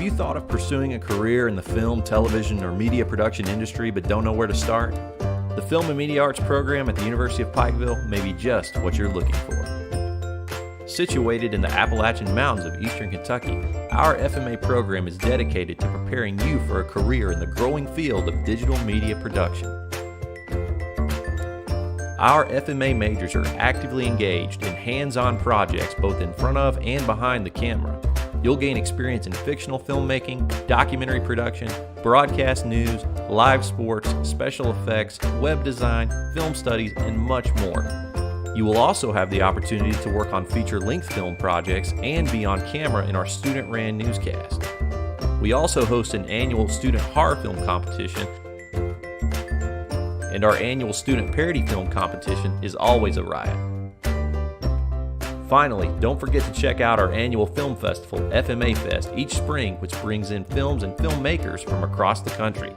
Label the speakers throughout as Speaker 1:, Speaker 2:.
Speaker 1: Have you thought of pursuing a career in the film, television, or media production industry but don't know where to start? The Film and Media Arts program at the University of Pikeville may be just what you're looking for. Situated in the Appalachian Mountains of eastern Kentucky, our FMA program is dedicated to preparing you for a career in the growing field of digital media production. Our FMA majors are actively engaged in hands-on projects both in front of and behind the camera. You'll gain experience in fictional filmmaking, documentary production, broadcast news, live sports, special effects, web design, film studies, and much more. You will also have the opportunity to work on feature-length film projects and be on camera in our student-ran newscast. We also host an annual student horror film competition, and our annual student parody film competition is always a riot. Finally, don't forget to check out our annual film festival, FMA Fest, each spring, which brings in films and filmmakers from across the country.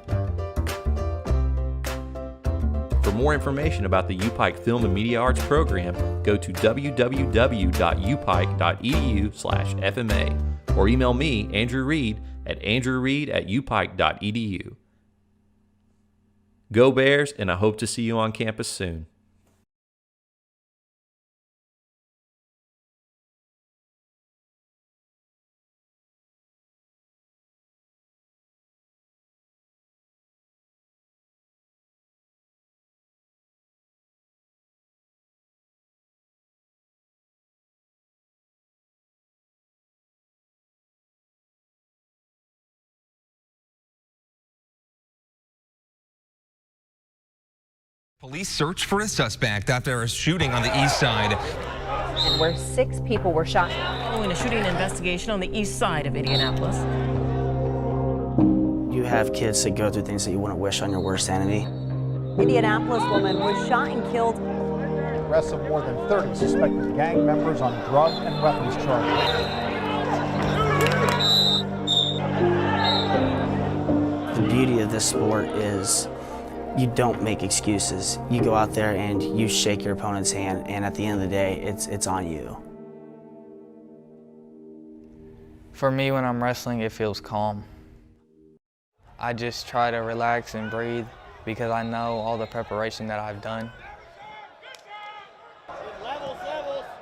Speaker 1: For more information about the UPIKE Film and Media Arts program, go to www.upike.edu/FMA or email me, Andrew Reed, at andrewreed@upike.edu. Go Bears, and I hope to see you on campus soon.
Speaker 2: Police search for a suspect after a shooting on the east side.
Speaker 3: Where 6 people were shot.
Speaker 4: Following a shooting investigation on the east side of Indianapolis.
Speaker 5: You have kids that go through things that you wouldn't wish on your worst enemy.
Speaker 3: Indianapolis woman was shot and killed.
Speaker 6: Arrests of more than 30 suspected gang members on drug and weapons charges.
Speaker 5: The beauty of this sport is you don't make excuses. You go out there and you shake your opponent's hand, and at the end of the day, it's on you.
Speaker 7: For me, when I'm wrestling, it feels calm. I just try to relax and breathe because I know all the preparation that I've done.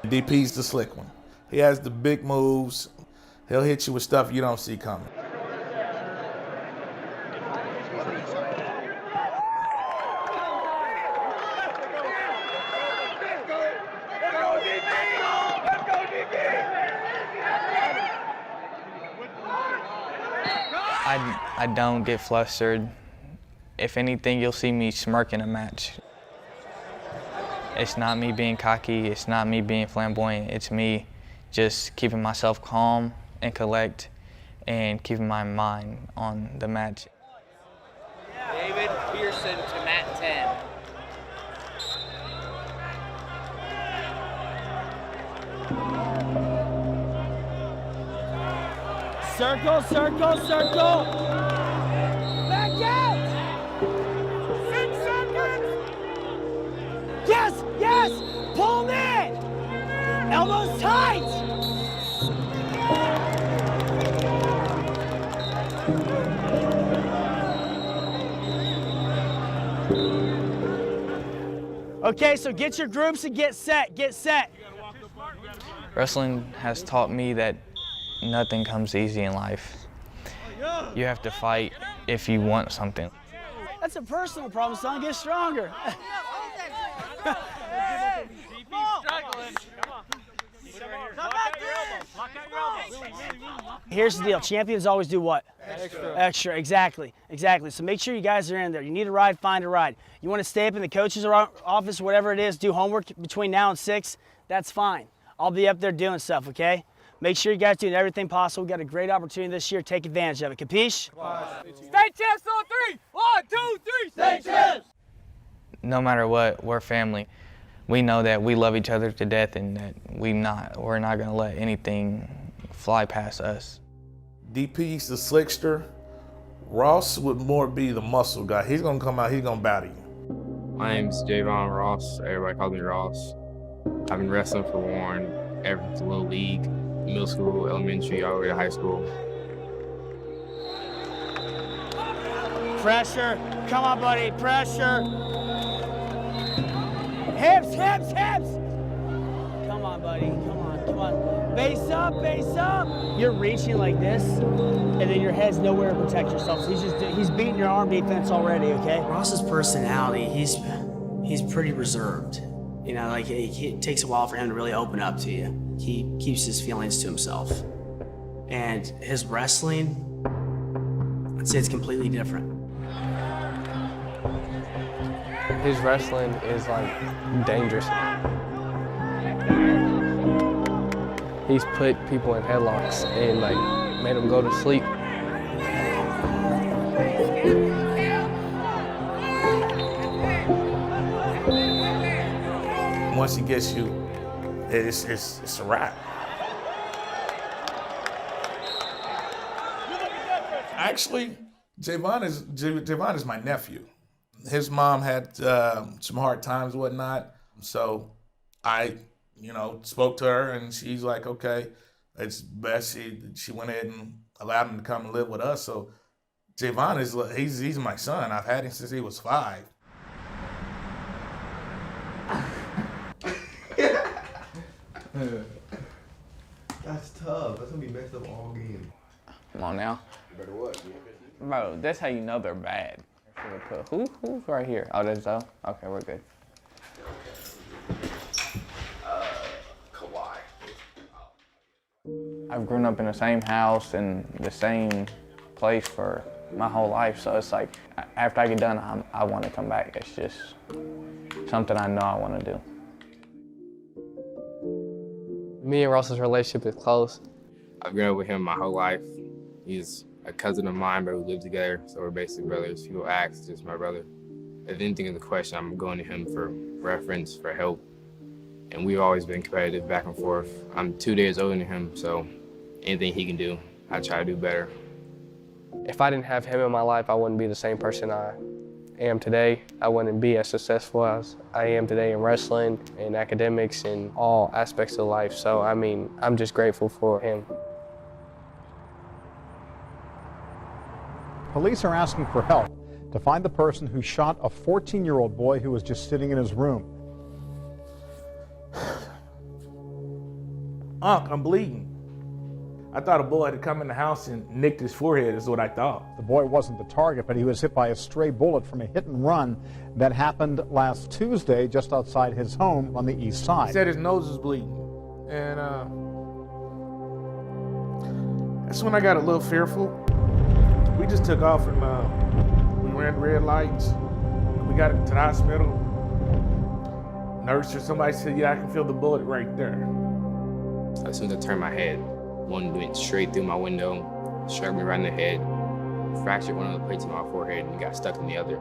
Speaker 8: DP's the slick one. He has the big moves. He'll hit you with stuff you don't see coming.
Speaker 7: I don't get flustered. If anything, you'll see me smirk in a match. It's not me being cocky, it's not me being flamboyant, it's me just keeping myself calm and collect and keeping my mind on the match.
Speaker 9: David Pearson to mat 10.
Speaker 10: Circle, circle, circle. Back out. 6 seconds. Yes, yes. Pull them in. Elbows tight. Okay, so get your groups and get set, get set.
Speaker 7: Wrestling has taught me that nothing comes easy in life. You have to fight if you want something.
Speaker 10: That's a personal problem, son. Get stronger. Here's the deal. Champions always do what? Extra. Extra, exactly. Exactly. So make sure you guys are in there. You need a ride, find a ride. You want to stay up in the coach's office, whatever it is, do homework between now and 6, that's fine. I'll be up there doing stuff, okay? Make sure you guys doing everything possible. We've got a great opportunity this year. Take advantage of it. Capiche? State champs on 3. 1, 2, 3. State champs!
Speaker 7: No matter what, we're family. We know that we love each other to death and that we're not going to let anything fly past us.
Speaker 8: DP's the slickster. Ross would more be the muscle guy. He's going to come out, he's going to battle you.
Speaker 11: My name's Javon Ross. Everybody calls me Ross. I've been wrestling for Warren ever since Little League, middle school, elementary, all the way to high school.
Speaker 10: Pressure. Come on, buddy. Pressure. Hips, hips, hips. Come on, buddy. Come on, come on. Base up, base up. You're reaching like this, and then your head's nowhere to protect yourself. So he's beating your arm defense already, okay?
Speaker 5: Ross's personality, he's pretty reserved. You know, like it takes a while for him to really open up to you. He keeps his feelings to himself. And his wrestling, I'd say it's completely different.
Speaker 12: His wrestling is like dangerous. He's put people in headlocks and like made them go to sleep.
Speaker 8: Once he gets you, it's a wrap. Actually, Javon is my nephew. His mom had some hard times and whatnot, so I, spoke to her, and she's like, okay, it's best. She went ahead and allowed him to come and live with us. So Javon he's my son. I've had him since he was 5.
Speaker 13: That's tough. That's gonna be messed up all game.
Speaker 7: Come on now.
Speaker 13: You better what?
Speaker 7: Bro, that's how you know they're bad. Who's right here? Oh, that's Zoe? Okay, we're good.
Speaker 13: Kawhi.
Speaker 7: I've grown up in the same house and the same place for my whole life, so it's like, after I get done, I want to come back. It's just something I know I want to do.
Speaker 12: Me and Ross's relationship is close.
Speaker 11: I've grown up with him my whole life. He's a cousin of mine, but we live together, so we're basically brothers. People ask, just my brother. If anything is a question, I'm going to him for reference, for help. And we've always been competitive back and forth. I'm 2 days older than him, so anything he can do, I try to do better.
Speaker 12: If I didn't have him in my life, I wouldn't be the same person I am today. I wouldn't be as successful as I am today in wrestling, in academics, in all aspects of life. So, I mean, I'm just grateful for him.
Speaker 6: Police are asking for help to find the person who shot a 14-year-old boy who was just sitting in his room.
Speaker 8: Unc, I'm bleeding. I thought a boy had come in the house and nicked his forehead, is what I thought.
Speaker 6: The boy wasn't the target, but he was hit by a stray bullet from a hit and run that happened last Tuesday just outside his home on the east side.
Speaker 8: He said his nose was bleeding. And that's when I got a little fearful. We just took off and we ran red lights. We got to the hospital. Nurse or somebody said, yeah, I can feel the bullet right there.
Speaker 11: As soon as I turned my head, one went straight through my window, struck me right in the head, fractured one of the plates in my forehead, and got stuck in the other.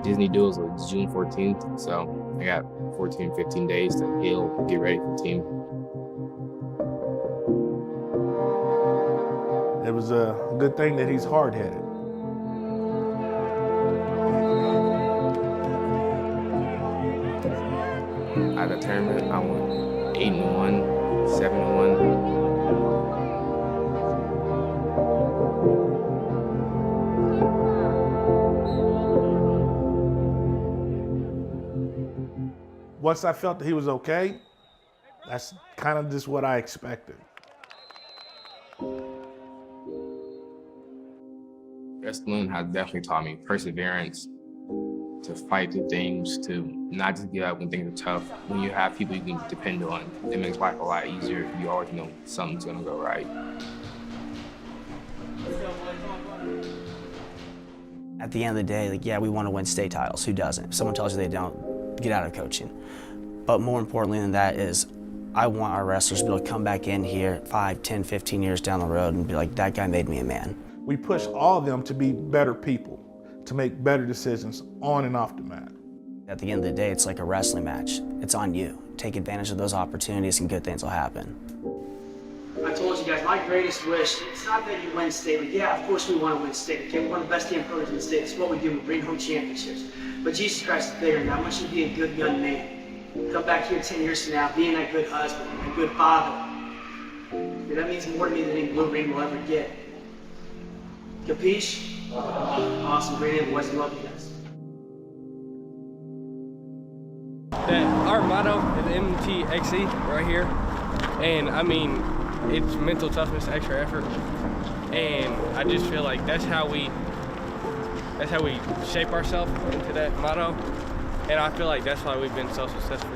Speaker 11: Disney duels was June 14th, so I got 14, 15 days to heal, get ready for the team.
Speaker 8: It was a good thing that he's hard-headed.
Speaker 11: At the tournament, I went 8-1. 7-1.
Speaker 8: Once I felt that he was okay, that's kind of just what I expected.
Speaker 11: Wrestling has definitely taught me perseverance, to fight through things, to not just give up when things are tough. When you have people you can depend on, it makes life a lot easier. You always know something's gonna go right.
Speaker 5: At the end of the day, like, yeah, we want to win state titles. Who doesn't? If someone tells you they don't, get out of coaching. But more importantly than that is, I want our wrestlers to be able to come back in here 5, 10, 15 years down the road and be like, that guy made me a man.
Speaker 8: We push all of them to be better people, to make better decisions on and off the mat.
Speaker 5: At the end of the day, it's like a wrestling match. It's on you. Take advantage of those opportunities and good things will happen.
Speaker 10: I told you guys, my greatest wish, it's not that you win state. Like, yeah, of course we want to win state. Okay, we're one of the best team programs in the state. It's what we do. We bring home championships. But Jesus Christ is bigger than that. I want you to be a good young man. Come back here 10 years from now, being that good husband, a good father. That means more to me than any blue ring will ever get. Capiche? Awesome, great boys. Love you guys.
Speaker 12: Our motto is MTXE right here, and I mean, it's mental toughness, extra effort, and I just feel like that's how we shape ourselves into that motto, and I feel like that's why we've been so successful.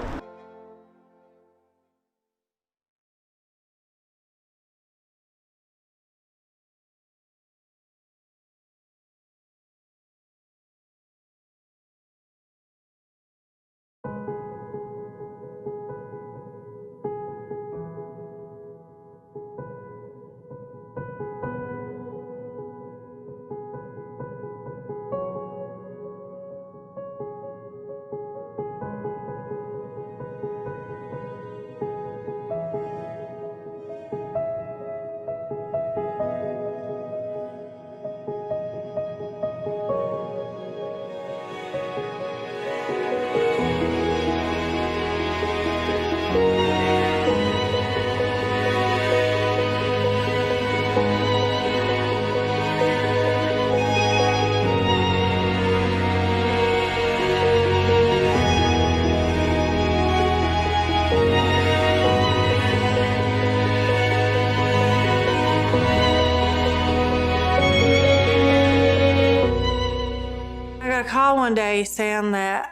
Speaker 14: Call one day saying that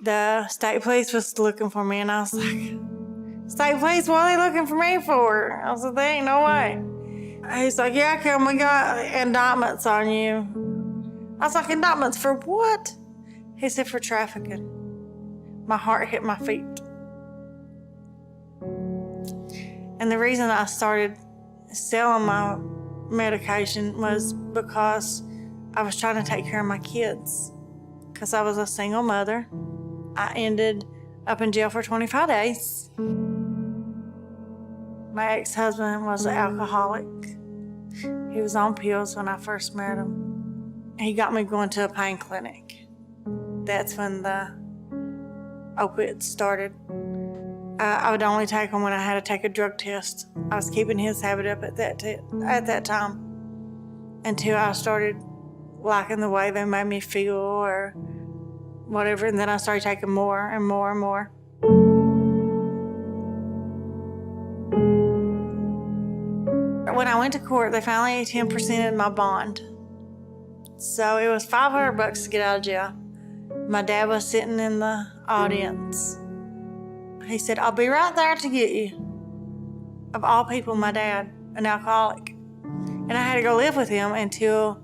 Speaker 14: the state police was looking for me, and I was like, state police, what are they looking for me for? I was like, there ain't no way. He's like, yeah, Kim, we got indictments on you. I was like, indictments for what? He said, for trafficking. My heart hit my feet. And the reason I started selling my medication was because I was trying to take care of my kids. Because I was a single mother. I ended up in jail for 25 days. My ex-husband was an alcoholic. He was on pills when I first met him. He got me going to a pain clinic. That's when the opiates started. I would only take them when I had to take a drug test. I was keeping his habit up at that time until I started liking the way they made me feel or whatever, and then I started taking more and more and more. When I went to court, they finally 10%ed my bond. So it was $500 to get out of jail. My dad was sitting in the audience. He said, I'll be right there to get you. Of all people, my dad, an alcoholic. And I had to go live with him until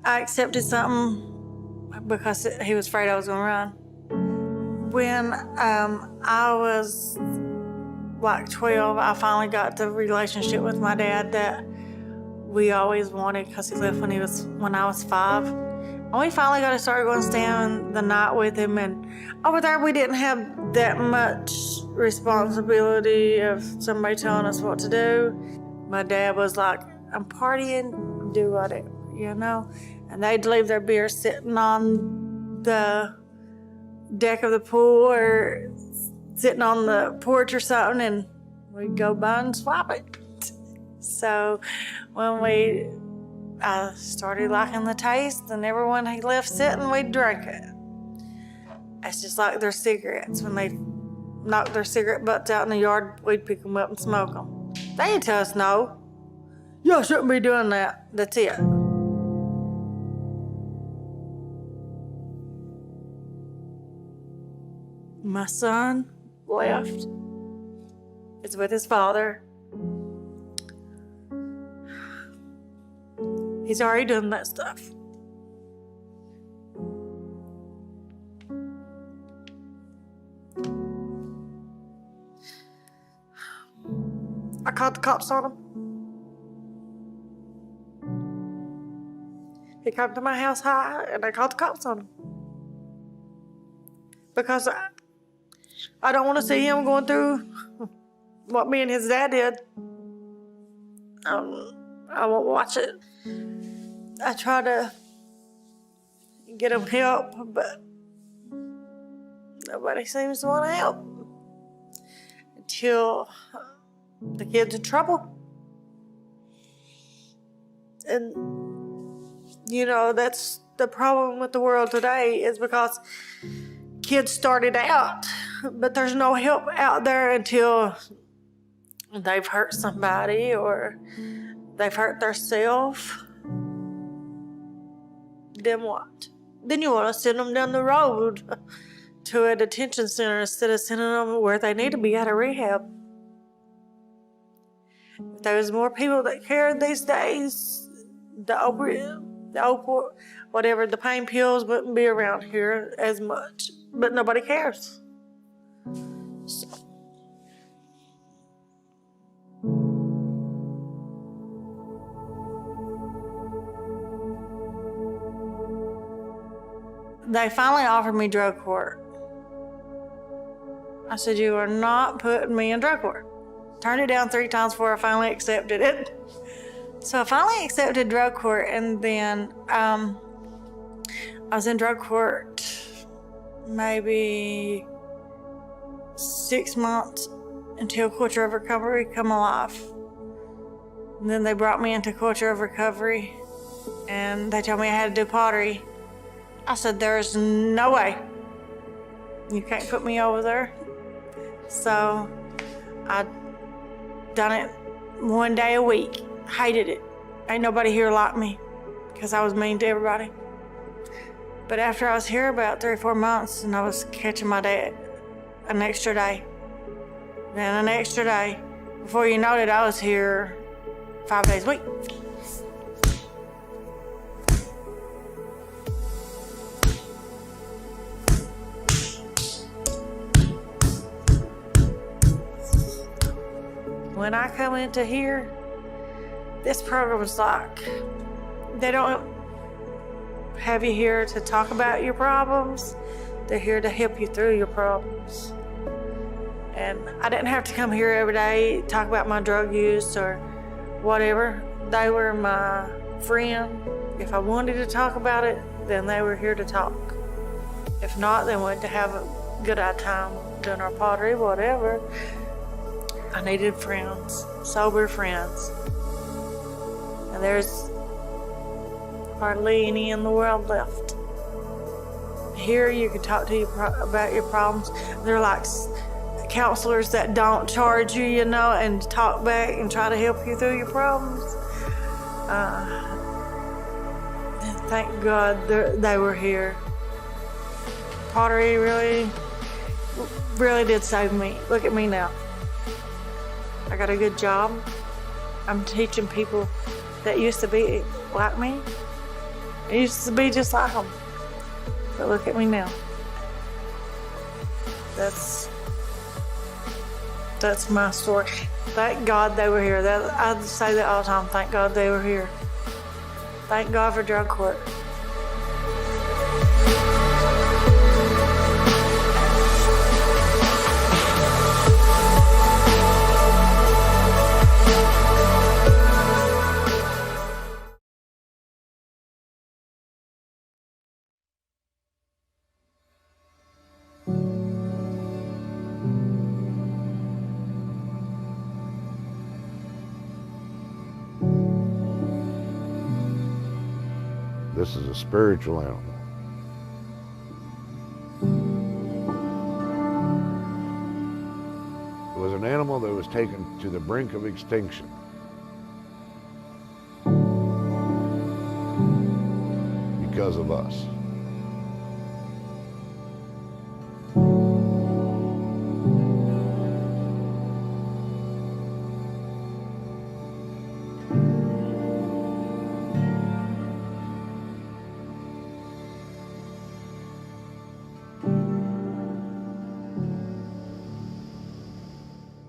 Speaker 14: I accepted something because he was afraid I was gonna run. When I was like 12, I finally got the relationship with my dad that we always wanted because he left when I was 5. And we finally got to start going staying the night with him. And over there, we didn't have that much responsibility of somebody telling us what to do. My dad was like, I'm partying, do whatever, you know? And they'd leave their beer sitting on the deck of the pool or sitting on the porch or something, and we'd go by and swap it. So when I started liking the taste, and everyone he left sitting, we'd drink it. It's just like their cigarettes. When they knocked their cigarette butts out in the yard, we'd pick them up and smoke them. They didn't tell us no. Y'all shouldn't be doing that. That's it. My son left. Is with his father. He's already done that stuff. I called the cops on him. He came to my house high, and I called the cops on him. Because I don't want to see him going through what me and his dad did. I won't watch it. I try to get him help, but nobody seems to want to help. Until the kid's in trouble. And You know, that's the problem with the world today, is because kids started out, but there's no help out there until they've hurt somebody or they've hurt themselves. Then what? Then you want to send them down the road to a detention center instead of sending them where they need to be, out of rehab. If there was more people that cared these days, the pain pills wouldn't be around here as much. But nobody cares. So. They finally offered me drug court. I said, you are not putting me in drug court. Turned it down 3 times before I finally accepted it. So I finally accepted drug court, and then I was in drug court maybe 6 months until Culture of Recovery come alive. And then they brought me into Culture of Recovery, and they told me I had to do pottery. I said, there's no way. You can't put me over there. So I done it 1 day a week. Hated it. Ain't nobody here like me because I was mean to everybody. But after I was here about 3 or 4 months, and I was catching my dad, an extra day, then an extra day. Before you know it, I was here 5 days a week. When I come into here, this program is like, they don't have you here to talk about your problems. They're here to help you through your problems. And I didn't have to come here every day, talk about my drug use or whatever. They were my friend. If I wanted to talk about it, then they were here to talk. If not, they wanted to have a good time doing our pottery, whatever. I needed friends, sober friends. And there's hardly any in the world left. Here you can talk to you about your problems. They're like counselors that don't charge you, you know, and talk back and try to help you through your problems. Thank God they were here. Pottery really did save me. Look at me now. I got a good job. I'm teaching people that used to be like me. I used to be just like them. But look at me now. That's my story. Thank God they were here. I say that all the time. Thank God they were here. Thank God for drug court.
Speaker 15: This is a spiritual animal. It was an animal that was taken to the brink of extinction. Because of us.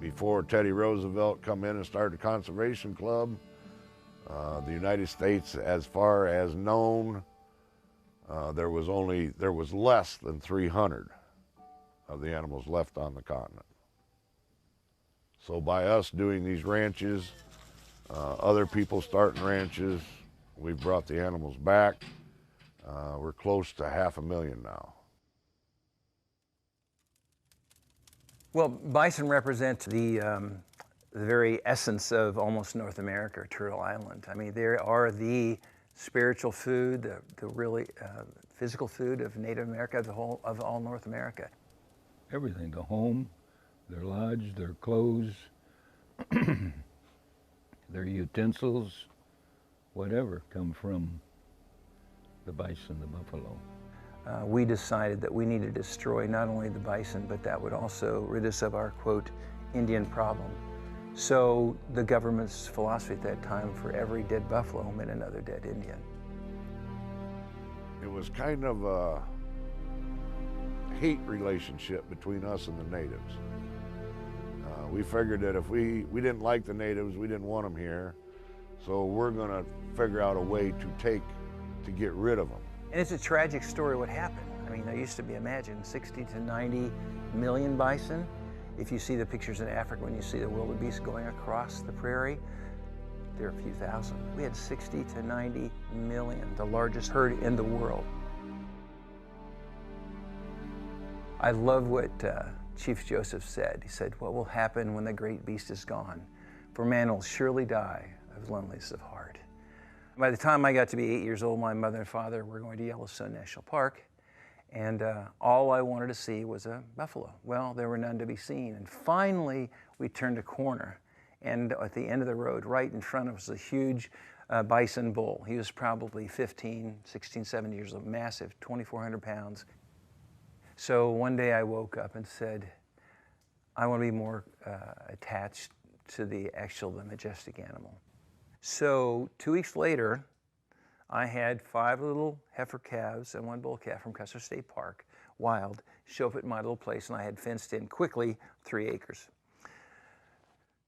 Speaker 15: Before Teddy Roosevelt come in and started the Conservation Club, the United States, as far as known, there was less than 300 of the animals left on the continent. So by us doing these ranches, other people starting ranches, we've brought the animals back. We're close to 500,000 now.
Speaker 16: Well, bison represent the very essence of almost North America, Turtle Island. I mean, they are the spiritual food, the really physical food of Native America, of all North America.
Speaker 17: Everything, the home, their lodge, their clothes, their utensils, whatever, come from the bison, the buffalo.
Speaker 16: We decided that we needed to destroy not only the bison, but that would also rid us of our, quote, Indian problem. So the government's philosophy at that time, for every dead buffalo meant another dead Indian.
Speaker 15: It was kind of a hate relationship between us and the natives. We figured that if we didn't like the natives, we didn't want them here, so we're gonna figure out a way to get rid of them.
Speaker 16: And it's a tragic story what happened. I mean, there used to be, imagine, 60 to 90 million bison. If you see the pictures in Africa, when you see the wildebeest going across the prairie, there are a few thousand. We had 60 to 90 million, the largest herd in the world. I love what Chief Joseph said. He said, "What will happen when the great beast is gone? For man will surely die of loneliness of heart." By the time I got to be 8 years old, my mother and father were going to Yellowstone National Park, and all I wanted to see was a buffalo. Well, there were none to be seen, and finally we turned a corner, and at the end of the road, right in front of us, was a huge bison bull. He was probably 15, 16, 17 years old, massive, 2,400 pounds. So one day I woke up and said, I want to be more attached to the majestic animal. So 2 weeks later, I had 5 little heifer calves and 1 bull calf from Custer State Park, wild, show up at my little place, and I had fenced in quickly 3 acres.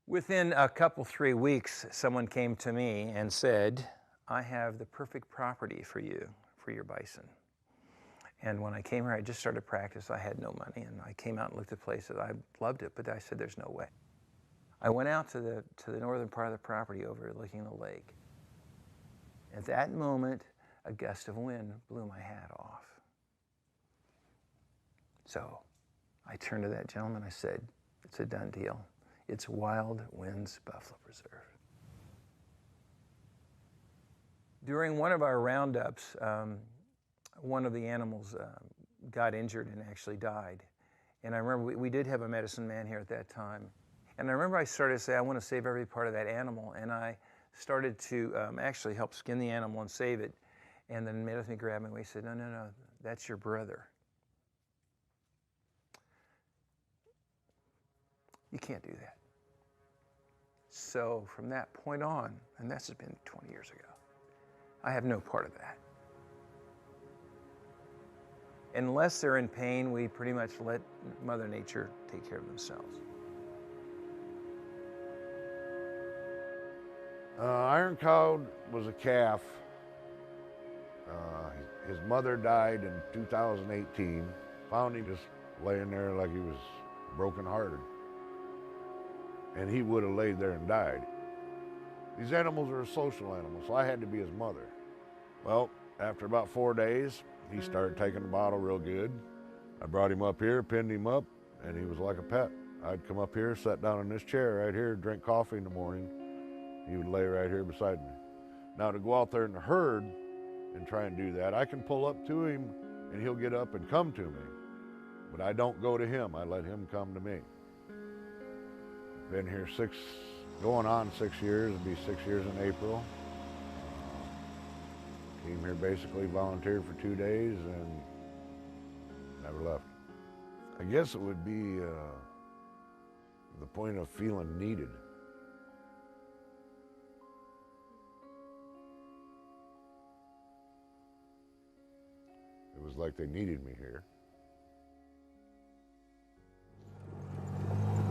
Speaker 16: Within a couple, 3 weeks, someone came to me and said, I have the perfect property for you, for your bison. And when I came here, I just started practice. I had no money, and I came out and looked at places. I loved it, but I said, there's no way. I went out to the northern part of the property overlooking the lake. At that moment, a gust of wind blew my hat off. So I turned to that gentleman, I said, it's a done deal. It's Wild Winds Buffalo Preserve. During one of our roundups, one of the animals got injured and actually died. And I remember we did have a medicine man here at that time. And I remember I started to say, I want to save every part of that animal. And I started to actually help skin the animal and save it. And then Medicine grabbed me and we said, no, no, no, that's your brother. You can't do that. So from that point on, and that's been 20 years ago, I have no part of that. Unless they're in pain, we pretty much let Mother Nature take care of themselves.
Speaker 15: Iron Cow was a calf. His mother died in 2018. Found him just laying there like he was brokenhearted. And he would have laid there and died. These animals are a social animal, so I had to be his mother. Well, after about 4 days, he started taking the bottle real good. I brought him up here, pinned him up, and he was like a pet. I'd come up here, sat down in this chair right here, drink coffee in the morning. He would lay right here beside me. Now to go out there in the herd and try and do that, I can pull up to him and he'll get up and come to me. But I don't go to him, I let him come to me. Been here going on 6 years, it'll be 6 years in April. Came here basically volunteered for 2 days and never left. I guess it would be the point of feeling needed. It was like they needed me here.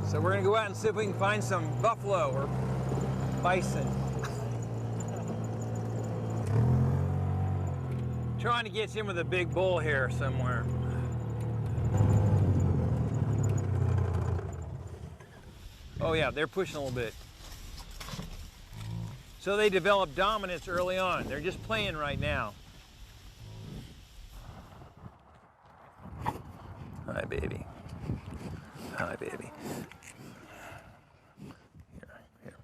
Speaker 16: So we're gonna go out and see if we can find some buffalo or bison. Trying to get in with a big bull here somewhere. Oh yeah, they're pushing a little bit. So they developed dominance early on. They're just playing right now. Hi, baby. Hi, baby. Here.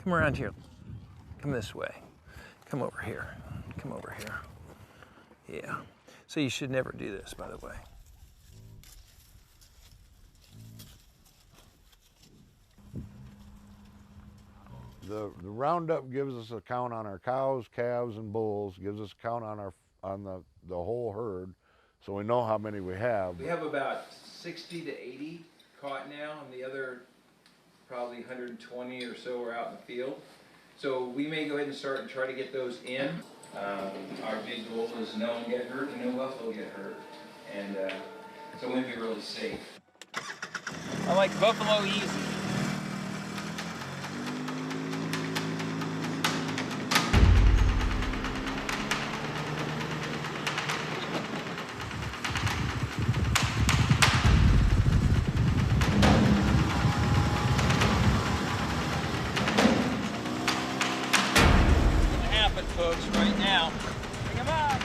Speaker 16: Come around here. Come this way. Come over here. Come over here. Yeah. So you should never do this, by the way.
Speaker 15: The roundup gives us a count on our cows, calves, and bulls, gives us a count on the whole herd, so we know how many we have.
Speaker 16: We have about 60 to 80 caught now, and the other probably 120 or so are out in the field. So we may go ahead and start and try to get those in. Our big goal is no one get hurt and no buffalo get hurt, and so we'll be really safe. I like buffalo easy. Folks, right now. Bring them up.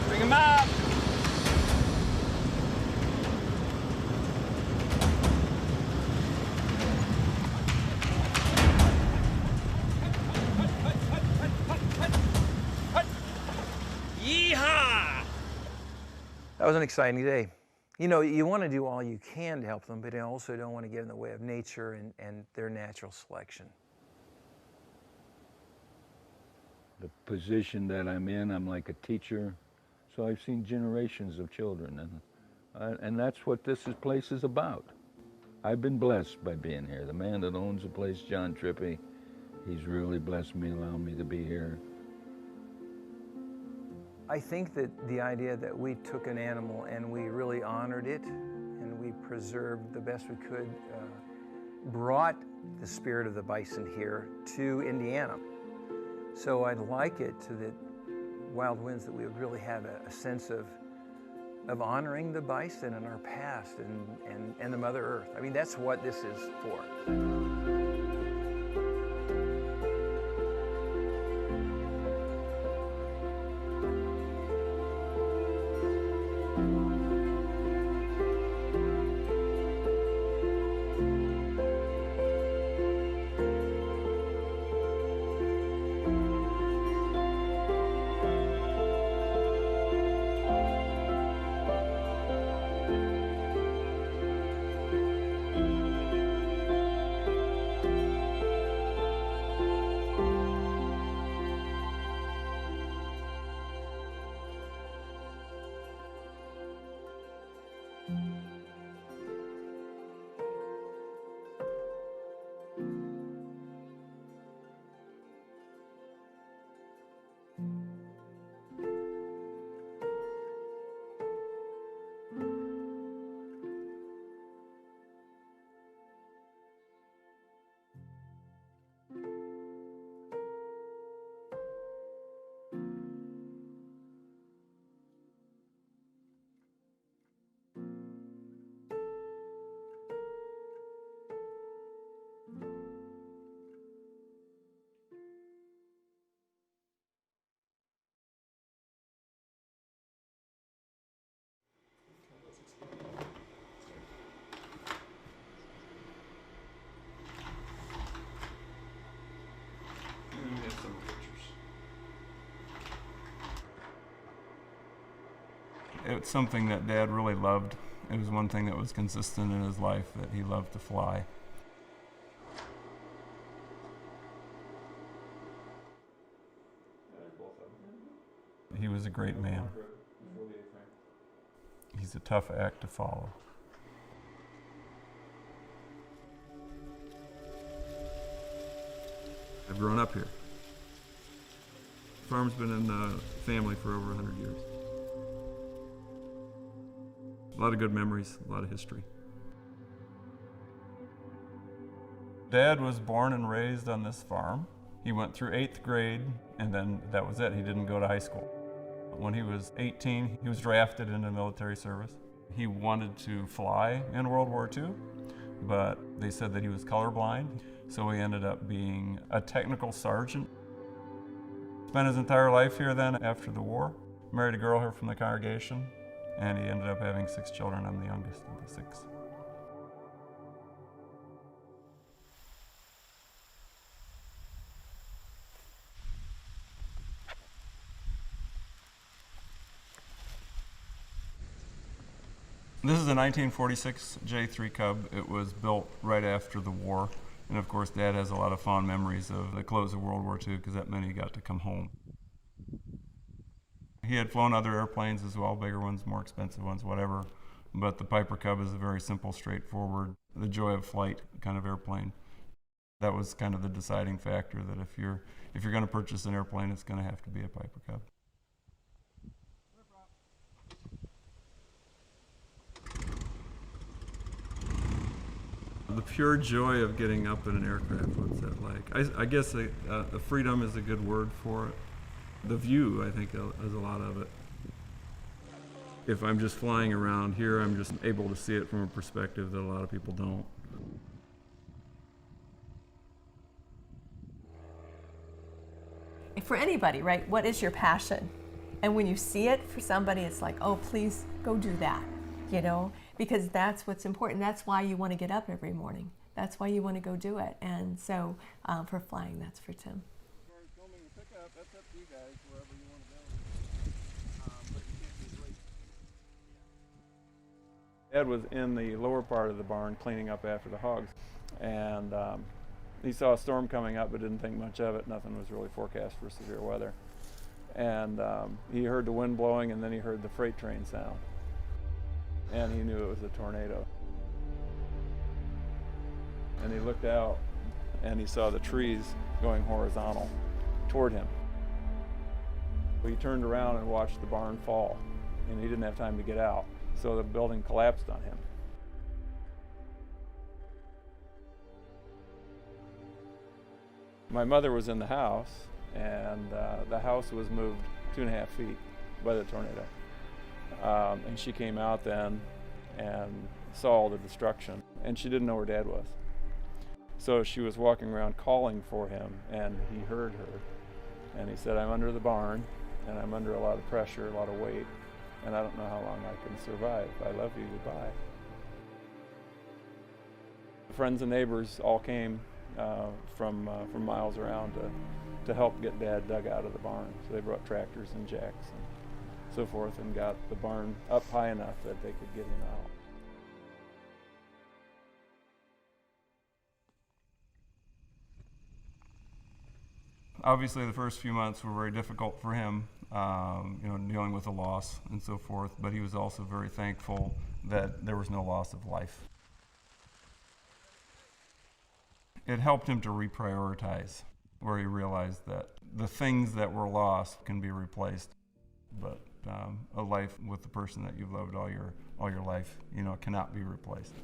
Speaker 16: Bring them up. Yeehaw! That was an exciting day. You know, you want to do all you can to help them, but you also don't want to get in the way of nature and their natural selection.
Speaker 17: The position that I'm in, I'm like a teacher, so I've seen generations of children, and that's what this place is about. I've been blessed by being here. The man that owns the place, John Trippy, he's really blessed me, allowing me to be here.
Speaker 16: I think that the idea that we took an animal and we really honored it and we preserved the best we could brought the spirit of the bison here to Indiana. So I'd like it to the Wild Winds that we would really have a sense of honoring the bison and our past and the Mother Earth. I mean, that's what this is for.
Speaker 18: It's something that Dad really loved. It was one thing that was consistent in his life, that he loved to fly. He was a great man. He's a tough act to follow. I've grown up here. The farm's been in the family for over 100 years. A lot of good memories, a lot of history. Dad was born and raised on this farm. He went through 8th grade, and then that was it. He didn't go to high school. When he was 18, he was drafted into military service. He wanted to fly in World War II, but they said that he was colorblind, so he ended up being a technical sergeant. Spent his entire life here then after the war. Married a girl here from the congregation, and he ended up having 6 children. I'm the youngest of the 6. This is a 1946 J3 Cub. It was built right after the war. And of course, Dad has a lot of fond memories of the close of World War II because that meant he got to come home. He had flown other airplanes as well, bigger ones, more expensive ones, whatever. But the Piper Cub is a very simple, straightforward, the joy of flight kind of airplane. That was kind of the deciding factor, that if you're going to purchase an airplane, it's going to have to be a Piper Cub. The pure joy of getting up in an aircraft, what's that like? I guess the freedom is a good word for it. The view, I think, is a lot of it. If I'm just flying around here, I'm just able to see it from a perspective that a lot of people don't.
Speaker 19: For anybody, right, what is your passion? And when you see it for somebody, it's like, oh, please go do that, you know, because that's what's important. That's why you want to get up every morning. That's why you want to go do it. And so for flying, that's for Tim.
Speaker 18: Ed was in the lower part of the barn cleaning up after the hogs, and he saw a storm coming up but didn't think much of it. Nothing was really forecast for severe weather. And he heard the wind blowing, and then he heard the freight train sound. And he knew it was a tornado. And he looked out, and he saw the trees going horizontal toward him. He turned around and watched the barn fall, and he didn't have time to get out. So the building collapsed on him. My mother was in the house, and the house was moved 2.5 feet by the tornado. And she came out then and saw all the destruction, and she didn't know where Dad was. So she was walking around calling for him, and he heard her. And he said, I'm under the barn, and I'm under a lot of pressure, a lot of weight, and I don't know how long I can survive. I love you, goodbye. Friends and neighbors all came from miles around to help get Dad dug out of the barn. So they brought tractors and jacks and so forth and got the barn up high enough that they could get him out. Obviously, the first few months were very difficult for him, you know, dealing with the loss and so forth, but he was also very thankful that there was no loss of life. It helped him to reprioritize, where he realized that the things that were lost can be replaced, but a life with the person that you've loved all your life, you know, cannot be replaced.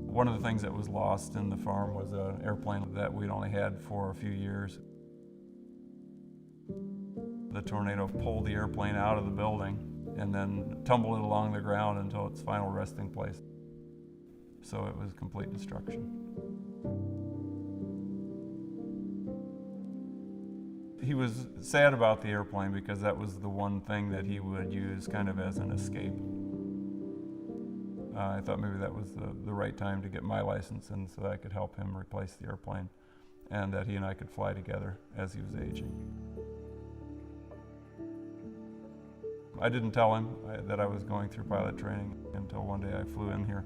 Speaker 18: One of the things that was lost in the farm was an airplane that we'd only had for a few years. The tornado pulled the airplane out of the building and then tumbled it along the ground until its final resting place. So it was complete destruction. He was sad about the airplane because that was the one thing that he would use kind of as an escape. I thought maybe that was the right time to get my license in so that I could help him replace the airplane and that he and I could fly together as he was aging. I didn't tell him that I was going through pilot training until one day I flew in here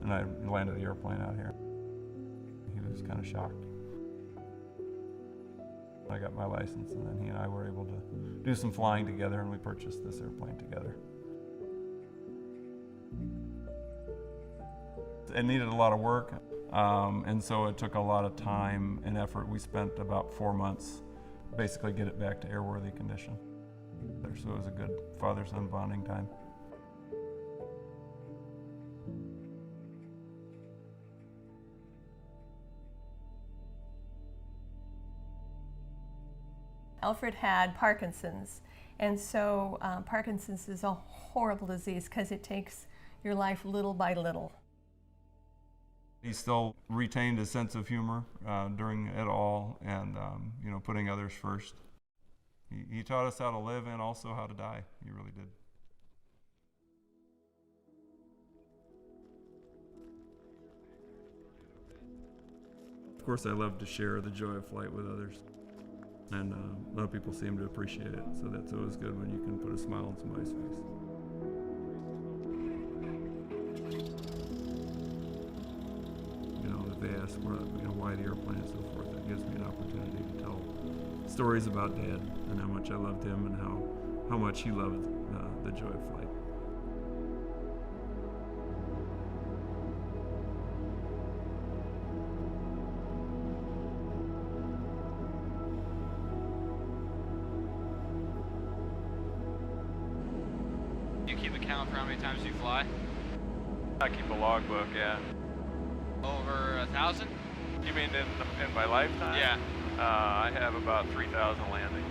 Speaker 18: and I landed the airplane out here. He was kind of shocked. I got my license and then he and I were able to do some flying together and we purchased this airplane together. It needed a lot of work, and so it took a lot of time and effort. We spent about 4 months basically get it back to airworthy condition. So it was a good father-son bonding time.
Speaker 19: Alfred had Parkinson's, and so Parkinson's is a horrible disease because it takes your life little by little.
Speaker 18: He still retained a sense of humor during it all and, you know, putting others first. He taught us how to live and also how to die. He really did. Of course, I love to share the joy of flight with others. And a lot of people seem to appreciate it, so that's always good when you can put a smile on somebody's face. You know, if they ask why the airplane and so forth, it gives me an opportunity to tell stories about Dad and how much I loved him and how much he loved the joy of flight.
Speaker 20: You keep a count for how many times you fly?
Speaker 21: I keep a logbook, yeah.
Speaker 20: Over 1,000?
Speaker 21: You mean in my lifetime?
Speaker 20: Yeah.
Speaker 21: I have about 3,000 landings.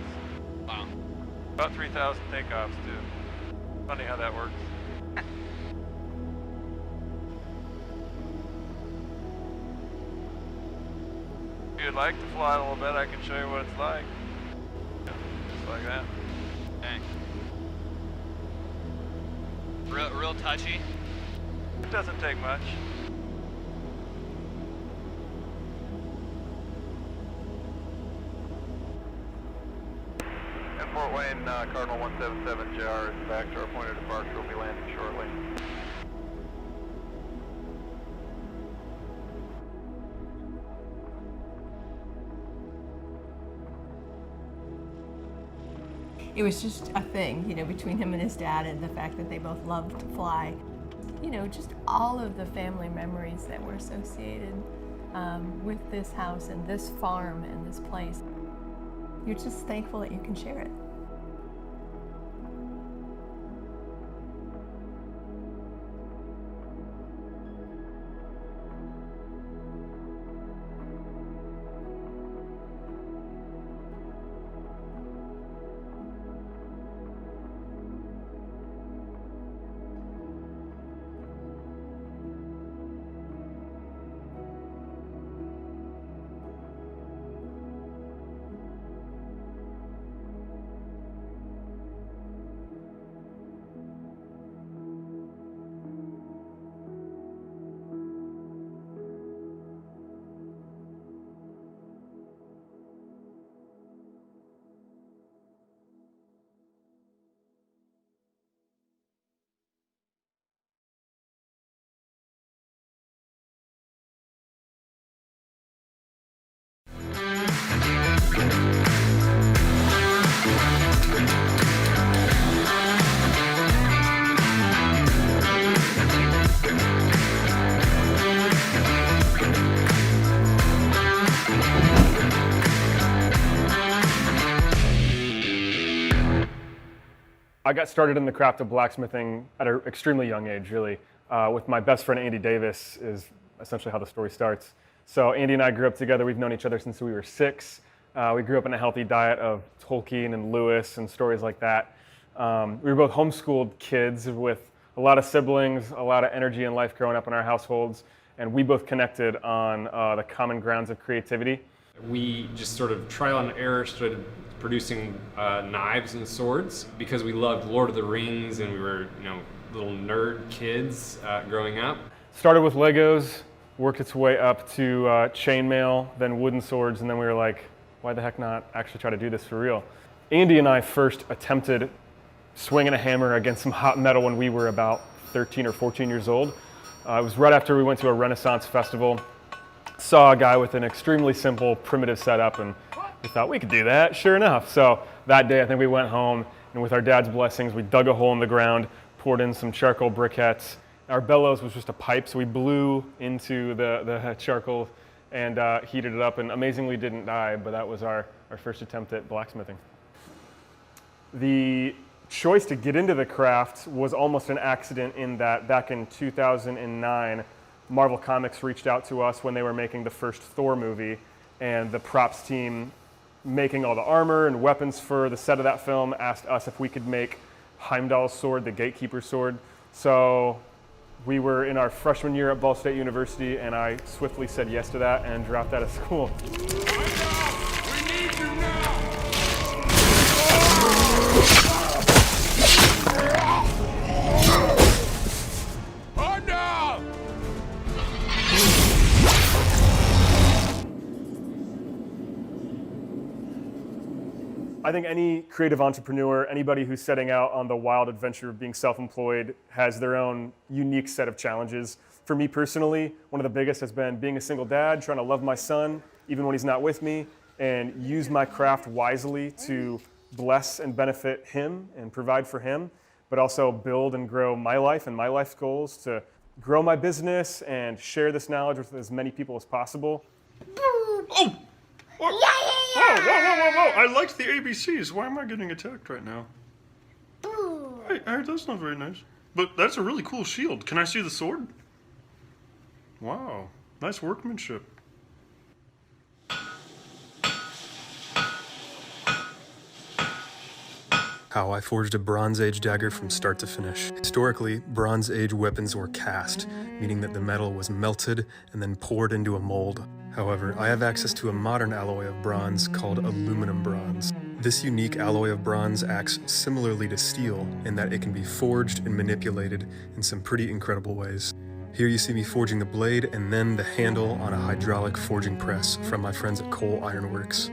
Speaker 20: Wow.
Speaker 21: About 3,000 takeoffs too. Funny how that works. If you'd like to fly a little bit, I can show you what it's like. Just like that.
Speaker 20: Thanks. Real touchy?
Speaker 21: It doesn't take much. In Fort Wayne, Cardinal 177 JR is back to our point of departure. We'll be landing shortly.
Speaker 19: It was just a thing, you know, between him and his dad, and the fact that they both loved to fly. You know, just all of the family memories that were associated with this house and this farm and this place. You're just thankful that you can share it.
Speaker 22: I got started in the craft of blacksmithing at an extremely young age, really. With my best friend, Andy Davis, is essentially how the story starts. So Andy and I grew up together. We've known each other since we were 6. We grew up in a healthy diet of Tolkien and Lewis and stories like that. We were both homeschooled kids with a lot of siblings, a lot of energy in life growing up in our households, and we both connected on the common grounds of creativity.
Speaker 23: We just sort of trial and error started producing knives and swords because we loved Lord of the Rings and we were, you know, little nerd kids growing up.
Speaker 22: Started with Legos, worked its way up to chainmail, then wooden swords, and then we were like, why the heck not actually try to do this for real? Andy and I first attempted swinging a hammer against some hot metal when we were about 13 or 14 years old. It was right after we went to a Renaissance festival, saw a guy with an extremely simple, primitive setup, and we thought we could do that, sure enough. So that day, I think we went home, and with our dad's blessings, we dug a hole in the ground, poured in some charcoal briquettes. Our bellows was just a pipe, so we blew into the charcoal and heated it up, and amazingly didn't die, but that was our first attempt at blacksmithing. The choice to get into the craft was almost an accident in that back in 2009, Marvel Comics reached out to us when they were making the first Thor movie, and the props team making all the armor and weapons for the set of that film asked us if we could make Heimdall's sword, the Gatekeeper's sword. So we were in our freshman year at Ball State University, and I swiftly said yes to that and dropped out of school. I think any creative entrepreneur, anybody who's setting out on the wild adventure of being self-employed has their own unique set of challenges. For me personally, one of the biggest has been being a single dad, trying to love my son even when he's not with me, and use my craft wisely to bless and benefit him and provide for him, but also build and grow my life and my life's goals to grow my business and share this knowledge with as many people as possible.
Speaker 1: Oh! Whoa! I liked the ABCs. Why am I getting attacked right now? Hey, that's not very nice. But that's a really cool shield. Can I see the sword? Wow, nice workmanship.
Speaker 2: How I forged a Bronze Age dagger from start to finish. Historically, Bronze Age weapons were cast, meaning that the metal was melted and then poured into a mold. However, I have access to a modern alloy of bronze called aluminum bronze. This unique alloy of bronze acts similarly to steel in that it can be forged and manipulated in some pretty incredible ways. Here you see me forging the blade and then the handle on a hydraulic forging press from my friends at Cole Iron Works.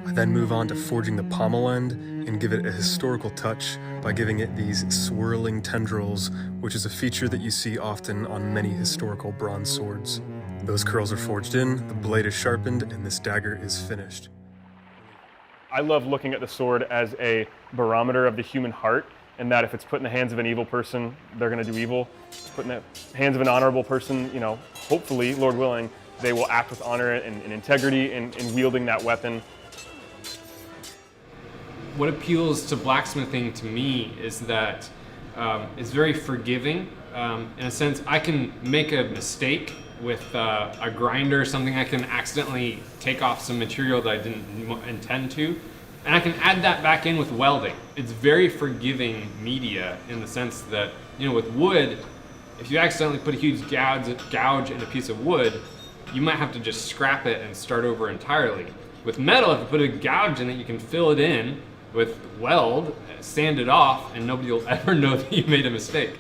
Speaker 2: I then move on to forging the pommel end and give it a historical touch by giving it these swirling tendrils, which is a feature that you see often on many historical bronze swords. Those curls are forged in, the blade is sharpened, and this dagger is finished.
Speaker 22: I love looking at the sword as a barometer of the human heart, and that if it's put in the hands of an evil person, they're going to do evil. If it's put in the hands of an honorable person, you know, hopefully, Lord willing, they will act with honor and integrity in wielding that weapon.
Speaker 23: What appeals to blacksmithing to me is that it's very forgiving. In a sense, I can make a mistake with a grinder or something. I can accidentally take off some material that I didn't intend to, and I can add that back in with welding. It's very forgiving media in the sense that, you know, with wood, if you accidentally put a huge gouge in a piece of wood, you might have to just scrap it and start over entirely. With metal, if you put a gouge in it, you can fill it in with weld, sand it off, and nobody will ever know that you made a mistake.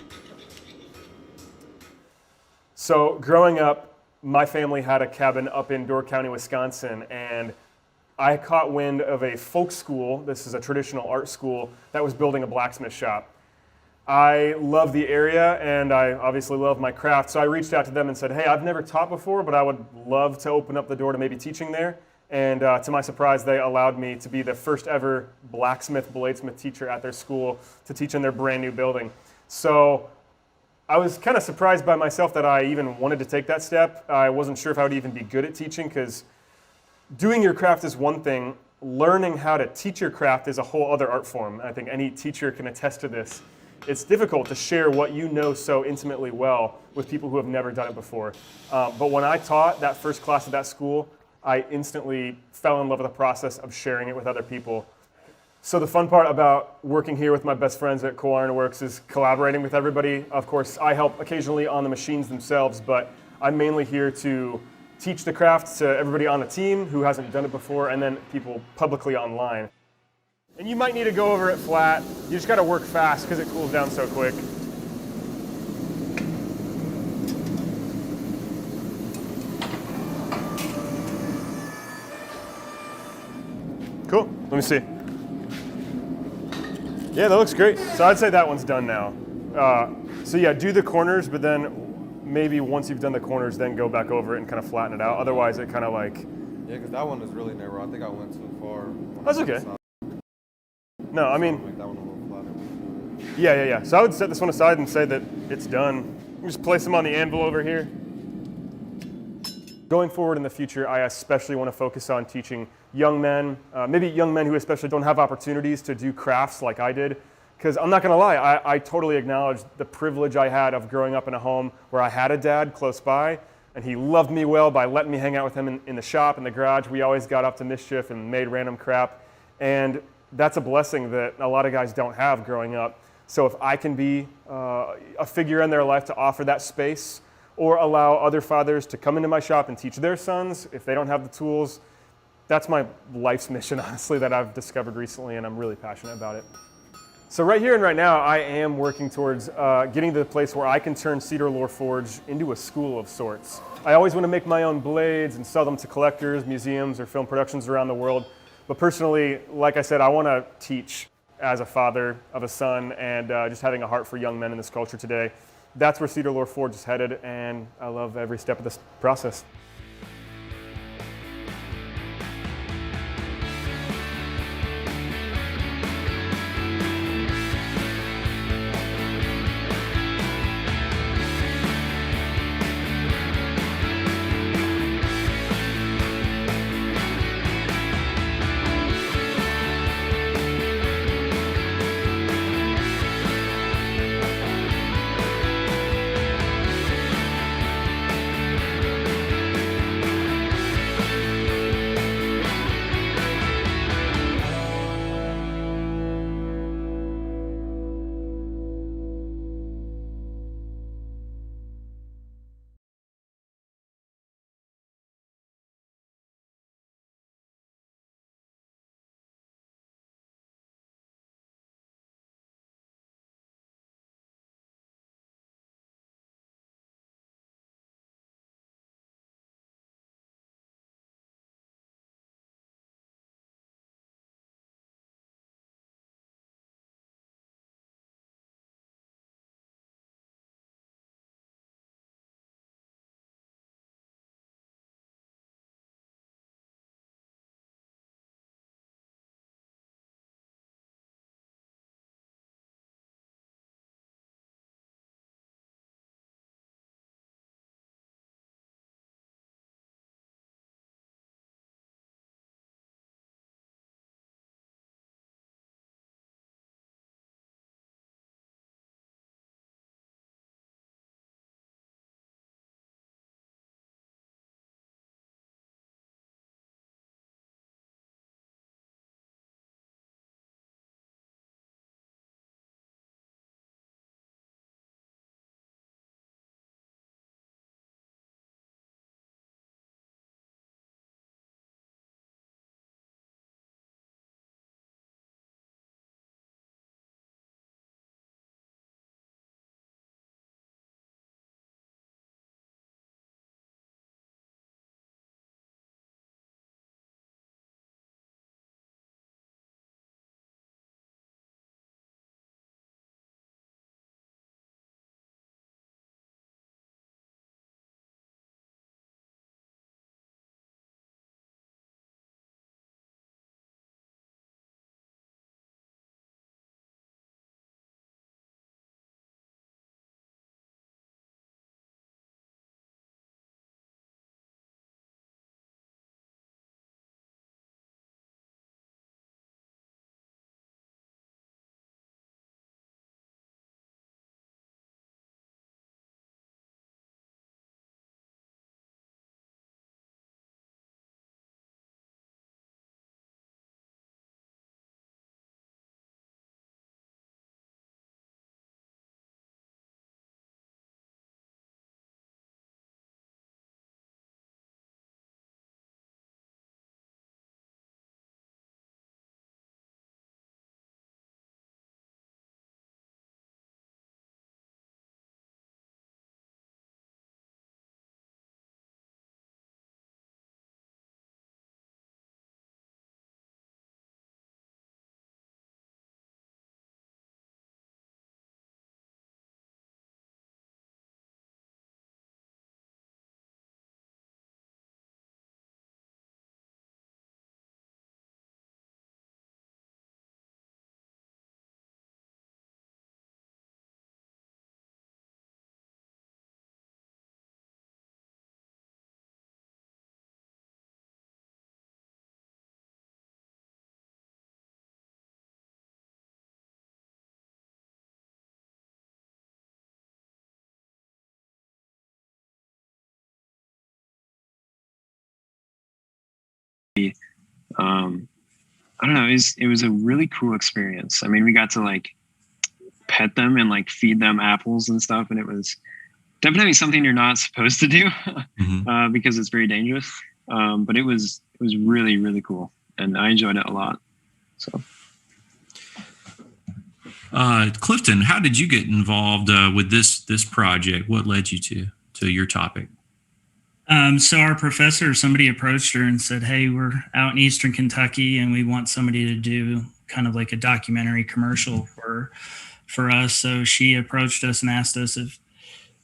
Speaker 22: So growing up, my family had a cabin up in Door County, Wisconsin, and I caught wind of a folk school, this is a traditional art school, that was building a blacksmith shop. I love the area and I obviously love my craft, so I reached out to them and said, hey, I've never taught before, but I would love to open up the door to maybe teaching there. And to my surprise, they allowed me to be the first ever blacksmith, bladesmith teacher at their school to teach in their brand new building. So I was kind of surprised by myself that I even wanted to take that step. I wasn't sure if I would even be good at teaching, because doing your craft is one thing, learning how to teach your craft is a whole other art form. I think any teacher can attest to this. It's difficult to share what you know so intimately well with people who have never done it before. But when I taught that first class at that school, I instantly fell in love with the process of sharing it with other people. So the fun part about working here with my best friends at Cole Iron Works is collaborating with everybody. Of course, I help occasionally on the machines themselves, but I'm mainly here to teach the craft to everybody on the team who hasn't done it before, and then people publicly online. And you might need to go over it flat. You just gotta work fast because it cools down so quick. Cool, let me see. Yeah, that looks great. So I'd say that one's done now. So yeah, do the corners, but then maybe once you've done the corners, then go back over it and kind of flatten it out. Otherwise, it kind of like...
Speaker 13: Yeah, because that one is really narrow. I think I went too far.
Speaker 22: That's okay. No, I mean...
Speaker 13: Make that one a little flatter.
Speaker 22: Yeah. So I would set this one aside and say that it's done. Just place them on the anvil over here. Going forward in the future, I especially want to focus on teaching young men, maybe young men who especially don't have opportunities to do crafts like I did. Because I'm not going to lie, I totally acknowledge the privilege I had of growing up in a home where I had a dad close by, and he loved me well by letting me hang out with him in the shop, in the garage. We always got up to mischief and made random crap. And that's a blessing that a lot of guys don't have growing up. So if I can be a figure in their life to offer that space, or allow other fathers to come into my shop and teach their sons if they don't have the tools, that's my life's mission, honestly, that I've discovered recently, and I'm really passionate about it. So right here and right now, I am working towards getting to the place where I can turn Cedar Lore Forge into a school of sorts. I always want to make my own blades and sell them to collectors, museums, or film productions around the world. But personally, like I said, I want to teach as a father of a son and just having a heart for young men in this culture today. That's where Cedar Lore Forge is headed, and I love every step of this process.
Speaker 3: I don't know, it was a really cool experience. I mean, we got to like pet them and like feed them apples and stuff, and it was definitely something you're not supposed to do because it's very dangerous. But it was really, really cool, and I enjoyed it a lot. So
Speaker 4: Clifton, how did you get involved with this project? What led you to your topic?
Speaker 6: So our professor, somebody approached her and said, "Hey, we're out in Eastern Kentucky, and we want somebody to do kind of like a documentary commercial for us." So she approached us and asked us if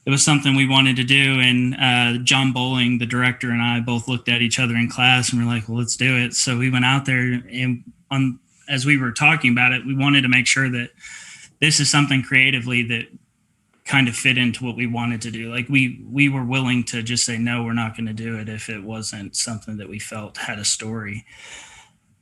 Speaker 6: it was something we wanted to do. And John Bowling, the director, and I both looked at each other in class and we're like, "Well, let's do it." So we went out there, and as we were talking about it, we wanted to make sure that this is something creatively that kind of fit into what we wanted to do. Like we were willing to just say, no, we're not going to do it if it wasn't something that we felt had a story.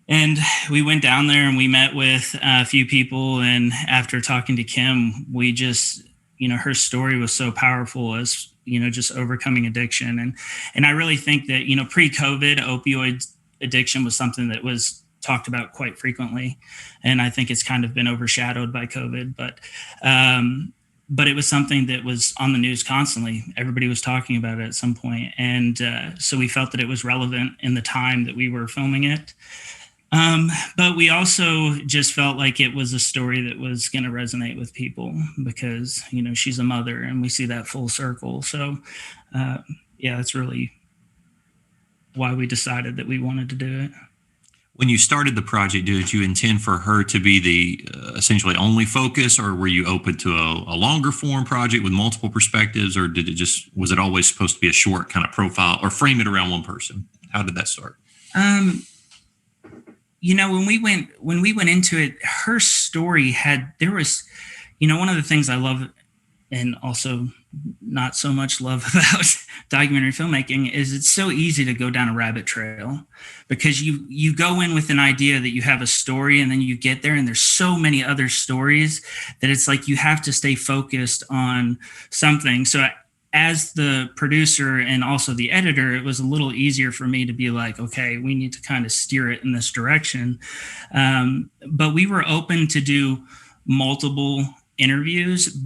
Speaker 6: And we went down there and we met with a few people. And after talking to Kim, we just, her story was so powerful as, just overcoming addiction. And I really think that, pre-COVID, opioid addiction was something that was talked about quite frequently. And I think it's kind of been overshadowed by COVID, but it was something that was on the news constantly. Everybody was talking about it at some point. And so we felt that it was relevant in the time that we were filming it. But we also just felt like it was a story that was going to resonate with people because, she's a mother and we see that full circle. So, that's really why we decided that we wanted to do it.
Speaker 4: When you started the project, did you intend for her to be the essentially only focus, or were you open to a longer form project with multiple perspectives, or was it always supposed to be a short kind of profile or frame it around one person? How did that start?
Speaker 6: When we went into it, her story there was one of the things I love and also not so much love about documentary filmmaking is it's so easy to go down a rabbit trail because you go in with an idea that you have a story and then you get there and there's so many other stories that it's like you have to stay focused on something. So as the producer and also the editor, it was a little easier for me to be like, okay, we need to kind of steer it in this direction. But we were open to do multiple interviews.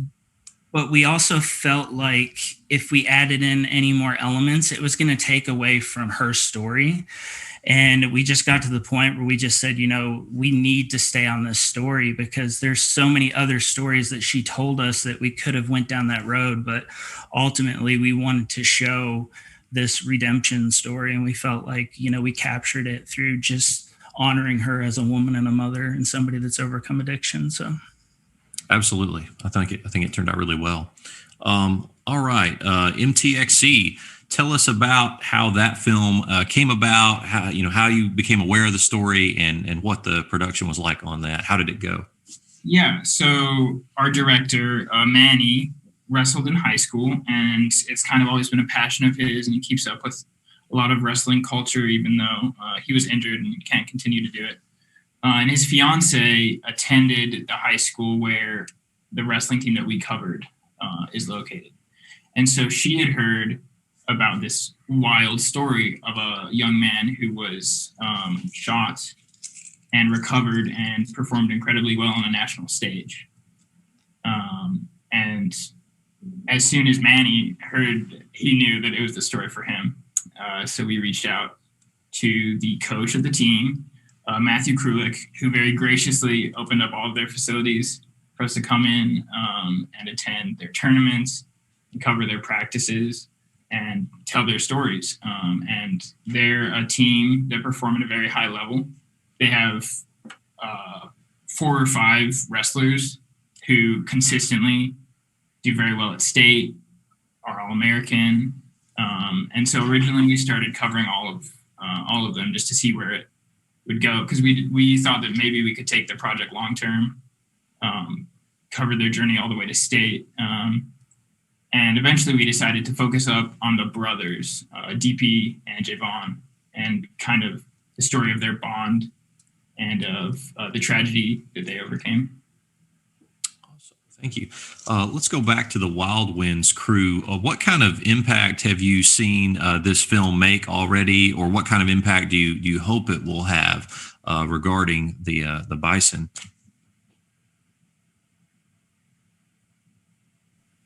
Speaker 6: But we also felt like if we added in any more elements, it was going to take away from her story. And we just got to the point where we just said, we need to stay on this story because there's so many other stories that she told us that we could have went down that road. But ultimately, we wanted to show this redemption story. And we felt like, we captured it through just honoring her as a woman and a mother and somebody that's overcome addiction. So.
Speaker 4: Absolutely. I think it turned out really well. All right. MTXE, tell us about how that film came about, how you became aware of the story and what the production was like on that. How did it go?
Speaker 7: Yeah. So our director, Manny, wrestled in high school, and it's kind of always been a passion of his, and he keeps up with a lot of wrestling culture, even though he was injured and can't continue to do it. And his fiance attended the high school where the wrestling team that we covered is located. And so she had heard about this wild story of a young man who was shot and recovered and performed incredibly well on a national stage. And as soon as Manny heard, he knew that it was the story for him. So we reached out to the coach of the team, Matthew Krulik, who very graciously opened up all of their facilities for us to come in and attend their tournaments, and cover their practices, and tell their stories. And they're a team that perform at a very high level. They have 4 or 5 wrestlers who consistently do very well at state, are All-American. And so originally we started covering all of them just to see where it would go, because we thought that maybe we could take the project long term, cover their journey all the way to state, and eventually we decided to focus up on the brothers, DP and Javon, and kind of the story of their bond and of the tragedy that they overcame.
Speaker 4: Thank you. Let's go back to the Wild Winds crew. What kind of impact have you seen this film make already, or what kind of impact do you hope it will have regarding the Bison?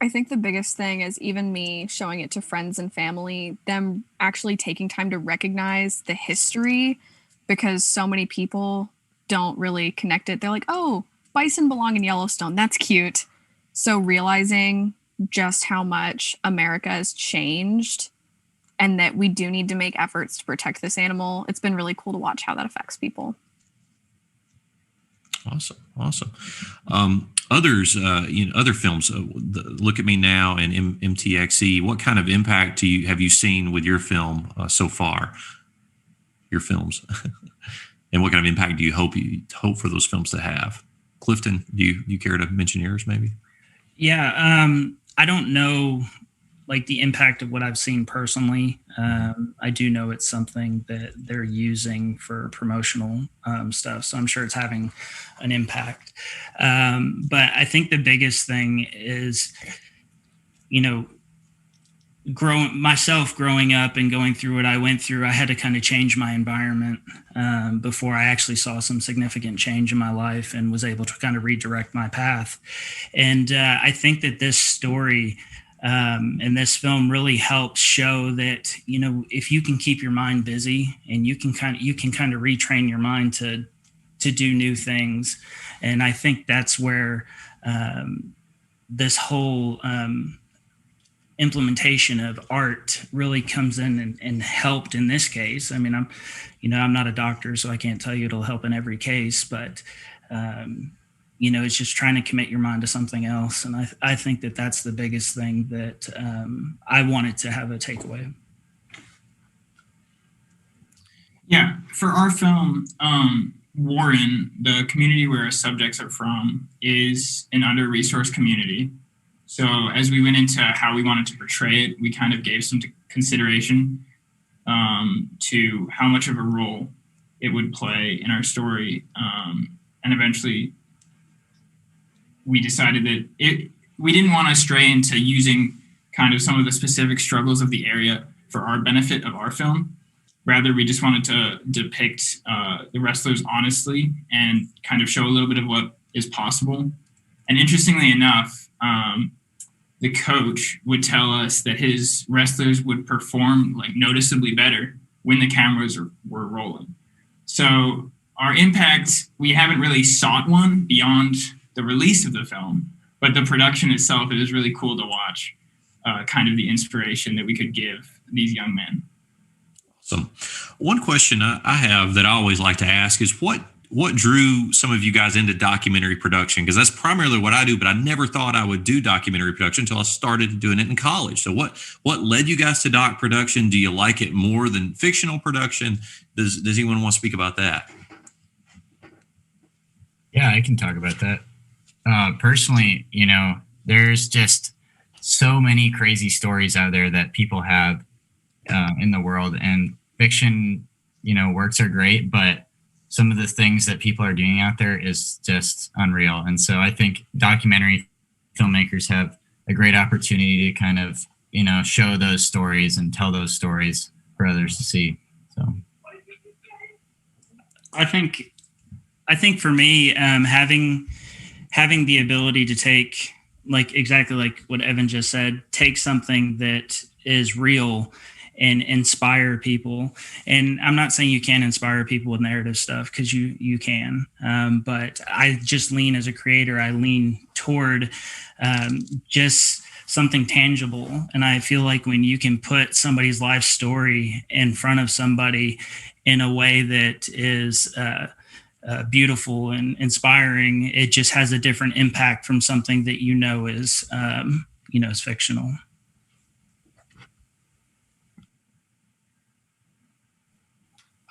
Speaker 9: I think the biggest thing is even me showing it to friends and family, them actually taking time to recognize the history, because so many people don't really connect it. They're like, oh, bison belong in Yellowstone. That's cute. So realizing just how much America has changed and that we do need to make efforts to protect this animal. It's been really cool to watch how that affects people.
Speaker 4: Awesome. Others, other films, Look at Me Now and MTXE, what kind of impact have you seen with your film so far? Your films, and what kind of impact do you hope for those films to have? Clifton, do you care to mention yours, maybe?
Speaker 6: Yeah, I don't know like the impact of what I've seen personally. I do know it's something that they're using for promotional stuff, so I'm sure it's having an impact. But I think the biggest thing is, growing up and going through what I went through, I had to kind of change my environment before I actually saw some significant change in my life and was able to kind of redirect my path. And I think that this story and this film really helps show that, if you can keep your mind busy and you can kind of retrain your mind to do new things. And I think that's where this whole implementation of art really comes in and helped in this case. I mean, I'm not a doctor, so I can't tell you it'll help in every case, but it's just trying to commit your mind to something else. And I think that that's the biggest thing that I wanted to have a takeaway.
Speaker 7: Yeah, for our film, Warren, the community where our subjects are from, is an under-resourced community. So as we went into how we wanted to portray it, we kind of gave some consideration to how much of a role it would play in our story. And eventually we decided that we didn't want to stray into using kind of some of the specific struggles of the area for our benefit of our film. Rather, we just wanted to depict the wrestlers honestly and kind of show a little bit of what is possible. And interestingly enough, the coach would tell us that his wrestlers would perform like noticeably better when the cameras were rolling. So our impact, we haven't really sought one beyond the release of the film, but the production itself, it is really cool to watch kind of the inspiration that we could give these young men.
Speaker 4: Awesome. One question I have that I always like to ask is what drew some of you guys into documentary production? Because that's primarily what I do, but I never thought I would do documentary production until I started doing it in college. So what led you guys to doc production? Do you like it more than fictional production? Does anyone want to speak about that?
Speaker 5: Yeah, I can talk about that. Personally, there's just so many crazy stories out there that people have in the world, and fiction, works are great, but some of the things that people are doing out there is just unreal. And so I think documentary filmmakers have a great opportunity to kind of, show those stories and tell those stories for others to see. So
Speaker 6: I think for me, having the ability to take, like exactly like what Evan just said, take something that is real and inspire people. And I'm not saying you can't inspire people with narrative stuff, because you can. But I just lean, as a creator, I lean toward just something tangible. And I feel like when you can put somebody's life story in front of somebody in a way that is beautiful and inspiring, it just has a different impact from something that is is fictional.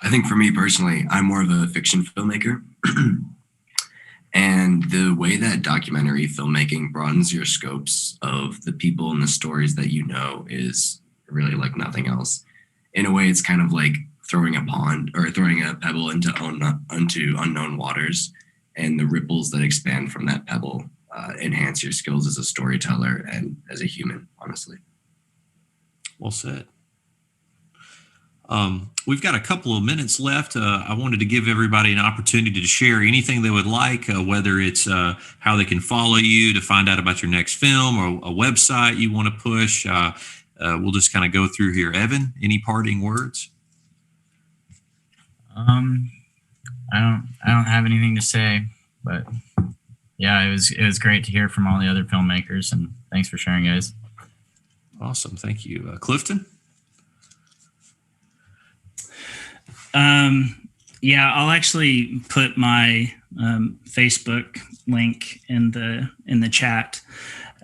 Speaker 8: I think for me personally, I'm more of a fiction filmmaker. And the way that documentary filmmaking broadens your scopes of the people and the stories that is really like nothing else. In a way, it's kind of like throwing a pebble into unknown waters, and the ripples that expand from that pebble enhance your skills as a storyteller and as a human, honestly.
Speaker 4: Well said. We've got a couple of minutes left. I wanted to give everybody an opportunity to share anything they would like, whether it's how they can follow you to find out about your next film, or a website you want to push. We'll just kind of go through here. Evan, any parting words?
Speaker 5: I don't have anything to say, but yeah, it was great to hear from all the other filmmakers, and thanks for sharing, guys.
Speaker 4: Awesome. Thank you. Clifton?
Speaker 6: Yeah, I'll actually put my Facebook link in the chat.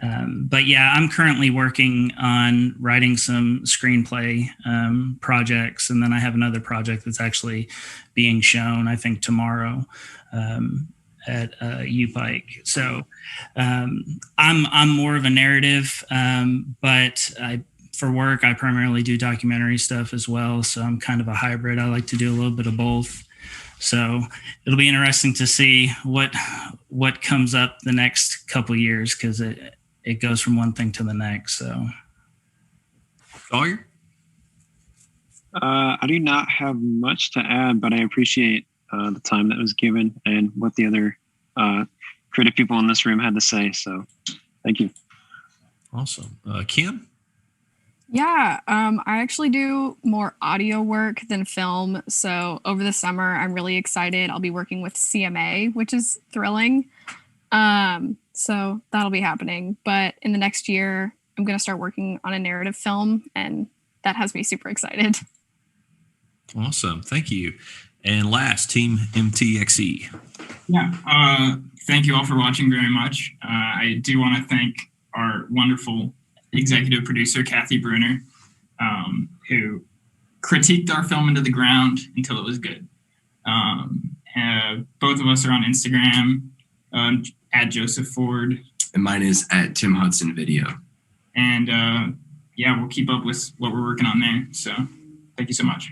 Speaker 6: But yeah, I'm currently working on writing some screenplay projects, and then I have another project that's actually being shown, I think, tomorrow at UPIKE. So I'm more of a narrative, but for work, I primarily do documentary stuff as well. So I'm kind of a hybrid. I like to do a little bit of both. So it'll be interesting to see what comes up the next couple of years, because it goes from one thing to the next. So,
Speaker 4: Sawyer?
Speaker 3: I do not have much to add, but I appreciate the time that was given and what the other creative people in this room had to say. So thank you.
Speaker 4: Awesome. Kim?
Speaker 9: Yeah, I actually do more audio work than film. So over the summer, I'm really excited. I'll be working with CMA, which is thrilling. So that'll be happening. But in the next year, I'm going to start working on a narrative film, and that has me super excited.
Speaker 4: Awesome. Thank you. And last, Team MTXE.
Speaker 7: Yeah, thank you all for watching very much. I do want to thank our wonderful executive producer, Kathy Bruner, who critiqued our film into the ground until it was good. Both of us are on Instagram, at Joseph Ford.
Speaker 8: And mine is at Tim Hudson Video.
Speaker 7: And yeah, we'll keep up with what we're working on there. So thank you so much.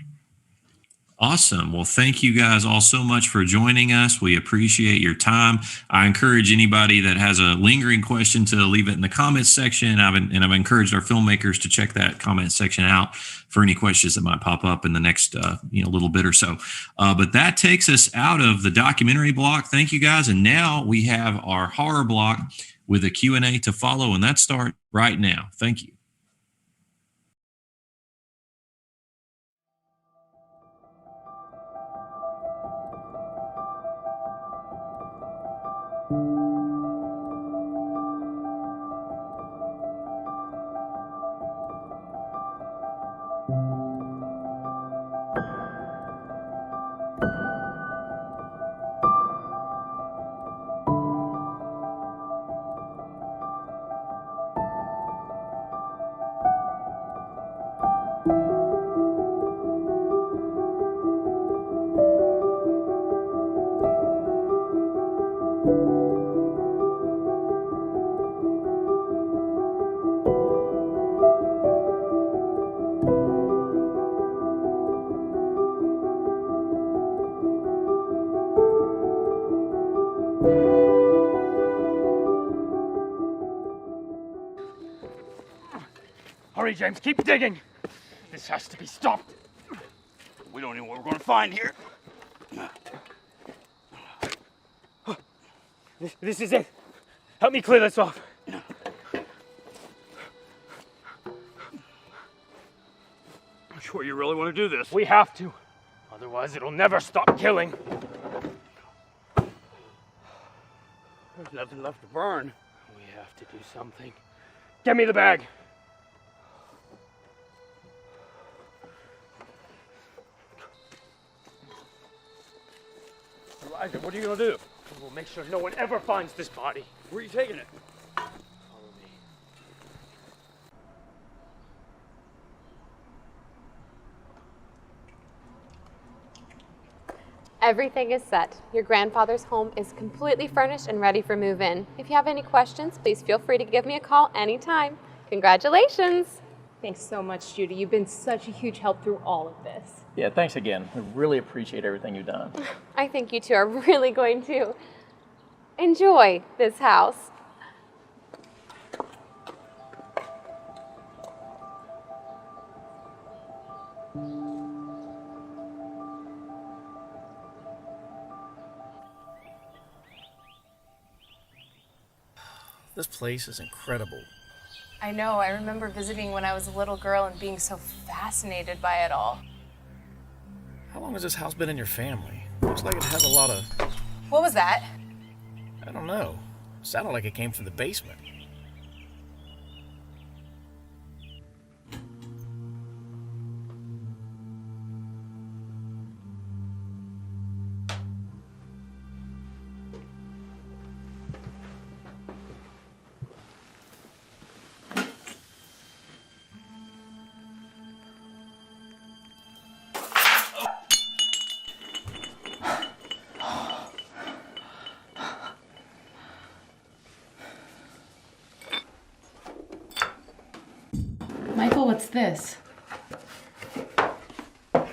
Speaker 4: Awesome. Well, thank you guys all so much for joining us. We appreciate your time. I encourage anybody that has a lingering question to leave it in the comments section. I've encouraged our filmmakers to check that comment section out for any questions that might pop up in the next little bit or so. But that takes us out of the documentary block. Thank you guys. And now we have our horror block with a Q&A to follow, and that starts right now. Thank you.
Speaker 10: Hurry, James, keep digging. This has to be stopped. We don't know what we're going to find here. This is it. Help me clear this off. I'm sure you really want to do this. We have to. Otherwise, it'll never stop killing. There's nothing left to burn. We have to do something. Get me the bag. Elijah, what are you going to do? We'll make sure no one ever finds this body. Where are you taking it? Follow me.
Speaker 11: Everything is set. Your grandfather's home is completely furnished and ready for move-in. If you have any questions, please feel free to give me a call anytime. Congratulations!
Speaker 12: Thanks so much, Judy. You've been such a huge help through all of this.
Speaker 24: Yeah, thanks again. I really appreciate everything you've done.
Speaker 11: I think you two are really going to enjoy this house.
Speaker 25: This place is incredible.
Speaker 12: I know. I remember visiting when I was a little girl and being so fascinated by it all.
Speaker 25: How long has this house been in your family? Looks like it has a lot of...
Speaker 12: What was that?
Speaker 25: I don't know. It sounded like it came from the basement.
Speaker 12: What's this? It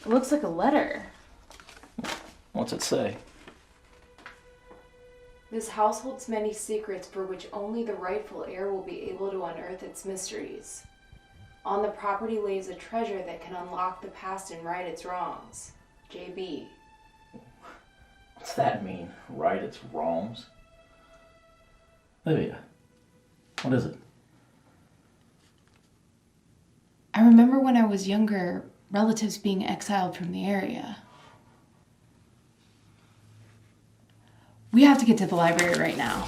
Speaker 12: looks like a letter.
Speaker 24: What's it say?
Speaker 12: This house holds many secrets for which only the rightful heir will be able to unearth its mysteries. On the property lays a treasure that can unlock the past and right its wrongs. JB.
Speaker 24: What's that mean? Right its wrongs? Livia, what is it?
Speaker 12: I remember when I was younger, relatives being exiled from the area. We have to get to the library right now.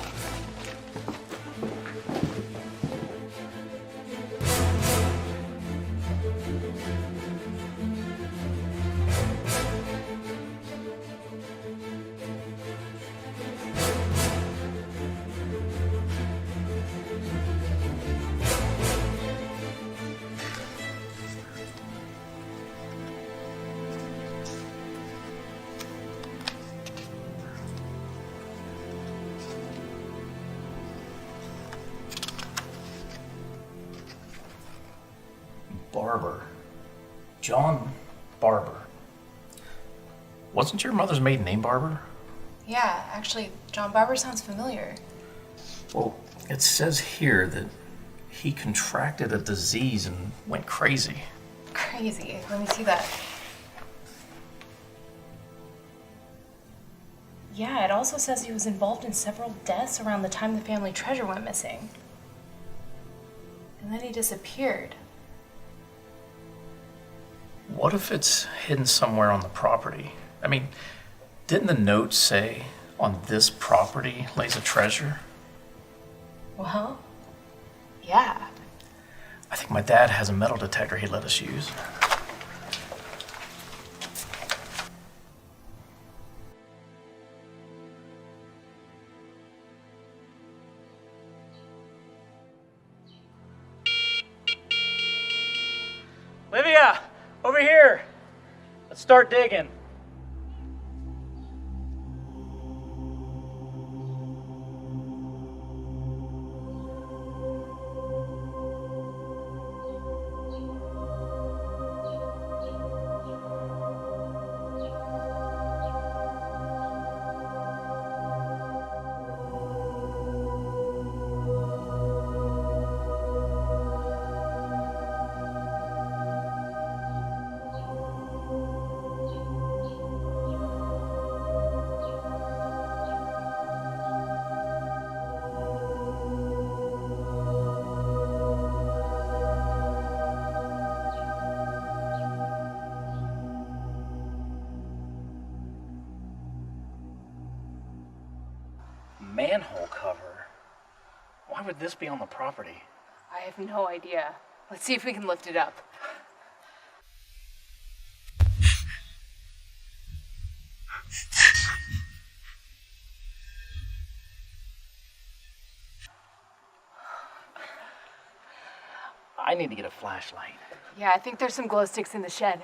Speaker 25: Barber. John Barber. Wasn't your mother's maiden name Barber?
Speaker 12: Yeah, actually, John Barber sounds familiar.
Speaker 25: Well, it says here that he contracted a disease and went crazy.
Speaker 12: Crazy. Let me see that. Yeah, it also says he was involved in several deaths around the time the family treasure went missing. And then he disappeared.
Speaker 25: What if it's hidden somewhere on the property? I mean, didn't the note say, on this property lays a treasure?
Speaker 12: Well, yeah.
Speaker 25: I think my dad has a metal detector he'd let us use.
Speaker 24: Livia, over here. Let's start digging. Manhole cover? Why would this be on the property?
Speaker 12: I have no idea. Let's see if we can lift it up.
Speaker 24: I need to get a flashlight.
Speaker 12: Yeah, I think there's some glow sticks in the shed.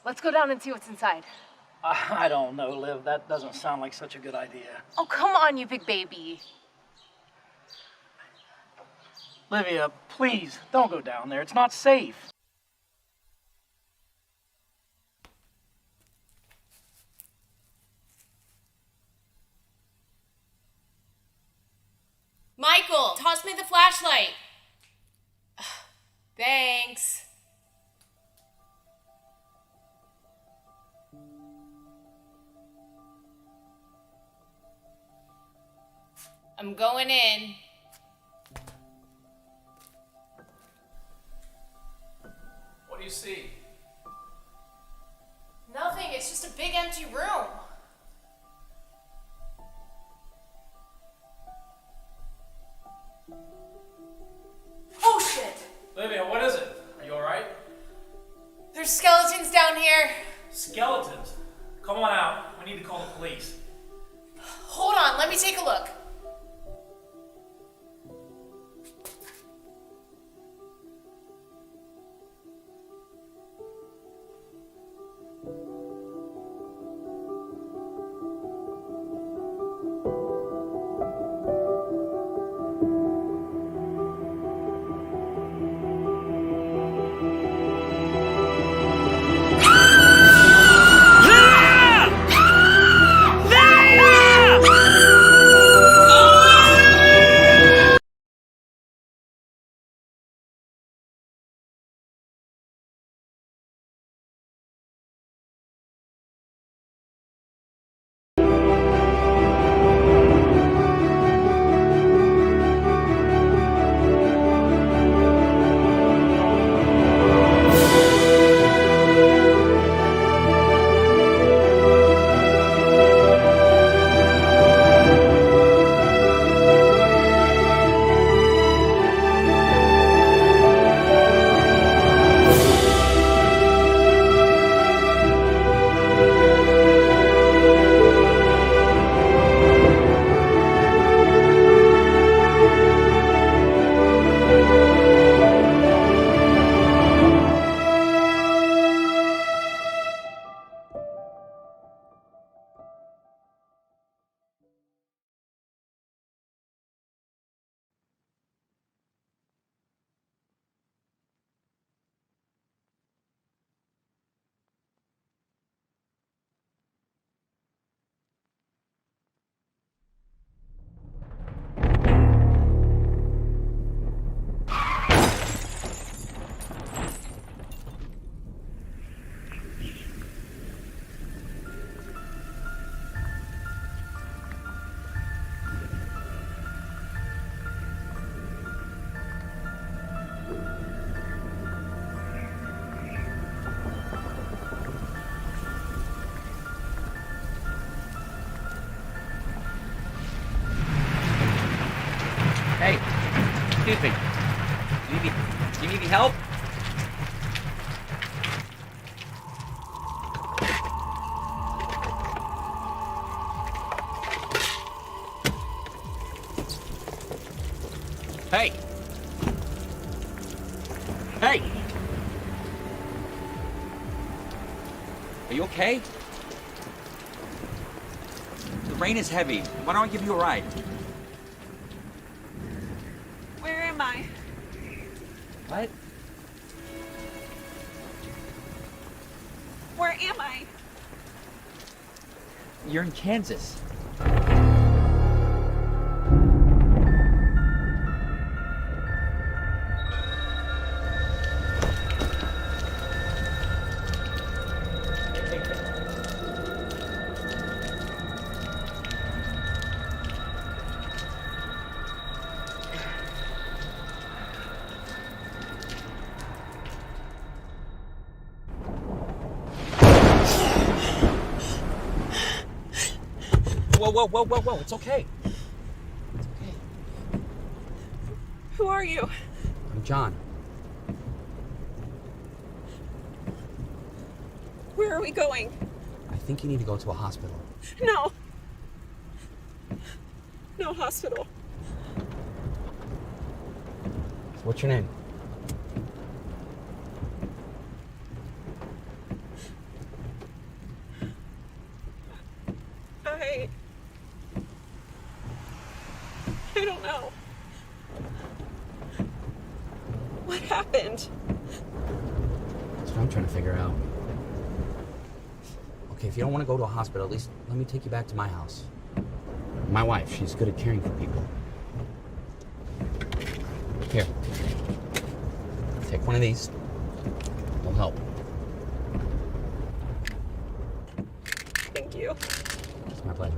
Speaker 12: Let's go down and see what's inside.
Speaker 24: I don't know, Liv. That doesn't sound like such a good idea.
Speaker 12: Oh, come on, you big baby.
Speaker 24: Livia, please, don't go down there. It's not safe.
Speaker 12: Michael, toss me the flashlight. Thanks. I'm going in.
Speaker 24: What do you see?
Speaker 12: Nothing, it's just a big empty room. Oh shit!
Speaker 24: Livia, what is it? Are you alright?
Speaker 12: There's skeletons down here.
Speaker 24: Skeletons? Come on out. We need to call the police.
Speaker 12: Hold on, let me take a look.
Speaker 14: Excuse me. Do you need any help? Hey! Hey! Are you okay? The rain is heavy. Why don't I give you a ride?
Speaker 15: Where am I?
Speaker 14: What?
Speaker 15: Where am I?
Speaker 14: You're in Kansas. Whoa, it's okay.
Speaker 15: Who are you?
Speaker 14: I'm John.
Speaker 15: Where are we going?
Speaker 14: I think you need to go to a hospital.
Speaker 15: No. No hospital.
Speaker 14: What's your name?
Speaker 15: I don't know. What happened?
Speaker 14: That's what I'm trying to figure out. Okay, if you don't want to go to a hospital, at least let me take you back to my house. My wife, she's good at caring for people. Here. Take one of these. It'll help.
Speaker 15: Thank you.
Speaker 14: It's my pleasure.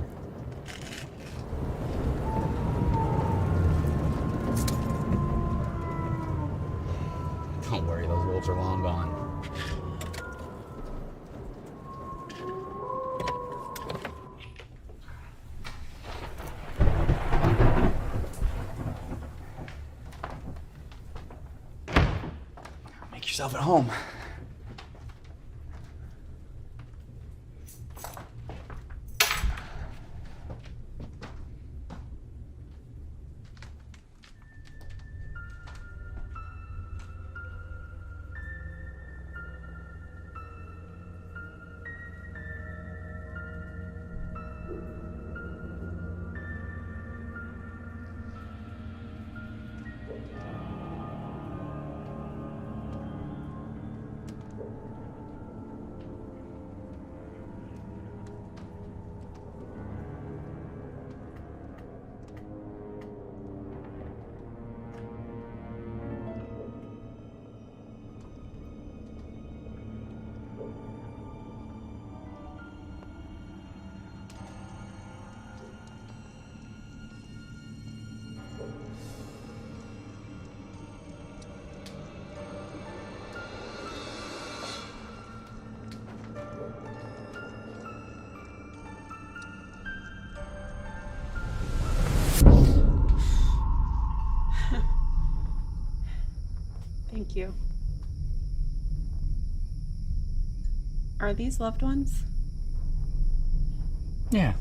Speaker 14: Don't worry, those wolves are long gone. Make yourself at home.
Speaker 15: Thank you. Are these loved ones?
Speaker 14: Yeah.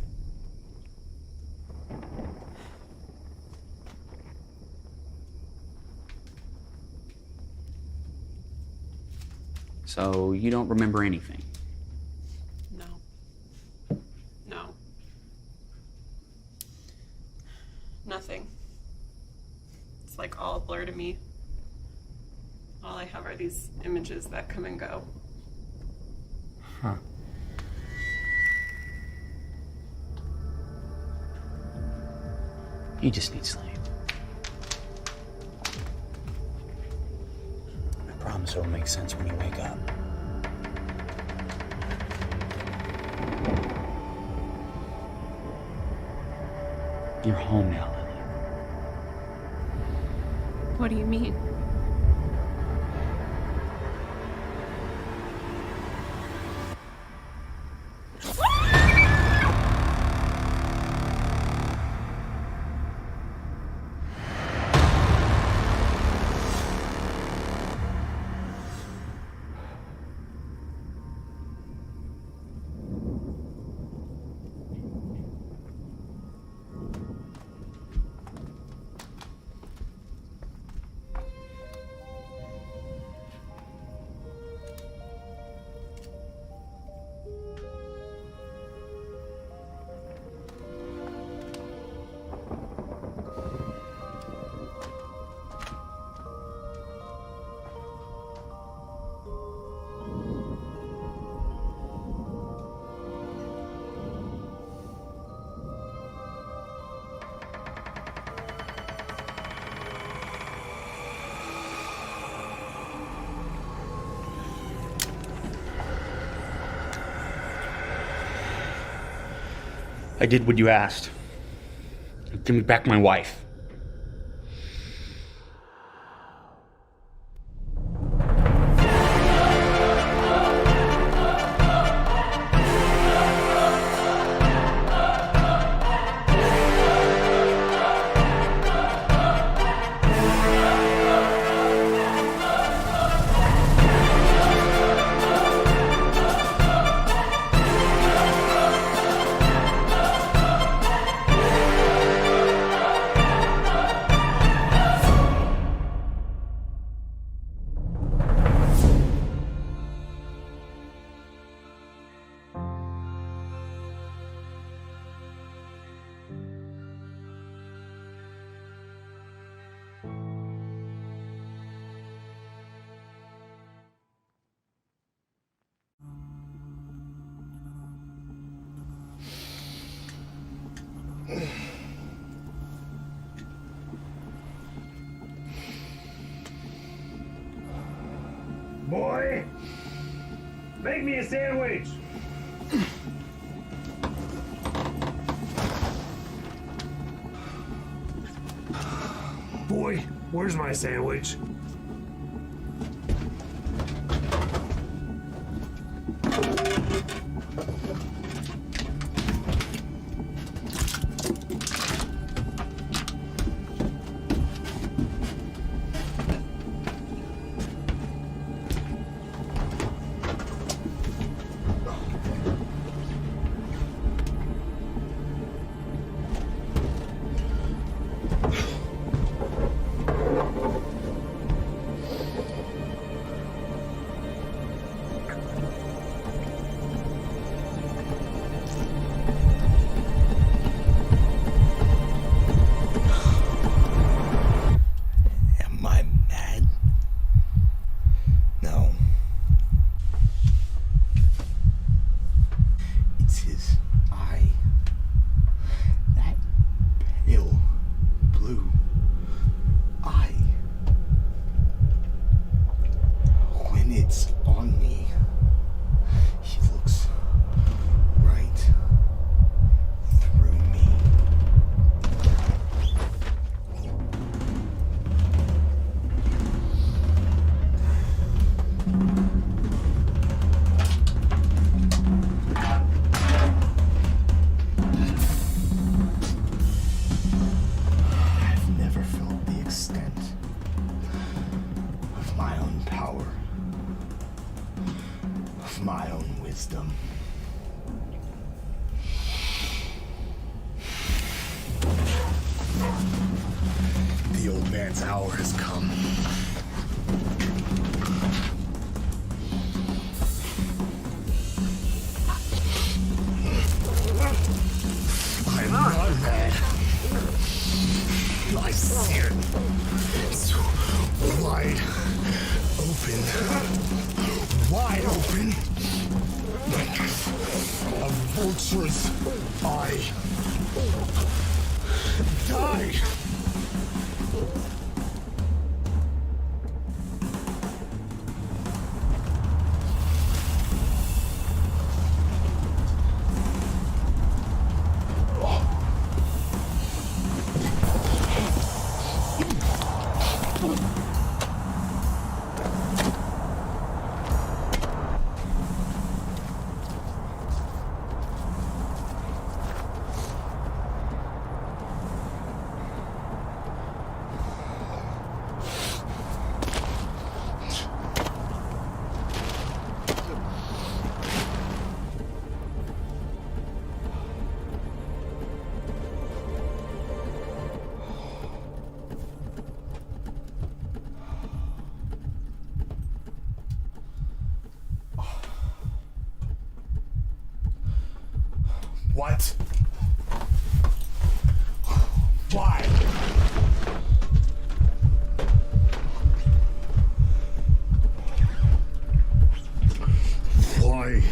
Speaker 14: So you don't remember anything?
Speaker 15: No. No. Nothing. It's like all a blur to me. All I have are these images that come and go.
Speaker 14: Huh. You just need sleep. I promise it'll make sense when you wake up. You're home now, Lily.
Speaker 15: What do you mean?
Speaker 14: I did what you asked. Give me back my wife.
Speaker 16: Boy, make me a sandwich. Boy, where's my sandwich?
Speaker 17: The old man's hour has come. I'm not mad. I see it. It's wide open. Wide open. A vulture's eye. Die! What? Why? Why?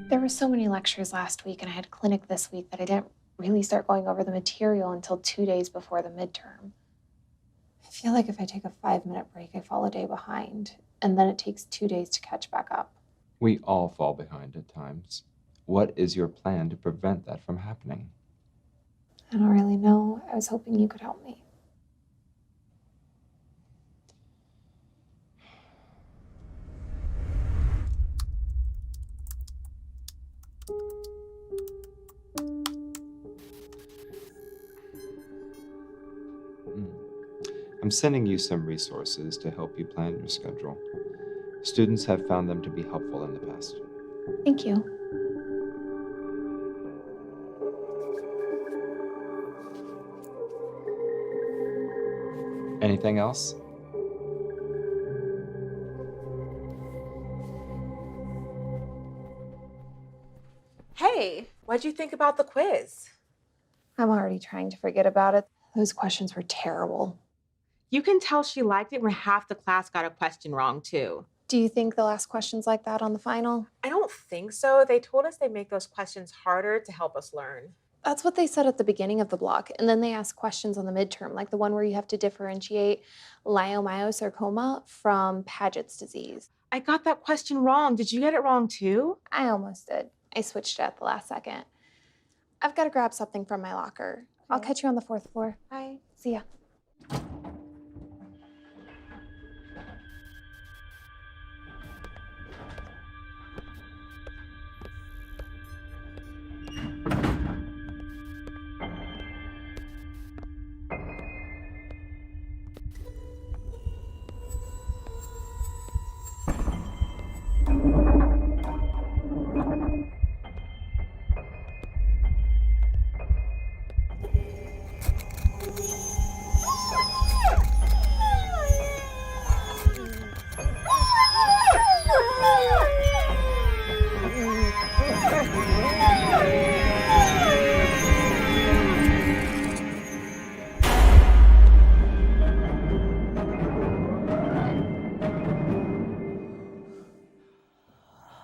Speaker 1: There were so many lectures last week, and I had clinic this week that I didn't really start going over the material until 2 days before the midterm. I feel like if I take a 5-minute break, I fall a day behind, and then it takes 2 days to catch back up.
Speaker 18: We all fall behind at times. What is your plan to prevent that from happening?
Speaker 1: I don't really know. I was hoping you could help me.
Speaker 18: I'm sending you some resources to help you plan your schedule. Students have found them to be helpful in the past.
Speaker 1: Thank you.
Speaker 18: Anything else?
Speaker 19: Hey, what'd you think about the quiz?
Speaker 1: I'm already trying to forget about it. Those questions were terrible.
Speaker 19: You can tell she liked it when half the class got a question wrong, too.
Speaker 1: Do you think they'll ask questions like that on the final?
Speaker 19: I don't think so. They told us they make those questions harder to help us learn.
Speaker 1: That's what they said at the beginning of the block. And then they ask questions on the midterm, like the one where you have to differentiate leiomyosarcoma from Paget's disease.
Speaker 19: I got that question wrong. Did you get it wrong, too?
Speaker 1: I almost did. I switched it at the last second. I've got to grab something from my locker. I'll catch you on the 4th floor.
Speaker 19: Bye.
Speaker 1: See ya.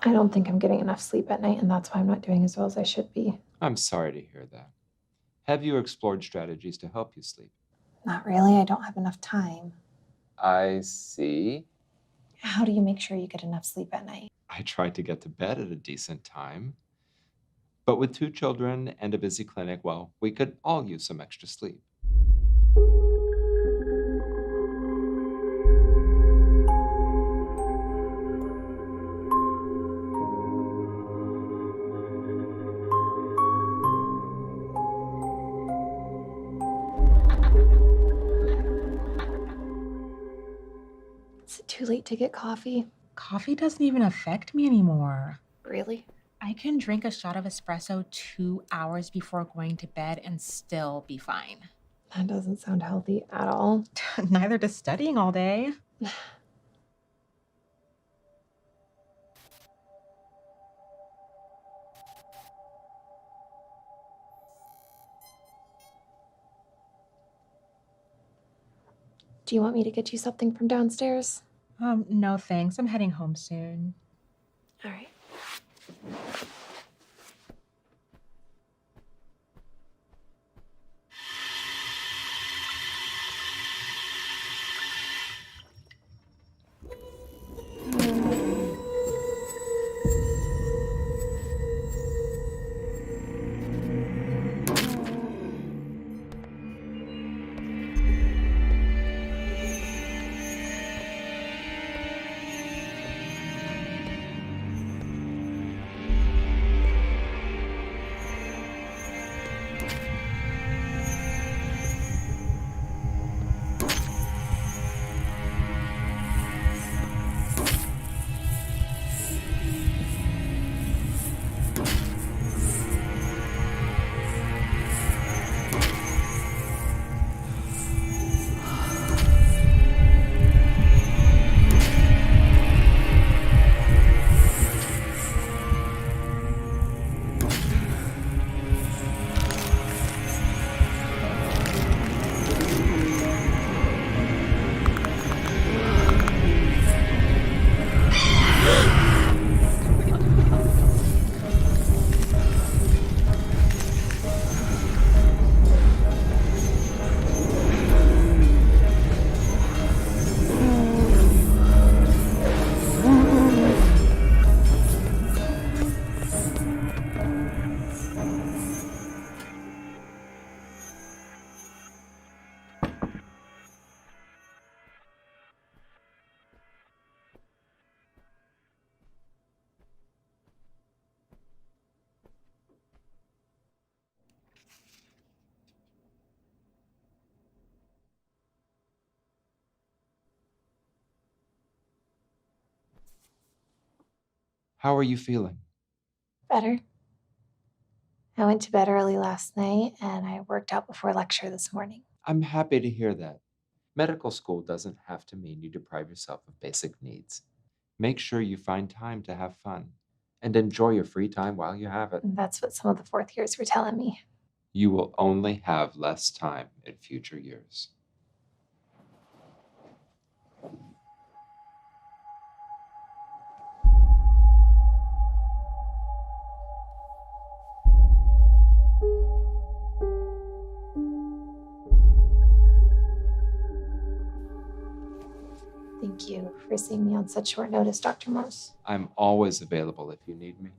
Speaker 1: I don't think I'm getting enough sleep at night, and that's why I'm not doing as well as I should be.
Speaker 18: I'm sorry to hear that. Have you explored strategies to help you sleep?
Speaker 1: Not really. I don't have enough time.
Speaker 18: I see.
Speaker 1: How do you make sure you get enough sleep at night?
Speaker 18: I try to get to bed at a decent time. But with 2 children and a busy clinic, well, we could all use some extra sleep.
Speaker 1: Is it too late to get coffee?
Speaker 19: Coffee doesn't even affect me anymore.
Speaker 1: Really?
Speaker 19: I can drink a shot of espresso 2 hours before going to bed and still be fine.
Speaker 1: That doesn't sound healthy at all.
Speaker 19: Neither does studying all day.
Speaker 1: Do you want me to get you something from downstairs?
Speaker 19: No thanks. I'm heading home soon.
Speaker 1: All right.
Speaker 18: How are you feeling?
Speaker 1: Better. I went to bed early last night and I worked out before lecture this morning.
Speaker 18: I'm happy to hear that. Medical school doesn't have to mean you deprive yourself of basic needs. Make sure you find time to have fun and enjoy your free time while you have it.
Speaker 1: That's what some of the fourth years were telling me.
Speaker 18: You will only have less time in future years.
Speaker 1: Thank you for seeing me on such short notice, Dr. Morse.
Speaker 18: I'm always available if you need me.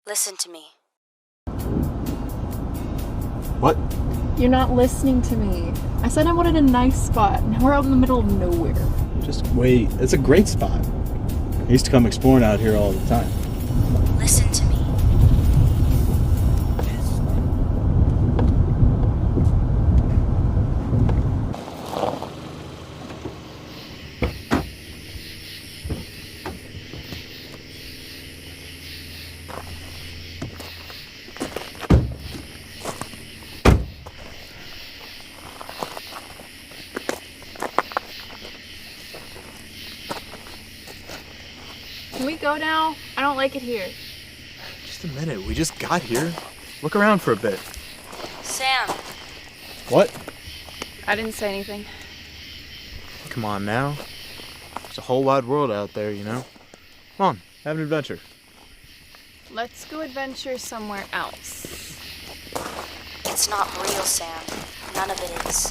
Speaker 2: Listen to me.
Speaker 13: What?
Speaker 9: You're not listening to me. I said I wanted a nice spot, and we're out in the middle of nowhere.
Speaker 13: Just wait. It's a great spot. I used to come exploring out here all the time.
Speaker 2: Listen to me.
Speaker 9: Can we go now? I don't like it here.
Speaker 13: Just a minute. We just got here. Look around for a bit.
Speaker 2: Sam.
Speaker 13: What?
Speaker 9: I didn't say anything.
Speaker 13: Come on now. There's a whole wide world out there, you know? Come on, have an adventure.
Speaker 9: Let's go adventure somewhere else.
Speaker 2: It's not real, Sam. None of it is.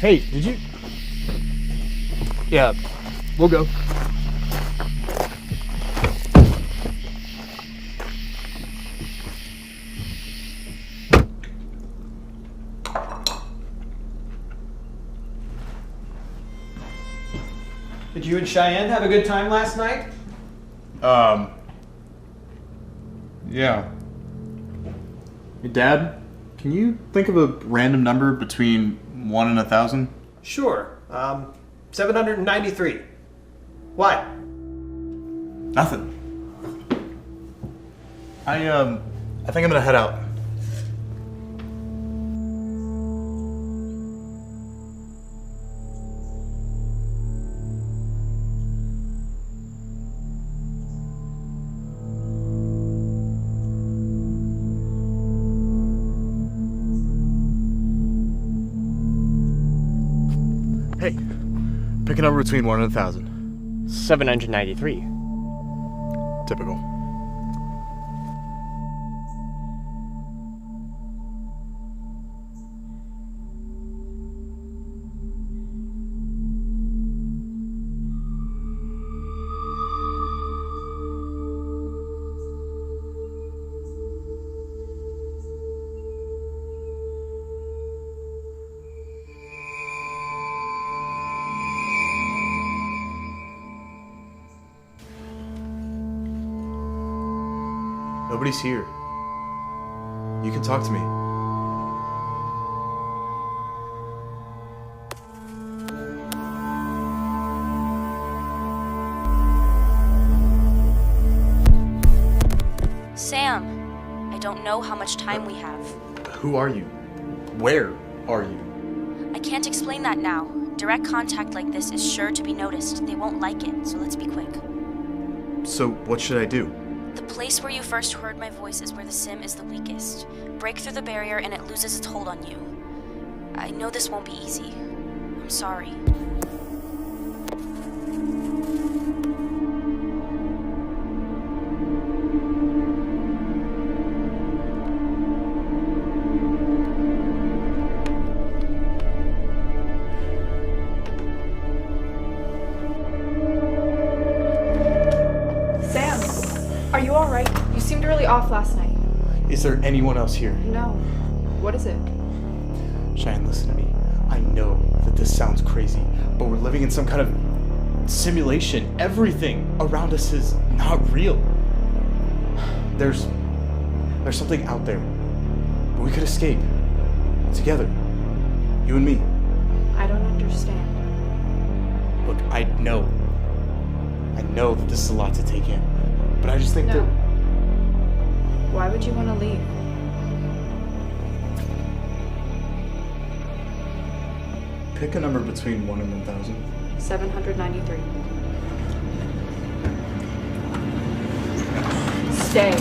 Speaker 13: Hey, did you... Yeah, we'll go.
Speaker 20: Did you and Cheyenne have a good time last night?
Speaker 13: Yeah. Hey, Dad, can you think of a random number between 1 and 1,000?
Speaker 20: Sure. 793. Why?
Speaker 13: Nothing. I think I'm gonna head out. Pick a number between 1 and 1,000.
Speaker 5: 793.
Speaker 13: Typical. Nobody's here. You can talk to me.
Speaker 2: Sam, I don't know how much time we have.
Speaker 13: Who are you? Where are you?
Speaker 2: I can't explain that now. Direct contact like this is sure to be noticed. They won't like it, so let's be quick.
Speaker 13: So, what should I do?
Speaker 2: The place where you first heard my voice is where the sim is the weakest. Break through the barrier and it loses its hold on you. I know this won't be easy. I'm sorry.
Speaker 6: Are you alright? You seemed really off last night.
Speaker 13: Is there anyone else here?
Speaker 6: No. What is it?
Speaker 13: Cheyenne, listen to me. I know that this sounds crazy, but we're living in some kind of simulation. Everything around us is not real. There's something out there, but we could escape together. You and me.
Speaker 6: I don't understand.
Speaker 13: Look, I know that this is a lot to take in, but I just think that...
Speaker 6: Why would you want to leave?
Speaker 13: Pick a number between 1 and 1,000.
Speaker 6: 793. Stay.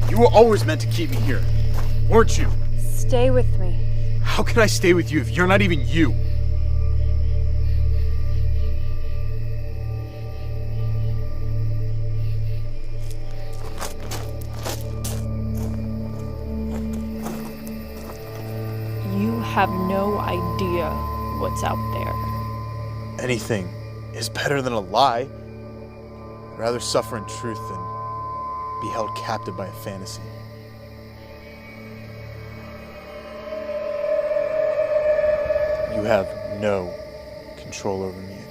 Speaker 13: You were always meant to keep me here, weren't you?
Speaker 6: Stay with me.
Speaker 13: How can I stay with you if you're not even you?
Speaker 6: You have no idea what's out there.
Speaker 13: Anything is better than a lie. I'd rather suffer in truth than be held captive by a fantasy. You have no control over me anymore.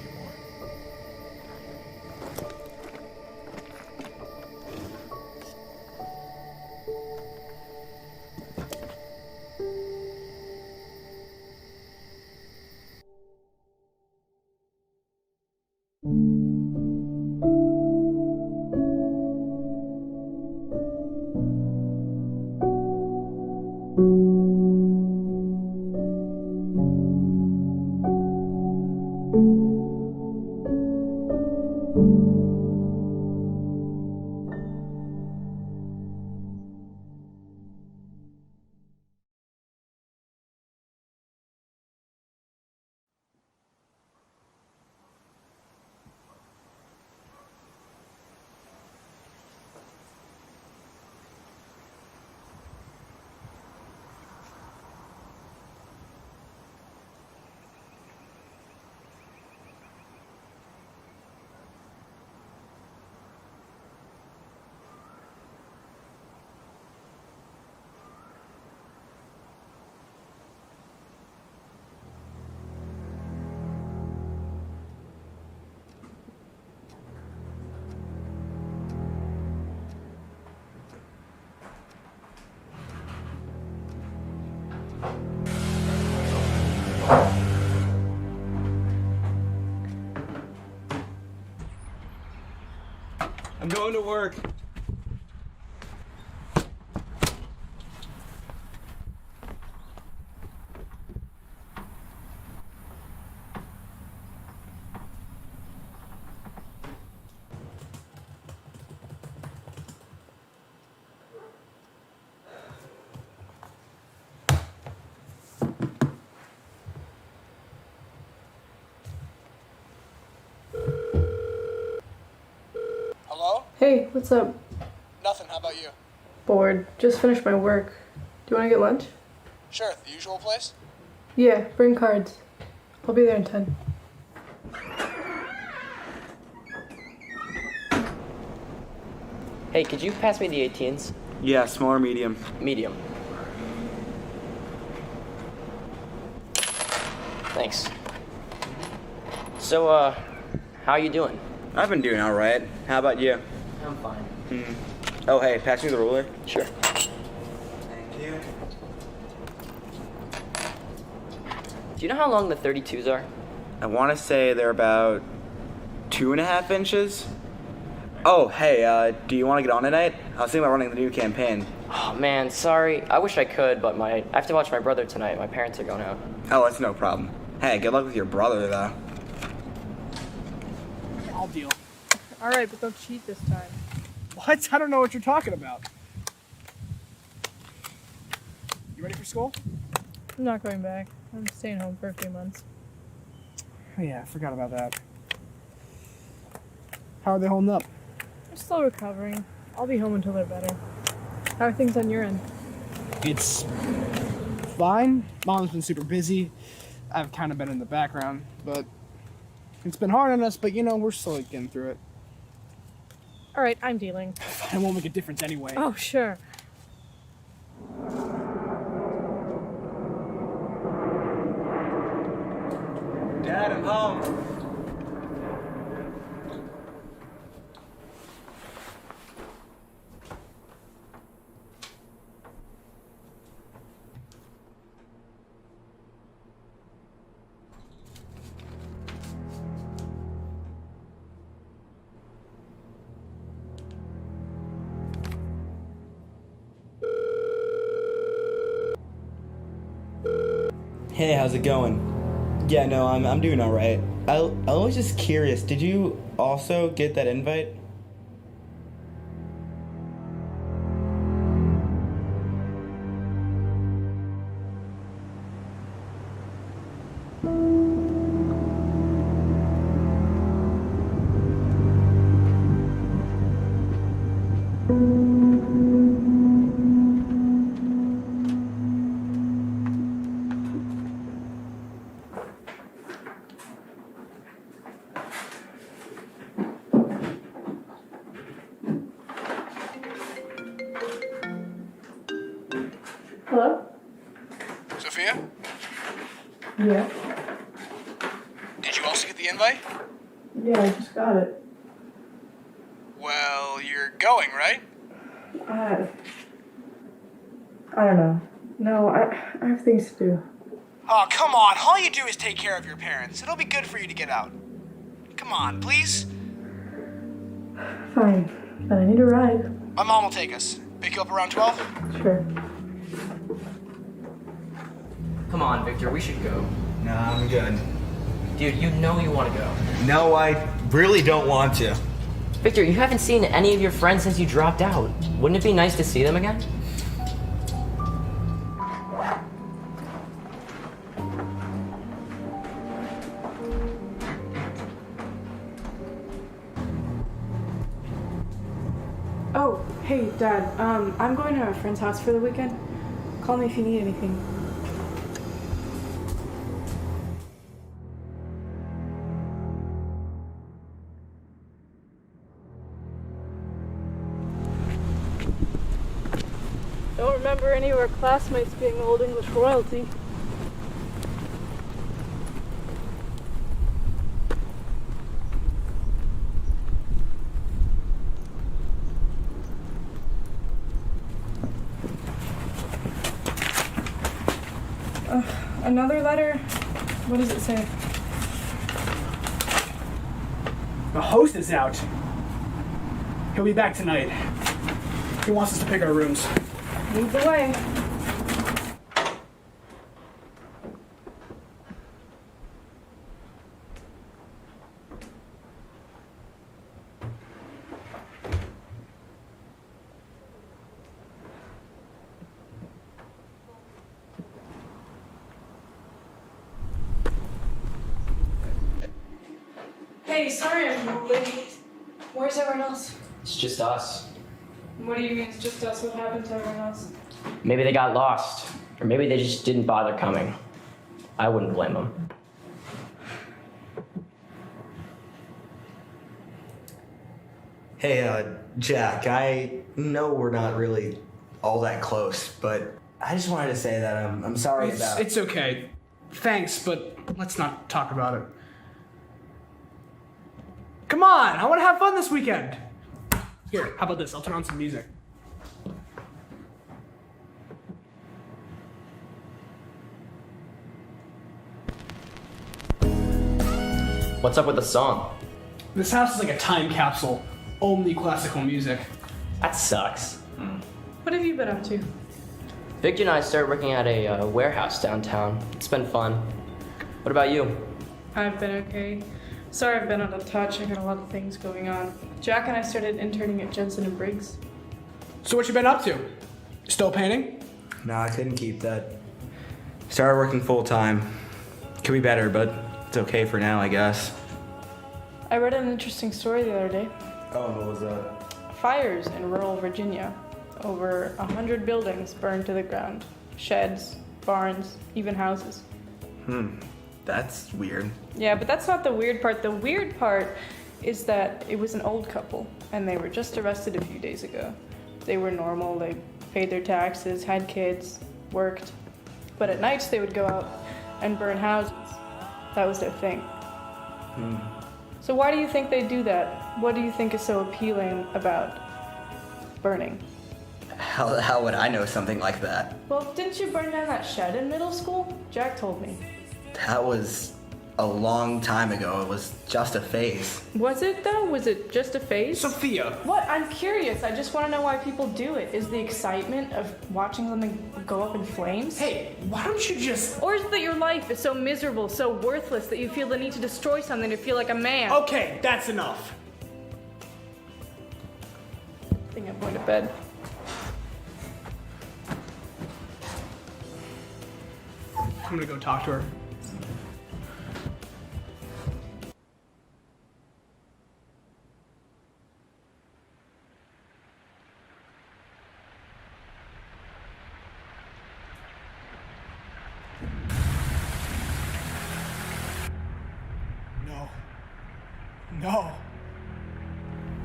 Speaker 20: I'm going to work.
Speaker 3: Hello?
Speaker 6: Hey, what's up?
Speaker 3: Nothing. How about you?
Speaker 6: Bored. Just finished my work. Do you want to get lunch?
Speaker 3: Sure. The usual place?
Speaker 6: Yeah, bring cards. I'll be there in 10.
Speaker 5: Hey, could you pass me the 18s?
Speaker 20: Yeah, small or medium?
Speaker 5: Medium. Thanks. So, how you doing?
Speaker 20: I've been doing alright. How about you?
Speaker 5: I'm fine.
Speaker 20: Oh, hey, pass me the ruler.
Speaker 5: Sure.
Speaker 20: Thank you.
Speaker 5: Do you know how long the 32s are?
Speaker 20: I want to say they're about 2.5 inches. Oh, hey, do you want to get on tonight? I was thinking about running the new campaign.
Speaker 5: Oh man, sorry. I wish I could, but I have to watch my brother tonight. My parents are going out.
Speaker 20: Oh, that's no problem. Hey, good luck with your brother, though.
Speaker 3: I'll deal.
Speaker 6: Alright, but don't cheat this time.
Speaker 3: What? I don't know what you're talking about. You ready for school?
Speaker 6: I'm not going back. I'm staying home for a few months.
Speaker 3: Oh, yeah, I forgot about that. How are they holding up?
Speaker 6: I'm still recovering. I'll be home until they're better. How are things on your end?
Speaker 3: It's fine. Mom's been super busy. I've kind of been in the background, but it's been hard on us, but we're slowly getting through it.
Speaker 6: Alright, I'm dealing.
Speaker 3: It won't make a difference anyway.
Speaker 6: Oh, sure.
Speaker 20: Dad, I'm home.
Speaker 21: Hey, how's it going? Yeah, no, I'm doing all right. I was just curious. Did you also get that invite?
Speaker 6: Hello?
Speaker 3: Sophia?
Speaker 6: Yeah.
Speaker 3: Did you also get the invite?
Speaker 6: Yeah, I just got it.
Speaker 3: Well, you're going, right?
Speaker 6: I don't know. No, I have things to do.
Speaker 3: Oh, come on. All you do is take care of your parents. It'll be good for you to get out. Come on, please.
Speaker 6: Fine, but I need a ride.
Speaker 3: My mom will take us. Pick you up around 12?
Speaker 6: Sure.
Speaker 5: Come on, Victor, we should go.
Speaker 21: Nah, I'm good.
Speaker 5: Dude, you know you want to go.
Speaker 21: No, I really don't want to.
Speaker 5: Victor, you haven't seen any of your friends since you dropped out. Wouldn't it be nice to see them again?
Speaker 6: Oh, hey, Dad. I'm going to a friend's house for the weekend. Call me if you need anything. Don't remember any of our classmates being old English royalty. Another letter? What does it say?
Speaker 3: The host is out. He'll be back tonight. He wants us to pick our rooms.
Speaker 6: Lead the way. Hey, sorry I'm late. Where's everyone else?
Speaker 5: It's just us.
Speaker 6: What do you mean it's just us? What happened to everyone else?
Speaker 5: Maybe they got lost, or maybe they just didn't bother coming. I wouldn't blame them.
Speaker 20: Hey, Jack, I know we're not really all that close, but I just wanted to say that I'm sorry about...
Speaker 3: It's okay. Thanks, but let's not talk about it. Come on, I want to have fun this weekend. Here, how about this? I'll turn on some music.
Speaker 5: What's up with the song?
Speaker 3: This house is like a time capsule. Only classical music.
Speaker 5: That sucks.
Speaker 6: What have you been up to?
Speaker 5: Victor and I started working at a warehouse downtown. It's been fun. What about you?
Speaker 6: I've been okay. Sorry I've been out of touch. I got a lot of things going on. Jack and I started interning at Jensen and Briggs.
Speaker 3: So what you been up to? Still painting?
Speaker 20: No, I couldn't keep that. Started working full time. Could be better, but it's okay for now, I guess.
Speaker 6: I read an interesting story the other day.
Speaker 20: Oh, what was that?
Speaker 6: Fires in rural Virginia. Over 100 buildings burned to the ground. Sheds, barns, even houses.
Speaker 20: That's weird.
Speaker 6: Yeah, but that's not the weird part. The weird part is that it was an old couple, and they were just arrested a few days ago. They were normal, they paid their taxes, had kids, worked. But at nights they would go out and burn houses. That was their thing. So why do you think they do that? What do you think is so appealing about burning?
Speaker 20: How would I know something like that?
Speaker 6: Well, didn't you burn down that shed in middle school? Jack told me.
Speaker 20: That was a long time ago. It was just a phase.
Speaker 6: Was it though? Was it just a phase?
Speaker 3: Sophia!
Speaker 6: What? I'm curious. I just want to know why people do it. Is the excitement of watching something go up in flames?
Speaker 3: Hey, why don't you just...
Speaker 6: Or is it that your life is so miserable, so worthless, that you feel the need to destroy something to feel like a man?
Speaker 3: Okay, that's enough.
Speaker 6: I think I'm going to bed.
Speaker 3: I'm gonna go talk to her. No.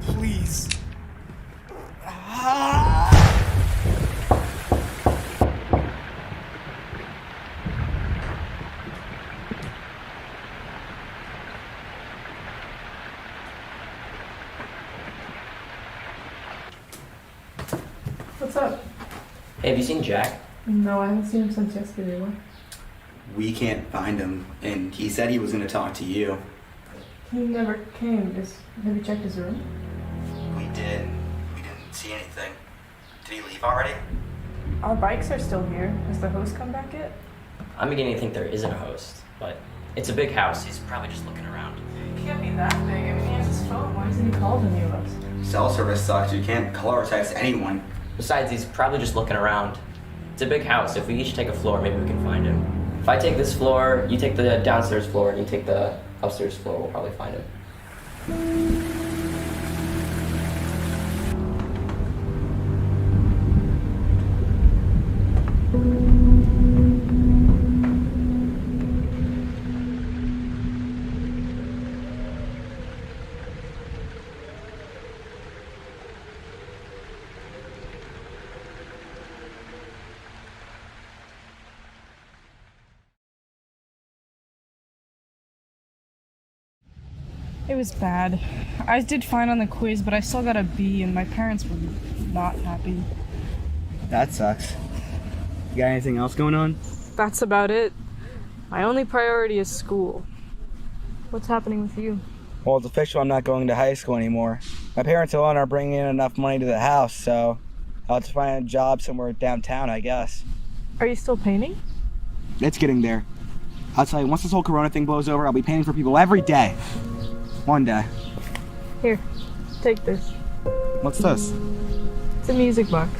Speaker 3: Please.
Speaker 6: What's up?
Speaker 5: Hey, have you seen Jack?
Speaker 6: No, I haven't seen him since yesterday. What?
Speaker 20: We can't find him, and he said he was going to talk to you.
Speaker 6: He never came. Have you checked his room?
Speaker 20: We did. We didn't see anything. Did he leave already?
Speaker 6: Our bikes are still here. Has the host come back yet?
Speaker 5: I'm beginning to think there isn't a host, but it's a big house. He's probably just looking around.
Speaker 6: It can't be that big. I mean, he has his phone. Why hasn't he called any of us?
Speaker 20: Cell service sucks. You can't call or text anyone.
Speaker 5: Besides, he's probably just looking around. It's a big house. If we each take a floor, maybe we can find him. If I take this floor, you take the downstairs floor, and you take the upstairs floor, we'll probably find him.
Speaker 6: It was bad. I did fine on the quiz, but I still got a B, and my parents were not happy.
Speaker 20: That sucks. You got anything else going on?
Speaker 6: That's about it. My only priority is school. What's happening with you?
Speaker 21: Well, it's official I'm not going to high school anymore. My parents alone are bringing in enough money to the house, so I'll have to find a job somewhere downtown, I guess.
Speaker 6: Are you still painting?
Speaker 21: It's getting there. I'll tell you, once this whole Corona thing blows over, I'll be painting for people every day. One day.
Speaker 6: Here, take this.
Speaker 21: What's this?
Speaker 6: It's a music box,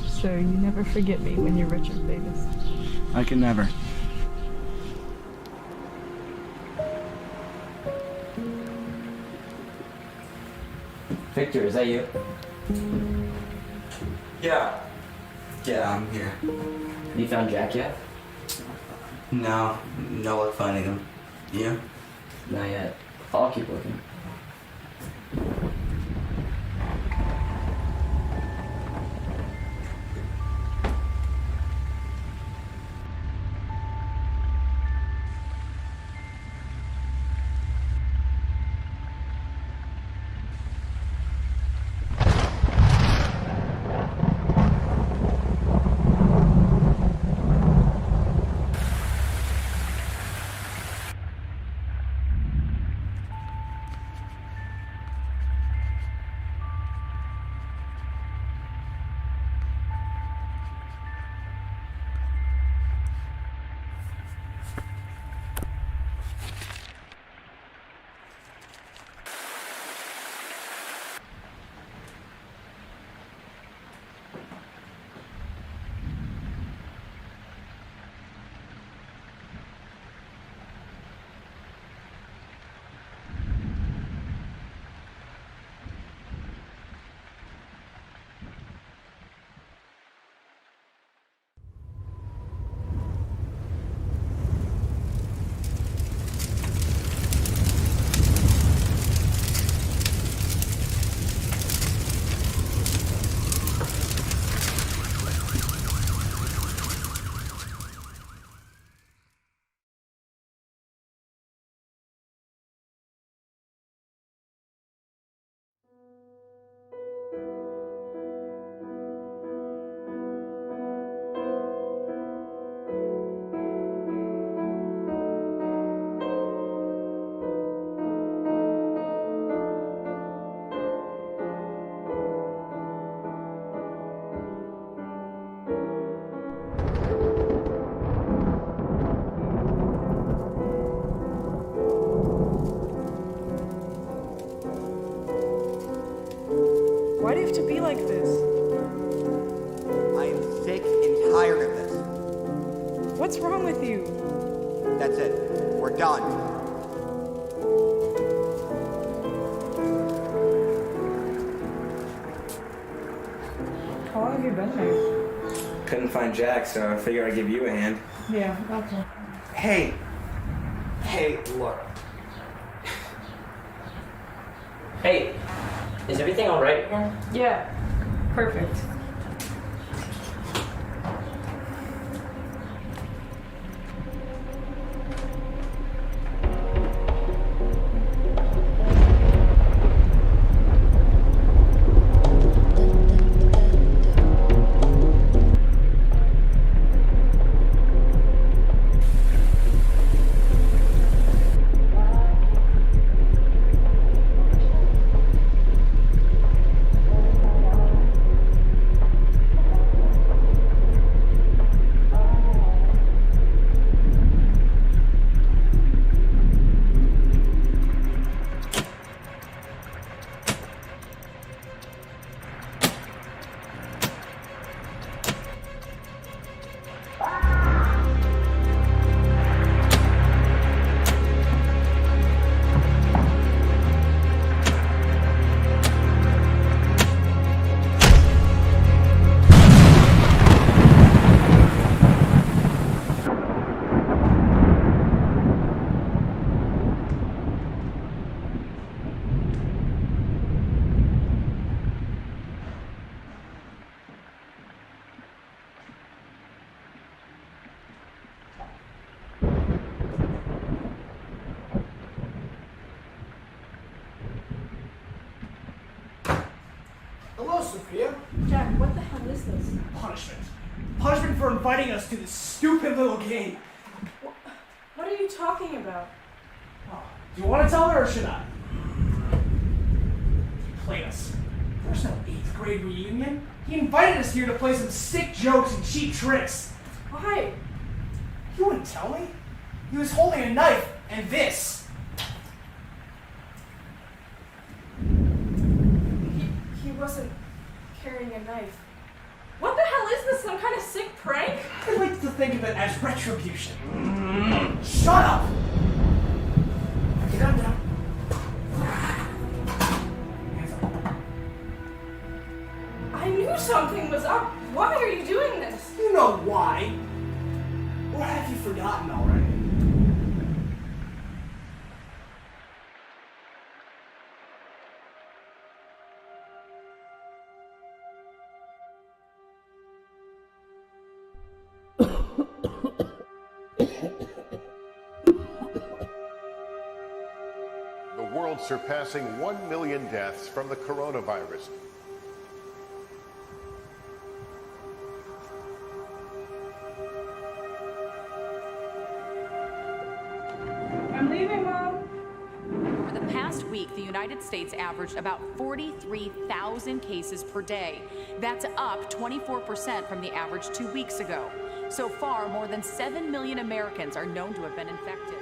Speaker 6: so you never forget me when you're rich and famous.
Speaker 21: I can never.
Speaker 5: Victor, is that you?
Speaker 20: Yeah. Yeah, I'm here.
Speaker 5: Have you found Jack yet?
Speaker 20: No luck finding him. You?
Speaker 5: Not yet. I'll keep looking.
Speaker 6: Why do you have to be like this?
Speaker 20: I am sick and tired of this.
Speaker 6: What's wrong with you?
Speaker 20: That's it. We're done.
Speaker 6: How long have you been there?
Speaker 21: Couldn't find Jack, so I figured I'd give you a hand.
Speaker 6: Yeah, okay.
Speaker 21: Hey, look.
Speaker 5: Hey, is everything alright here?
Speaker 6: Yeah, perfect.
Speaker 3: Hello, Sophia.
Speaker 6: Jack, what the hell is this?
Speaker 3: Punishment. Punishment for inviting us to this stupid little game.
Speaker 6: What What are you talking about?
Speaker 3: Do you want to tell her or should I? He played us. There's no 8th grade reunion. He invited us here to play some sick jokes and cheap tricks.
Speaker 6: Why?
Speaker 3: You wouldn't tell me. He was holding a knife and this.
Speaker 6: He wasn't carrying a knife. What the hell is this? Some kind of sick prank?
Speaker 3: I like to think of it as retribution. Shut up! Okay, calm down.
Speaker 6: I knew something was up. Why are you doing this?
Speaker 3: You know why. Or have you forgotten already?
Speaker 4: The world surpassing 1 million deaths from the coronavirus.
Speaker 6: I'm leaving, Mom.
Speaker 7: Over the past week, the United States averaged about 43,000 cases per day. That's up 24% from the average 2 weeks ago. So far, more than 7 million Americans are known to have been infected.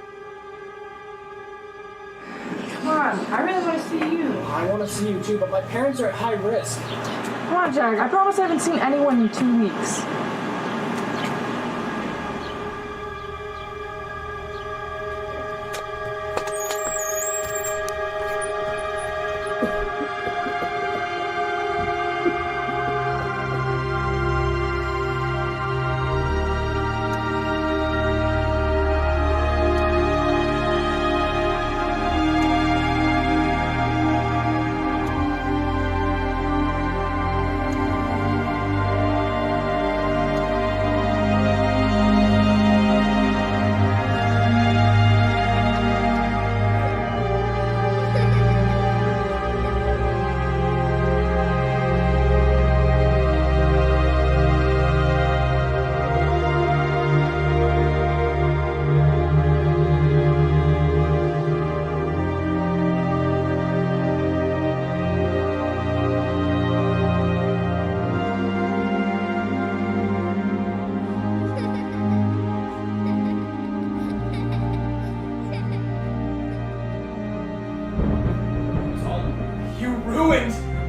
Speaker 6: Come on, I really want to see you.
Speaker 3: I want to see you too, but my parents are at high risk.
Speaker 6: Come on, Jack. I promise I haven't seen anyone in 2 weeks.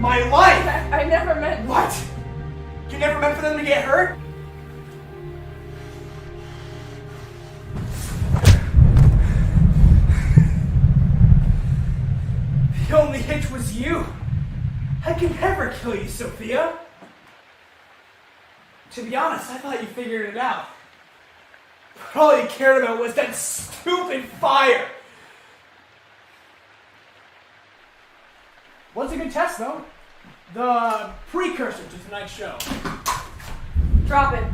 Speaker 3: My life!
Speaker 6: I never meant...
Speaker 3: What? You never meant for them to get hurt? The only hitch was you. I can never kill you, Sophia. To be honest, I thought you figured it out. But all you cared about was that stupid fire. Was a good test, though. The precursor to tonight's show.
Speaker 6: Drop it.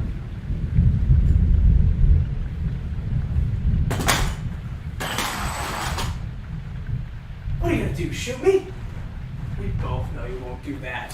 Speaker 3: What are you gonna do, shoot me? We both know you won't do that.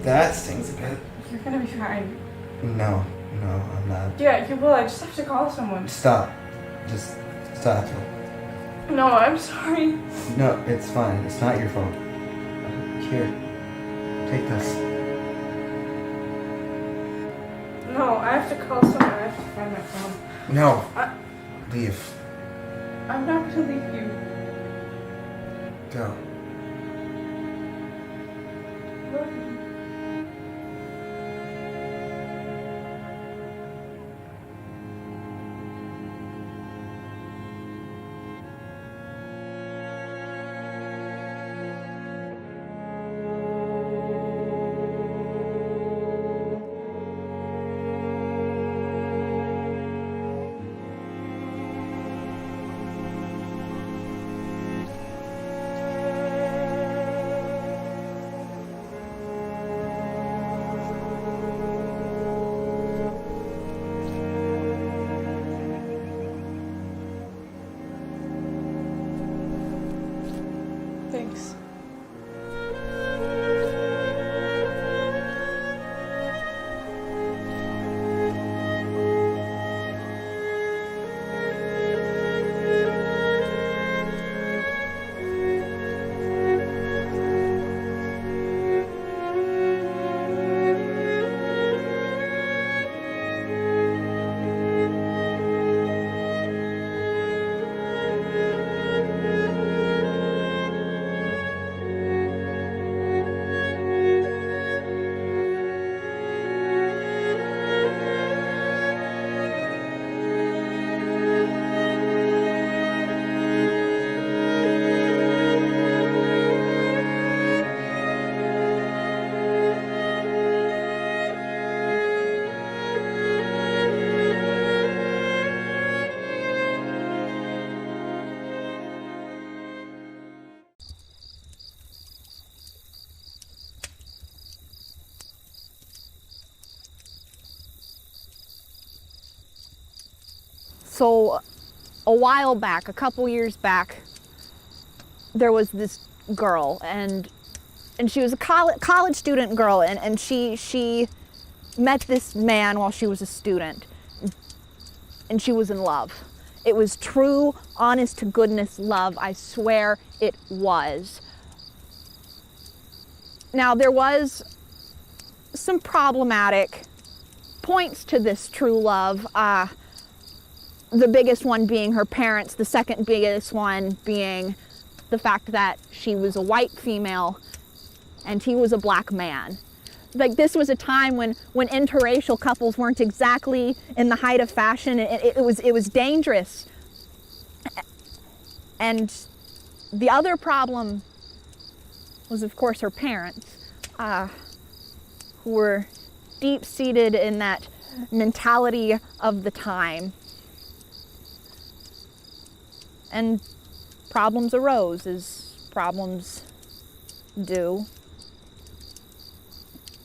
Speaker 21: That stings a bit.
Speaker 6: You're gonna be fine.
Speaker 21: No, I'm not.
Speaker 6: Yeah, you will. I just have to call someone.
Speaker 21: Stop. Just stop.
Speaker 6: No, I'm sorry.
Speaker 21: No, it's fine. It's not your fault. Here, take this.
Speaker 6: No, I have to call someone. I have to find my phone.
Speaker 21: No. Leave.
Speaker 6: I'm not gonna leave you.
Speaker 21: Go.
Speaker 6: I love you.
Speaker 8: So a while back, a couple years back, there was this girl, and she was a college student girl, and she met this man while she was a student, and she was in love. It was true, honest to goodness love. I swear it was. Now, there was some problematic points to this true love. The biggest one being her parents, the second biggest one being the fact that she was a white female and he was a black man. Like, this was a time when interracial couples weren't exactly in the height of fashion. It was dangerous. And the other problem was, of course, her parents, who were deep-seated in that mentality of the time. And problems arose, as problems do.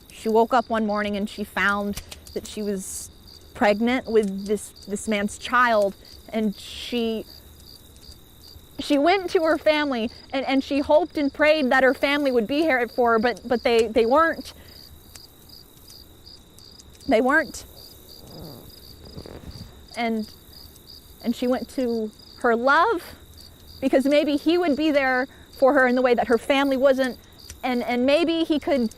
Speaker 8: She woke up one morning and she found that she was pregnant with this man's child, and she went to her family and she hoped and prayed that her family would be here for her, but they weren't. They weren't. And she went to her love because maybe he would be there for her in the way that her family wasn't, and maybe he could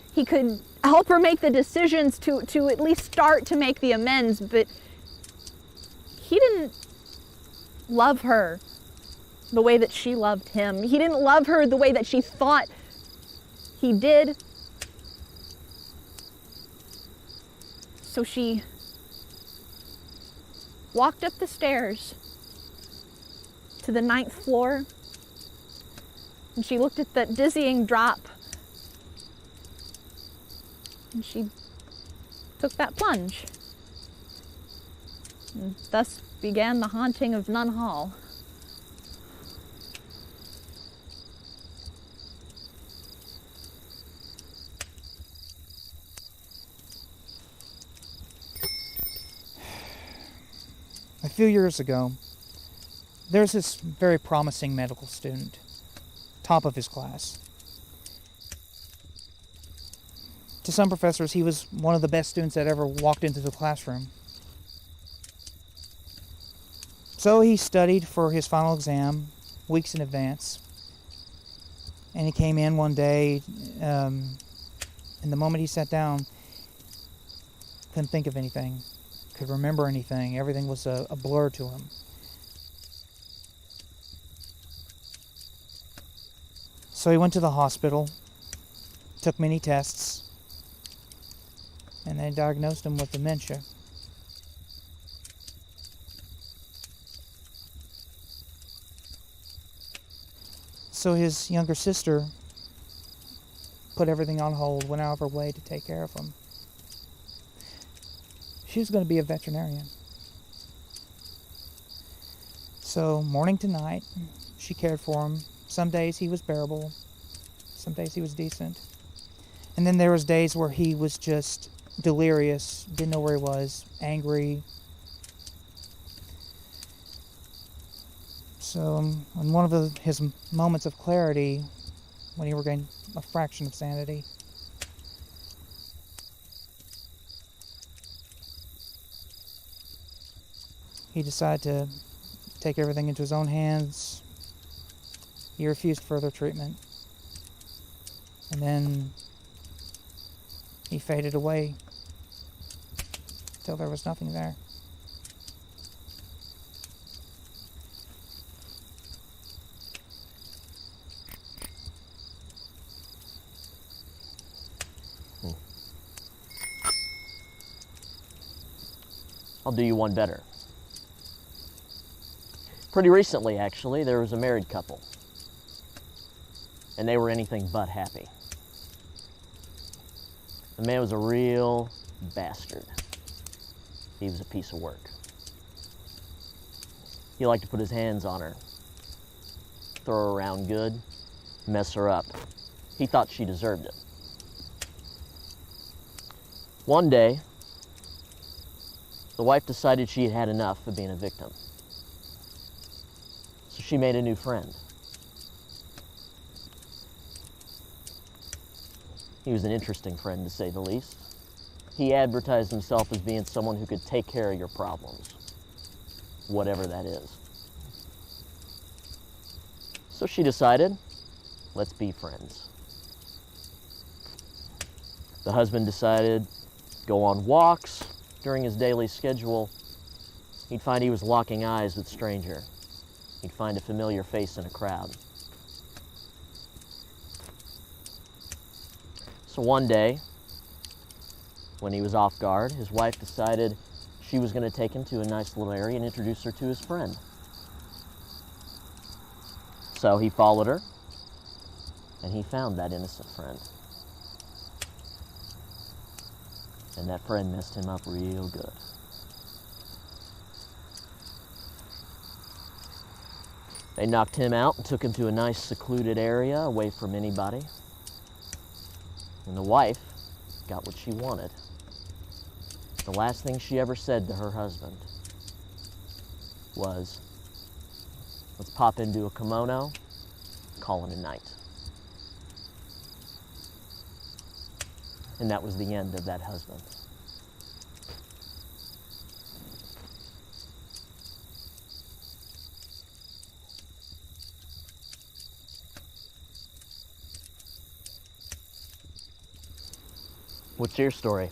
Speaker 8: help her make the decisions to at least start to make the amends, but he didn't love her the way that she loved him. He didn't love her the way that she thought he did. So she walked up the stairs to the 9th floor, and she looked at that dizzying drop, and she took that plunge. And thus began the haunting of Nun Hall.
Speaker 10: A few years ago, there's this very promising medical student, top of his class. To some professors, he was one of the best students that ever walked into the classroom. So he studied for his final exam weeks in advance. And he came in one day, and the moment he sat down, couldn't think of anything, could remember anything. Everything was a blur to him. So he went to the hospital, took many tests, and they diagnosed him with dementia. So his younger sister put everything on hold, went out of her way to take care of him. She was going to be a veterinarian. So morning to night, she cared for him. Some days he was bearable, some days he was decent. And then there was days where he was just delirious, didn't know where he was, angry. So in one of his moments of clarity, when he regained a fraction of sanity, he decided to take everything into his own hands. He refused further treatment. And then he faded away till there was nothing there.
Speaker 11: I'll do you one better. Pretty recently, actually, there was a married couple. And they were anything but happy. The man was a real bastard. He was a piece of work. He liked to put his hands on her, throw her around good, mess her up. He thought she deserved it. One day, the wife decided she had had enough of being a victim. she made a new friend. He was an interesting friend, to say the least. He advertised himself as being someone who could take care of your problems, whatever that is. So she decided, let's be friends. The husband decided to go on walks during his daily schedule. He'd find he was locking eyes with a stranger. He'd find a familiar face in a crowd. So one day, when he was off guard, his wife decided she was going to take him to a nice little area and introduce her to his friend. So he followed her, and he found that innocent friend. And that friend messed him up real good. They knocked him out and took him to a nice secluded area away from anybody. And the wife got what she wanted. The last thing she ever said to her husband was, let's pop into a kimono, call it a night. And that was the end of that husband. What's your story?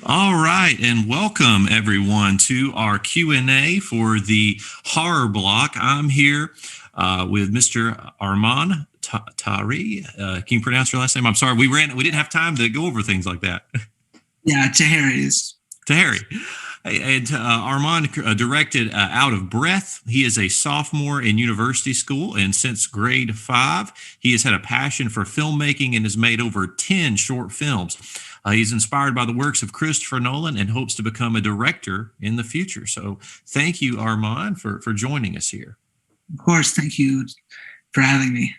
Speaker 12: All right, and welcome everyone to our Q&A for the horror block. I'm here with Mr. Armand Tari. Can you pronounce your last name? I'm sorry, we didn't have time to go over things like that.
Speaker 22: Yeah, Tahiri.
Speaker 12: And Armand directed Out of Breath. He is a sophomore in university school, and since grade 5, he has had a passion for filmmaking and has made over 10 short films. He's inspired by the works of Christopher Nolan and hopes to become a director in the future. So thank you, Armand, for joining us here.
Speaker 22: Of course, thank you for having me.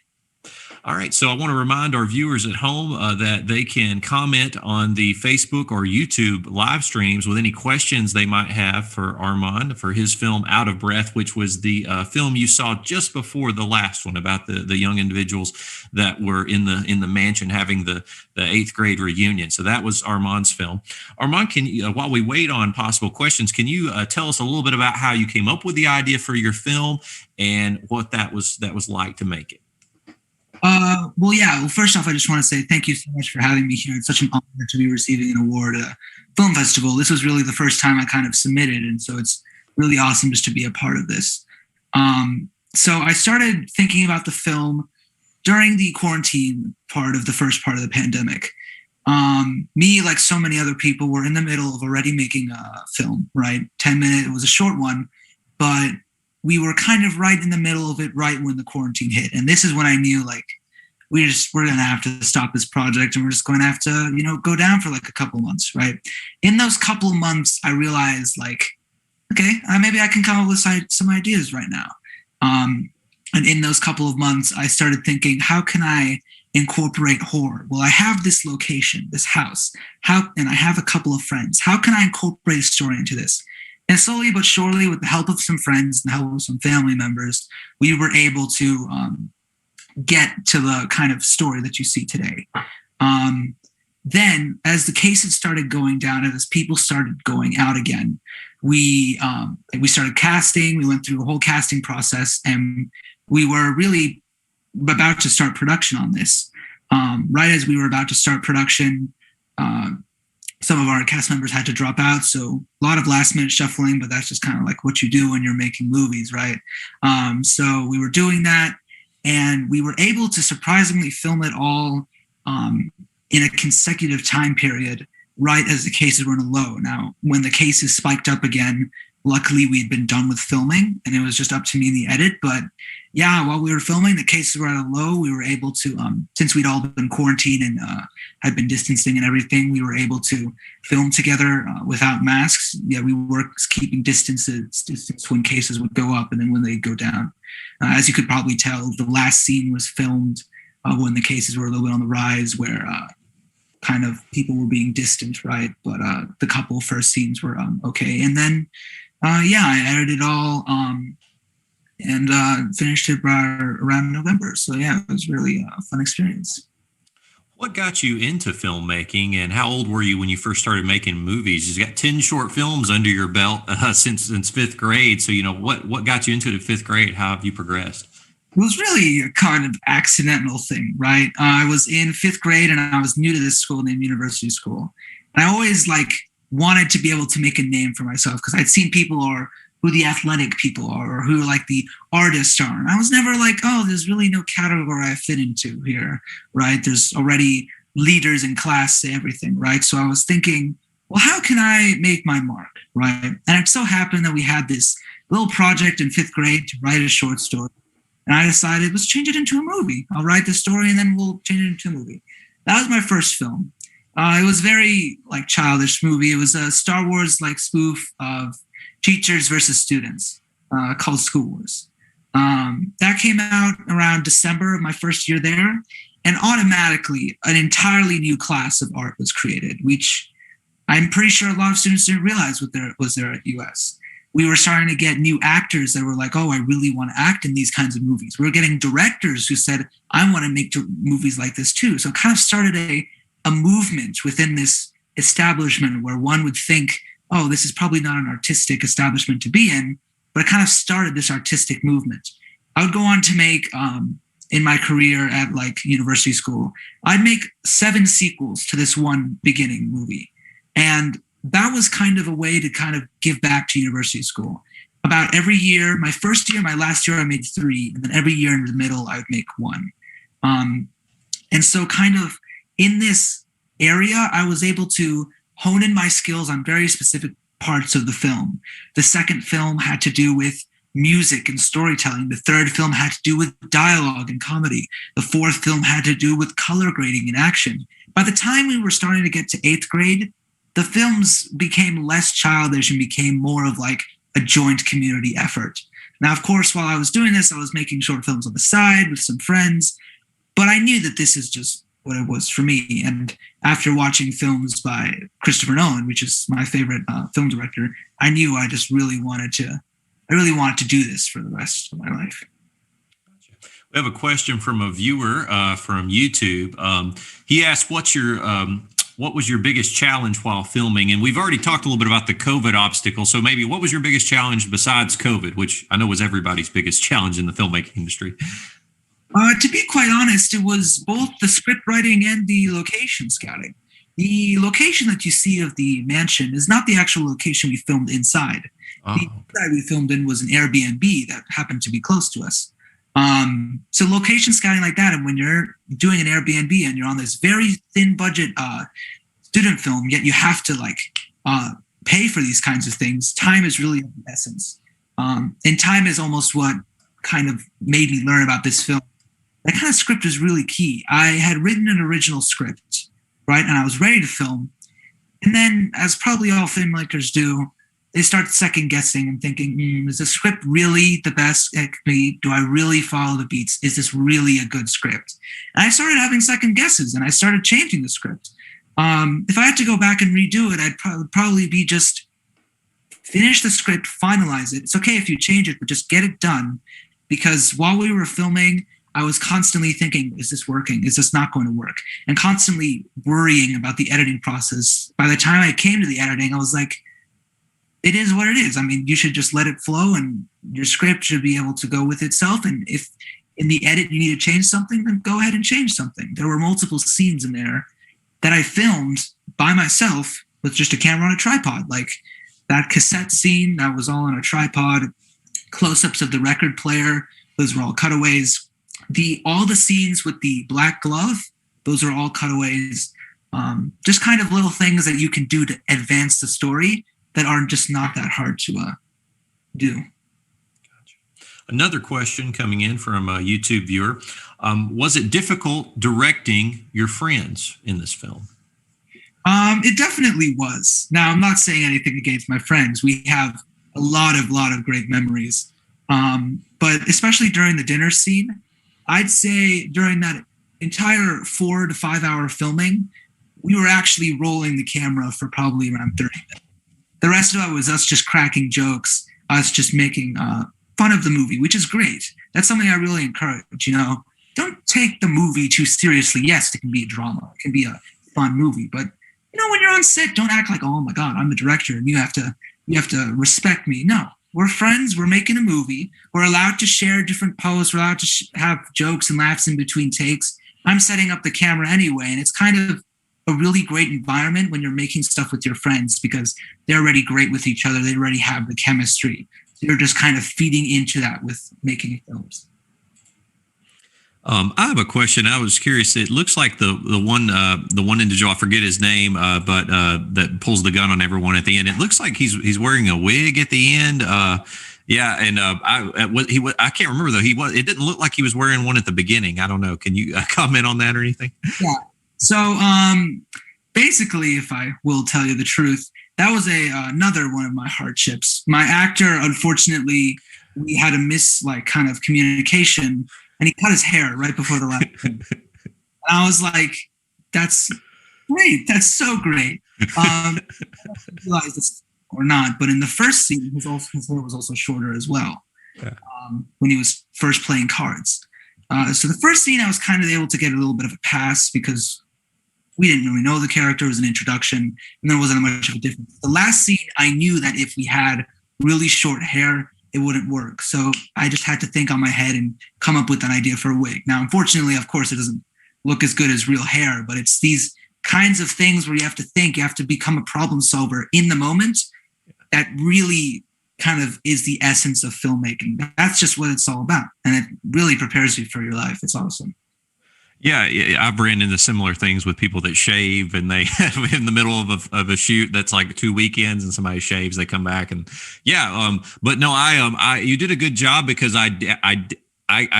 Speaker 12: All right, so I want to remind our viewers at home that they can comment on the Facebook or YouTube live streams with any questions they might have for Armand for his film Out of Breath, which was the film you saw just before the last one about the young individuals that were in the mansion having the 8th grade reunion. So that was Armand's film. Armand, can you, while we wait on possible questions, can you tell us a little bit about how you came up with the idea for your film and what that was like to make it?
Speaker 22: Well, first off, I just want to say thank you so much for having me here. It's such an honor to be receiving an award at a film festival. This was really the first time I kind of submitted, and so it's really awesome just to be a part of this. So I started thinking about the film during the quarantine part of the first part of the pandemic. Me, like so many other people, were in the middle of already making a film, right? 10-minute, it was a short one, but we were kind of right in the middle of it right when the quarantine hit. And this is when I knew, like, we're going to have to stop this project and we're just going to have to, go down for like a couple months, right? In those couple of months, I realized, like, okay, maybe I can come up with some ideas right now. And in those couple of months, I started thinking, how can I incorporate horror? Well, I have this location, this house, and I have a couple of friends. How can I incorporate a story into this? And slowly but surely, with the help of some friends and the help of some family members, we were able to get to the kind of story that you see today. Then, as the cases started going down and as people started going out again, we started casting. We went through a whole casting process, and we were really about to start production on this. Right as we were about to start production, some of our cast members had to drop out, so a lot of last minute shuffling, but that's just kind of like what you do when you're making movies, right? So we were doing that, and we were able to surprisingly film it all in a consecutive time period, right as the cases were in a low. Now, when the cases spiked up again, luckily we'd been done with filming, and it was just up to me in the edit. But yeah, while we were filming, the cases were at a low. We were able to, since we'd all been quarantined and had been distancing and everything, we were able to film together without masks. Yeah, we worked keeping distance when cases would go up and then when they'd go down. As you could probably tell, the last scene was filmed when the cases were a little bit on the rise, where kind of people were being distant, right? But the couple first scenes were okay. And then, I edited it all and finished it around November. So yeah, it was really a fun experience.
Speaker 12: What got you into filmmaking, and how old were you when you first started making movies? You got 10 short films under your belt since fifth grade. So, what got you into it in fifth grade? How have you progressed?
Speaker 22: It was really a kind of accidental thing, right? I was in fifth grade and I was new to this school named University School. And I always wanted to be able to make a name for myself because I'd seen people who the athletic people are or who the artists are. And I was never like, oh, there's really no category I fit into here, right? There's already leaders in class say everything, right? So I was thinking, well, how can I make my mark, right? And it so happened that we had this little project in fifth grade to write a short story. And I decided, let's change it into a movie. I'll write the story and then we'll change it into a movie. That was my first film. It was very childish movie. It was a Star Wars spoof of teachers versus students called School Wars. That came out around December of my first year there. And automatically an entirely new class of art was created, which I'm pretty sure a lot of students didn't realize was there at US. We were starting to get new actors that were like, oh, I really want to act in these kinds of movies. We were getting directors who said, I want to make movies like this too. So it kind of started a movement within this establishment where one would think, oh, this is probably not an artistic establishment to be in, but it kind of started this artistic movement. I would go on to make, in my career at University School, I'd make 7 sequels to this one beginning movie. And that was kind of a way to kind of give back to University School. About every year, my first year, my last year, I made 3. And then every year in the middle, I would make 1. And so kind of in this area, I was able to hone in my skills on very specific parts of the film. The second film had to do with music and storytelling. The third film had to do with dialogue and comedy. The fourth film had to do with color grading and action. By the time we were starting to get to 8th grade, the films became less childish and became more of a joint community effort. Now, of course, while I was doing this, I was making short films on the side with some friends, but I knew that this is just what it was for me. And after watching films by Christopher Nolan, which is my favorite film director, I knew I really wanted to do this for the rest of my life.
Speaker 12: We have a question from a viewer from YouTube. He asked, what was your biggest challenge while filming? And we've already talked a little bit about the COVID obstacle. So maybe what was your biggest challenge besides COVID, which I know was everybody's biggest challenge in the filmmaking industry?
Speaker 22: To be quite honest, it was both the script writing and the location scouting. The location that you see of the mansion is not the actual location we filmed inside. Oh. The inside we filmed in was an Airbnb that happened to be close to us. So location scouting like that, and when you're doing an Airbnb and you're on this very thin budget student film, yet you have to pay for these kinds of things, time is really of the essence. And time is almost what kind of made me learn about this film. That kind of script is really key. I had written an original script, right? And I was ready to film. And then, as probably all filmmakers do, they start second guessing and thinking, is the script really the best it could be? Do I really follow the beats? Is this really a good script? And I started having second guesses and I started changing the script. If I had to go back and redo it, I'd probably be just finish the script, finalize it. It's okay if you change it, but just get it done. Because while we were filming, I was constantly thinking, is this working? Is this not going to work? And constantly worrying about the editing process. By the time I came to the editing, I was like, it is what it is. I mean, you should just let it flow and your script should be able to go with itself. And if in the edit you need to change something, then go ahead and change something. There were multiple scenes in there that I filmed by myself with just a camera on a tripod. Like that cassette scene, that was all on a tripod. Close-ups of the record player, those were all cutaways. All the scenes with the black glove, those are all cutaways. Just kind of little things that you can do to advance the story that are just not that hard to do.
Speaker 12: Another question coming in from a YouTube viewer. Was it difficult directing your friends in this film?
Speaker 22: It definitely was. Now, I'm not saying anything against my friends. We have a lot of great memories. But especially during the dinner scene, I'd say during that entire 4 to 5 hour filming, we were actually rolling the camera for probably around 30 minutes. The rest of it was us just cracking jokes, us just making fun of the movie, which is great. That's something I really encourage, Don't take the movie too seriously. Yes, it can be a drama. It can be a fun movie. But, when you're on set, don't act like, oh my God, I'm the director and you have to respect me. No, we're friends. We're making a movie. We're allowed to share different posts. We're allowed to have jokes and laughs in between takes. I'm setting up the camera anyway, and it's kind of a really great environment when you're making stuff with your friends because they're already great with each other. They already have the chemistry. So you're just kind of feeding into that with making films.
Speaker 12: I have a question. I was curious. It looks like the one individual, I forget his name, but that pulls the gun on everyone at the end. It looks like he's wearing a wig at the end. Yeah, and I can't remember though. It didn't look like he was wearing one at the beginning. I don't know. Can you comment on that or anything?
Speaker 22: Yeah. So basically, if I will tell you the truth, that was another one of my hardships. My actor, unfortunately, we had a kind of communication, and he cut his hair right before the last scene. And I was like, that's great. That's so great. I realized this or not, but in the first scene, his hair was also shorter as well.
Speaker 12: Yeah.
Speaker 22: When he was first playing cards. So the first scene, I was kind of able to get a little bit of a pass because we didn't really know the character. It was an introduction, and there wasn't much of a difference. The last scene, I knew that if we had really short hair, it wouldn't work. So I just had to think on my head and come up with an idea for a wig. Now, unfortunately, of course, it doesn't look as good as real hair, but it's these kinds of things where you have to think, you have to become a problem solver in the moment. That really kind of is the essence of filmmaking. That's just what it's all about. And it really prepares you for your life. It's awesome.
Speaker 12: Yeah, I've ran into similar things with people that shave and they in the middle of a shoot that's like 2 weekends and somebody shaves, they come back and but no, you did a good job because I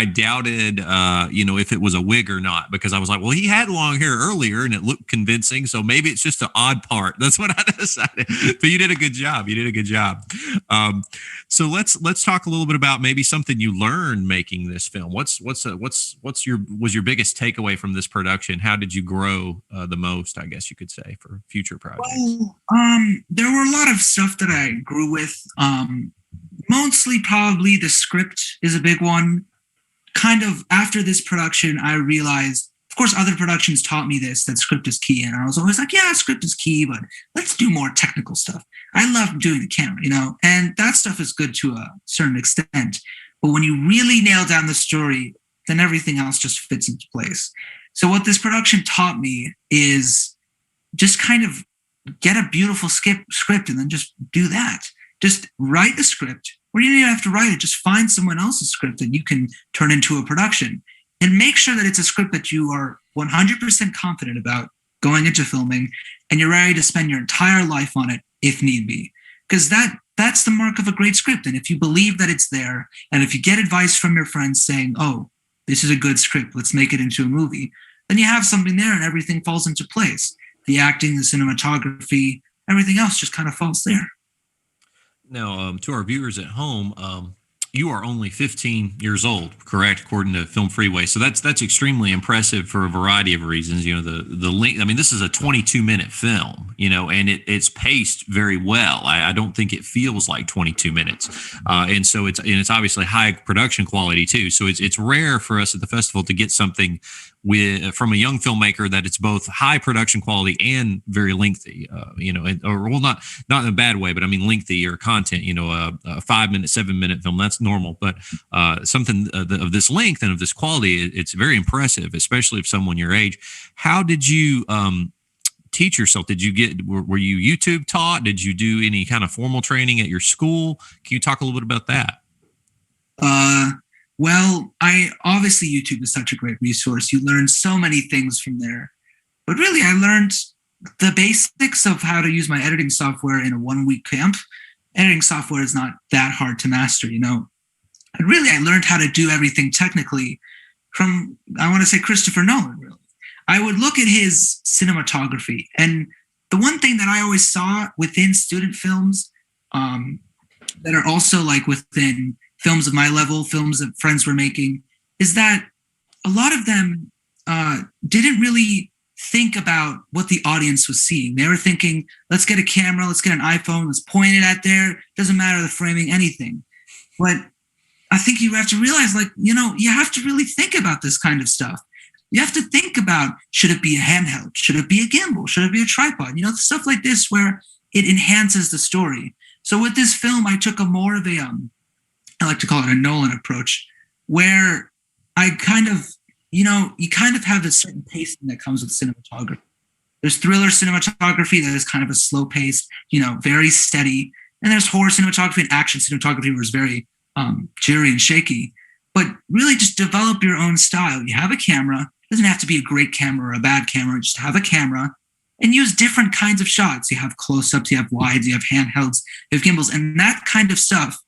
Speaker 12: doubted, if it was a wig or not, because I was like, well, he had long hair earlier and it looked convincing. So maybe it's just an odd part. That's what I decided. But you did a good job. So let's talk a little bit about maybe something you learned making this film. Was your biggest takeaway from this production? How did you grow the most, I guess you could say, for future projects?
Speaker 22: Well, there were a lot of stuff that I grew with. Mostly probably the script is a big one. Kind of after this production, I realized, of course, other productions taught me this, that script is key. And I was always like, yeah, script is key, but let's do more technical stuff. I love doing the camera, and that stuff is good to a certain extent. But when you really nail down the story, then everything else just fits into place. So what this production taught me is just kind of get a beautiful script and then just do that. Just write the script, or you don't even have to write it. Just find someone else's script that you can turn into a production, and make sure that it's a script that you are 100% confident about going into filming, and you're ready to spend your entire life on it if need be. Because that's the mark of a great script. And if you believe that it's there, and if you get advice from your friends saying, oh, this is a good script, let's make it into a movie, then you have something there and everything falls into place. The acting, the cinematography, everything else just kind of falls there.
Speaker 12: Now, to our viewers at home, you are only 15 years old, correct, according to Film Freeway. So that's extremely impressive for a variety of reasons. You know, the length. I mean, this is a 22-minute film. You know, and it's paced very well. I don't think it feels like 22 minutes. And so it's obviously high production quality too. So it's rare for us at the festival to get something from a young filmmaker that it's both high production quality and very lengthy. You know, not in a bad way, but I mean lengthy or content. You know, a 5-minute, 7-minute film, that's normal. But something of this length and of this quality, it's very impressive, especially if someone your age. How did you teach yourself? Did you were you YouTube taught? Did you do any kind of formal training at your school? Can you talk a little bit about that?
Speaker 22: Well, obviously YouTube is such a great resource. You learn so many things from there. But really, I learned the basics of how to use my editing software in a 1-week camp. Editing software is not that hard to master, you know. And really, I learned how to do everything technically from, I want to say, Christopher Nolan, really. I would look at his cinematography. And the one thing that I always saw within student films that are also like within films of my level, films that friends were making, is that a lot of them didn't really think about what the audience was seeing. They were thinking, let's get a camera, let's get an iPhone, let's point it at there. Doesn't matter the framing, anything. But I think you have to realize, like, you know, you have to really think about this kind of stuff. You have to think about, should it be a handheld? Should it be a gimbal? Should it be a tripod? You know, stuff like this where it enhances the story. So with this film, I took a more of a, I like to call it a Nolan approach, where I kind of, you know, you kind of have a certain pacing that comes with cinematography. There's thriller cinematography that is kind of a slow paced, you know, very steady. And there's horror cinematography and action cinematography where it's very jittery and shaky. But really just develop your own style. You have a camera. It doesn't have to be a great camera or a bad camera. Just have a camera and use different kinds of shots. You have close-ups, you have wides, you have handhelds, you have gimbals. And that kind of stuff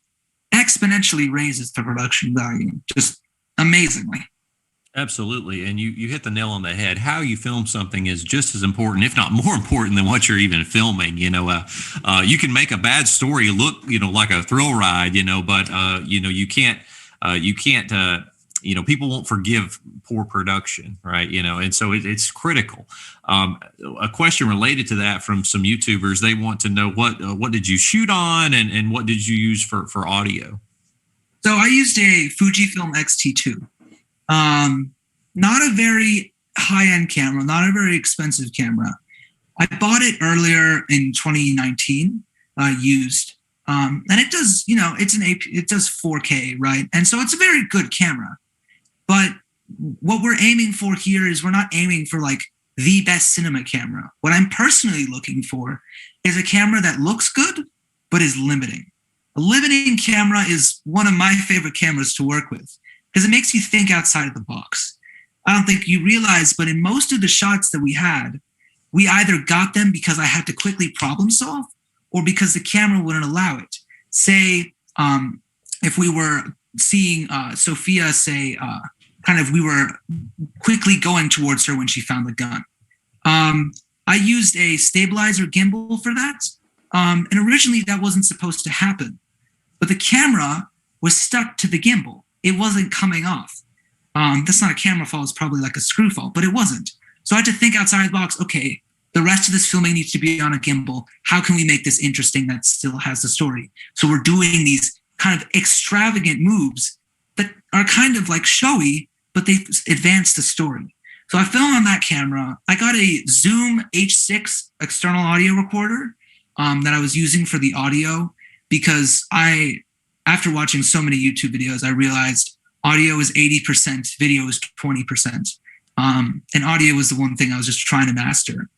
Speaker 22: exponentially raises the production value, just amazingly.
Speaker 12: Absolutely. And you hit the nail on the head. How you film something is just as important, if not more important, than what you're even filming. You know, you can make a bad story look, you know, like a thrill ride, you know, but, you know, you can't, you know, people won't forgive poor production, right? You know, and so it's critical. A question related to that from some YouTubers, they want to know what did you shoot on and what did you use for audio?
Speaker 22: So I used a Fujifilm X-T2. Not a very high-end camera, not a very expensive camera. I bought it earlier in 2019, used. And it does, you know, it does 4K, right? And so it's a very good camera. But what we're aiming for here is we're not aiming for like the best cinema camera. What I'm personally looking for is a camera that looks good, but is limiting. A limiting camera is one of my favorite cameras to work with because it makes you think outside of the box. I don't think you realize, but in most of the shots that we had, we either got them because I had to quickly problem solve or because the camera wouldn't allow it. Say, if we were seeing Sophia say, we were quickly going towards her when she found the gun. I used a stabilizer gimbal for that. And originally that wasn't supposed to happen, but the camera was stuck to the gimbal. It wasn't coming off. That's not a camera fault, it's probably like a screw fault, but it wasn't. So I had to think outside the box, okay, the rest of this filming needs to be on a gimbal. How can we make this interesting that still has the story? So we're doing these kind of extravagant moves that are kind of like showy, but they advance the story. So I filmed on that camera. I got a Zoom H6 external audio recorder that I was using for the audio because after watching so many YouTube videos, I realized audio is 80%, video is 20%. And audio was the one thing I was just trying to master.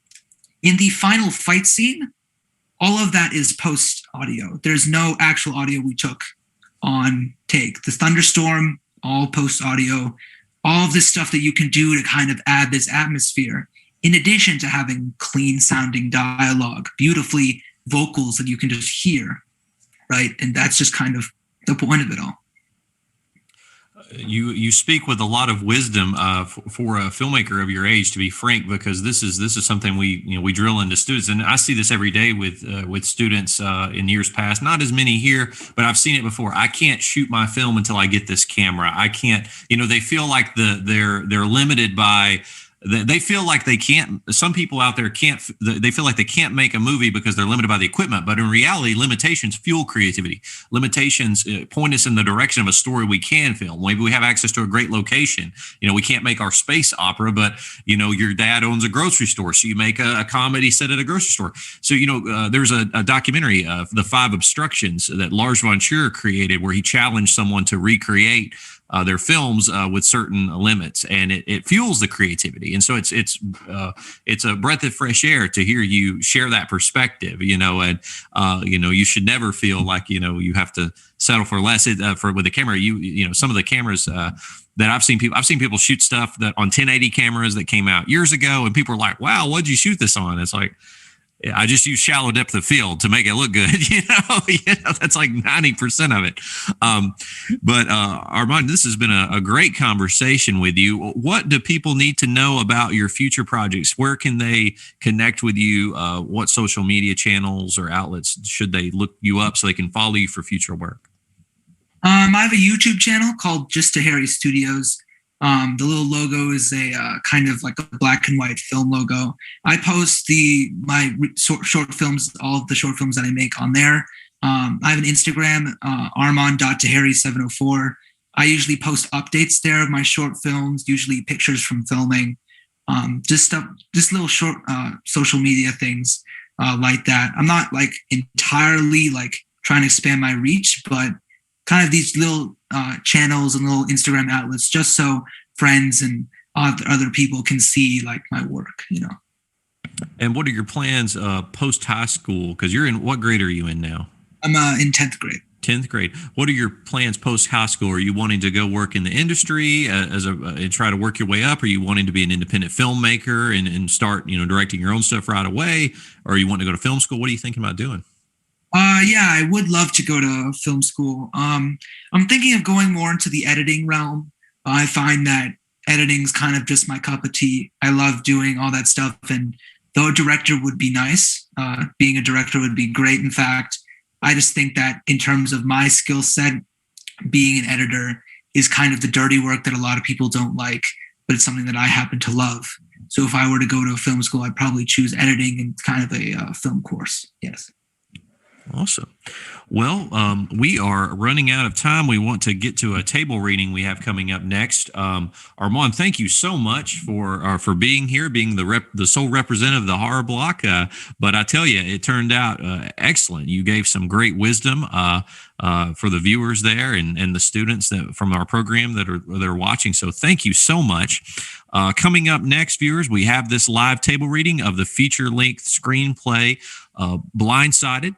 Speaker 22: In the final fight scene, all of that is post audio. There's no actual audio we took on take. The thunderstorm, all post audio, all of this stuff that you can do to kind of add this atmosphere, in addition to having clean sounding dialogue, beautifully vocals that you can just hear, right? And that's just kind of the point of it all.
Speaker 12: you speak with a lot of wisdom for a filmmaker of your age, to be frank, because this is something we drill into students, and I see this every day with students in years past. Not as many here, but I've seen it before. I can't shoot my film until I get this camera. I can't. They feel like they're limited by. They feel like they can't. Some people out there can't. They feel like they can't make a movie because they're limited by the equipment. But in reality, limitations fuel creativity. Limitations point us in the direction of a story we can film. Maybe we have access to a great location. We can't make our space opera, but your dad owns a grocery store, so you make a comedy set at a grocery store. So there's a documentary, The Five Obstructions, that Lars von Trier created, where he challenged someone to recreate their films with certain limits, and it fuels the creativity. And so it's a breath of fresh air to hear you share that perspective. And you should never feel like you have to settle for less. With the camera, some of the cameras that I've seen people shoot stuff that on 1080 cameras that came out years ago, and people are like, "Wow, what'd you shoot this on?" It's like, I just use shallow depth of field to make it look good. That's like 90% of it. But Armand, this has been a great conversation with you. What do people need to know about your future projects? Where can they connect with you? What social media channels or outlets should they look you up so they can follow you for future work?
Speaker 22: I have a YouTube channel called Just to Harry Studios. The little logo is a kind of like a black and white film logo. I post my short films, all of the short films that I make on there. I have an Instagram, armand.tahari704. I usually post updates there of my short films, usually pictures from filming, just little short social media things like that. I'm not like entirely like trying to expand my reach, but kind of these little channels and little Instagram outlets, just so friends and other people can see like my work,
Speaker 12: And what are your plans post high school? Because what grade are you in now?
Speaker 22: I'm in 10th grade.
Speaker 12: 10th grade. What are your plans post high school? Are you wanting to go work in the industry and try to work your way up? Are you wanting to be an independent filmmaker and start, directing your own stuff right away? Or are you wanting to go to film school? What are you thinking about doing?
Speaker 22: Yeah, I would love to go to film school. I'm thinking of going more into the editing realm. I find that editing is kind of just my cup of tea. I love doing all that stuff. And though a director would be nice, being a director would be great. In fact, I just think that in terms of my skill set, being an editor is kind of the dirty work that a lot of people don't like, but it's something that I happen to love. So if I were to go to a film school, I'd probably choose editing and kind of a film course. Yes.
Speaker 12: Awesome. Well, we are running out of time. We want to get to a table reading we have coming up next. Armand, thank you so much for being here, being the sole representative of the horror block. But I tell you, it turned out excellent. You gave some great wisdom for the viewers there and the students from our program that are watching. So thank you so much. Coming up next, viewers, we have this live table reading of the feature-length screenplay Blindsided.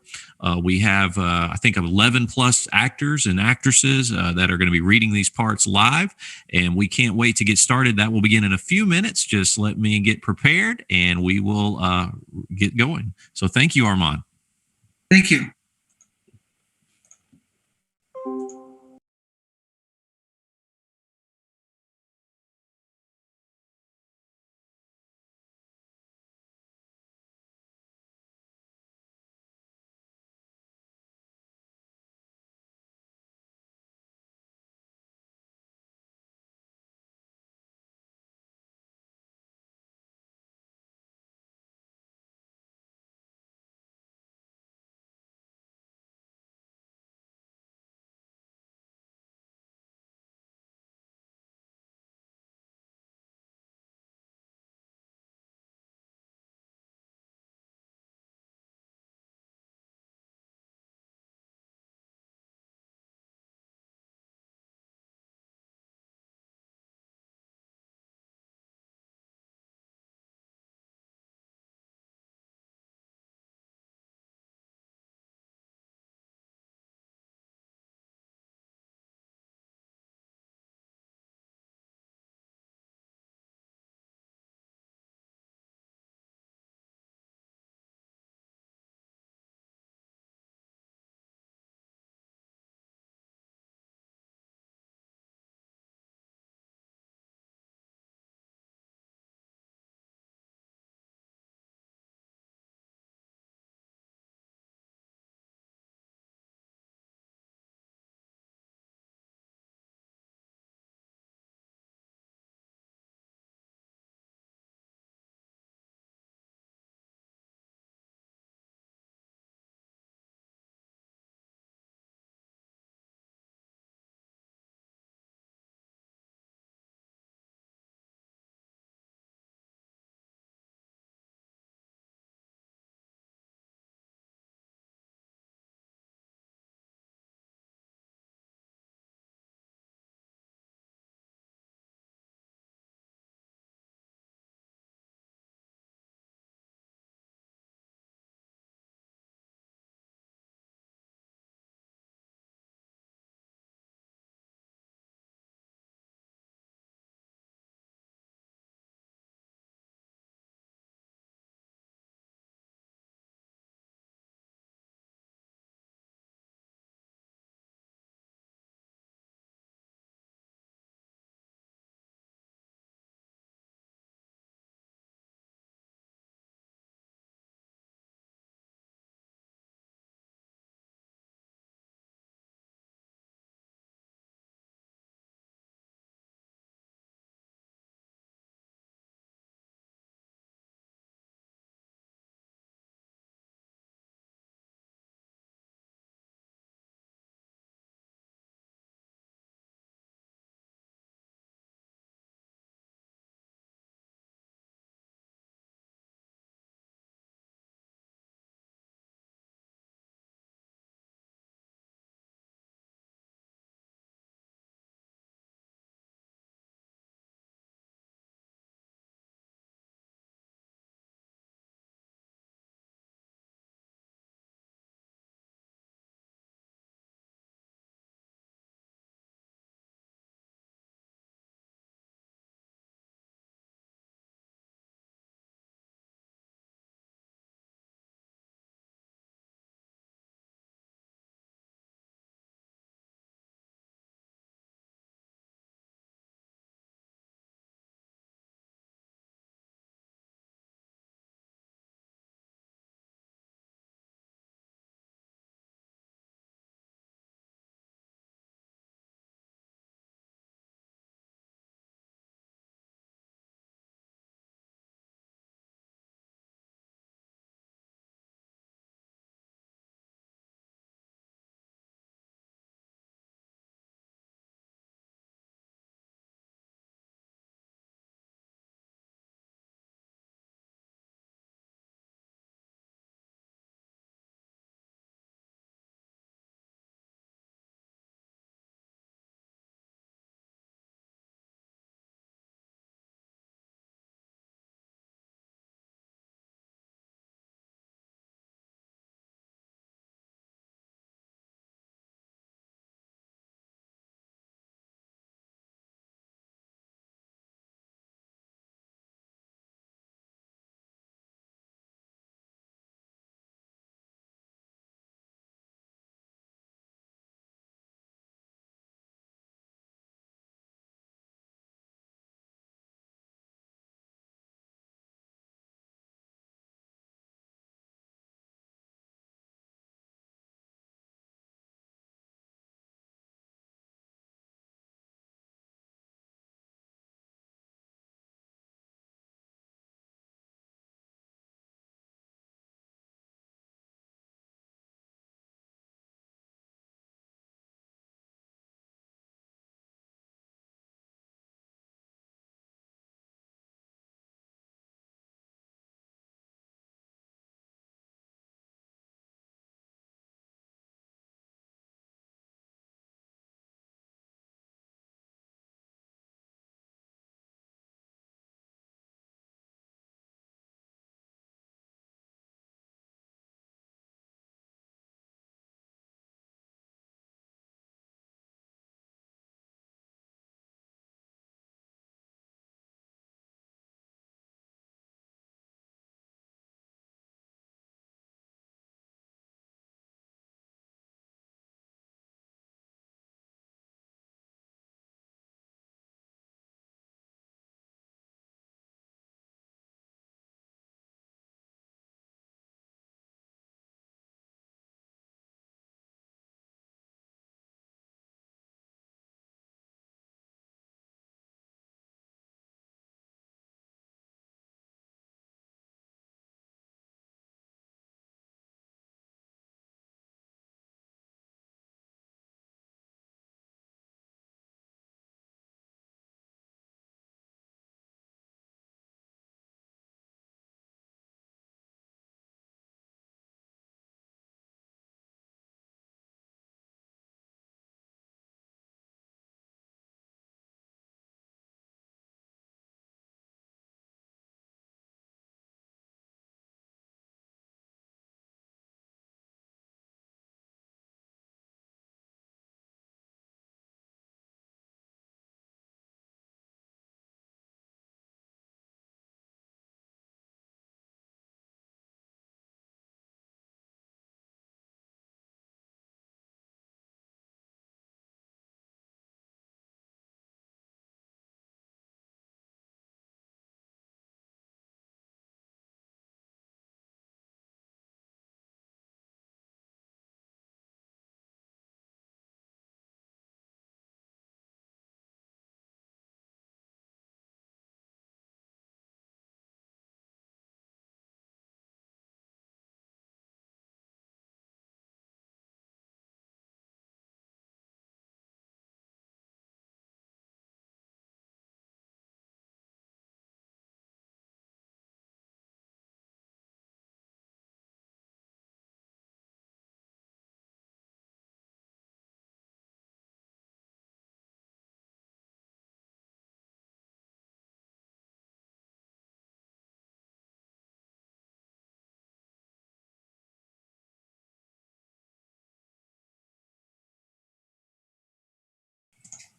Speaker 12: We have, I think, 11 plus actors and actresses that are going to be reading these parts live, and we can't wait to get started. That will begin in a few minutes. Just let me get prepared, and we will get going. So thank you, Armand.
Speaker 22: Thank you.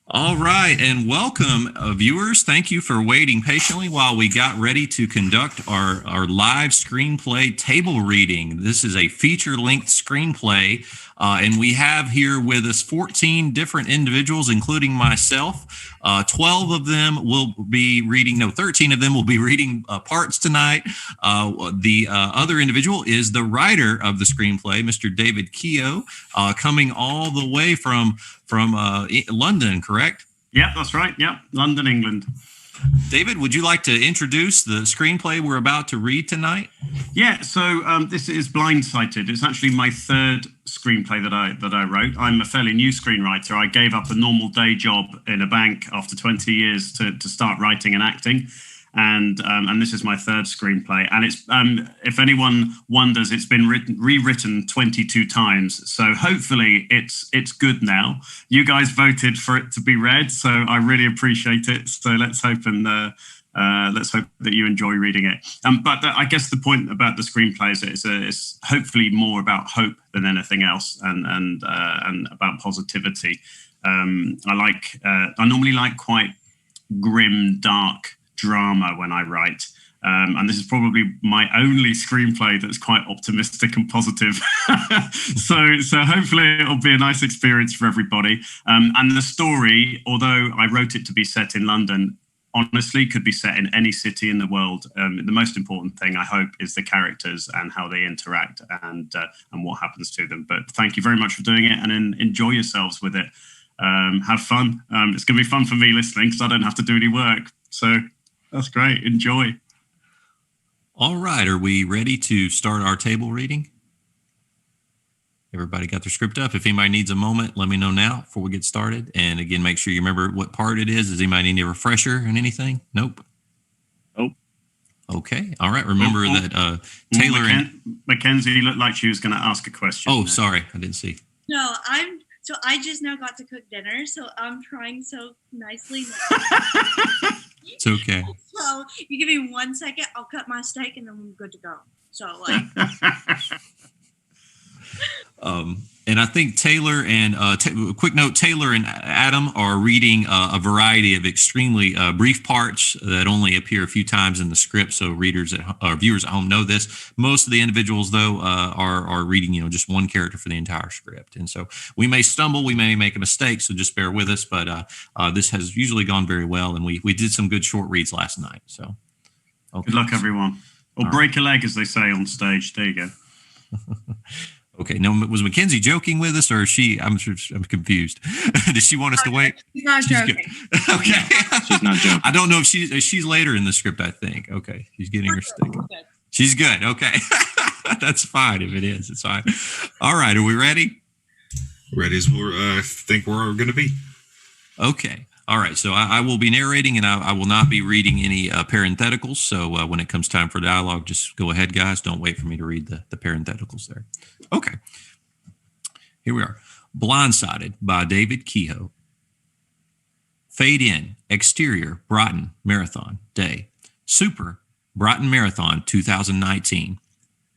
Speaker 12: All right, and welcome, viewers. Thank you for waiting patiently while we got ready to conduct our live screenplay table reading. This is a feature-length screenplay, and we have here with us 14 different individuals, including myself. 12 of them will be reading, no, 13 of them will be reading parts tonight. The other individual is the writer of the screenplay, Mr. David Keogh, coming all the way from London, correct?
Speaker 14: Yeah, that's right. Yeah, London, England.
Speaker 12: David, would you like to introduce the screenplay we're about to read tonight?
Speaker 14: Yeah, so this is Blindsighted. It's actually my third screenplay that I wrote. I'm a fairly new screenwriter. I gave up a normal day job in a bank after 20 years to start writing and acting. And this is my third screenplay. And it's if anyone wonders, it's been rewritten 22 times. So hopefully it's good now. You guys voted for it to be read, so I really appreciate it. So let's hope that you enjoy reading it. But I guess the point about the screenplay is it's hopefully more about hope than anything else, and about positivity. I normally like quite grim, dark drama when I write, and this is probably my only screenplay that's quite optimistic and positive. so hopefully it'll be a nice experience for everybody. And the story, although I wrote it to be set in London, honestly could be set in any city in the world. The most important thing, I hope, is the characters and how they interact and what happens to them. But thank you very much for doing it, and enjoy yourselves with it. Have fun. It's going to be fun for me listening because I don't have to do any work. So that's great. Enjoy.
Speaker 12: All right. Are we ready to start our table reading? Everybody got their script up? If anybody needs a moment, let me know now before we get started. And again, make sure you remember what part it is. Does anybody need a refresher and anything? Nope.
Speaker 14: Nope.
Speaker 12: Okay. All right. Remember that Taylor and
Speaker 14: Mackenzie looked like she was going to ask a question.
Speaker 12: Oh, sorry. I didn't see.
Speaker 15: No, I just now got to cook dinner, so I'm trying so nicely.
Speaker 12: It's okay.
Speaker 15: So you give me 1 second, I'll cut my steak and then I'm good to go. So
Speaker 12: and I think Taylor and quick note, Taylor and Adam are reading a variety of extremely brief parts that only appear a few times in the script. So readers viewers at home know this. Most of the individuals, though, are reading, just one character for the entire script. And so we may stumble, we may make a mistake. So just bear with us. But this has usually gone very well. And we did some good short reads last night. So
Speaker 14: Good luck, everyone. Or break a leg, as they say on stage. There you go.
Speaker 12: Okay. No, was Mackenzie joking with us, or is she? I'm confused. Does she want us to wait?
Speaker 15: She's not joking.
Speaker 12: Okay.
Speaker 14: She's not joking.
Speaker 12: I don't know if she's later in the script, I think. Okay. She's getting her stick. She's good. Okay. That's fine if it is. It's fine. All right. Are we ready?
Speaker 23: Ready as I think we're going to be.
Speaker 12: Okay. All right. So I will be narrating, and I will not be reading any parentheticals. So when it comes time for dialogue, just go ahead, guys. Don't wait for me to read the parentheticals there. Okay. Here we are. Blindsided by David Keogh. Fade in. Exterior, Brighton Marathon Day. Super, Brighton Marathon 2019.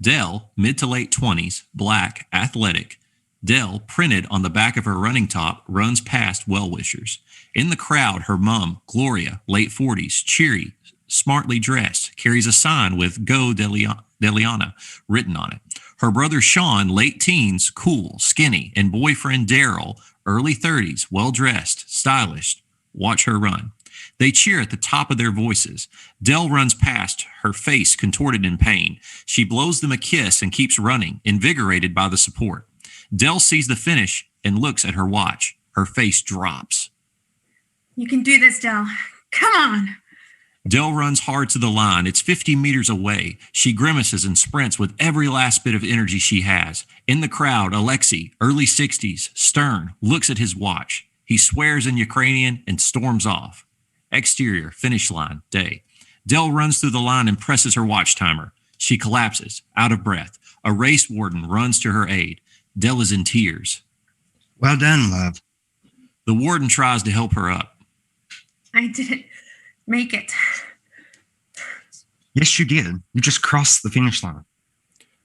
Speaker 12: Dell, mid to late 20s, black, athletic. Dell, printed on the back of her running top, runs past well-wishers. In the crowd, her mom, Gloria, late 40s, cheery, smartly dressed, carries a sign with Go Deliana written on it. Her brother Sean, late teens, cool, skinny, and boyfriend Daryl, early 30s, well-dressed, stylish, watch her run. They cheer at the top of their voices. Dell runs past, her face contorted in pain. She blows them a kiss and keeps running, invigorated by the support. Dell sees the finish and looks at her watch. Her face drops.
Speaker 15: You can do this, Dell. Come on.
Speaker 12: Dell runs hard to the line. It's 50 meters away. She grimaces and sprints with every last bit of energy she has. In the crowd, Alexei, early 60s, stern, looks at his watch. He swears in Ukrainian and storms off. Exterior, finish line, day. Dell runs through the line and presses her watch timer. She collapses, out of breath. A race warden runs to her aid. Dell is in tears.
Speaker 24: Well done, love.
Speaker 12: The warden tries to help her up.
Speaker 15: I didn't make it.
Speaker 24: Yes, you did. You just crossed the finish line.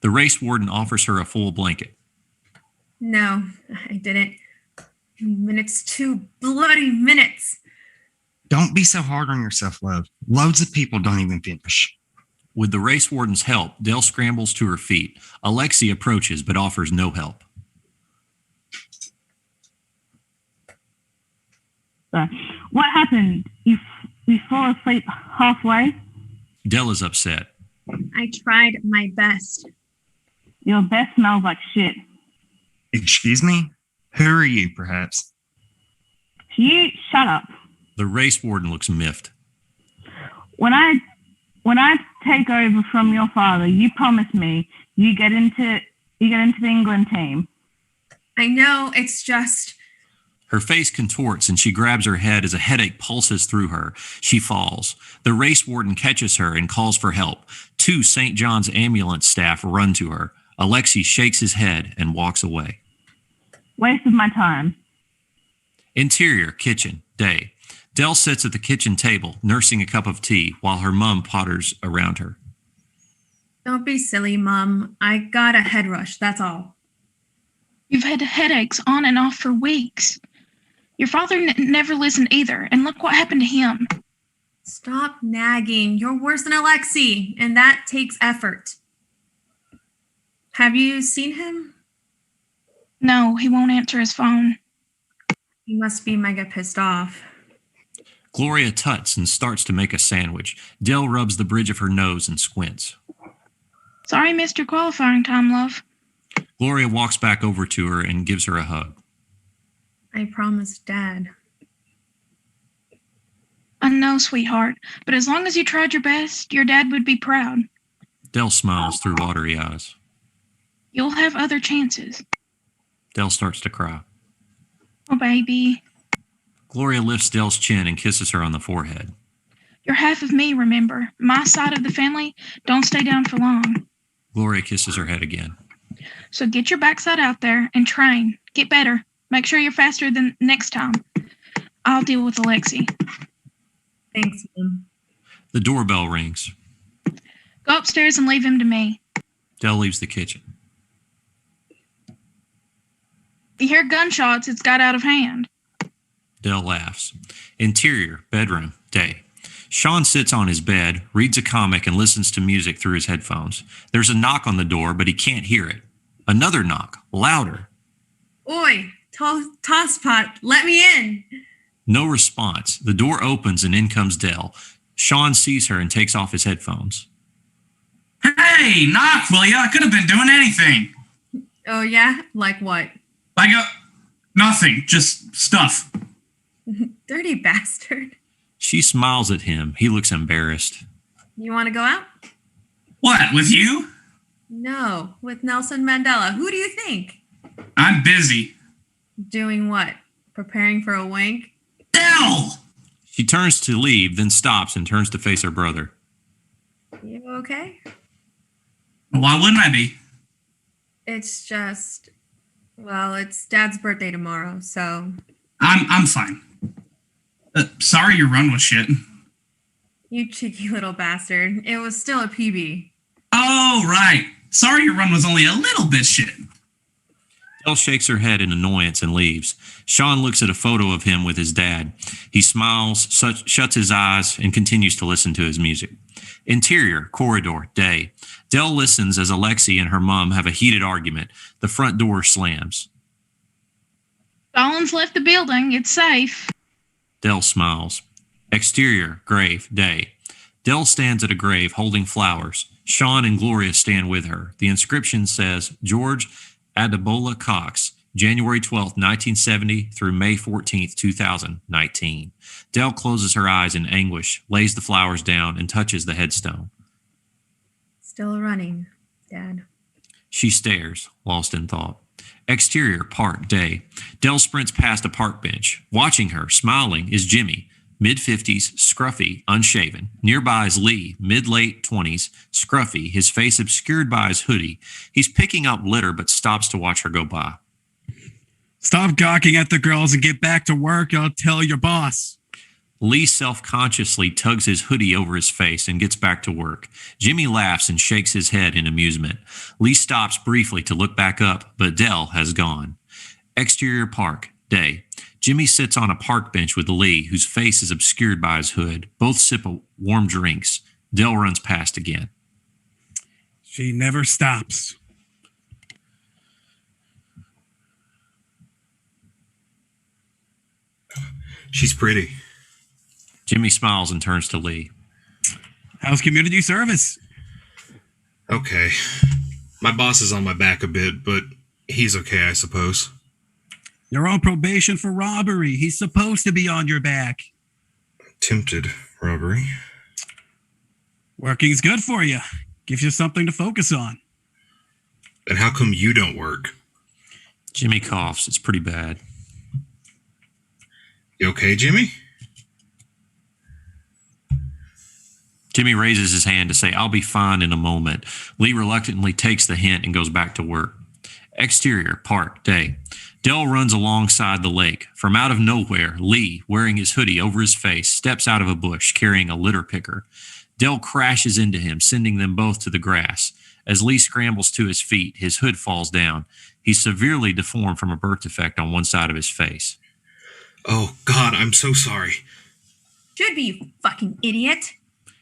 Speaker 12: The race warden offers her a full blanket.
Speaker 15: No, I didn't.
Speaker 1: Minutes, 2 bloody minutes.
Speaker 24: Don't be so hard on yourself, love. Loads of people don't even finish.
Speaker 12: With the race warden's help, Dell scrambles to her feet. Alexi approaches but offers no help.
Speaker 16: What happened? You fall asleep halfway?
Speaker 12: Dell is upset.
Speaker 1: I tried my best.
Speaker 16: Your best smells like shit.
Speaker 24: Excuse me? Who are you, perhaps?
Speaker 16: You shut up.
Speaker 12: The race warden looks miffed.
Speaker 16: When I take over from your father, you promise me you get into the England team.
Speaker 1: I know, it's just...
Speaker 12: Her face contorts and she grabs her head as a headache pulses through her. She falls. The race warden catches her and calls for help. 2 St. John's ambulance staff run to her. Alexi shakes his head and walks away.
Speaker 16: Waste of my time.
Speaker 12: Interior, kitchen, day. Dell sits at the kitchen table, nursing a cup of tea, while her mom potters around her.
Speaker 1: Don't be silly, Mom. I got a head rush, that's all.
Speaker 17: You've had headaches on and off for weeks. Your father never listened either, and look what happened to him.
Speaker 1: Stop nagging. You're worse than Alexi, and that takes effort. Have you seen him?
Speaker 17: No, he won't answer his phone.
Speaker 1: He must be mega pissed off.
Speaker 12: Gloria tuts and starts to make a sandwich. Dell rubs the bridge of her nose and squints.
Speaker 17: Sorry, missed your qualifying time, love.
Speaker 12: Gloria walks back over to her and gives her a hug.
Speaker 1: I promised Dad.
Speaker 17: I know, sweetheart, but as long as you tried your best, your dad would be proud.
Speaker 12: Dell smiles through watery eyes.
Speaker 17: You'll have other chances.
Speaker 12: Dell starts to cry.
Speaker 17: Oh, baby.
Speaker 12: Gloria lifts Dell's chin and kisses her on the forehead.
Speaker 17: You're half of me, remember. My side of the family don't stay down for long.
Speaker 12: Gloria kisses her head again.
Speaker 17: So get your backside out there and train. Get better. Make sure you're faster than next time. I'll deal with Alexi.
Speaker 1: Thanks, Mom.
Speaker 12: The doorbell rings.
Speaker 17: Go upstairs and leave him to me.
Speaker 12: Dell leaves the kitchen.
Speaker 17: You hear gunshots, it's got out of hand.
Speaker 12: Dell laughs. Interior, bedroom, day. Sean sits on his bed, reads a comic, and listens to music through his headphones. There's a knock on the door, but he can't hear it. Another knock, louder.
Speaker 1: Oi, tosspot, let me in.
Speaker 12: No response. The door opens and in comes Dell. Sean sees her and takes off his headphones.
Speaker 19: Hey, knock, will ya? I could have been doing anything.
Speaker 1: Oh, yeah? Like what?
Speaker 19: Like nothing, just stuff.
Speaker 1: Dirty bastard.
Speaker 12: She smiles at him. He looks embarrassed.
Speaker 1: You want to go out?
Speaker 19: What, with you?
Speaker 1: No, with Nelson Mandela. Who do you think?
Speaker 19: I'm busy.
Speaker 1: Doing what? Preparing for a wank?
Speaker 19: Dell!
Speaker 12: She turns to leave, then stops and turns to face her brother.
Speaker 1: You okay?
Speaker 19: Why wouldn't I be?
Speaker 1: It's just, well, it's Dad's birthday tomorrow, so...
Speaker 19: I'm fine. Sorry your run was shit.
Speaker 1: You cheeky little bastard. It was still a PB.
Speaker 19: Oh, right. Sorry your run was only a little bit shit.
Speaker 12: Dell shakes her head in annoyance and leaves. Sean looks at a photo of him with his dad. He smiles, shuts his eyes, and continues to listen to his music. Interior, corridor, day. Dell listens as Alexi and her mom have a heated argument. The front door slams.
Speaker 17: Stalin's left the building. It's safe.
Speaker 12: Dell smiles. Exterior, grave, day. Dell stands at a grave holding flowers. Sean and Gloria stand with her. The inscription says, George Adebola Cox, January 12, 1970 through May 14, 2019. Dell closes her eyes in anguish, lays the flowers down, and touches the headstone.
Speaker 1: Still running, Dad.
Speaker 12: She stares, lost in thought. Exterior, park, day. Dell sprints past a park bench. Watching her, smiling, is Jimmy, mid-50s, scruffy, unshaven. Nearby is Lee, mid-late 20s, scruffy, his face obscured by his hoodie. He's picking up litter but stops to watch her go by.
Speaker 25: Stop gawking at the girls and get back to work. I'll tell your boss.
Speaker 12: Lee self-consciously tugs his hoodie over his face and gets back to work. Jimmy laughs and shakes his head in amusement. Lee stops briefly to look back up, but Dell has gone. Exterior park, day. Jimmy sits on a park bench with Lee, whose face is obscured by his hood. Both sip of warm drinks. Dell runs past again.
Speaker 25: She never stops.
Speaker 23: She's pretty.
Speaker 12: Jimmy smiles and turns to Lee.
Speaker 25: How's community service?
Speaker 23: Okay. My boss is on my back a bit, but he's okay, I suppose.
Speaker 25: You're on probation for robbery. He's supposed to be on your back.
Speaker 23: Attempted robbery.
Speaker 25: Working's good for you. Gives you something to focus on.
Speaker 23: Then how come you don't work?
Speaker 12: Jimmy coughs. It's pretty bad.
Speaker 23: You okay, Jimmy?
Speaker 12: Jimmy raises his hand to say, I'll be fine in a moment. Lee reluctantly takes the hint and goes back to work. Exterior, park, day. Dell runs alongside the lake. From out of nowhere, Lee, wearing his hoodie over his face, steps out of a bush carrying a litter picker. Dell crashes into him, sending them both to the grass. As Lee scrambles to his feet, his hood falls down. He's severely deformed from a birth defect on one side of his face.
Speaker 23: Oh, God, I'm so sorry.
Speaker 1: Should be, you fucking idiot.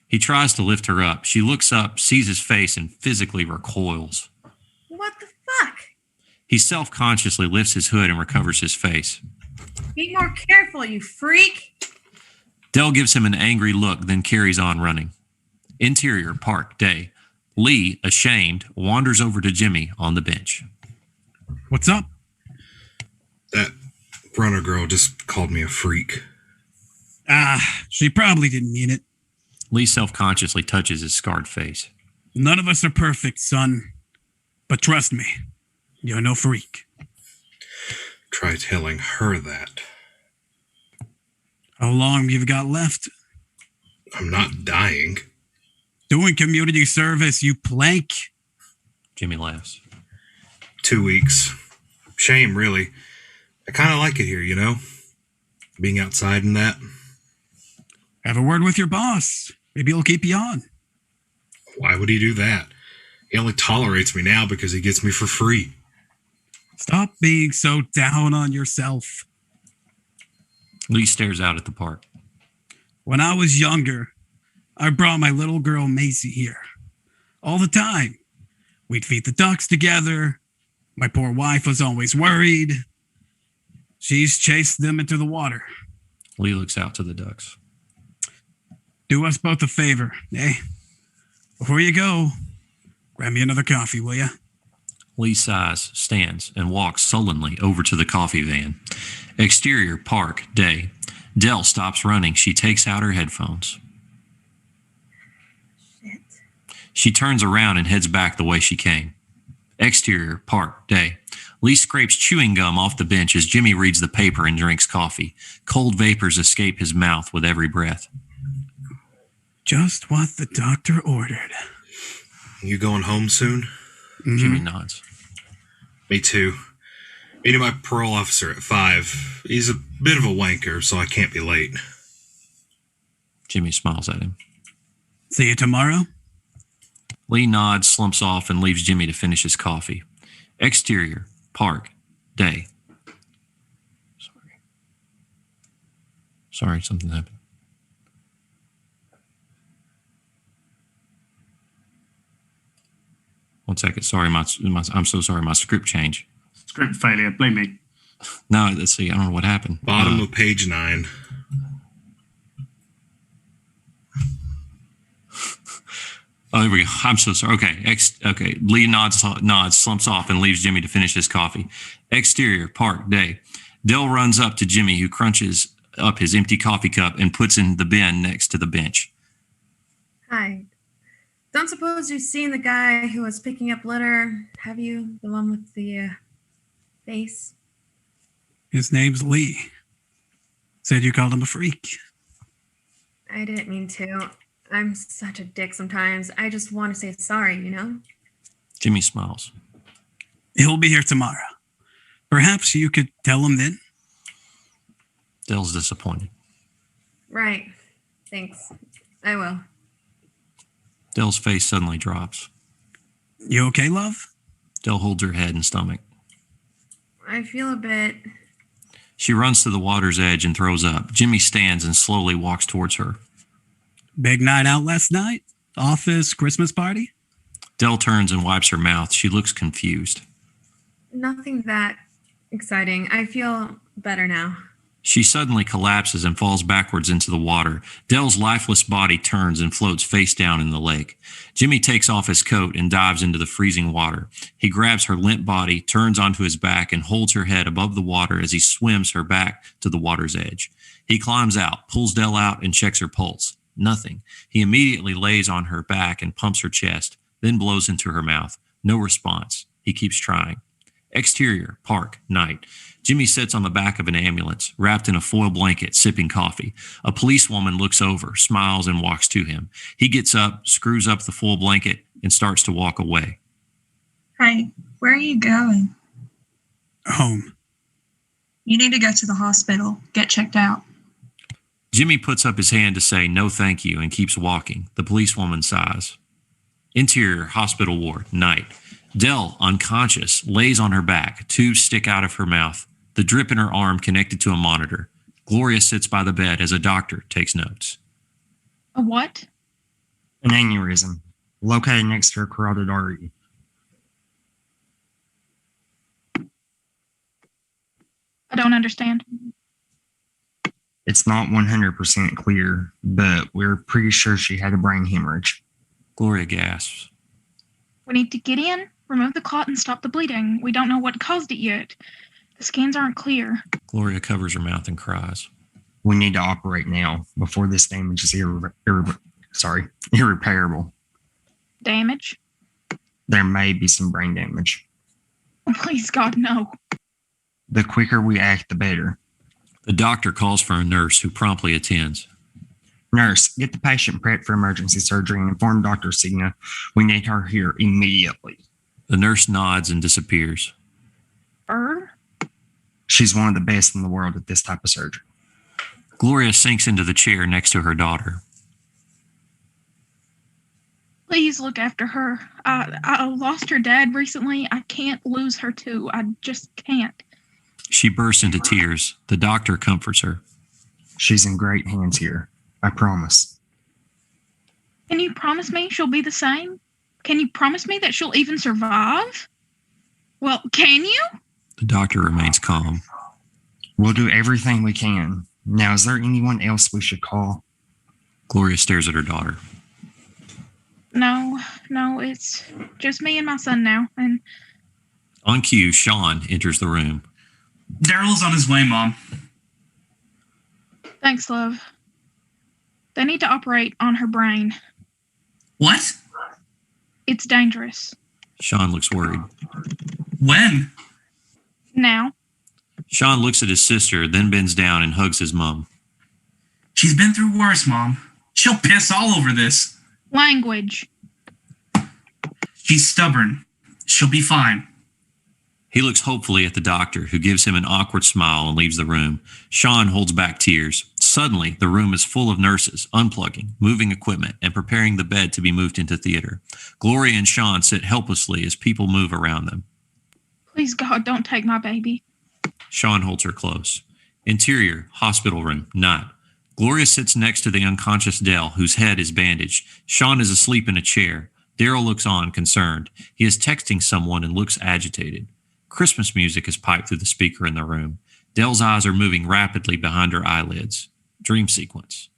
Speaker 12: He tries to lift her up. She looks up, sees his face, and physically recoils.
Speaker 1: What the fuck?
Speaker 12: He self-consciously lifts his hood and recovers his face.
Speaker 1: Be more careful, you freak.
Speaker 12: Dell gives him an angry look, then carries on running. Interior, park, day. Lee, ashamed, wanders over to Jimmy on the bench.
Speaker 25: What's up?
Speaker 23: That runner girl just called me a freak.
Speaker 25: She probably didn't mean it.
Speaker 12: Lee self-consciously touches his scarred face.
Speaker 25: None of us are perfect, son. But trust me, you're no freak.
Speaker 23: Try telling her that.
Speaker 25: How long you've got left?
Speaker 23: I'm not dying.
Speaker 25: Doing community service, you plank.
Speaker 12: Jimmy laughs.
Speaker 23: 2 weeks. Shame, really. I kind of like it here, you know? Being outside and that.
Speaker 25: Have a word with your boss. Maybe he'll keep you on.
Speaker 23: Why would he do that? He only tolerates me now because he gets me for free.
Speaker 25: Stop being so down on yourself.
Speaker 12: Lee stares out at the park.
Speaker 25: When I was younger, I brought my little girl Macy here. All the time. We'd feed the ducks together. My poor wife was always worried. She's chased them into the water.
Speaker 12: Lee looks out to the ducks.
Speaker 25: Do us both a favor, eh? Before you go, grab me another coffee, will ya?
Speaker 12: Lee sighs, stands, and walks sullenly over to the coffee van. Exterior, park, day. Dell stops running. She takes out her headphones.
Speaker 1: Shit.
Speaker 12: She turns around and heads back the way she came. Exterior, park, day. Lee scrapes chewing gum off the bench as Jimmy reads the paper and drinks coffee. Cold vapors escape his mouth with every breath.
Speaker 25: Just what the doctor ordered.
Speaker 23: You going home soon?
Speaker 25: Mm-hmm.
Speaker 12: Jimmy nods.
Speaker 23: Me too. Meeting my parole officer at 5. He's a bit of a wanker, so I can't be late.
Speaker 12: Jimmy smiles at him.
Speaker 25: See you tomorrow?
Speaker 12: Lee nods, slumps off, and leaves Jimmy to finish his coffee. Exterior, park, day. Sorry, something happened. One second. Sorry, I'm so sorry. My script changed.
Speaker 14: Script failure. Blame me.
Speaker 12: No, let's see. I don't know what happened.
Speaker 23: Bottom of page 9.
Speaker 12: Oh, there we go. I'm so sorry. Okay. Okay. Lee nods, slumps off, and leaves Jimmy to finish his coffee. Exterior, park, day. Dell runs up to Jimmy, who crunches up his empty coffee cup and puts in the bin next to the bench.
Speaker 1: Hi. Don't suppose you've seen the guy who was picking up litter, have you? The one with the face?
Speaker 25: His name's Lee. Said you called him a freak.
Speaker 1: I didn't mean to. I'm such a dick sometimes. I just want to say sorry, you know?
Speaker 12: Jimmy smiles.
Speaker 25: He'll be here tomorrow. Perhaps you could tell him then?
Speaker 12: Dell's disappointed.
Speaker 1: Right. Thanks. I will.
Speaker 12: Dell's face suddenly drops.
Speaker 25: You okay, love?
Speaker 12: Dell holds her head and stomach.
Speaker 1: I feel a bit...
Speaker 12: She runs to the water's edge and throws up. Jimmy stands and slowly walks towards her.
Speaker 25: Big night out last night? Office, Christmas party?
Speaker 12: Dell turns and wipes her mouth. She looks confused.
Speaker 1: Nothing that exciting. I feel better now.
Speaker 12: She suddenly collapses and falls backwards into the water. Dell's lifeless body turns and floats face down in the lake. Jimmy takes off his coat and dives into the freezing water. He grabs her limp body, turns onto his back, and holds her head above the water as he swims her back to the water's edge. He climbs out, pulls Dell out, and checks her pulse. Nothing. He immediately lays on her back and pumps her chest, then blows into her mouth. No response. He keeps trying. Exterior, park, night. Jimmy sits on the back of an ambulance, wrapped in a foil blanket, sipping coffee. A policewoman looks over, smiles, and walks to him. He gets up, screws up the foil blanket, and starts to walk away.
Speaker 17: Hey, where are you going?
Speaker 25: Home.
Speaker 17: You need to go to the hospital. Get checked out.
Speaker 12: Jimmy puts up his hand to say no thank you and keeps walking. The policewoman sighs. Interior, hospital ward, night. Dell, unconscious, lays on her back. Tubes stick out of her mouth. The drip in her arm connected to a monitor. Gloria sits by the bed as a doctor takes notes.
Speaker 17: A what?
Speaker 24: An aneurysm, located next to her carotid artery.
Speaker 17: I don't understand.
Speaker 24: It's not 100% clear, but we're pretty sure she had a brain hemorrhage.
Speaker 12: Gloria gasps.
Speaker 17: We need to get in, remove the clot, and stop the bleeding. We don't know what caused it yet. The scans aren't clear.
Speaker 12: Gloria covers her mouth and cries.
Speaker 24: We need to operate now before this damage is irreparable.
Speaker 17: Damage?
Speaker 24: There may be some brain damage.
Speaker 17: Oh, please, God, no.
Speaker 24: The quicker we act, the better.
Speaker 12: The doctor calls for a nurse who promptly attends.
Speaker 24: Nurse, get the patient prepped for emergency surgery and inform Dr. Signa we need her here immediately.
Speaker 12: The nurse nods and disappears.
Speaker 24: She's one of the best in the world at this type of surgery.
Speaker 12: Gloria sinks into the chair next to her daughter.
Speaker 17: Please look after her. I lost her dad recently. I can't lose her too. I just can't.
Speaker 12: She bursts into tears. The doctor comforts her.
Speaker 24: She's in great hands here. I promise.
Speaker 17: Can you promise me she'll be the same? Can you promise me that she'll even survive? Well, can you?
Speaker 12: The doctor remains calm.
Speaker 24: We'll do everything we can. Now, is there anyone else we should call?
Speaker 12: Gloria stares at her daughter.
Speaker 17: No, it's just me and my son now. And
Speaker 12: on cue, Sean enters the room.
Speaker 19: Daryl's on his way, Mom.
Speaker 17: Thanks, love. They need to operate on her brain.
Speaker 19: What?
Speaker 17: It's dangerous.
Speaker 12: Sean looks worried.
Speaker 19: When?
Speaker 17: Now.
Speaker 12: Sean looks at his sister, then bends down and hugs his mom.
Speaker 19: She's been through worse, Mom. She'll piss all over this.
Speaker 17: Language.
Speaker 19: She's stubborn. She'll be fine.
Speaker 12: He looks hopefully at the doctor, who gives him an awkward smile and leaves the room. Sean holds back tears. Suddenly, the room is full of nurses, unplugging, moving equipment, and preparing the bed to be moved into theater. Gloria and Sean sit helplessly as people move around them.
Speaker 17: Please, God, don't take my baby.
Speaker 12: Sean holds her close. Interior, hospital room, night. Gloria sits next to the unconscious Dell, whose head is bandaged. Sean is asleep in a chair. Daryl looks on, concerned. He is texting someone and looks agitated. Christmas music is piped through the speaker in the room. Dell's eyes are moving rapidly behind her eyelids. Dream sequence.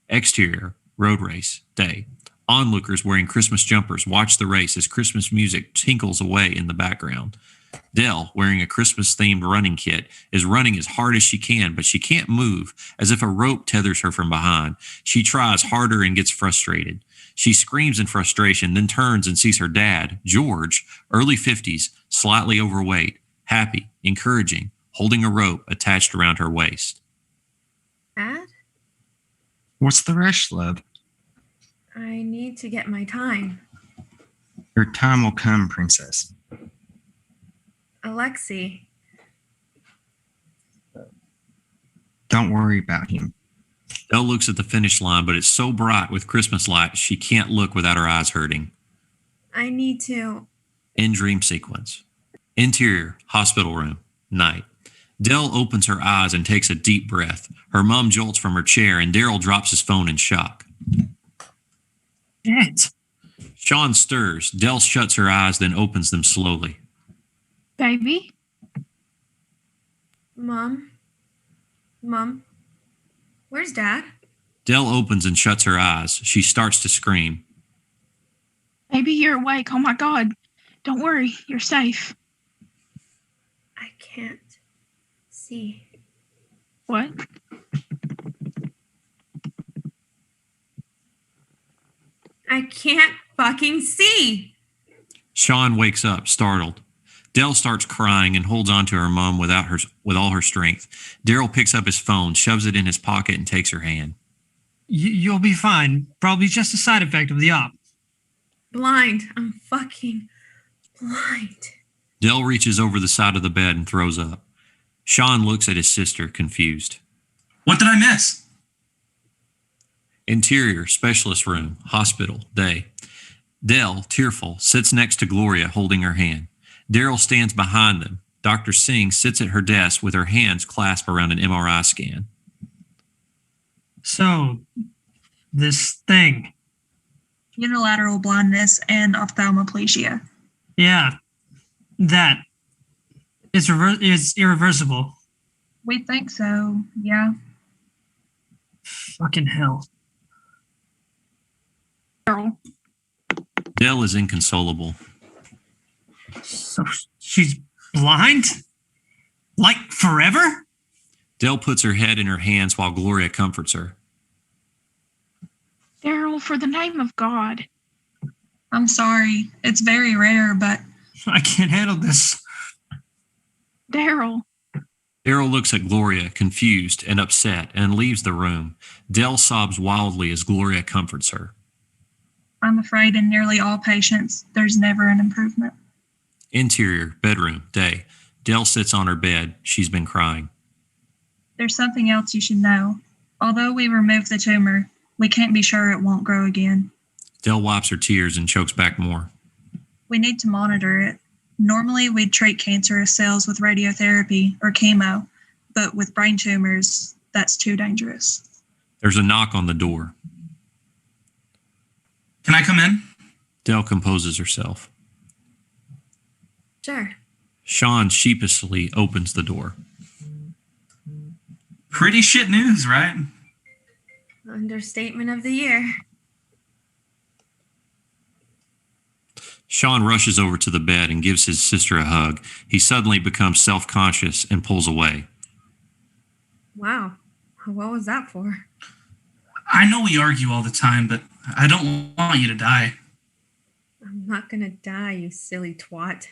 Speaker 12: Exterior, road race, day. Onlookers wearing Christmas jumpers watch the race as Christmas music tinkles away in the background. Dell, wearing a Christmas-themed running kit, is running as hard as she can, but she can't move, as if a rope tethers her from behind. She tries harder and gets frustrated. She screams in frustration, then turns and sees her dad, George, early 50s, slightly overweight, happy, encouraging, holding a rope attached around her waist.
Speaker 1: Dad?
Speaker 24: What's the rush, love?
Speaker 1: I need to get my time.
Speaker 24: Your time will come, princess.
Speaker 1: Alexi.
Speaker 24: Don't worry about him.
Speaker 12: Elle looks at the finish line, but it's so bright with Christmas lights she can't look without her eyes hurting.
Speaker 1: I need to.
Speaker 12: In dream sequence. Interior, hospital room, night. Dell opens her eyes and takes a deep breath. Her mom jolts from her chair, and Daryl drops his phone in shock.
Speaker 19: Shit.
Speaker 12: Sean stirs. Dell shuts her eyes, then opens them slowly.
Speaker 17: Baby?
Speaker 1: Mom? Where's Dad?
Speaker 12: Dell opens and shuts her eyes. She starts to scream.
Speaker 17: Baby, you're awake. Oh my God. Don't worry. You're safe.
Speaker 1: I can't see.
Speaker 17: What?
Speaker 1: I can't fucking see.
Speaker 12: Sean wakes up, startled. Dell starts crying and holds on to her mom with all her strength. Daryl picks up his phone, shoves it in his pocket, and takes her hand.
Speaker 2: You'll be fine. Probably just a side effect of the op.
Speaker 1: Blind. I'm fucking blind.
Speaker 12: Dell reaches over the side of the bed and throws up. Sean looks at his sister, confused.
Speaker 19: What did I miss?
Speaker 12: Interior, specialist room, hospital, day. Dell, tearful, sits next to Gloria, holding her hand. Daryl stands behind them. Dr. Singh sits at her desk with her hands clasped around an MRI scan.
Speaker 2: So, this thing.
Speaker 9: Unilateral blindness and ophthalmoplegia.
Speaker 2: Yeah, that. It's irreversible.
Speaker 9: We think so, yeah.
Speaker 2: Fucking hell.
Speaker 12: Dell is inconsolable.
Speaker 2: So she's blind? Like forever?
Speaker 12: Dell puts her head in her hands while Gloria comforts her.
Speaker 17: Daryl, for the name of God.
Speaker 9: I'm sorry. It's very rare, but...
Speaker 2: I can't handle this.
Speaker 17: Daryl.
Speaker 12: Daryl looks at Gloria, confused and upset, and leaves the room. Dell sobs wildly as Gloria comforts her.
Speaker 9: I'm afraid in nearly all patients, there's never an improvement.
Speaker 12: Interior, bedroom, day. Dell sits on her bed. She's been crying.
Speaker 9: There's something else you should know. Although we removed the tumor, we can't be sure it won't grow again.
Speaker 12: Dell wipes her tears and chokes back more.
Speaker 9: We need to monitor it. Normally, we'd treat cancerous cells with radiotherapy or chemo, but with brain tumors, that's too dangerous.
Speaker 12: There's a knock on the door.
Speaker 19: Can I come in?
Speaker 12: Dell composes herself.
Speaker 1: Sure.
Speaker 12: Sean sheepishly opens the door.
Speaker 19: Pretty shit news, right?
Speaker 1: Understatement of the year.
Speaker 12: Sean rushes over to the bed and gives his sister a hug. He suddenly becomes self-conscious and pulls away.
Speaker 1: Wow. What was that for?
Speaker 19: I know we argue all the time, but I don't want you to die.
Speaker 1: I'm not gonna die, you silly twat.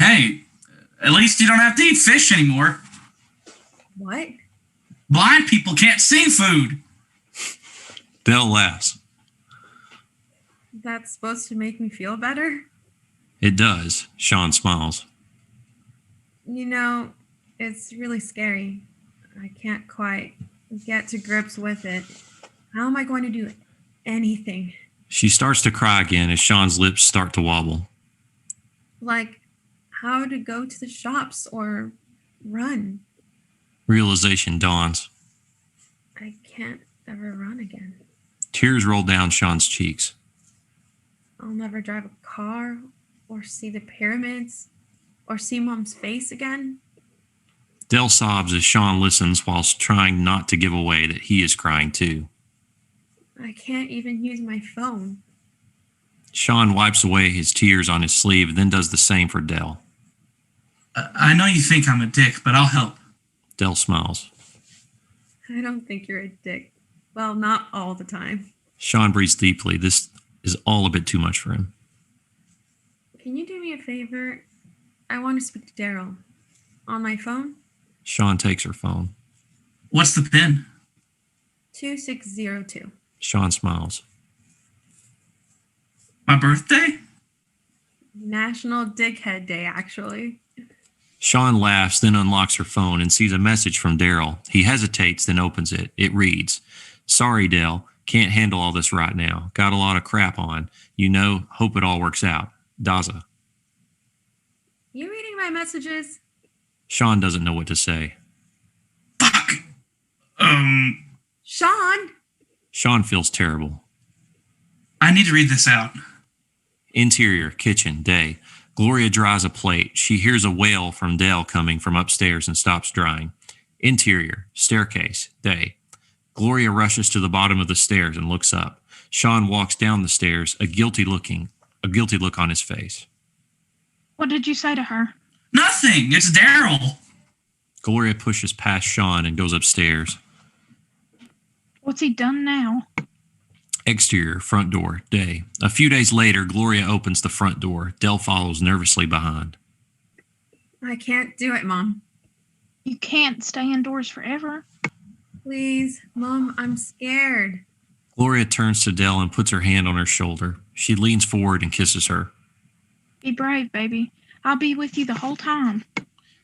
Speaker 19: Hey, at least you don't have to eat fish anymore.
Speaker 1: What?
Speaker 19: Blind people can't see food.
Speaker 12: Dell laughs.
Speaker 1: That's supposed to make me feel better?
Speaker 12: It does. Sean smiles.
Speaker 1: You know, it's really scary. I can't quite get to grips with it. How am I going to do anything?
Speaker 12: She starts to cry again as Sean's lips start to wobble.
Speaker 1: Like, how to go to the shops or run.
Speaker 12: Realization dawns.
Speaker 1: I can't ever run again.
Speaker 12: Tears roll down Sean's cheeks.
Speaker 1: I'll never drive a car or see the pyramids or see Mom's face again.
Speaker 12: Dell sobs as Sean listens whilst trying not to give away that he is crying too.
Speaker 1: I can't even use my phone.
Speaker 12: Sean wipes away his tears on his sleeve and then does the same for Dell.
Speaker 19: I know you think I'm a dick, but I'll help.
Speaker 12: Dell smiles.
Speaker 1: I don't think you're a dick. Well, not all the time.
Speaker 12: Sean breathes deeply. This is all a bit too much for him.
Speaker 1: Can you do me a favor? I want to speak to Daryl. On my phone?
Speaker 12: Sean takes her phone.
Speaker 19: What's the pin?
Speaker 1: 2602.
Speaker 12: Sean smiles.
Speaker 19: My birthday?
Speaker 1: National Dickhead Day, actually.
Speaker 12: Sean laughs, then unlocks her phone and sees a message from Daryl. He hesitates, then opens it. It reads, "Sorry, Dell. Can't handle all this right now. Got a lot of crap on. You know, hope it all works out. Daza."
Speaker 1: You reading my messages?
Speaker 12: Sean doesn't know what to say.
Speaker 1: Sean!
Speaker 12: Sean feels terrible.
Speaker 19: I need to read this out.
Speaker 12: Interior, kitchen, day. Gloria dries a plate. She hears a wail from Dell coming from upstairs and stops drying. Interior, staircase, day. Gloria rushes to the bottom of the stairs and looks up. Sean walks down the stairs, a guilty look on his face.
Speaker 17: What did you say to her?
Speaker 19: Nothing. It's Daryl.
Speaker 12: Gloria pushes past Sean and goes upstairs.
Speaker 17: What's he done now?
Speaker 12: Exterior, front door, day. A few days later, Gloria opens the front door. Dell follows nervously behind.
Speaker 1: I can't do it, Mom.
Speaker 17: You can't stay indoors forever.
Speaker 1: Please, Mom, I'm scared.
Speaker 12: Gloria turns to Dell and puts her hand on her shoulder. She leans forward and kisses her.
Speaker 17: Be brave, baby. I'll be with you the whole time.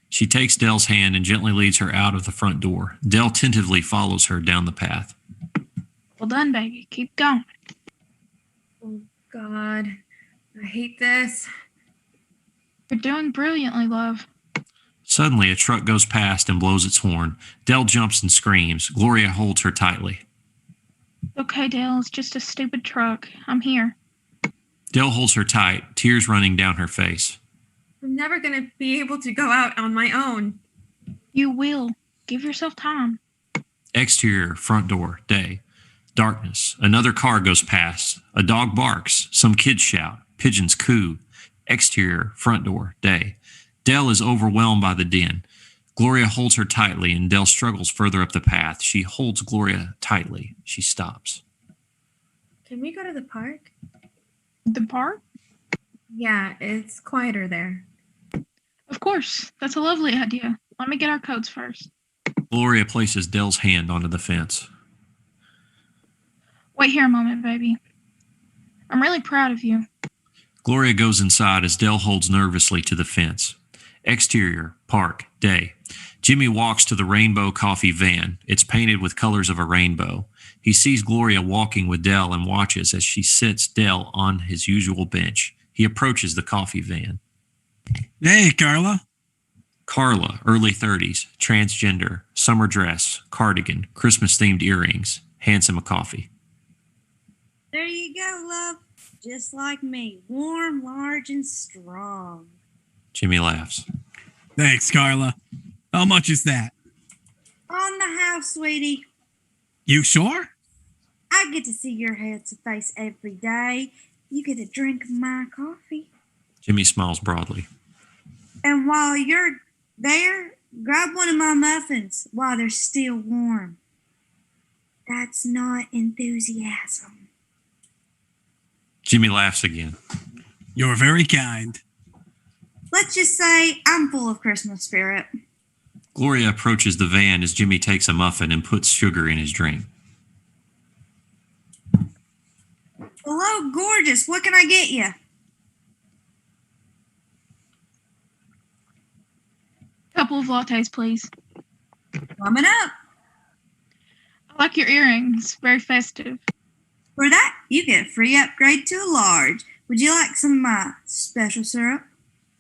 Speaker 12: She takes Dell's hand and gently leads her out of the front door. Dell tentatively follows her down the path.
Speaker 17: Well done, baby. Keep going.
Speaker 1: Oh, God. I hate this.
Speaker 17: You're doing brilliantly, love.
Speaker 12: Suddenly, a truck goes past and blows its horn. Dell jumps and screams. Gloria holds her tightly.
Speaker 17: Okay, Dale. It's just a stupid truck. I'm here.
Speaker 12: Dell holds her tight, tears running down her face.
Speaker 1: I'm never going to be able to go out on my own.
Speaker 17: You will. Give yourself time.
Speaker 12: Exterior, front door, day. Darkness. Another car goes past. A dog barks. Some kids shout. Pigeons coo. Exterior, front door, day. Dell is overwhelmed by the din. Gloria holds her tightly, and Dell struggles further up the path. She holds Gloria tightly. She stops.
Speaker 1: Can we go to the park?
Speaker 17: The park?
Speaker 1: Yeah, it's quieter there.
Speaker 17: Of course. That's a lovely idea. Let me get our coats first.
Speaker 12: Gloria places Dell's hand onto the fence.
Speaker 17: Wait here a moment, baby. I'm really proud of you.
Speaker 12: Gloria goes inside as Dell holds nervously to the fence. Exterior, park, day. Jimmy walks to the rainbow coffee van. It's painted with colors of a rainbow. He sees Gloria walking with Dell and watches as she sits Dell on his usual bench. He approaches the coffee van.
Speaker 25: Hey, Carla.
Speaker 12: Carla, early 30s, transgender, summer dress, cardigan, Christmas-themed earrings, hands him a coffee.
Speaker 15: There you go, love. Just like me. Warm, large, and strong.
Speaker 12: Jimmy laughs.
Speaker 25: Thanks, Carla. How much is that?
Speaker 15: On the house, sweetie.
Speaker 25: You sure?
Speaker 15: I get to see your handsome face every day. You get a drink of my coffee.
Speaker 12: Jimmy smiles broadly.
Speaker 15: And while you're there, grab one of my muffins while they're still warm. That's not enthusiasm.
Speaker 12: Jimmy laughs again.
Speaker 25: You're very kind.
Speaker 15: Let's just say I'm full of Christmas spirit.
Speaker 12: Gloria approaches the van as Jimmy takes a muffin and puts sugar in his drink.
Speaker 15: Hello, gorgeous. What can I get you?
Speaker 17: Couple of lattes, please.
Speaker 15: Coming up.
Speaker 17: I like your earrings. Very festive.
Speaker 15: For that, you get a free upgrade to a large. Would you like some of my special syrup?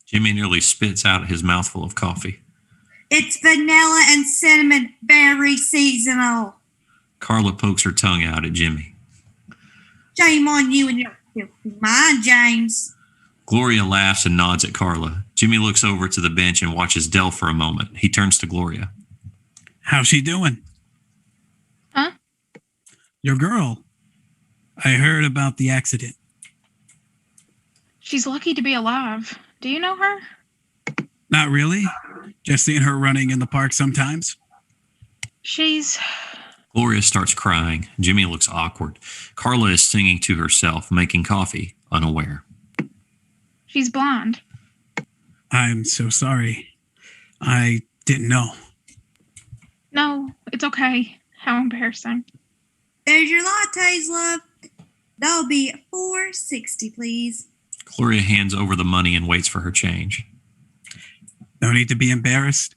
Speaker 12: Jimmy nearly spits out his mouthful of coffee.
Speaker 15: It's vanilla and cinnamon, very seasonal.
Speaker 12: Carla pokes her tongue out at Jimmy.
Speaker 15: Shame on you and your filthy mind, James.
Speaker 12: Gloria laughs and nods at Carla. Jimmy looks over to the bench and watches Dell for a moment. He turns to Gloria.
Speaker 25: How's she doing?
Speaker 17: Huh?
Speaker 25: Your girl. I heard about the accident.
Speaker 17: She's lucky to be alive. Do you know her?
Speaker 25: Not really. Just seeing her running in the park sometimes.
Speaker 17: She's...
Speaker 12: Gloria starts crying. Jimmy looks awkward. Carla is singing to herself, making coffee, unaware.
Speaker 17: She's blonde.
Speaker 25: I'm so sorry. I didn't know.
Speaker 17: No, it's okay. How embarrassing.
Speaker 15: There's your lattes, love. That'll be $4.60, please.
Speaker 12: Gloria hands over the money and waits for her change.
Speaker 25: No need to be embarrassed.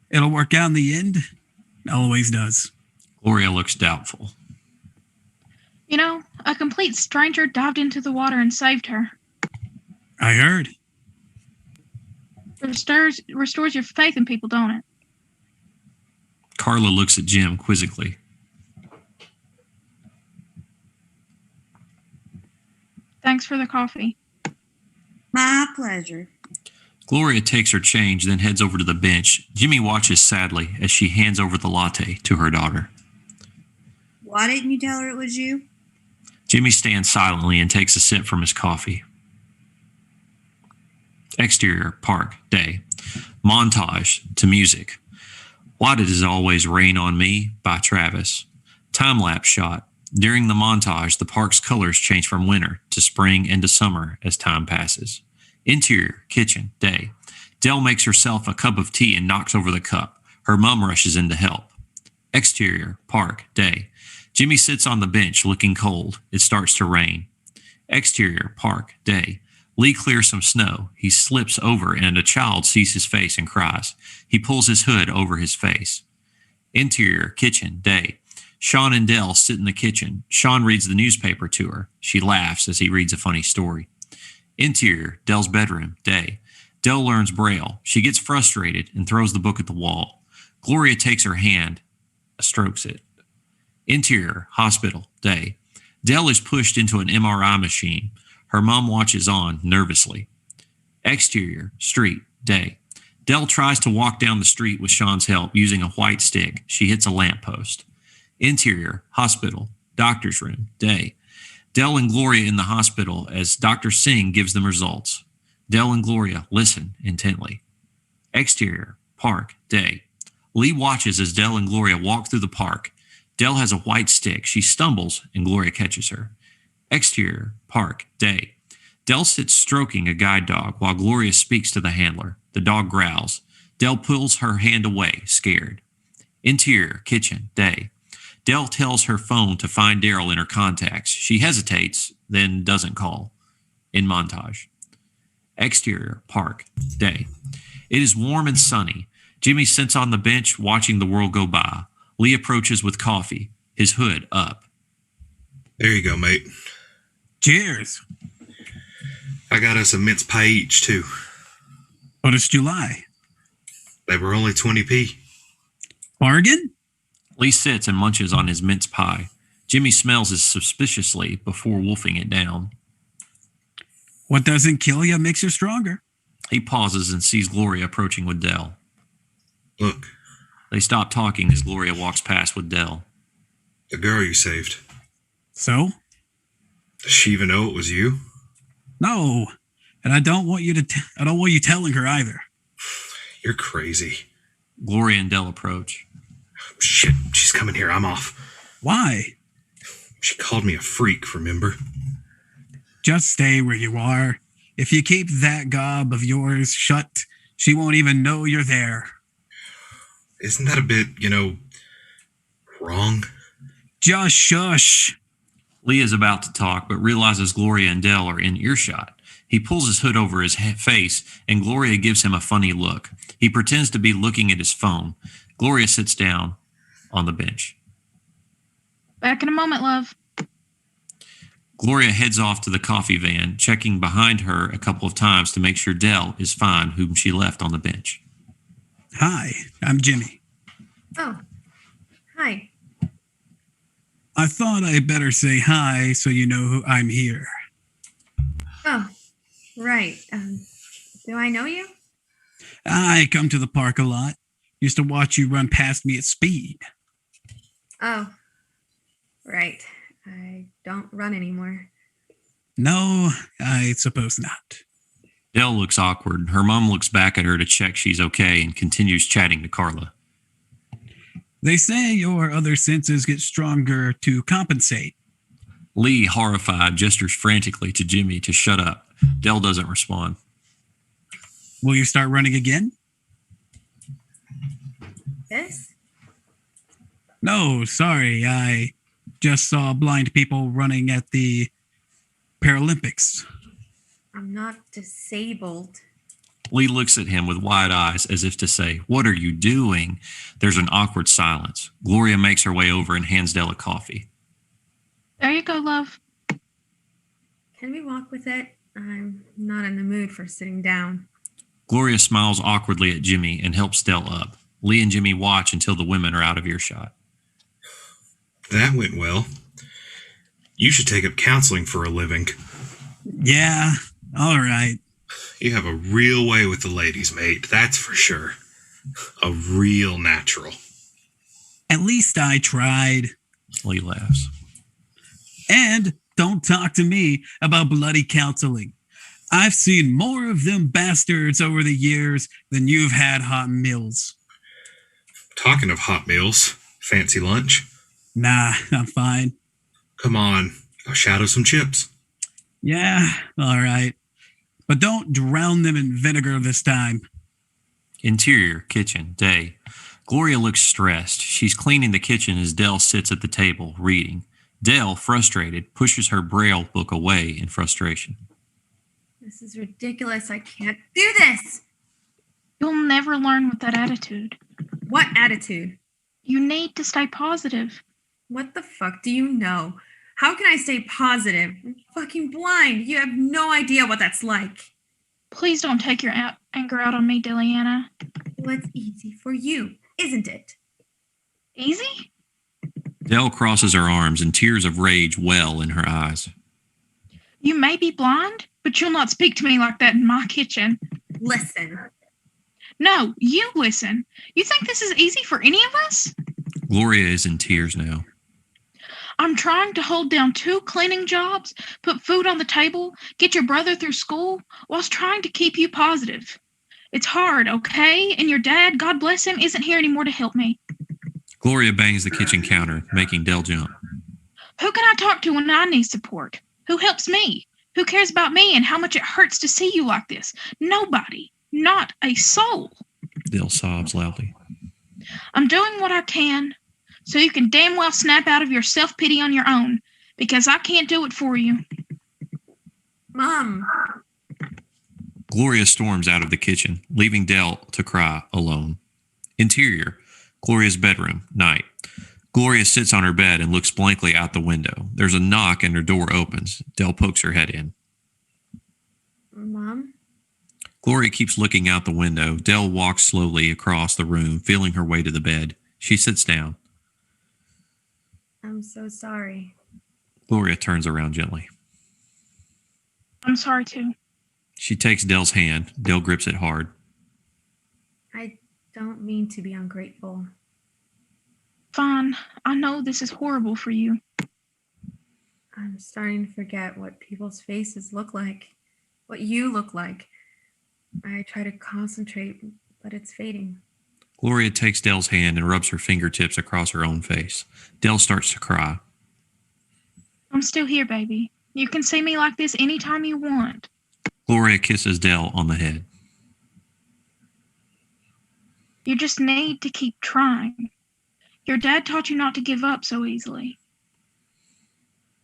Speaker 25: It'll work out in the end. It always does.
Speaker 12: Gloria looks doubtful.
Speaker 17: You know, a complete stranger dived into the water and saved her.
Speaker 25: I heard.
Speaker 17: Restores your faith in people, don't it?
Speaker 12: Carla looks at Jim quizzically.
Speaker 17: Thanks for the coffee.
Speaker 15: My pleasure.
Speaker 12: Gloria takes her change, then heads over to the bench. Jimmy watches sadly as she hands over the latte to her daughter.
Speaker 15: Why didn't you tell her it was you?
Speaker 12: Jimmy stands silently and takes a sip from his coffee. Exterior, park, day. Montage to music. Why Did It Always Rain on Me by Travis. Time-lapse shot. During the montage, the park's colors change from winter to spring and to summer as time passes. Interior, kitchen, day. Dell makes herself a cup of tea and knocks over the cup. Her mom rushes in to help. Exterior, park, day. Jimmy sits on the bench looking cold. It starts to rain. Exterior, park, day. Lee clears some snow. He slips over and a child sees his face and cries. He pulls his hood over his face. Interior, kitchen, day. Sean and Dell sit in the kitchen. Sean reads the newspaper to her. She laughs as he reads a funny story. Interior, Dell's bedroom, day. Dell learns Braille. She gets frustrated and throws the book at the wall. Gloria takes her hand, strokes it. Interior, hospital, day. Dell is pushed into an MRI machine. Her mom watches on nervously. Exterior, street, day. Dell tries to walk down the street with Sean's help using a white stick. She hits a lamppost. Interior, hospital, doctor's room, day. Dell and Gloria in the hospital as Dr. Singh gives them results. Dell and Gloria listen intently. Exterior, park, day. Lee watches as Dell and Gloria walk through the park. Dell has a white stick. She stumbles and Gloria catches her. Exterior, park, day. Dell sits stroking a guide dog while Gloria speaks to the handler. The dog growls. Dell pulls her hand away, scared. Interior, kitchen, day. Dell tells her phone to find Daryl in her contacts. She hesitates, then doesn't call. In montage. Exterior, park, day. It is warm and sunny. Jimmy sits on the bench watching the world go by. Lee approaches with coffee, his hood up.
Speaker 23: There you go, mate.
Speaker 25: Cheers.
Speaker 23: I got us a mince pie each, too.
Speaker 25: What is July?
Speaker 23: They were only 20p.
Speaker 25: Bargain?
Speaker 12: Lee sits and munches on his mince pie. Jimmy smells it suspiciously before wolfing it down.
Speaker 25: What doesn't kill you makes you stronger.
Speaker 12: He pauses and sees Gloria approaching with Dell.
Speaker 23: Look.
Speaker 12: They stop talking as Gloria walks past with Dell.
Speaker 23: The girl you saved.
Speaker 25: So?
Speaker 23: Does she even know it was you?
Speaker 25: No. And I don't want you telling her either.
Speaker 23: You're crazy.
Speaker 12: Gloria and Dell approach.
Speaker 23: Shit, she's coming here. I'm off.
Speaker 25: Why?
Speaker 23: She called me a freak, remember?
Speaker 25: Just stay where you are. If you keep that gob of yours shut, she won't even know you're there.
Speaker 23: Isn't that a bit, wrong?
Speaker 25: Just shush.
Speaker 12: Lee is about to talk, but realizes Gloria and Dell are in earshot. He pulls his hood over his face, and Gloria gives him a funny look. He pretends to be looking at his phone. Gloria sits down on the bench.
Speaker 17: Back in a moment, love.
Speaker 12: Gloria heads off to the coffee van, checking behind her a couple of times to make sure Dell is fine, whom she left on the bench.
Speaker 25: Hi, I'm Jimmy.
Speaker 1: Oh, hi.
Speaker 25: I thought I'd better say hi so you know who I'm here.
Speaker 1: Oh, right. Do I know you?
Speaker 25: I come to the park a lot. Used to watch you run past me at speed.
Speaker 1: Oh, right. I don't run anymore.
Speaker 25: No, I suppose not.
Speaker 12: Dell looks awkward. Her mom looks back at her to check she's okay and continues chatting to Carla.
Speaker 25: They say your other senses get stronger to compensate.
Speaker 12: Lee, horrified, gestures frantically to Jimmy to shut up. Dell doesn't respond.
Speaker 25: Will you start running again?
Speaker 1: This?
Speaker 25: No, sorry. I just saw blind people running at the Paralympics.
Speaker 1: I'm not disabled.
Speaker 12: Lee looks at him with wide eyes as if to say, "What are you doing?" There's an awkward silence. Gloria makes her way over and hands Dell a coffee.
Speaker 17: There you go, love.
Speaker 1: Can we walk with it? I'm not in the mood for sitting down.
Speaker 12: Gloria smiles awkwardly at Jimmy and helps Dell up. Lee and Jimmy watch until the women are out of earshot.
Speaker 23: That went well. You should take up counseling for a living.
Speaker 25: Yeah, all right.
Speaker 23: You have a real way with the ladies, mate, that's for sure. A real natural.
Speaker 25: At least I tried.
Speaker 12: Lee laughs.
Speaker 25: And don't talk to me about bloody counseling. I've seen more of them bastards over the years than you've had hot meals.
Speaker 23: Talking of hot meals, fancy lunch?
Speaker 25: Nah, I'm fine.
Speaker 23: Come on, I'll shadow some chips.
Speaker 25: Yeah, all right. But don't drown them in vinegar this time.
Speaker 12: Interior, kitchen, day. Gloria looks stressed. She's cleaning the kitchen as Dell sits at the table, reading. Dell, frustrated, pushes her Braille book away in frustration.
Speaker 1: This is ridiculous. I can't do this.
Speaker 17: You'll never learn with that attitude.
Speaker 1: What attitude?
Speaker 17: You need to stay positive.
Speaker 1: What the fuck do you know? How can I stay positive? I'm fucking blind. You have no idea what that's like.
Speaker 17: Please don't take your anger out on me, Dilliana.
Speaker 1: Well, it's easy for you, isn't it?
Speaker 17: Easy?
Speaker 12: Dell crosses her arms and tears of rage well in her eyes.
Speaker 17: You may be blind, but you'll not speak to me like that in my kitchen.
Speaker 1: Listen.
Speaker 17: No, you listen. You think this is easy for any of us?
Speaker 12: Gloria is in tears now.
Speaker 17: I'm trying to hold down 2 cleaning jobs, put food on the table, get your brother through school, whilst trying to keep you positive. It's hard, okay? And your dad, God bless him, isn't here anymore to help me.
Speaker 12: Gloria bangs the kitchen counter, making Dell jump.
Speaker 17: Who can I talk to when I need support? Who helps me? Who cares about me and how much it hurts to see you like this? Nobody. Not a soul.
Speaker 12: Dell sobs loudly.
Speaker 17: I'm doing what I can, so you can damn well snap out of your self-pity on your own, because I can't do it for you.
Speaker 1: Mom.
Speaker 12: Gloria storms out of the kitchen, leaving Dell to cry alone. Interior, Gloria's bedroom, night. Gloria sits on her bed and looks blankly out the window. There's a knock and her door opens. Dell pokes her head in.
Speaker 1: Mom?
Speaker 12: Gloria keeps looking out the window. Dell walks slowly across the room, feeling her way to the bed. She sits down.
Speaker 1: I'm so sorry.
Speaker 12: Gloria turns around gently.
Speaker 17: I'm sorry, too.
Speaker 12: She takes Dell's hand. Dell grips it hard.
Speaker 1: I don't mean to be ungrateful.
Speaker 17: Fine. I know this is horrible for you.
Speaker 1: I'm starting to forget what people's faces look like, what you look like. I try to concentrate, but it's fading.
Speaker 12: Gloria takes Dell's hand and rubs her fingertips across her own face. Dell starts to cry.
Speaker 17: I'm still here, baby. You can see me like this anytime you want.
Speaker 12: Gloria kisses Dell on the head.
Speaker 17: You just need to keep trying. Your dad taught you not to give up so easily.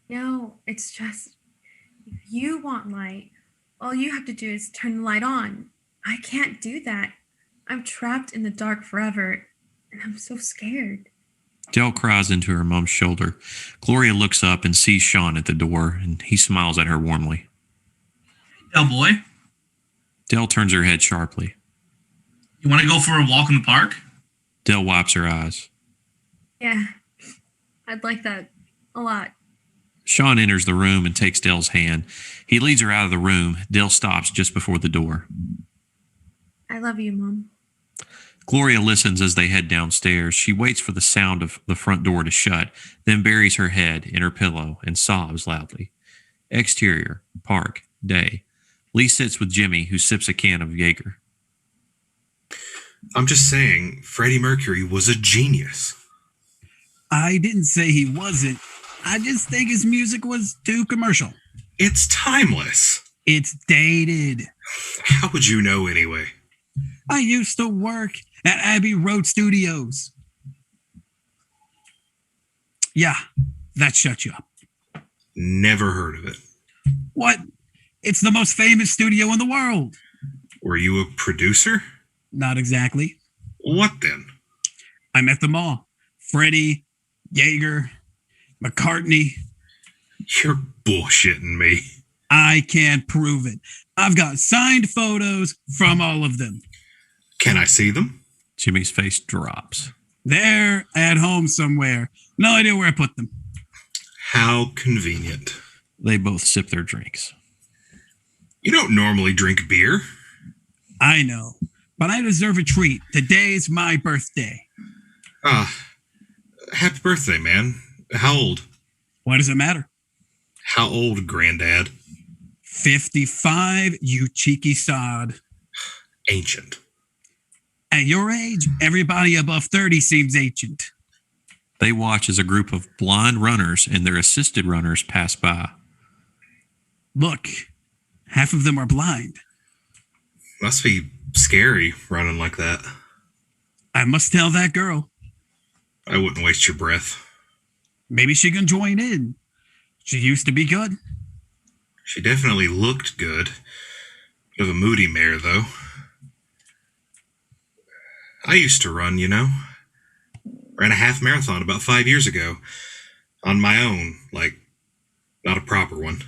Speaker 1: No, it's just, if you want light, all you have to do is turn the light on. I can't do that. I'm trapped in the dark forever, and I'm so scared.
Speaker 12: Dell cries into her mom's shoulder. Gloria looks up and sees Sean at the door, and he smiles at her warmly.
Speaker 19: Dell boy,
Speaker 12: Dell turns her head sharply.
Speaker 19: you want to go for a walk in the park?
Speaker 12: Dell wipes her eyes.
Speaker 1: Yeah, I'd like that a lot.
Speaker 12: Sean enters the room and takes Dell's hand. He leads her out of the room. Dell stops just before the door.
Speaker 1: I love you, Mom.
Speaker 12: Gloria listens as they head downstairs. She waits for the sound of the front door to shut, then buries her head in her pillow and sobs loudly. Exterior, park, day. Lee sits with Jimmy, who sips a can of Jaeger.
Speaker 23: I'm just saying, Freddie Mercury was a genius.
Speaker 25: I didn't say he wasn't. I just think his music was too commercial.
Speaker 23: It's timeless.
Speaker 25: It's dated.
Speaker 23: How would you know anyway?
Speaker 25: I used to work at Abbey Road Studios. Yeah, that shut you up.
Speaker 23: Never heard of it.
Speaker 25: What? It's the most famous studio in the world.
Speaker 23: Were you a producer?
Speaker 25: Not exactly.
Speaker 23: What then?
Speaker 25: I met them all. Freddie, Jaeger, McCartney.
Speaker 23: You're bullshitting me.
Speaker 25: I can't prove it. I've got signed photos from all of them.
Speaker 23: Can I see them?
Speaker 12: Jimmy's face drops.
Speaker 25: They're at home somewhere. No idea where I put them.
Speaker 23: How convenient.
Speaker 12: They both sip their drinks.
Speaker 23: You don't normally drink beer.
Speaker 25: I know, but I deserve a treat. Today's my birthday.
Speaker 23: Happy birthday, man. How old?
Speaker 25: What does it matter?
Speaker 23: How old, Granddad?
Speaker 25: 55, you cheeky sod.
Speaker 23: Ancient.
Speaker 25: At your age, everybody above 30 seems ancient.
Speaker 12: They watch as a group of blind runners and their assisted runners pass by.
Speaker 25: Look, half of them are blind.
Speaker 23: Must be scary running like that.
Speaker 25: I must tell that girl.
Speaker 23: I wouldn't waste your breath.
Speaker 25: Maybe she can join in. She used to be good.
Speaker 23: She definitely looked good. Bit of a moody mare, though. I used to run, you know. Ran a half marathon about 5 years ago. On my own, like, not a proper one.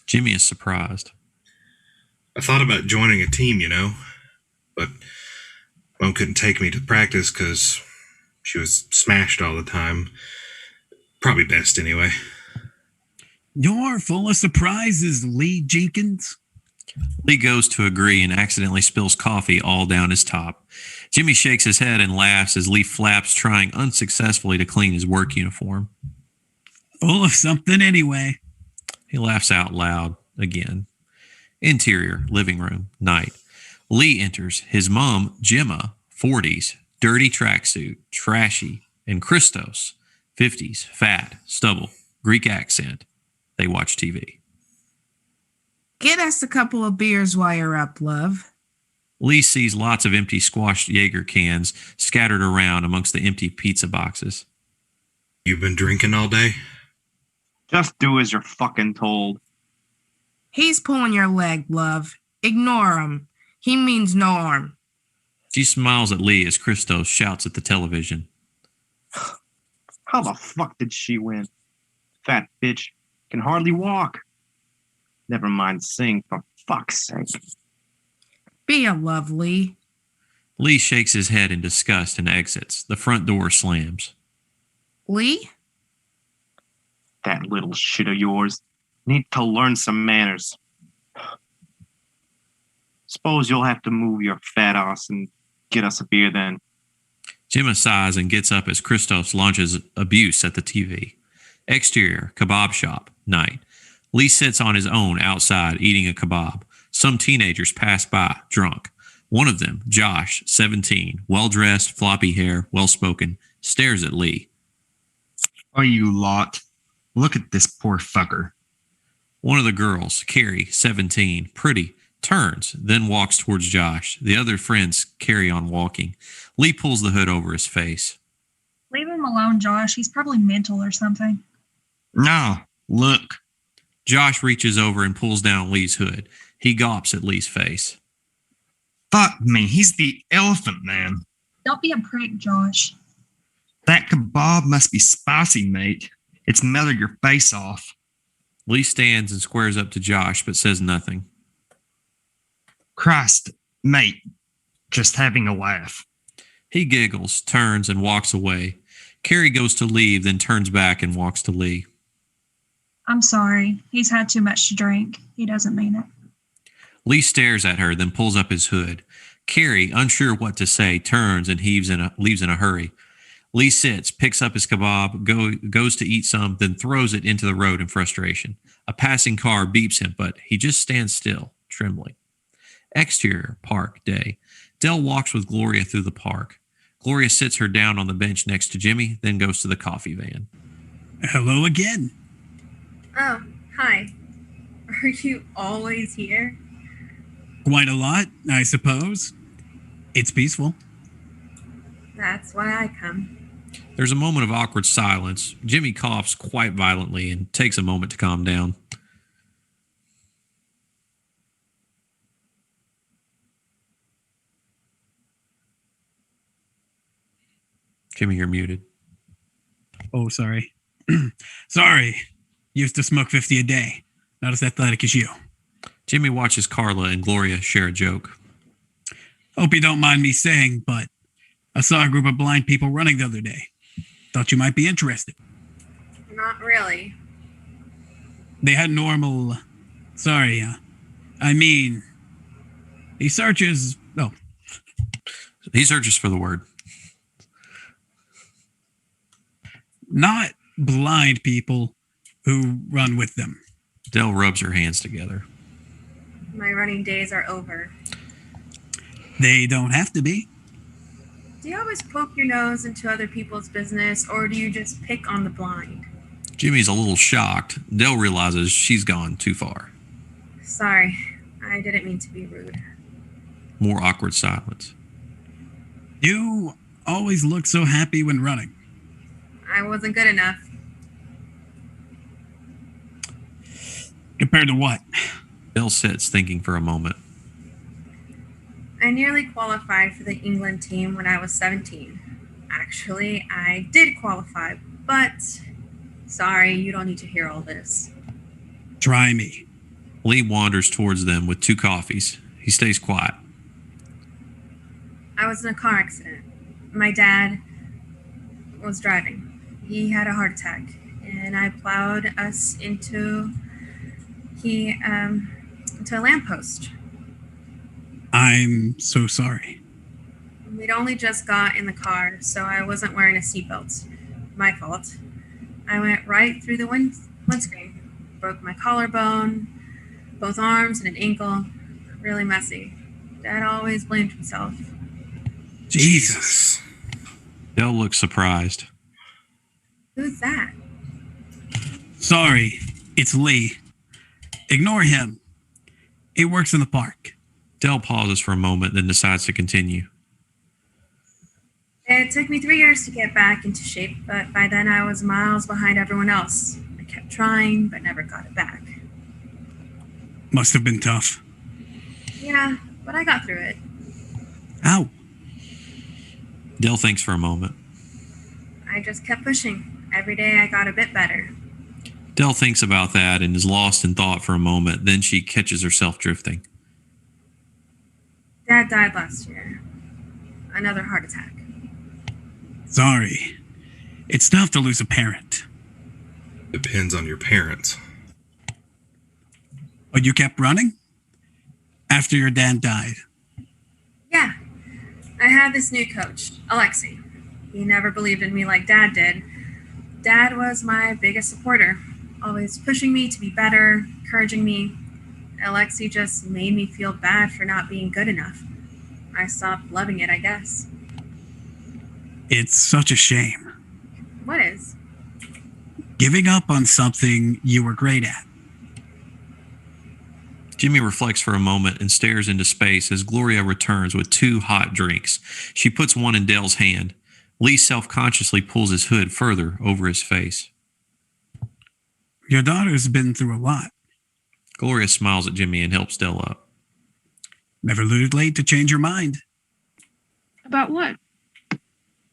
Speaker 12: Jimmy is surprised.
Speaker 23: I thought about joining a team, you know. But Mom couldn't take me to practice because she was smashed all the time. Probably best anyway.
Speaker 25: You're full of surprises, Lee Jenkins.
Speaker 12: Lee goes to agree and accidentally spills coffee all down his top. Jimmy shakes his head and laughs as Lee flaps, trying unsuccessfully to clean his work uniform.
Speaker 25: Full of something anyway.
Speaker 12: He laughs out loud again. Interior, living room, night. Lee enters. His mom, Gemma, 40s, dirty tracksuit, trashy, and Christos, 50s, fat, stubble, Greek accent. They watch TV.
Speaker 4: Get us a couple of beers while you're up, love.
Speaker 12: Lee sees lots of empty squashed Jaeger cans scattered around amongst the empty pizza boxes.
Speaker 23: You been drinking all day?
Speaker 5: Just do as you're fucking told.
Speaker 4: He's pulling your leg, love. Ignore him. He means no harm.
Speaker 12: She smiles at Lee as Christos shouts at the television.
Speaker 5: How the fuck did she win? Fat bitch. Can hardly walk. Never mind sing, for fuck's sake.
Speaker 4: Be a lovely.
Speaker 12: Lee shakes his head in disgust and exits. The front door slams.
Speaker 4: Lee?
Speaker 5: That little shit of yours. Need to learn some manners. Suppose you'll have to move your fat ass and get us a beer then.
Speaker 12: Gemma sighs and gets up as Christos launches abuse at the TV. Exterior, kebab shop, night. Lee sits on his own outside eating a kebab. Some teenagers pass by, drunk. One of them, Josh, 17, well-dressed, floppy hair, well-spoken, stares at Lee.
Speaker 24: Oh, you lot. Look at this poor fucker.
Speaker 12: One of the girls, Carrie, 17, pretty, turns, then walks towards Josh. The other friends carry on walking. Lee pulls the hood over his face.
Speaker 9: Leave him alone, Josh. He's probably mental or something.
Speaker 24: No, look.
Speaker 12: Josh reaches over and pulls down Lee's hood. He gawps at Lee's face.
Speaker 24: Fuck me, he's the elephant man.
Speaker 9: Don't be a prick, Josh.
Speaker 24: That kebab must be spicy, mate. It's melted your face off.
Speaker 12: Lee stands and squares up to Josh, but says nothing.
Speaker 24: Christ, mate, just having a laugh.
Speaker 12: He giggles, turns, and walks away. Carrie goes to leave, then turns back and walks to Lee.
Speaker 9: I'm sorry. He's had too much to drink. He doesn't mean it.
Speaker 12: Lee stares at her, then pulls up his hood. Carrie, unsure what to say, turns and leaves in a hurry. Lee sits, picks up his kebab, goes to eat some, then throws it into the road in frustration. A passing car beeps him, but he just stands still, trembling. Exterior, park, day. Dell walks with Gloria through the park. Gloria sits her down on the bench next to Jimmy, then goes to the coffee van.
Speaker 25: Hello again.
Speaker 1: Oh, hi. Are you always here?
Speaker 25: Quite a lot, I suppose. It's peaceful.
Speaker 1: That's why I come.
Speaker 12: There's a moment of awkward silence. Jimmy coughs quite violently and takes a moment to calm down. Jimmy, you're muted.
Speaker 25: Oh, sorry. Sorry. Used to smoke 50 a day. Not as athletic as you.
Speaker 12: Jimmy watches Carla and Gloria share a joke.
Speaker 25: Hope you don't mind me saying, but I saw a group of blind people running the other day. Thought you might be interested.
Speaker 1: Not really.
Speaker 25: They had normal... Sorry, he searches... Oh.
Speaker 12: He searches for the word.
Speaker 25: Not blind people who run with them.
Speaker 12: Dell rubs her hands together.
Speaker 1: My running days are over.
Speaker 25: They don't have to be.
Speaker 1: Do you always poke your nose into other people's business, or do you just pick on the blind?
Speaker 12: Jimmy's a little shocked. Dell realizes she's gone too far.
Speaker 1: Sorry, I didn't mean to be rude.
Speaker 12: More awkward silence.
Speaker 25: You always look so happy when running.
Speaker 1: I wasn't good enough.
Speaker 25: Compared to what?
Speaker 12: Dell sits thinking for a moment.
Speaker 1: I nearly qualified for the England team when I was 17. Actually, I did qualify, but sorry, you don't need to hear all this.
Speaker 25: Try me.
Speaker 12: Lee wanders towards them with 2 coffees. He stays quiet.
Speaker 1: I was in a car accident. My dad was driving. He had a heart attack, and I plowed us into a lamppost.
Speaker 25: I'm so sorry.
Speaker 1: We'd only just got in the car, so I wasn't wearing a seatbelt. My fault. I went right through the windscreen. Broke my collarbone, both arms, and an ankle. Really messy. Dad always blamed himself.
Speaker 25: Jesus.
Speaker 12: Dell looks surprised.
Speaker 1: Who's that?
Speaker 25: Sorry, it's Lee. Ignore him. He works in the park.
Speaker 12: Dell pauses for a moment, then decides to continue.
Speaker 1: It took me 3 years to get back into shape, but by then I was miles behind everyone else. I kept trying, but never got it back.
Speaker 25: Must have been tough.
Speaker 1: Yeah, but I got through it.
Speaker 25: Ow.
Speaker 12: Dell thinks for a moment.
Speaker 1: I just kept pushing. Every day I got a bit better.
Speaker 12: Dell thinks about that and is lost in thought for a moment. Then she catches herself drifting.
Speaker 1: Dad died last year. Another heart attack.
Speaker 25: Sorry. It's tough to lose a parent.
Speaker 23: Depends on your parents.
Speaker 25: But you kept running? After your dad died?
Speaker 1: Yeah. I had this new coach, Alexei. He never believed in me like Dad did. Dad was my biggest supporter, always pushing me to be better, encouraging me. Alexei just made me feel bad for not being good enough. I stopped loving it, I guess.
Speaker 25: It's such a shame.
Speaker 1: What is?
Speaker 25: Giving up on something you were great at.
Speaker 12: Jimmy reflects for a moment and stares into space as Gloria returns with 2 hot drinks. She puts one in Dell's hand. Lee self-consciously pulls his hood further over his face.
Speaker 25: Your daughter's been through a lot.
Speaker 12: Gloria smiles at Jimmy and helps Dell up.
Speaker 25: Never too late to change your mind.
Speaker 17: About what?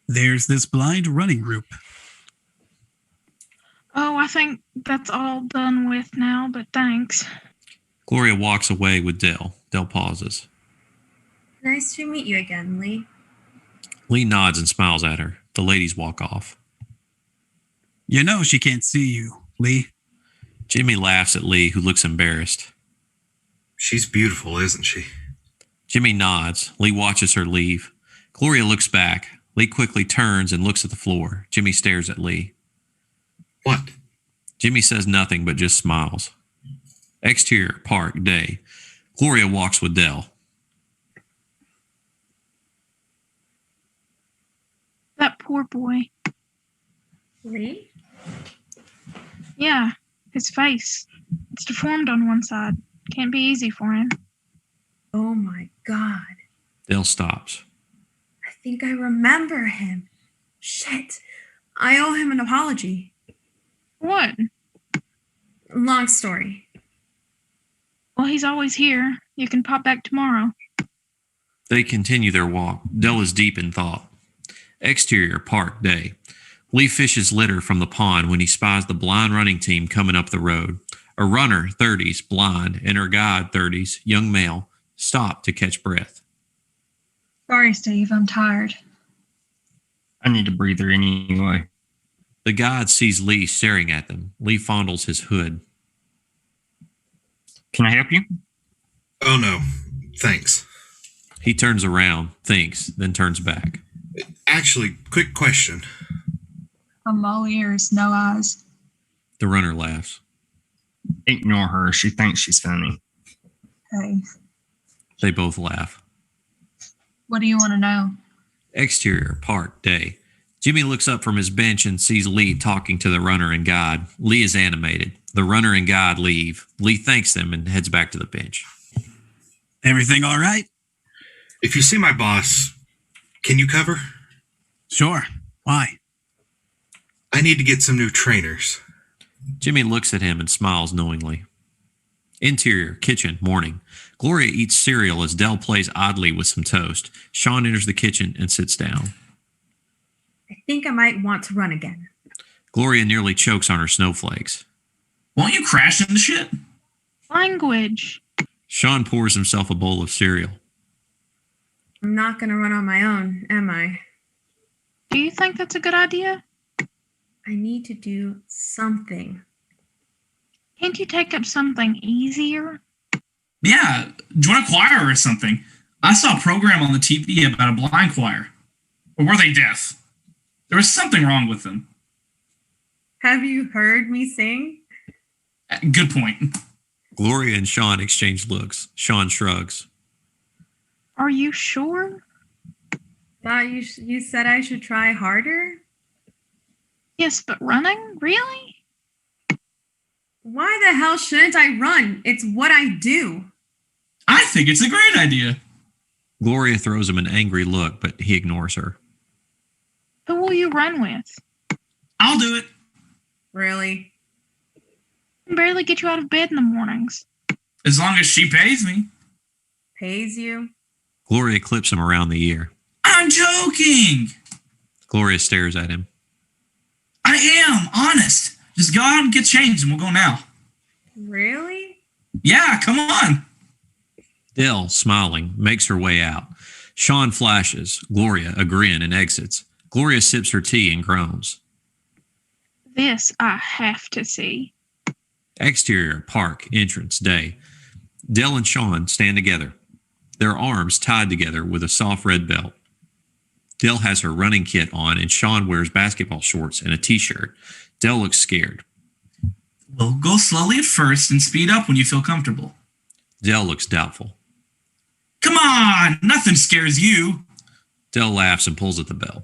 Speaker 25: There's this blind running group.
Speaker 17: Oh, I think that's all done with now, but thanks.
Speaker 12: Gloria walks away with Dell. Dell pauses.
Speaker 1: Nice to meet you again, Lee.
Speaker 12: Lee nods and smiles at her. The ladies walk off.
Speaker 25: You know she can't see you, Lee.
Speaker 12: Jimmy laughs at Lee, who looks embarrassed.
Speaker 23: She's beautiful, isn't she?
Speaker 12: Jimmy nods. Lee watches her leave. Gloria looks back. Lee quickly turns and looks at the floor. Jimmy stares at Lee.
Speaker 23: What?
Speaker 12: Jimmy says nothing but just smiles. Exterior, park, day. Gloria walks with Dell.
Speaker 17: That poor boy.
Speaker 1: Lee?
Speaker 17: Yeah, his face. It's deformed on one side. Can't be easy for him.
Speaker 1: Oh my God.
Speaker 12: Dell stops.
Speaker 1: I think I remember him. Shit. I owe him an apology.
Speaker 17: What?
Speaker 1: Long story.
Speaker 17: Well, he's always here. You can pop back tomorrow.
Speaker 12: They continue their walk. Dell is deep in thought. Exterior, park, day. Lee fishes litter from the pond when he spies the blind running team coming up the road. A runner, 30s, blonde, and her guide, 30s, young male, stop to catch breath.
Speaker 9: Sorry, Steve, I'm tired.
Speaker 24: I need a breather anyway.
Speaker 12: The guide sees Lee staring at them. Lee fondles his hood.
Speaker 24: Can I help you?
Speaker 23: Oh, no. Thanks.
Speaker 12: He turns around, thinks, then turns back.
Speaker 23: Actually, quick question.
Speaker 9: I'm all ears, no eyes.
Speaker 12: The runner laughs.
Speaker 24: Ignore her. She thinks she's funny.
Speaker 9: Hey,
Speaker 12: They both laugh.
Speaker 9: what do you want to know?
Speaker 12: Exterior, park, day. Jimmy looks up from his bench and sees Lee talking to the runner and guide. Lee is animated. The runner and guide leave. Lee thanks them and heads back to the bench.
Speaker 25: Everything all right?
Speaker 23: If you see my boss, can you cover?
Speaker 25: Sure. Why?
Speaker 23: I need to get some new trainers.
Speaker 12: Jimmy looks at him and smiles knowingly. Interior, kitchen, morning. Gloria eats cereal as Dell plays oddly with some toast. Sean enters the kitchen and sits down.
Speaker 1: I think I might want to run again.
Speaker 12: Gloria nearly chokes on her snowflakes.
Speaker 19: Won't you crash into shit?
Speaker 17: Language.
Speaker 12: Sean pours himself a bowl of cereal.
Speaker 1: I'm not going to run on my own, am I?
Speaker 17: Do you think that's a good idea?
Speaker 1: I need to do something.
Speaker 17: Can't you take up something easier?
Speaker 19: Yeah, join a choir or something. I saw a program on the TV about a blind choir. Or were they deaf? There was something wrong with them.
Speaker 1: Have you heard me sing?
Speaker 19: Good point.
Speaker 12: Gloria and Sean exchange looks. Sean shrugs.
Speaker 17: Are you sure?
Speaker 1: Thought you said I should try harder?
Speaker 17: Yes, but running? Really?
Speaker 1: Why the hell shouldn't I run? It's what I do.
Speaker 19: I think it's a great idea.
Speaker 12: Gloria throws him an angry look, but he ignores her.
Speaker 17: Who will you run with?
Speaker 19: I'll do it.
Speaker 1: Really?
Speaker 17: I can barely get you out of bed in the mornings.
Speaker 19: As long as she pays me.
Speaker 1: Pays you?
Speaker 12: Gloria clips him around the ear.
Speaker 19: I'm joking.
Speaker 12: Gloria stares at him.
Speaker 19: I am, honest. Just go out and get changed and we'll go now.
Speaker 1: Really?
Speaker 19: Yeah, come on.
Speaker 12: Dell, smiling, makes her way out. Sean flashes. Gloria, a grin, and exits. Gloria sips her tea and groans.
Speaker 17: This I have to see.
Speaker 12: Exterior, park, entrance, day. Dell and Sean stand together, their arms tied together with a soft red belt. Dell has her running kit on and Sean wears basketball shorts and a t-shirt. Dell looks scared.
Speaker 19: We'll go slowly at first and speed up when you feel comfortable.
Speaker 12: Dell looks doubtful.
Speaker 19: Come on, nothing scares you.
Speaker 12: Dell laughs and pulls at the belt.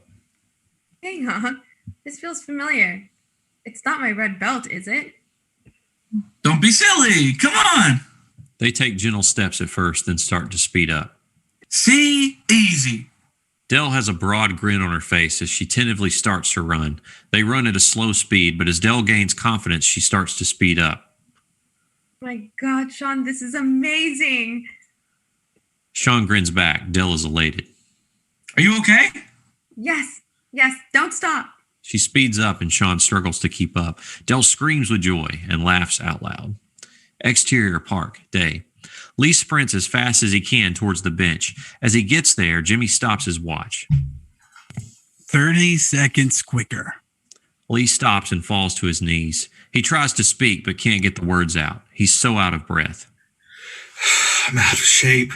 Speaker 1: Hang on. This feels familiar. It's not my red belt, is it?
Speaker 19: Don't be silly. Come on.
Speaker 12: They take gentle steps at first, then start to speed up.
Speaker 19: See? Easy.
Speaker 12: Dell has a broad grin on her face as she tentatively starts her run. They run at a slow speed, but as Dell gains confidence, she starts to speed up.
Speaker 1: My God, Sean, this is amazing.
Speaker 12: Sean grins back. Dell is elated.
Speaker 19: Are you okay?
Speaker 1: Yes, don't stop.
Speaker 12: She speeds up and Sean struggles to keep up. Dell screams with joy and laughs out loud. Exterior, park, day. Lee sprints as fast as he can towards the bench. As he gets there, Jimmy stops his watch.
Speaker 25: 30 seconds quicker.
Speaker 12: Lee stops and falls to his knees. He tries to speak but can't get the words out. He's so out of breath.
Speaker 23: I'm out of shape.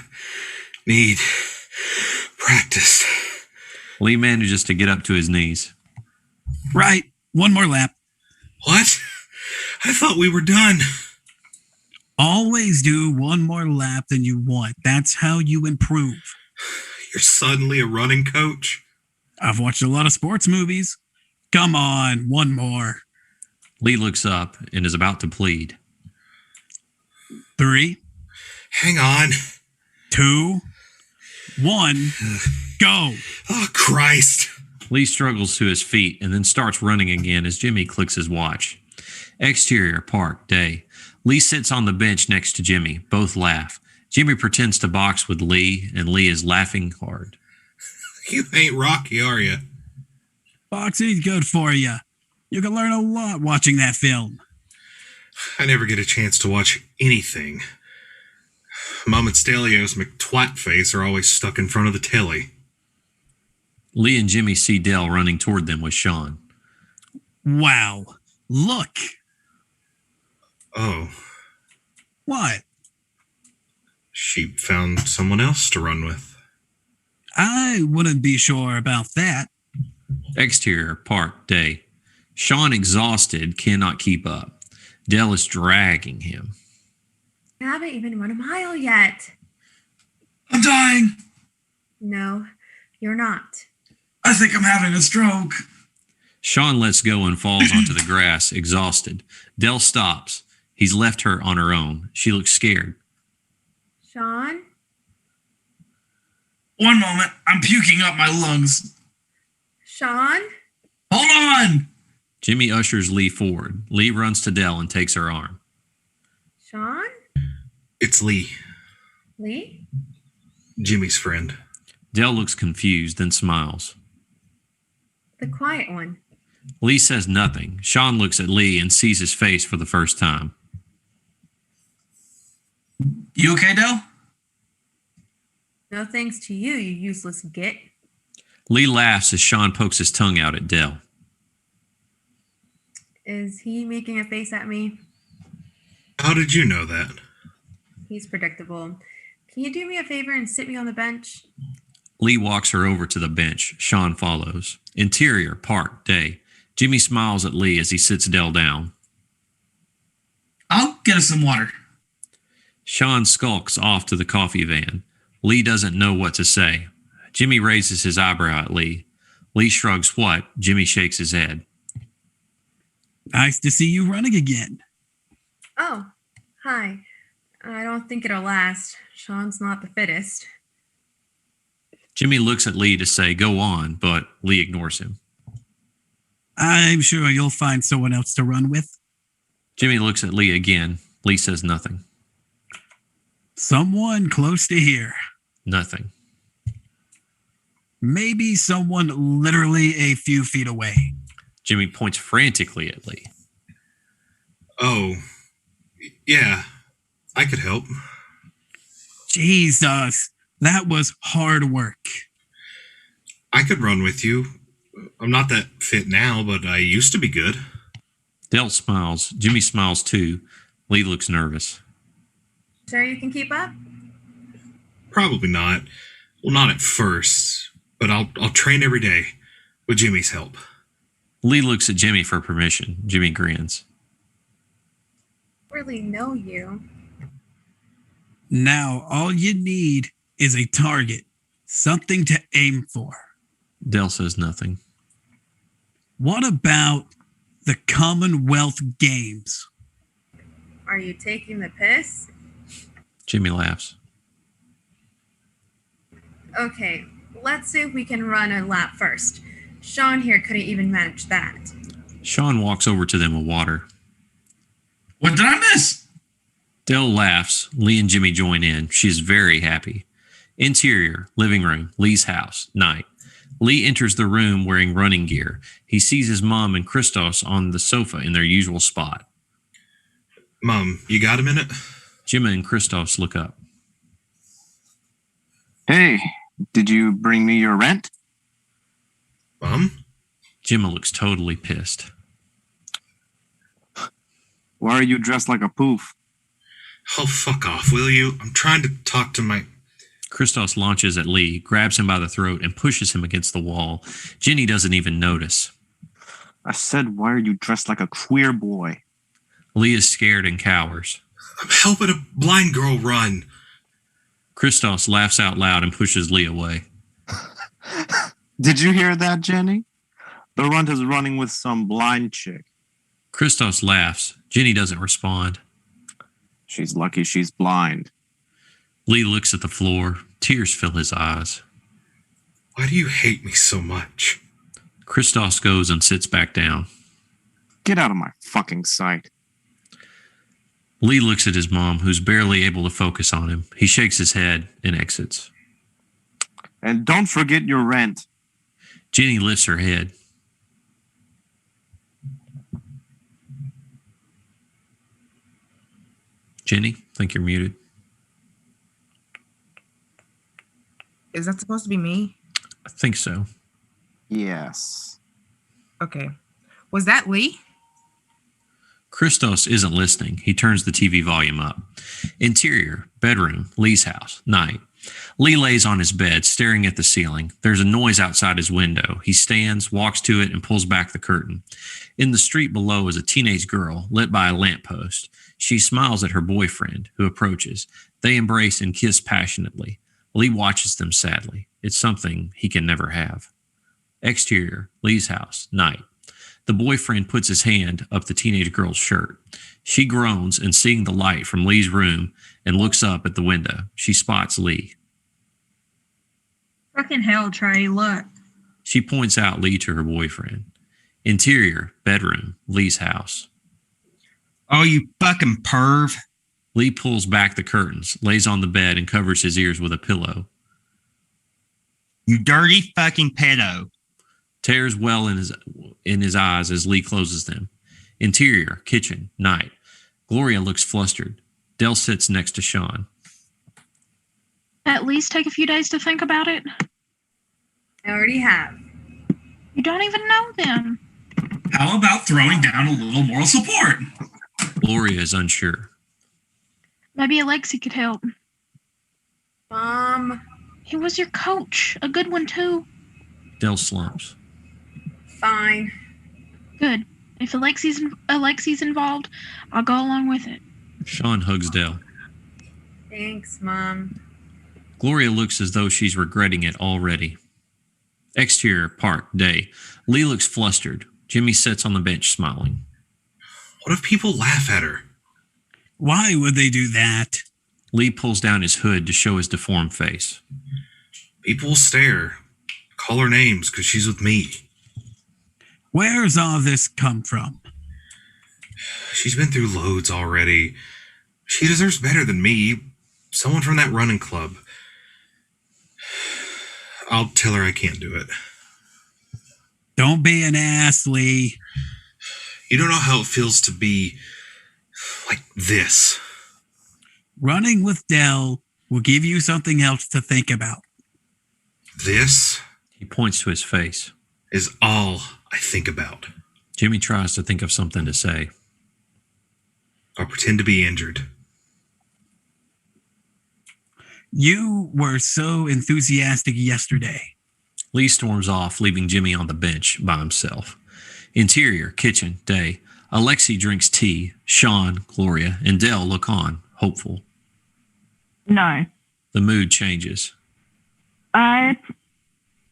Speaker 23: Need practice.
Speaker 12: Lee manages to get up to his knees.
Speaker 25: Right. One more lap.
Speaker 23: What? I thought we were done.
Speaker 25: Always do one more lap than you want. That's how you improve.
Speaker 23: You're suddenly a running coach?
Speaker 25: I've watched a lot of sports movies. Come on, one more.
Speaker 12: Lee looks up and is about to plead.
Speaker 25: 3.
Speaker 23: Hang on.
Speaker 25: 2. 1. Go.
Speaker 23: Oh, Christ.
Speaker 12: Lee struggles to his feet and then starts running again as Jimmy clicks his watch. Exterior, park, day. Lee sits on the bench next to Jimmy. Both laugh. Jimmy pretends to box with Lee, and Lee is laughing hard.
Speaker 23: You ain't Rocky, are you?
Speaker 25: Boxing's good for you. You can learn a lot watching that film.
Speaker 23: I never get a chance to watch anything. Mom and Stelio's McTwatface are always stuck in front of the telly.
Speaker 12: Lee and Jimmy see Dell running toward them with Sean.
Speaker 25: Wow. Look.
Speaker 23: Oh.
Speaker 25: What?
Speaker 23: She found someone else to run with.
Speaker 25: I wouldn't be sure about that.
Speaker 12: Exterior, park, day. Sean, exhausted, cannot keep up. Dell is dragging him.
Speaker 1: I haven't even run a mile yet.
Speaker 19: I'm dying.
Speaker 1: No, you're not.
Speaker 19: I think I'm having a stroke.
Speaker 12: Sean lets go and falls onto the grass, exhausted. Dell stops. He's left her on her own. She looks scared.
Speaker 1: Sean?
Speaker 19: One moment. I'm puking up my lungs.
Speaker 1: Sean?
Speaker 19: Hold on.
Speaker 12: Jimmy ushers Lee forward. Lee runs to Dell and takes her arm.
Speaker 1: Sean?
Speaker 23: It's Lee,
Speaker 1: Lee?
Speaker 23: Jimmy's friend.
Speaker 12: Dell looks confused, then smiles.
Speaker 1: The quiet one.
Speaker 12: Lee says nothing. Sean looks at Lee and sees his face for the first time.
Speaker 19: You okay, Dell?
Speaker 1: No thanks to you, you useless git.
Speaker 12: Lee laughs as Sean pokes his tongue out at Dell.
Speaker 1: Is he making a face at me?
Speaker 23: How did you know that?
Speaker 1: He's predictable. Can you do me a favor and sit me on the bench?
Speaker 12: Lee walks her over to the bench. Sean follows. Interior, park, day. Jimmy smiles at Lee as he sits Dell down.
Speaker 19: I'll get us some water.
Speaker 12: Sean skulks off to the coffee van. Lee doesn't know what to say. Jimmy raises his eyebrow at Lee. Lee shrugs what? Jimmy shakes his head.
Speaker 25: Nice to see you running again.
Speaker 1: Oh, hi. I don't think it'll last. Sean's not the fittest.
Speaker 12: Jimmy looks at Lee to say, go on, but Lee ignores him.
Speaker 25: I'm sure you'll find someone else to run with.
Speaker 12: Jimmy looks at Lee again. Lee says nothing.
Speaker 25: Someone close to here.
Speaker 12: Nothing.
Speaker 25: Maybe someone literally a few feet away.
Speaker 12: Jimmy points frantically at Lee.
Speaker 23: Oh, yeah, I could help.
Speaker 25: Jesus, that was hard work.
Speaker 23: I could run with you. I'm not that fit now, but I used to be good.
Speaker 12: Dell smiles. Jimmy smiles too. Lee looks nervous.
Speaker 1: Sure you can keep up?
Speaker 23: Probably not. Well, not at first, but I'll train every day with Jimmy's help.
Speaker 12: Lee looks at Jimmy for permission. Jimmy grins.
Speaker 1: Really know you.
Speaker 25: Now, all you need is a target, something to aim for.
Speaker 12: Dell says nothing.
Speaker 25: What about the Commonwealth Games?
Speaker 1: Are you taking the piss?
Speaker 12: Jimmy laughs.
Speaker 1: Okay, let's see if we can run a lap first. Sean here couldn't even manage that.
Speaker 12: Sean walks over to them with water.
Speaker 19: What did I miss?
Speaker 12: Dell laughs. Lee and Jimmy join in. She is very happy. Interior, living room, Lee's house, night. Lee enters the room wearing running gear. He sees his mom and Christos on the sofa in their usual spot.
Speaker 23: Mom, you got a minute?
Speaker 12: Jimmy and Christos look up.
Speaker 5: Hey, did you bring me your rent?
Speaker 23: Mom?
Speaker 12: Jimmy looks totally pissed.
Speaker 5: Why are you dressed like a poof?
Speaker 23: Oh, fuck off, will you? I'm trying to talk to my...
Speaker 12: Christos launches at Lee, grabs him by the throat, and pushes him against the wall. Jenny doesn't even notice.
Speaker 5: I said, why are you dressed like a queer boy?
Speaker 12: Lee is scared and cowers.
Speaker 23: I'm helping a blind girl run.
Speaker 12: Christos laughs out loud and pushes Lee away.
Speaker 5: Did you hear that, Jenny? The runt is running with some blind chick.
Speaker 12: Christos laughs. Jenny doesn't respond.
Speaker 5: She's lucky she's blind.
Speaker 12: Lee looks at the floor. Tears fill his eyes.
Speaker 23: Why do you hate me so much?
Speaker 12: Christos goes and sits back down.
Speaker 5: Get out of my fucking sight.
Speaker 12: Lee looks at his mom, who's barely able to focus on him. He shakes his head and exits.
Speaker 5: And don't forget your rent.
Speaker 12: Jenny lifts her head. Jenny, I think you're muted.
Speaker 4: Is that supposed to be me?
Speaker 12: I think so.
Speaker 5: Yes.
Speaker 4: Okay. Was that Lee?
Speaker 12: Christos isn't listening. He turns the TV volume up. Interior, bedroom, Lee's house, night. Lee lays on his bed, staring at the ceiling. There's a noise outside his window. He stands, walks to it, and pulls back the curtain. In the street below is a teenage girl, lit by a lamppost. She smiles at her boyfriend, who approaches. They embrace and kiss passionately. Lee watches them sadly. It's something he can never have. Exterior, Lee's house, night. The boyfriend puts his hand up the teenage girl's shirt. She groans and seeing the light from Lee's room and looks up at the window. She spots Lee.
Speaker 9: Fucking hell, Trey, look.
Speaker 12: She points out Lee to her boyfriend. Interior, bedroom, Lee's house.
Speaker 24: Oh, you fucking perv.
Speaker 12: Lee pulls back the curtains, lays on the bed, and covers his ears with a pillow.
Speaker 24: You dirty fucking pedo.
Speaker 12: Tears well in his eyes as Lee closes them. Interior, kitchen, night. Gloria looks flustered. Dell sits next to Sean.
Speaker 17: At least take a few days to think about it.
Speaker 1: I already have.
Speaker 17: You don't even know them.
Speaker 19: How about throwing down a little moral support?
Speaker 12: Gloria is unsure.
Speaker 17: Maybe Alexi could help.
Speaker 1: Mom.
Speaker 17: He was your coach. A good one, too.
Speaker 12: Dell slumps.
Speaker 1: Fine.
Speaker 17: Good. If Alexi's involved, I'll go along with it.
Speaker 12: Sean hugs Dell.
Speaker 1: Thanks, Mom.
Speaker 12: Gloria looks as though she's regretting it already. Exterior, park, day. Lee looks flustered. Jimmy sits on the bench smiling.
Speaker 23: What if people laugh at her?
Speaker 25: Why would they do that?
Speaker 12: Lee pulls down his hood to show his deformed face.
Speaker 23: People will stare. Call her names because she's with me.
Speaker 25: Where's all this come from?
Speaker 23: She's been through loads already. She deserves better than me. Someone from that running club. I'll tell her I can't do it.
Speaker 25: Don't be an ass, Lee.
Speaker 23: You don't know how it feels to be like this.
Speaker 25: Running with Dell will give you something else to think about.
Speaker 23: This,
Speaker 12: he points to his face,
Speaker 23: is all I think about.
Speaker 12: Jimmy tries to think of something to say.
Speaker 23: I'll pretend to be injured.
Speaker 25: You were so enthusiastic yesterday.
Speaker 12: Lee storms off, leaving Jimmy on the bench by himself. Interior, kitchen, day. Alexi drinks tea. Sean, Gloria, and Dell look on, hopeful.
Speaker 16: No.
Speaker 12: The mood changes.
Speaker 16: I'm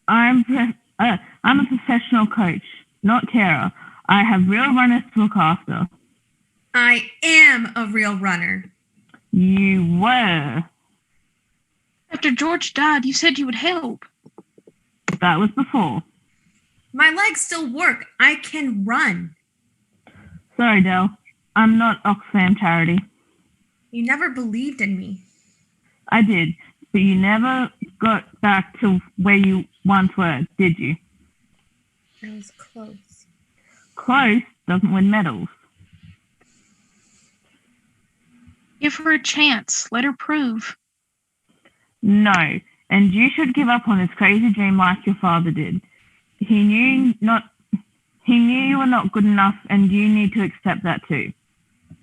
Speaker 16: a professional coach, not carer. I have real runners to look after.
Speaker 1: I am a real runner.
Speaker 16: You were.
Speaker 17: After George died, you said you would help.
Speaker 16: That was before.
Speaker 1: My legs still work. I can run.
Speaker 16: Sorry, Dell. I'm not Oxfam charity.
Speaker 1: You never believed in me.
Speaker 16: I did, but you never got back to where you once were, did you?
Speaker 1: I was close.
Speaker 16: Close doesn't win medals.
Speaker 17: Give her a chance. Let her prove.
Speaker 16: No, and you should give up on this crazy dream like your father did. He knew you were not good enough, and you need to accept that too.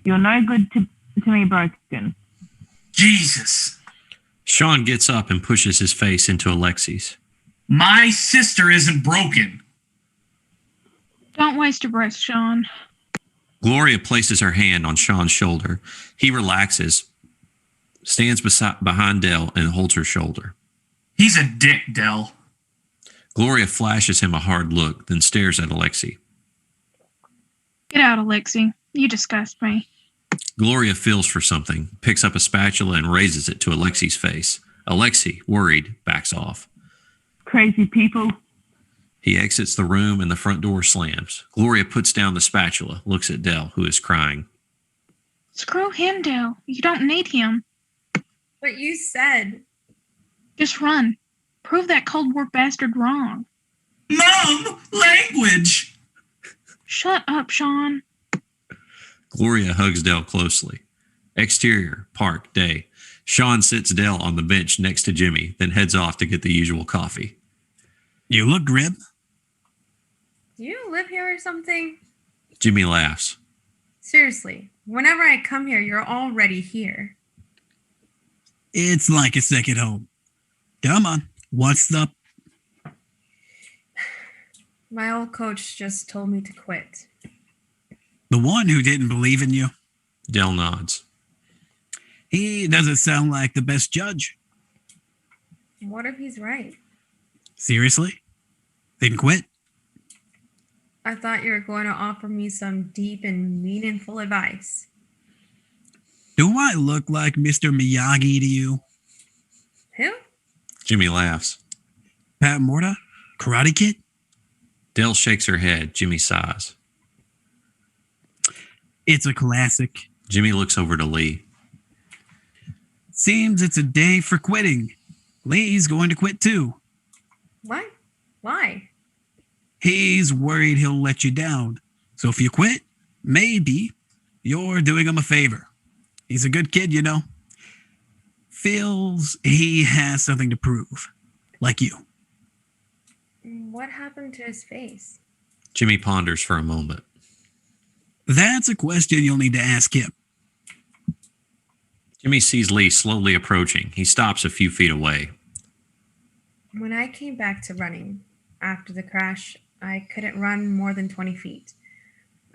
Speaker 16: You're no good to me, broken.
Speaker 19: Jesus.
Speaker 12: Sean gets up and pushes his face into Alexi's.
Speaker 19: My sister isn't broken.
Speaker 17: Don't waste your breath, Sean.
Speaker 12: Gloria places her hand on Sean's shoulder. He relaxes, stands behind Dell, and holds her shoulder.
Speaker 19: He's a dick, Dell.
Speaker 12: Gloria flashes him a hard look, then stares at Alexi.
Speaker 17: Get out, Alexi. You disgust me.
Speaker 12: Gloria feels for something, picks up a spatula and raises it to Alexi's face. Alexi, worried, backs off.
Speaker 16: Crazy people.
Speaker 12: He exits the room and the front door slams. Gloria puts down the spatula, looks at Dell, who is crying.
Speaker 17: Screw him, Dell. You don't need him.
Speaker 1: But you said.
Speaker 17: Just run. Prove that cold war bastard wrong.
Speaker 19: Mom, language!
Speaker 17: Shut up, Sean.
Speaker 12: Gloria hugs Dell closely. Exterior, park, day. Sean sits Dell on the bench next to Jimmy, then heads off to get the usual coffee.
Speaker 25: You look grim.
Speaker 1: Do you live here or something?
Speaker 12: Jimmy laughs.
Speaker 1: Seriously, whenever I come here, you're already here.
Speaker 25: It's like a second home. Come on, what's up?
Speaker 1: My old coach just told me to quit.
Speaker 25: The one who didn't believe in you?
Speaker 12: Dell nods.
Speaker 25: He doesn't sound like the best judge.
Speaker 1: What if he's right?
Speaker 25: Seriously? Then quit?
Speaker 1: I thought you were going to offer me some deep and meaningful advice.
Speaker 25: Do I look like Mr. Miyagi to you?
Speaker 1: Who?
Speaker 12: Jimmy laughs.
Speaker 25: Pat Morta? Karate Kid?
Speaker 12: Dell shakes her head. Jimmy sighs.
Speaker 25: It's a classic.
Speaker 12: Jimmy looks over to Lee.
Speaker 25: Seems it's a day for quitting. Lee's going to quit too.
Speaker 1: What? Why?
Speaker 25: He's worried he'll let you down. So if you quit, maybe you're doing him a favor. He's a good kid, you know. Feels he has something to prove. Like you.
Speaker 1: What happened to his face?
Speaker 12: Jimmy ponders for a moment.
Speaker 25: That's a question you'll need to ask him.
Speaker 12: Jimmy sees Lee slowly approaching. He stops a few feet away.
Speaker 1: When I came back to running after the crash, I couldn't run more than 20 feet.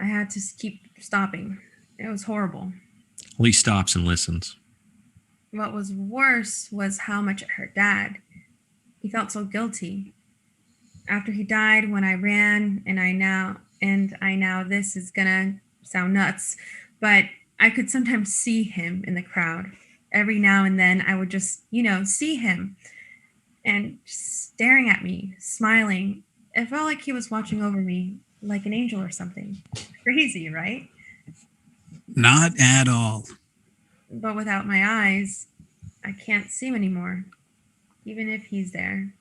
Speaker 1: I had to keep stopping. It was horrible.
Speaker 12: Lee stops and listens.
Speaker 1: What was worse was how much it hurt Dad. He felt so guilty. After he died, when I ran, and I now this is gonna sound nuts, but I could sometimes see him in the crowd. Every now and then I would just, see him and staring at me, smiling. It felt like he was watching over me like an angel or something. Crazy, right?
Speaker 25: Not at all.
Speaker 1: But without my eyes, I can't see him anymore. Even if he's there,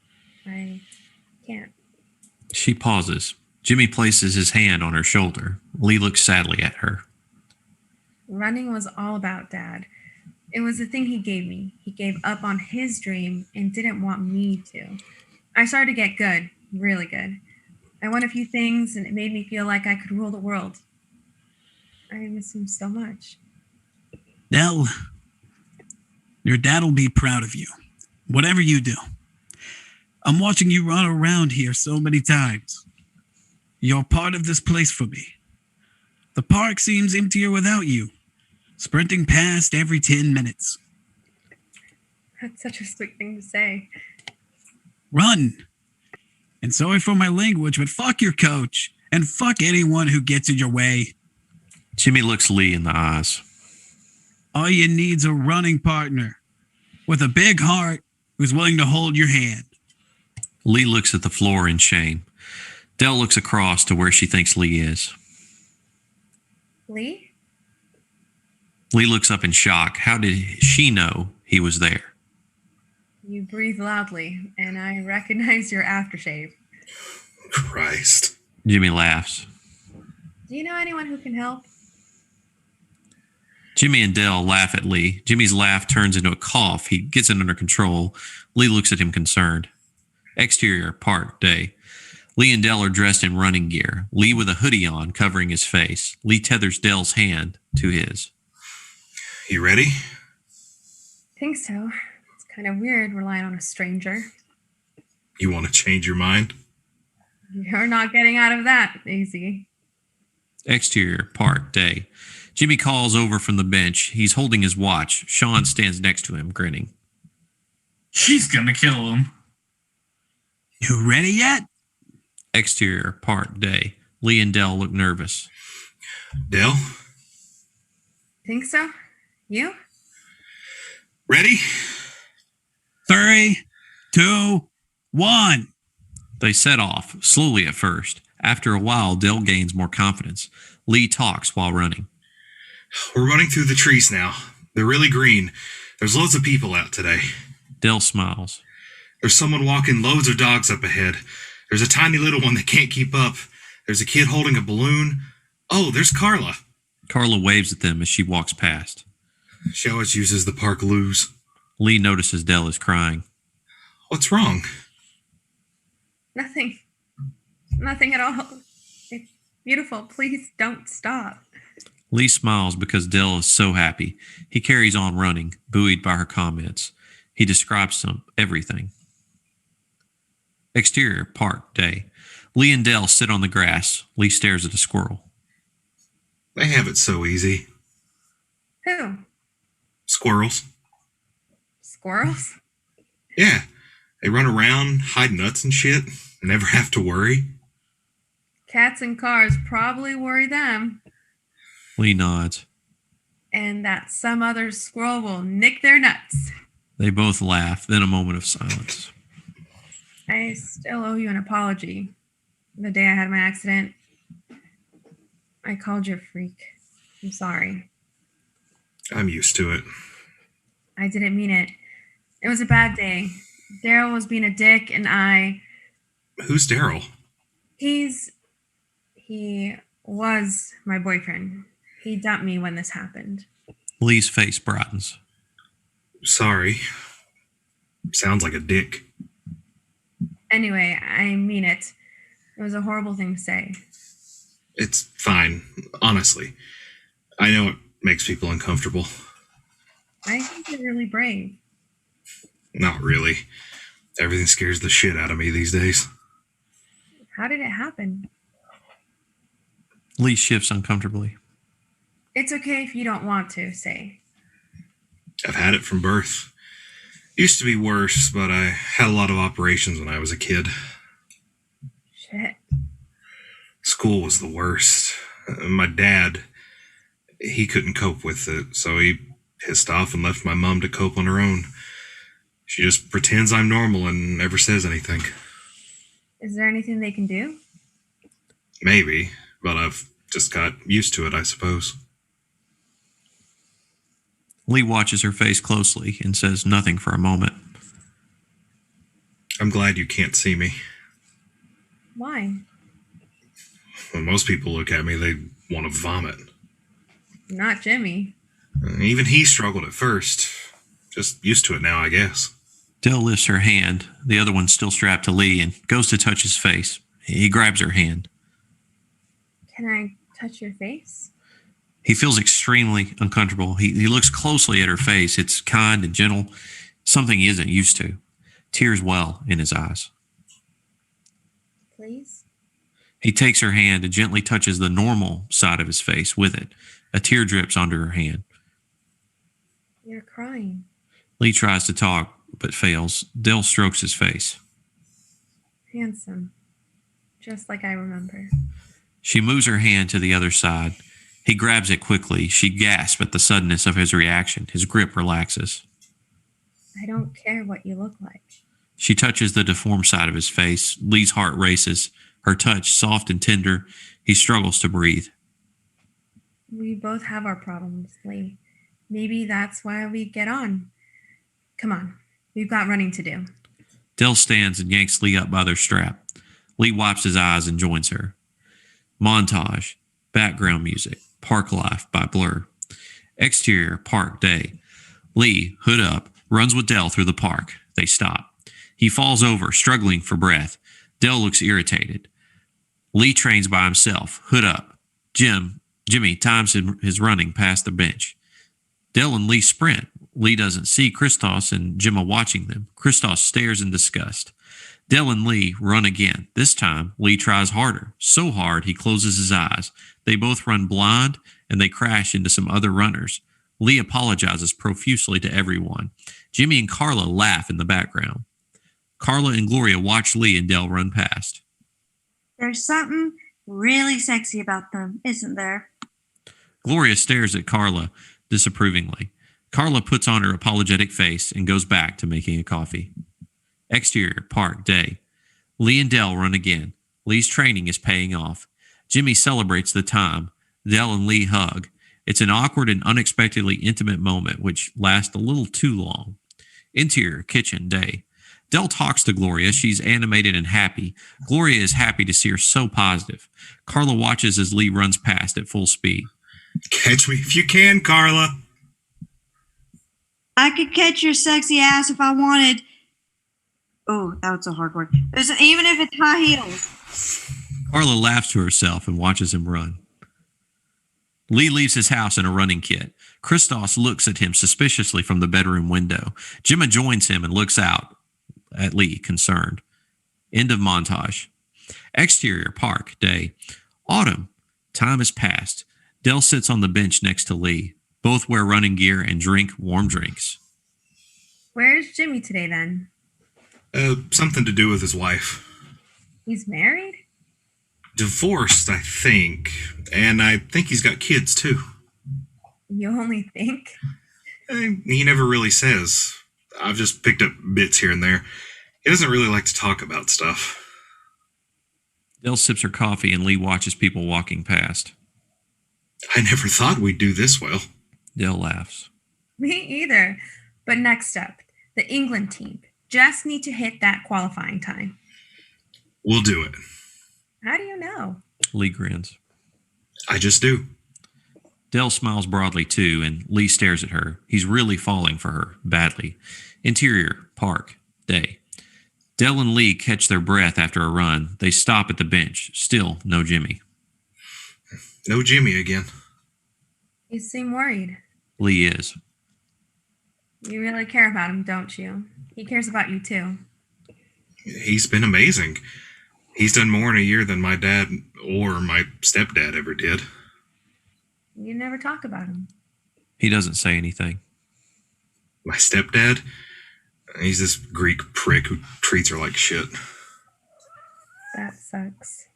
Speaker 1: I can't.
Speaker 12: She pauses. Jimmy places his hand on her shoulder. Lee looks sadly at her.
Speaker 1: Running was all about Dad. It was the thing he gave me. He gave up on his dream and didn't want me to. I started to get good, really good. I won a few things and it made me feel like I could rule the world. I miss him so much.
Speaker 25: Dell, your dad'll be proud of you, whatever you do. I'm watching you run around here so many times. You're part of this place for me. The park seems emptier without you, sprinting past every 10 minutes.
Speaker 1: That's such a sweet thing to say.
Speaker 25: Run. And sorry for my language, but fuck your coach and fuck anyone who gets in your way.
Speaker 12: Jimmy looks Lee in the eyes.
Speaker 25: All you need's a running partner with a big heart who's willing to hold your hand.
Speaker 12: Lee looks at the floor in shame. Dell looks across to where she thinks Lee is.
Speaker 1: Lee?
Speaker 12: Lee looks up in shock. How did she know he was there?
Speaker 1: You breathe loudly, and I recognize your aftershave.
Speaker 23: Christ.
Speaker 12: Jimmy laughs.
Speaker 1: Do you know anyone who can help?
Speaker 12: Jimmy and Dell laugh at Lee. Jimmy's laugh turns into a cough. He gets it under control. Lee looks at him concerned. Exterior, park, day. Lee and Dell are dressed in running gear. Lee with a hoodie on, covering his face. Lee tethers Dell's hand to his.
Speaker 23: You ready?
Speaker 1: I think so. It's kind of weird relying on a stranger.
Speaker 23: You want to change your mind?
Speaker 1: You're not getting out of that easy.
Speaker 12: Exterior, park, day. Jimmy calls over from the bench. He's holding his watch. Sean stands next to him, grinning.
Speaker 19: She's gonna kill him.
Speaker 25: You ready yet?
Speaker 12: Exterior, park, day. Lee and Dell look nervous.
Speaker 23: Dell?
Speaker 1: Think so? You?
Speaker 23: Ready?
Speaker 25: 3, 2, 1.
Speaker 12: They set off, slowly at first. After a while, Dell gains more confidence. Lee talks while running.
Speaker 23: We're running through the trees now. They're really green. There's loads of people out today.
Speaker 12: Dell smiles.
Speaker 23: There's someone walking loads of dogs up ahead. There's a tiny little one that can't keep up. There's a kid holding a balloon. Oh, there's Carla.
Speaker 12: Carla waves at them as she walks past.
Speaker 23: She always uses the park loos.
Speaker 12: Lee notices Dell is crying.
Speaker 23: What's wrong?
Speaker 1: Nothing. Nothing at all. It's beautiful. Please don't stop.
Speaker 12: Lee smiles because Dell is so happy. He carries on running, buoyed by her comments. He describes everything. Exterior, park, day. Lee and Dell sit on the grass. Lee stares at a squirrel.
Speaker 23: They have it so easy.
Speaker 1: Who?
Speaker 23: Squirrels.
Speaker 1: Squirrels?
Speaker 23: Yeah. They run around, hide nuts and shit, never have to worry.
Speaker 1: Cats and cars probably worry them.
Speaker 12: Lee nods.
Speaker 1: And that some other squirrel will nick their nuts.
Speaker 12: They both laugh, then a moment of silence.
Speaker 1: I still owe you an apology. The day I had my accident, I called you a freak. I'm sorry.
Speaker 23: I'm used to it.
Speaker 1: I didn't mean it. It was a bad day. Daryl was being a dick, and I...
Speaker 23: Who's Daryl?
Speaker 1: He was my boyfriend. He dumped me when this happened.
Speaker 12: Lee's face brightens.
Speaker 23: Sorry. Sounds like a dick.
Speaker 1: Anyway, I mean it. It was a horrible thing to say.
Speaker 23: It's fine, honestly. I know it makes people uncomfortable.
Speaker 1: I think you're really brave.
Speaker 23: Not really. Everything scares the shit out of me these days.
Speaker 1: How did it happen?
Speaker 12: Lee shifts uncomfortably.
Speaker 1: It's okay if you don't want to say.
Speaker 23: I've had it from birth. Used to be worse, but I had a lot of operations when I was a kid.
Speaker 1: Shit.
Speaker 23: School was the worst. My dad, he couldn't cope with it, so he pissed off and left my mom to cope on her own. She just pretends I'm normal and never says anything.
Speaker 1: Is there anything they can do?
Speaker 23: Maybe, but I've just got used to it, I suppose.
Speaker 12: Lee watches her face closely and says nothing for a moment.
Speaker 23: I'm glad you can't see me.
Speaker 1: Why?
Speaker 23: When most people look at me, they want to vomit.
Speaker 1: Not Jimmy.
Speaker 23: Even he struggled at first. Just used to it now, I guess.
Speaker 12: Dell lifts her hand, the other one still strapped to Lee, and goes to touch his face. He grabs her hand.
Speaker 1: Can I touch your face?
Speaker 12: He feels extremely uncomfortable. He looks closely at her face. It's kind and gentle, something he isn't used to. Tears well in his eyes.
Speaker 1: Please?
Speaker 12: He takes her hand and gently touches the normal side of his face with it. A tear drips onto her hand.
Speaker 1: You're crying.
Speaker 12: Lee tries to talk, but fails. Dell strokes his face.
Speaker 1: Handsome. Just like I remember.
Speaker 12: She moves her hand to the other side. He grabs it quickly. She gasps at the suddenness of his reaction. His grip relaxes.
Speaker 1: I don't care what you look like.
Speaker 12: She touches the deformed side of his face. Lee's heart races. Her touch soft and tender. He struggles to breathe.
Speaker 1: We both have our problems, Lee. Maybe that's why we get on. Come on. We've got running to do.
Speaker 12: Dell stands and yanks Lee up by their strap. Lee wipes his eyes and joins her. Montage. Background music. Park Life by Blur. Exterior, park, day. Lee, hood up, runs with Dell through the park. They stop. He falls over, struggling for breath. Dell looks irritated. Lee trains by himself, hood up. Jimmy times his running past the bench. Dell and Lee sprint. Lee doesn't see Christos and Gemma watching them. Christos stares in disgust. Dell and Lee run again. This time, Lee tries harder. So hard, he closes his eyes. They both run blind, and they crash into some other runners. Lee apologizes profusely to everyone. Jimmy and Carla laugh in the background. Carla and Gloria watch Lee and Dell run past.
Speaker 15: There's something really sexy about them, isn't there?
Speaker 12: Gloria stares at Carla disapprovingly. Carla puts on her apologetic face and goes back to making a coffee. Exterior, park, day. Lee and Dell run again. Lee's training is paying off. Jimmy celebrates the time. Dell and Lee hug. It's an awkward and unexpectedly intimate moment, which lasts a little too long. Interior, kitchen, day. Dell talks to Gloria. She's animated and happy. Gloria is happy to see her so positive. Carla watches as Lee runs past at full speed.
Speaker 23: Catch me if you can, Carla.
Speaker 15: I could catch your sexy ass if I wanted. Oh, that was a hard word. Even if it's high heels.
Speaker 12: Carla laughs to herself and watches him run. Lee leaves his house in a running kit. Christos looks at him suspiciously from the bedroom window. Gemma joins him and looks out at Lee, concerned. End of montage. Exterior, park, day. Autumn. Time has passed. Dell sits on the bench next to Lee. Both wear running gear and drink warm drinks.
Speaker 1: Where's Jimmy today then?
Speaker 23: Something to do with his wife.
Speaker 1: He's married?
Speaker 23: Divorced, I think. And I think he's got kids, too.
Speaker 1: You only think?
Speaker 23: He never really says. I've just picked up bits here and there. He doesn't really like to talk about stuff.
Speaker 12: Dell sips her coffee and Lee watches people walking past.
Speaker 23: I never thought we'd do this well.
Speaker 12: Dell laughs.
Speaker 1: Me either. But next up, the England team. Just need to hit that qualifying time.
Speaker 23: We'll do it.
Speaker 1: How do you know?
Speaker 12: Lee grins.
Speaker 23: I just do.
Speaker 12: Dell smiles broadly too, and Lee stares at her. He's really falling for her, badly. Interior, park, day. Dell and Lee catch their breath after a run. They stop at the bench. Still no Jimmy.
Speaker 23: No Jimmy again.
Speaker 1: You seem worried.
Speaker 12: Lee is.
Speaker 1: You really care about him, don't you? He cares about you too.
Speaker 23: He's been amazing. He's done more in a year than my dad or my stepdad ever did.
Speaker 1: You never talk about him.
Speaker 12: He doesn't say anything.
Speaker 23: My stepdad? He's this Greek prick who treats her like shit.
Speaker 1: That sucks.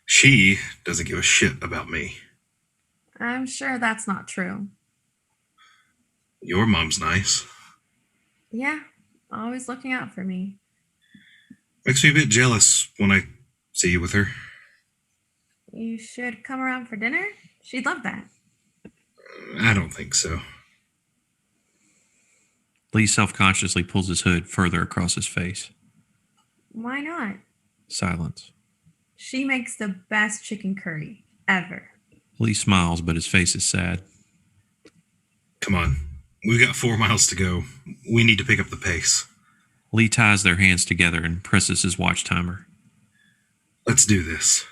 Speaker 23: She doesn't give a shit about me.
Speaker 1: I'm sure that's not true.
Speaker 23: Your mom's nice.
Speaker 1: Yeah, always looking out for me.
Speaker 23: Makes me a bit jealous when I see you with her.
Speaker 1: You should come around for dinner. She'd love that.
Speaker 23: I don't think so.
Speaker 12: Lee self-consciously pulls his hood further across his face.
Speaker 1: Why not?
Speaker 12: Silence.
Speaker 1: She makes the best chicken curry ever.
Speaker 12: Lee smiles, but his face is sad.
Speaker 23: Come on. We've got 4 miles to go. We need to pick up the pace.
Speaker 12: Lee ties their hands together and presses his watch timer.
Speaker 23: Let's do this.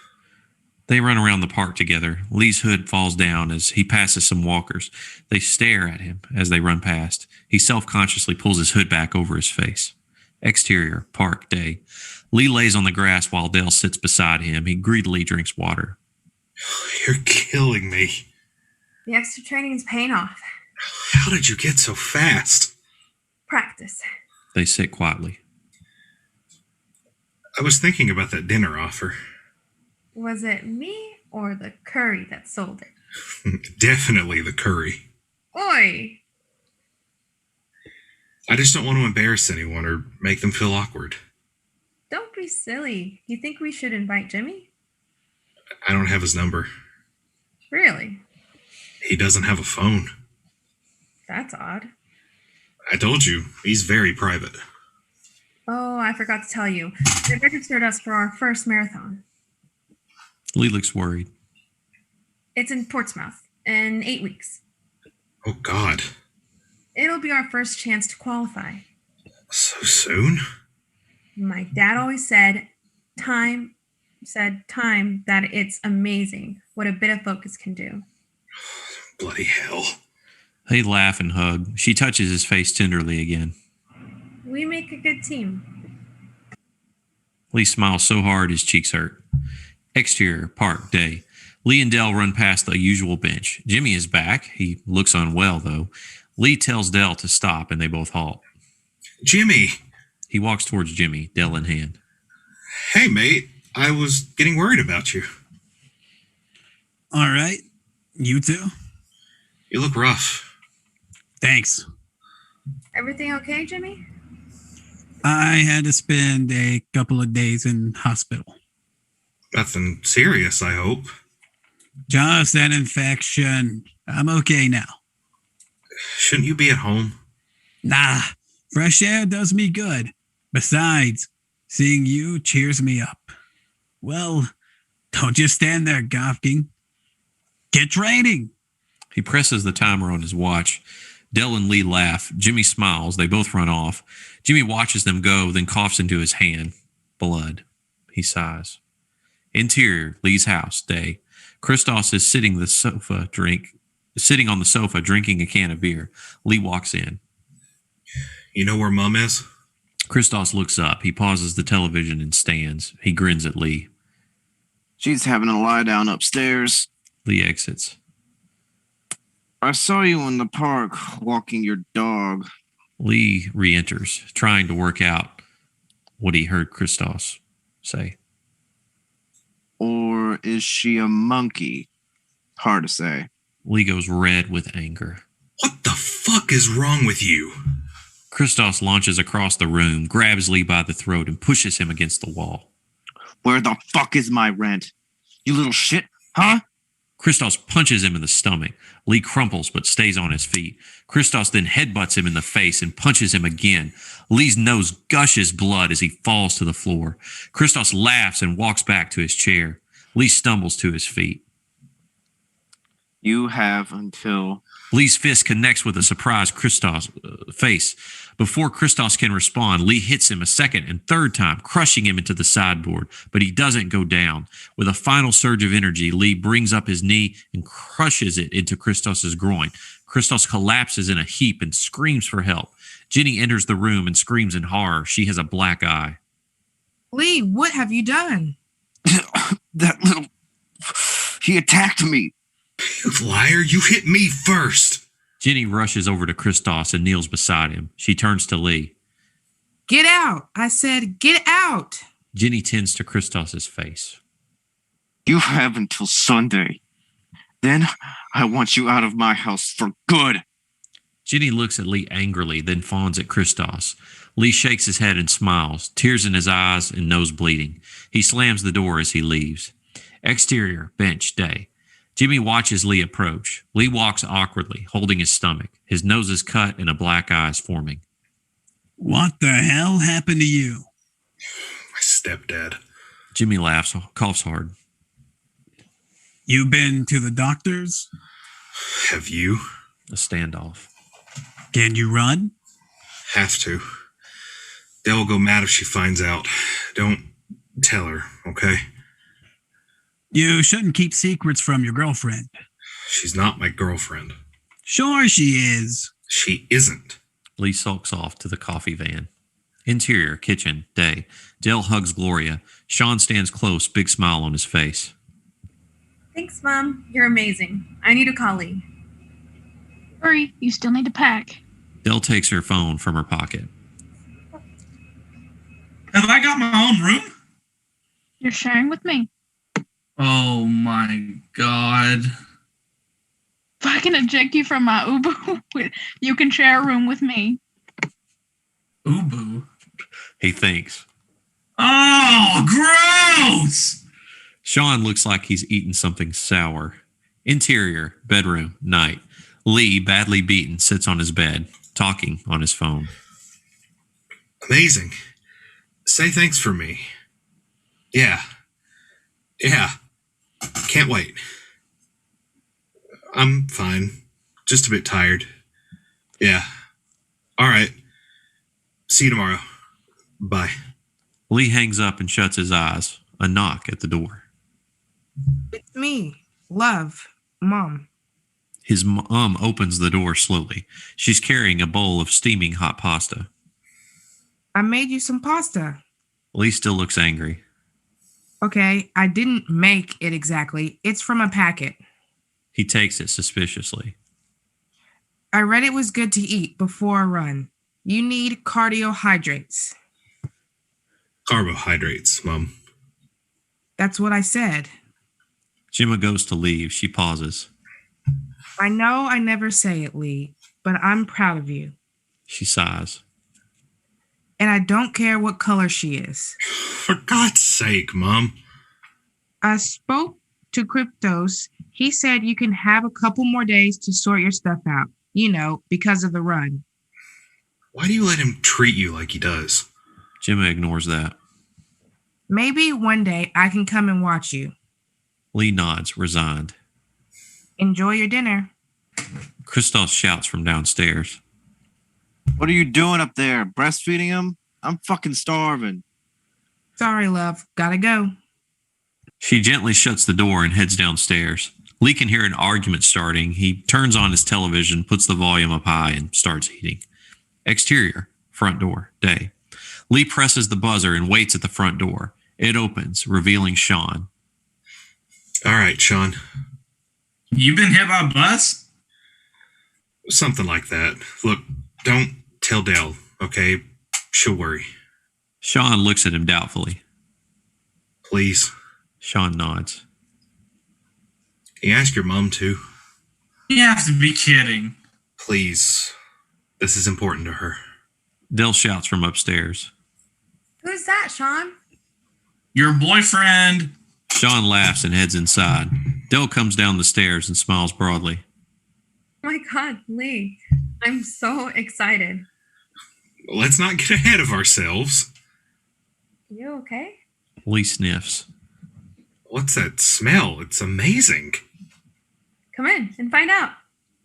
Speaker 12: They run around the park together. Lee's hood falls down as he passes some walkers. They stare at him as they run past. He self-consciously pulls his hood back over his face. Exterior, park, day. Lee lays on the grass while Dell sits beside him. He greedily drinks water.
Speaker 23: You're killing me.
Speaker 1: The extra training is paying off.
Speaker 23: How did you get so fast?
Speaker 1: Practice.
Speaker 12: They sit quietly.
Speaker 23: I was thinking about that dinner offer.
Speaker 1: Was it me or the curry that sold it?
Speaker 23: Definitely the curry.
Speaker 1: Oi!
Speaker 23: I just don't want to embarrass anyone or make them feel awkward.
Speaker 1: Don't be silly. You think we should invite Jimmy?
Speaker 23: I don't have his number.
Speaker 1: Really?
Speaker 23: He doesn't have a phone.
Speaker 1: That's odd.
Speaker 23: I told you, he's very private.
Speaker 1: Oh, I forgot to tell you. They registered us for our first marathon.
Speaker 12: Lee looks worried.
Speaker 1: It's in Portsmouth in 8 weeks.
Speaker 23: Oh, God.
Speaker 1: It'll be our first chance to qualify.
Speaker 23: So soon?
Speaker 1: My dad always said time that it's amazing what a bit of focus can do.
Speaker 23: Bloody hell.
Speaker 12: They laugh and hug. She touches his face tenderly again.
Speaker 1: We make a good team.
Speaker 12: Lee smiles so hard his cheeks hurt. Exterior, park, day. Lee and Dell run past the usual bench. Jimmy is back. He looks unwell, though. Lee tells Dell to stop, and they both halt.
Speaker 23: Jimmy!
Speaker 12: He walks towards Jimmy, Dell in hand.
Speaker 23: Hey, mate. I was getting worried about you.
Speaker 25: All right. You too?
Speaker 23: You look rough.
Speaker 25: Thanks.
Speaker 1: Everything okay, Jimmy?
Speaker 25: I had to spend a couple of days in hospital.
Speaker 23: Nothing serious, I hope.
Speaker 25: Just an infection. I'm okay now.
Speaker 23: Shouldn't you be at home?
Speaker 25: Nah, fresh air does me good. Besides, seeing you cheers me up. Well, don't just stand there gawking. Get training.
Speaker 12: He presses the timer on his watch. Dell and Lee laugh. Jimmy smiles. They both run off. Jimmy watches them go, then coughs into his hand. Blood. He sighs. Interior, Lee's house, day. Christos is sitting on the sofa drinking a can of beer. Lee walks in.
Speaker 23: You know where Mom is?
Speaker 12: Christos looks up. He pauses the television and stands. He grins at Lee.
Speaker 3: She's having a lie down upstairs.
Speaker 12: Lee exits.
Speaker 3: I saw you in the park walking your dog.
Speaker 12: Lee re-enters, trying to work out what he heard Christos say.
Speaker 3: Or is she a monkey? Hard to say.
Speaker 12: Lee goes red with anger.
Speaker 23: What the fuck is wrong with you?
Speaker 12: Christos launches across the room, grabs Lee by the throat, and pushes him against the wall.
Speaker 3: Where the fuck is my rent? You little shit, huh?
Speaker 12: Christos punches him in the stomach. Lee crumples but stays on his feet. Christos then headbutts him in the face and punches him again. Lee's nose gushes blood as he falls to the floor. Christos laughs and walks back to his chair. Lee stumbles to his feet.
Speaker 3: You have until...
Speaker 12: Lee's fist connects with a surprised Christos' face. Before Christos can respond, Lee hits him a second and third time, crushing him into the sideboard, but he doesn't go down. With a final surge of energy, Lee brings up his knee and crushes it into Christos' groin. Christos collapses in a heap and screams for help. Jenny enters the room and screams in horror. She has a black eye.
Speaker 4: Lee, what have you done?
Speaker 3: That little... He attacked me.
Speaker 23: You liar, you hit me first.
Speaker 12: Jenny rushes over to Christos and kneels beside him. She turns to Lee.
Speaker 4: Get out. I said, get out.
Speaker 12: Jenny tends to Christos' face.
Speaker 3: You have until Sunday. Then I want you out of my house for good.
Speaker 12: Jenny looks at Lee angrily, then fawns at Christos. Lee shakes his head and smiles, tears in his eyes and nose bleeding. He slams the door as he leaves. Exterior, bench, day. Jimmy watches Lee approach. Lee walks awkwardly, holding his stomach. His nose is cut and a black eye is forming.
Speaker 25: What the hell happened to you?
Speaker 23: My stepdad.
Speaker 12: Jimmy laughs, coughs hard.
Speaker 25: You been to the doctors?
Speaker 23: Have you?
Speaker 12: A standoff.
Speaker 25: Can you run?
Speaker 23: Have to. Dell will go mad if she finds out. Don't tell her, okay?
Speaker 25: You shouldn't keep secrets from your girlfriend.
Speaker 23: She's not my girlfriend.
Speaker 25: Sure she is.
Speaker 23: She isn't.
Speaker 12: Lee sulks off to the coffee van. Interior, kitchen, day. Dell hugs Gloria. Sean stands close, big smile on his face.
Speaker 1: Thanks, Mom. You're amazing. I need to call Lee.
Speaker 17: Hurry, you still need to pack.
Speaker 12: Dell takes her phone from her pocket.
Speaker 19: Have I got my own room?
Speaker 17: You're sharing with me.
Speaker 19: Oh my god.
Speaker 17: If I can eject you from my Ubu, you can share a room with me.
Speaker 19: Ubu?
Speaker 12: He thinks.
Speaker 19: Oh, gross!
Speaker 12: Sean looks like he's eaten something sour. Interior, bedroom, night. Lee, badly beaten, sits on his bed, talking on his phone.
Speaker 23: Amazing. Say thanks for me. Yeah. Can't wait. I'm fine. Just a bit tired. Yeah. All right. See you tomorrow. Bye.
Speaker 12: Lee hangs up and shuts his eyes. A knock at the door.
Speaker 4: It's me, Love, Mom.
Speaker 12: His mom opens the door slowly. She's carrying a bowl of steaming hot pasta.
Speaker 4: I made you some pasta.
Speaker 12: Lee still looks angry.
Speaker 4: Okay, I didn't make it exactly. It's from a packet.
Speaker 12: He takes it suspiciously.
Speaker 4: I read it was good to eat before a run. You need carbohydrates.
Speaker 23: Carbohydrates, Mom.
Speaker 4: That's what I said.
Speaker 12: Gemma goes to leave. She pauses.
Speaker 4: I know I never say it, Lee, but I'm proud of you.
Speaker 12: She sighs.
Speaker 4: And I don't care what color she is.
Speaker 23: For God's sake, Mom.
Speaker 4: I spoke to Cryptos. He said you can have a couple more days to sort your stuff out, because of the run.
Speaker 23: Why do you let him treat you like he does?
Speaker 12: Gemma ignores that.
Speaker 4: Maybe one day I can come and watch you.
Speaker 12: Lee nods, resigned.
Speaker 4: Enjoy your dinner.
Speaker 12: Christoph shouts from downstairs.
Speaker 3: What are you doing up there? Breastfeeding him? I'm fucking starving.
Speaker 4: Sorry, love. Gotta go.
Speaker 12: She gently shuts the door and heads downstairs. Lee can hear an argument starting. He turns on his television, puts the volume up high, and starts eating. Exterior, front door, day. Lee presses the buzzer and waits at the front door. It opens, revealing Sean.
Speaker 23: All right, Sean.
Speaker 19: You been hit by a bus?
Speaker 23: Something like that. Look, don't tell Dell, okay? She'll worry.
Speaker 12: Sean looks at him doubtfully.
Speaker 23: Please.
Speaker 12: Sean nods.
Speaker 23: Can you ask your mom too?
Speaker 19: You have to be kidding.
Speaker 23: Please. This is important to her.
Speaker 12: Dell shouts from upstairs.
Speaker 1: Who's that, Sean?
Speaker 19: Your boyfriend.
Speaker 12: Sean laughs and heads inside. Dell comes down the stairs and smiles broadly.
Speaker 1: Oh my God, Lee. I'm so excited.
Speaker 23: Let's not get ahead of ourselves.
Speaker 1: You okay?
Speaker 12: Lee sniffs.
Speaker 23: What's that smell? It's amazing.
Speaker 1: Come in and find out.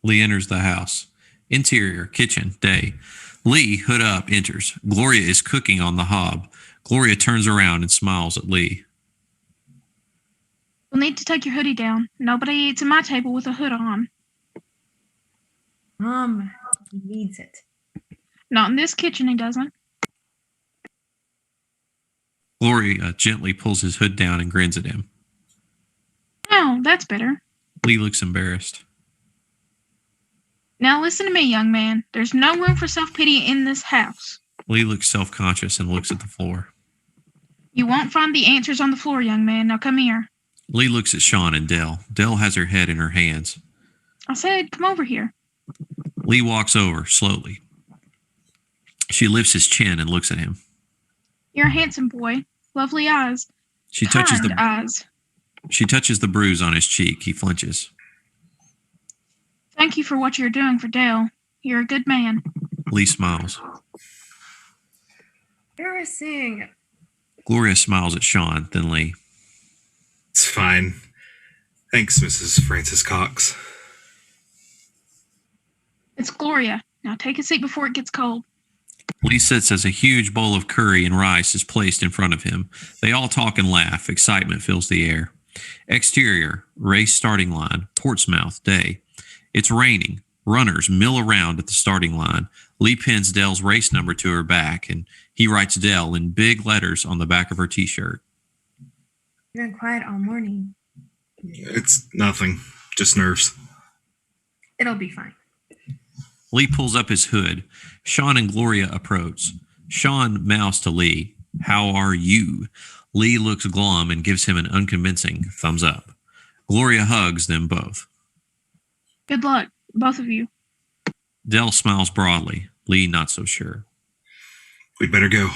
Speaker 12: Lee enters the house. Interior, kitchen, day. Lee, hood up, enters. Gloria is cooking on the hob. Gloria turns around and smiles at Lee.
Speaker 17: You'll need to take your hoodie down. Nobody eats at my table with a hood on.
Speaker 1: He needs it.
Speaker 17: Not in this kitchen, he doesn't.
Speaker 12: Gloria gently pulls his hood down and grins at him.
Speaker 17: Oh, that's better.
Speaker 12: Lee looks embarrassed.
Speaker 17: Now listen to me, young man. There's no room for self-pity in this house.
Speaker 12: Lee looks self-conscious and looks at the floor.
Speaker 17: You won't find the answers on the floor, young man. Now come here.
Speaker 12: Lee looks at Sean and Dell. Dell has her head in her hands.
Speaker 17: I said, come over here.
Speaker 12: Lee walks over, slowly. She lifts his chin and looks at him.
Speaker 17: You're a handsome boy. Lovely eyes.
Speaker 12: She touches
Speaker 17: Kind eyes.
Speaker 12: She touches the bruise on his cheek. He flinches.
Speaker 17: Thank you for what you're doing for Dale. You're a good man.
Speaker 12: Lee smiles.
Speaker 1: You're seeing.
Speaker 12: Gloria smiles at Sean, then Lee.
Speaker 23: It's fine. Thanks, Mrs. Francis Cox.
Speaker 17: It's Gloria. Now take a seat before it gets cold.
Speaker 12: Lee sits as a huge bowl of curry and rice is placed in front of him. They all talk and laugh. Excitement fills the air. Exterior, race starting line, Portsmouth, day. It's raining. Runners mill around at the starting line. Lee pins Dell's race number to her back, and he writes Dell in big letters on the back of her t-shirt.
Speaker 1: You've been quiet all morning.
Speaker 23: It's nothing. Just nerves.
Speaker 1: It'll be fine.
Speaker 12: Lee pulls up his hood. Sean and Gloria approach. Sean mouths to Lee, "How are you?" Lee looks glum and gives him an unconvincing thumbs up. Gloria hugs them both.
Speaker 17: Good luck, both of you.
Speaker 12: Dell smiles broadly. Lee not so sure.
Speaker 23: We'd better go.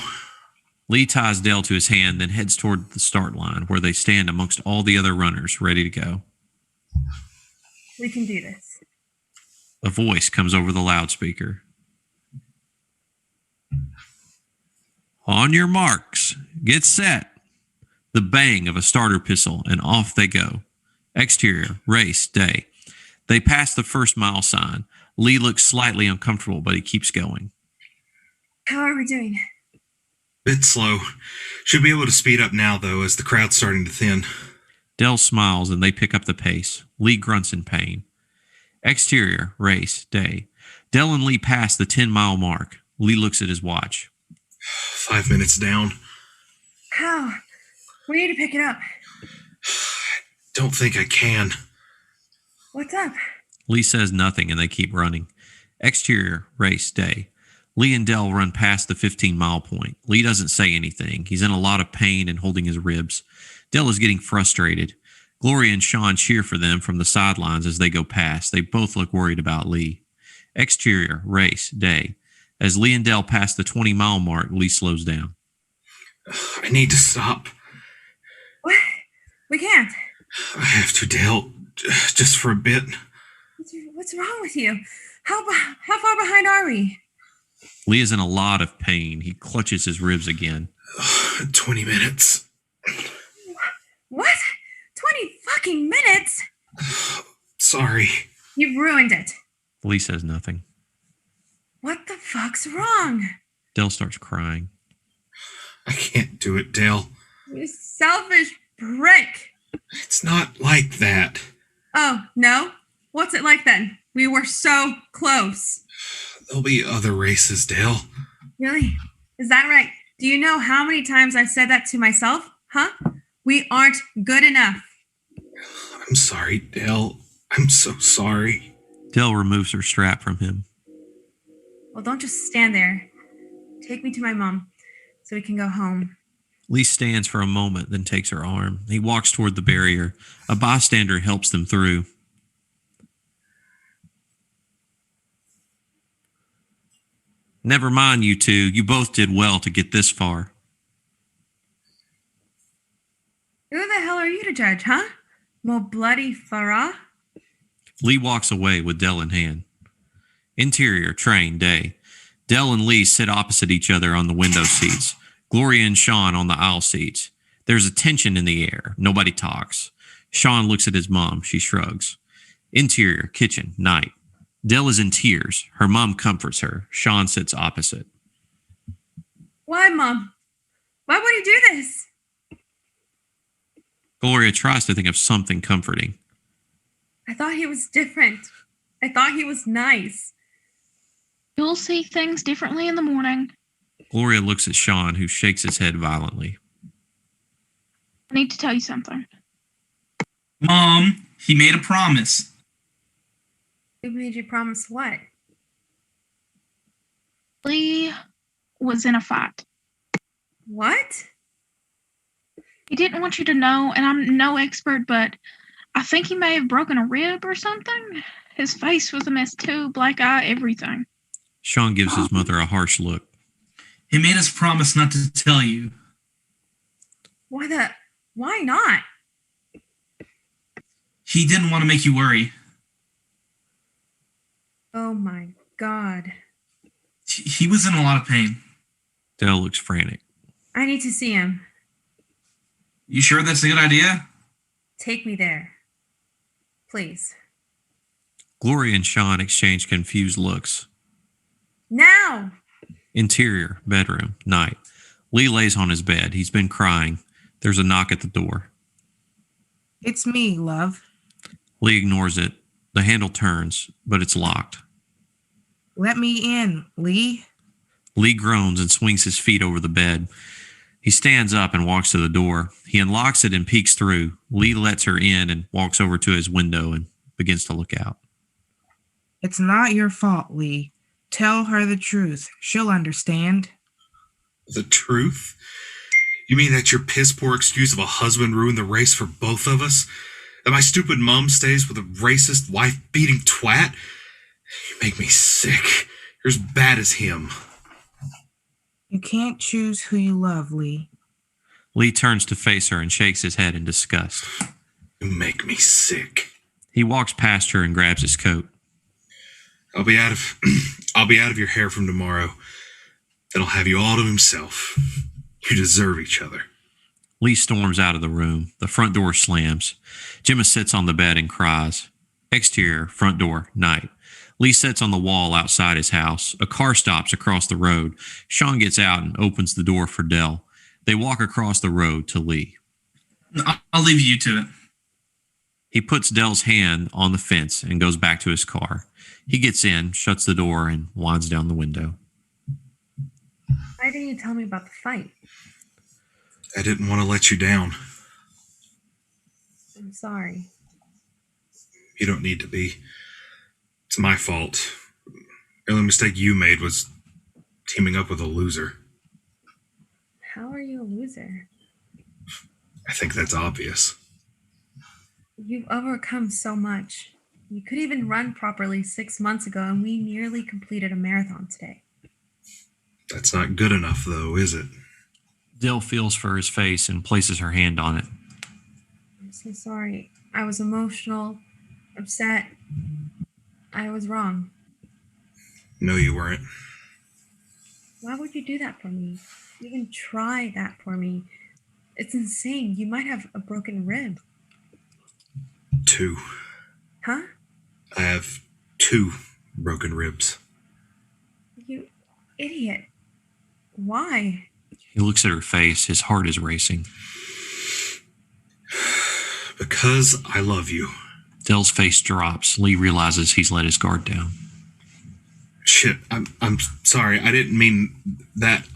Speaker 12: Lee ties Dell to his hand, then heads toward the start line, where they stand amongst all the other runners, ready to go.
Speaker 1: We can do this.
Speaker 12: A voice comes over the loudspeaker. On your marks, get set. The bang of a starter pistol, and off they go. Exterior, race, day. They pass the first mile sign. Lee looks slightly uncomfortable, but he keeps going.
Speaker 1: How are we doing?
Speaker 23: Bit slow. Should be able to speed up now, though, as the crowd's starting to thin.
Speaker 12: Dell smiles and they pick up the pace. Lee grunts in pain. Exterior, race, day. Dell and Lee pass the 10-mile mark. Lee looks at his watch.
Speaker 23: 5 minutes down.
Speaker 1: How? We need to pick it up.
Speaker 23: Don't think I can.
Speaker 1: What's up?
Speaker 12: Lee says nothing and they keep running. Exterior, race, day. Lee and Dell run past the 15-mile point. Lee doesn't say anything. He's in a lot of pain and holding his ribs. Dell is getting frustrated. Gloria and Sean cheer for them from the sidelines as they go past. They both look worried about Lee. Exterior, race, day. As Lee and Dell pass the 20-mile mark, Lee slows down.
Speaker 23: I need to stop.
Speaker 1: What? We can't.
Speaker 23: I have to, Dell. Just for a bit.
Speaker 1: What's wrong with you? How far behind are we?
Speaker 12: Lee is in a lot of pain. He clutches his ribs again.
Speaker 23: 20 minutes.
Speaker 1: What? 20 fucking minutes?
Speaker 23: Sorry.
Speaker 1: You've ruined it.
Speaker 12: Lee says nothing.
Speaker 1: What the fuck's wrong?
Speaker 12: Dell starts crying.
Speaker 23: I can't do it, Dale.
Speaker 1: You selfish prick.
Speaker 23: It's not like that.
Speaker 1: Oh, no? What's it like then? We were so close.
Speaker 23: There'll be other races, Dale.
Speaker 1: Really? Is that right? Do you know how many times I've said that to myself? Huh? We aren't good enough.
Speaker 23: I'm sorry, Dale. I'm so sorry.
Speaker 12: Dell removes her strap from him.
Speaker 1: Well, don't just stand there. Take me to my mom so we can go home.
Speaker 12: Lee stands for a moment, then takes her arm. He walks toward the barrier. A bystander helps them through. Never mind, you two. You both did well to get this far.
Speaker 1: Who the hell are you to judge, huh? Mo bloody Farah?
Speaker 12: Lee walks away with Dell in hand. Interior, train, day. Dell and Lee sit opposite each other on the window seats. Gloria and Sean on the aisle seats. There's a tension in the air. Nobody talks. Sean looks at his mom. She shrugs. Interior, kitchen, night. Dell is in tears. Her mom comforts her. Sean sits opposite.
Speaker 1: Why, Mom? Why would he do this?
Speaker 12: Gloria tries to think of something comforting.
Speaker 1: I thought he was different. I thought he was nice.
Speaker 17: You'll see things differently in the morning.
Speaker 12: Gloria looks at Sean, who shakes his head violently.
Speaker 17: I need to tell you something.
Speaker 19: Mom, he made a promise.
Speaker 1: Who made you promise what?
Speaker 17: Lee was in a fight.
Speaker 1: What?
Speaker 17: He didn't want you to know, and I'm no expert, but I think he may have broken a rib or something. His face was a mess too, black eye, everything.
Speaker 12: Sean gives his mother a harsh look.
Speaker 19: He made us promise not to tell you.
Speaker 1: Why not?
Speaker 19: He didn't want to make you worry.
Speaker 1: Oh my God.
Speaker 19: He was in a lot of pain.
Speaker 12: Dell looks frantic.
Speaker 1: I need to see him.
Speaker 19: You sure that's a good idea?
Speaker 1: Take me there. Please.
Speaker 12: Gloria and Sean exchange confused looks.
Speaker 1: Now!
Speaker 12: Interior, bedroom, night. Lee lays on his bed. He's been crying. There's a knock at the door.
Speaker 4: It's me, love.
Speaker 12: Lee ignores it. The handle turns, but it's locked.
Speaker 4: Let me in, Lee.
Speaker 12: Lee groans and swings his feet over the bed. He stands up and walks to the door. He unlocks it and peeks through. Lee lets her in and walks over to his window and begins to look out.
Speaker 4: It's not your fault, Lee. Tell her the truth. She'll understand.
Speaker 23: The truth? You mean that your piss poor excuse of a husband ruined the race for both of us? That my stupid mom stays with a racist, wife-beating twat? You make me sick. You're as bad as him.
Speaker 4: You can't choose who you love, Lee.
Speaker 12: Lee turns to face her and shakes his head in disgust.
Speaker 23: You make me sick.
Speaker 12: He walks past her and grabs his coat.
Speaker 23: I'll be out of your hair from tomorrow. Then I'll have you all to himself. You deserve each other.
Speaker 12: Lee storms out of the room. The front door slams. Gemma sits on the bed and cries. Exterior, front door, night. Lee sits on the wall outside his house. A car stops across the road. Sean gets out and opens the door for Dell. They walk across the road to Lee.
Speaker 19: I'll leave you to it.
Speaker 12: He puts Dell's hand on the fence and goes back to his car. He gets in, shuts the door, and winds down the window.
Speaker 1: Why didn't you tell me about the fight?
Speaker 23: I didn't want to let you down.
Speaker 1: I'm sorry.
Speaker 23: You don't need to be. It's my fault. The only mistake you made was teaming up with a loser.
Speaker 1: How are you a loser?
Speaker 23: I think that's obvious.
Speaker 1: You've overcome so much. You could even run properly 6 months ago, and we nearly completed a marathon today.
Speaker 23: That's not good enough, though, is it?
Speaker 12: Dell feels for his face and places her hand on it.
Speaker 1: I'm so sorry. I was emotional, upset. I was wrong.
Speaker 23: No, you weren't.
Speaker 1: Why would you do that for me? Even try that for me. It's insane. You might have a broken rib.
Speaker 23: 2.
Speaker 1: Huh?
Speaker 23: I have 2 broken ribs.
Speaker 1: You idiot. Why?
Speaker 12: He looks at her face. His heart is racing.
Speaker 23: Because I love you.
Speaker 12: Dell's face drops. Lee realizes he's let his guard down.
Speaker 23: Shit, I'm sorry. I didn't mean that.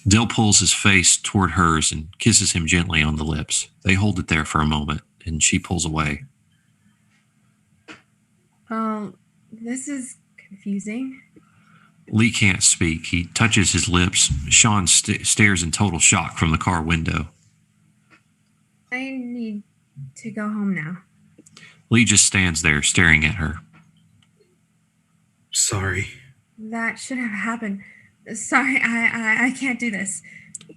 Speaker 12: Dell pulls his face toward hers and kisses him gently on the lips. They hold it there for a moment, and she pulls away.
Speaker 1: This is confusing.
Speaker 12: Lee can't speak. He touches his lips. Sean stares in total shock from the car window.
Speaker 1: I need to go home now.
Speaker 12: Lee just stands there staring at her.
Speaker 23: Sorry.
Speaker 1: That should have happened. Sorry, I can't do this.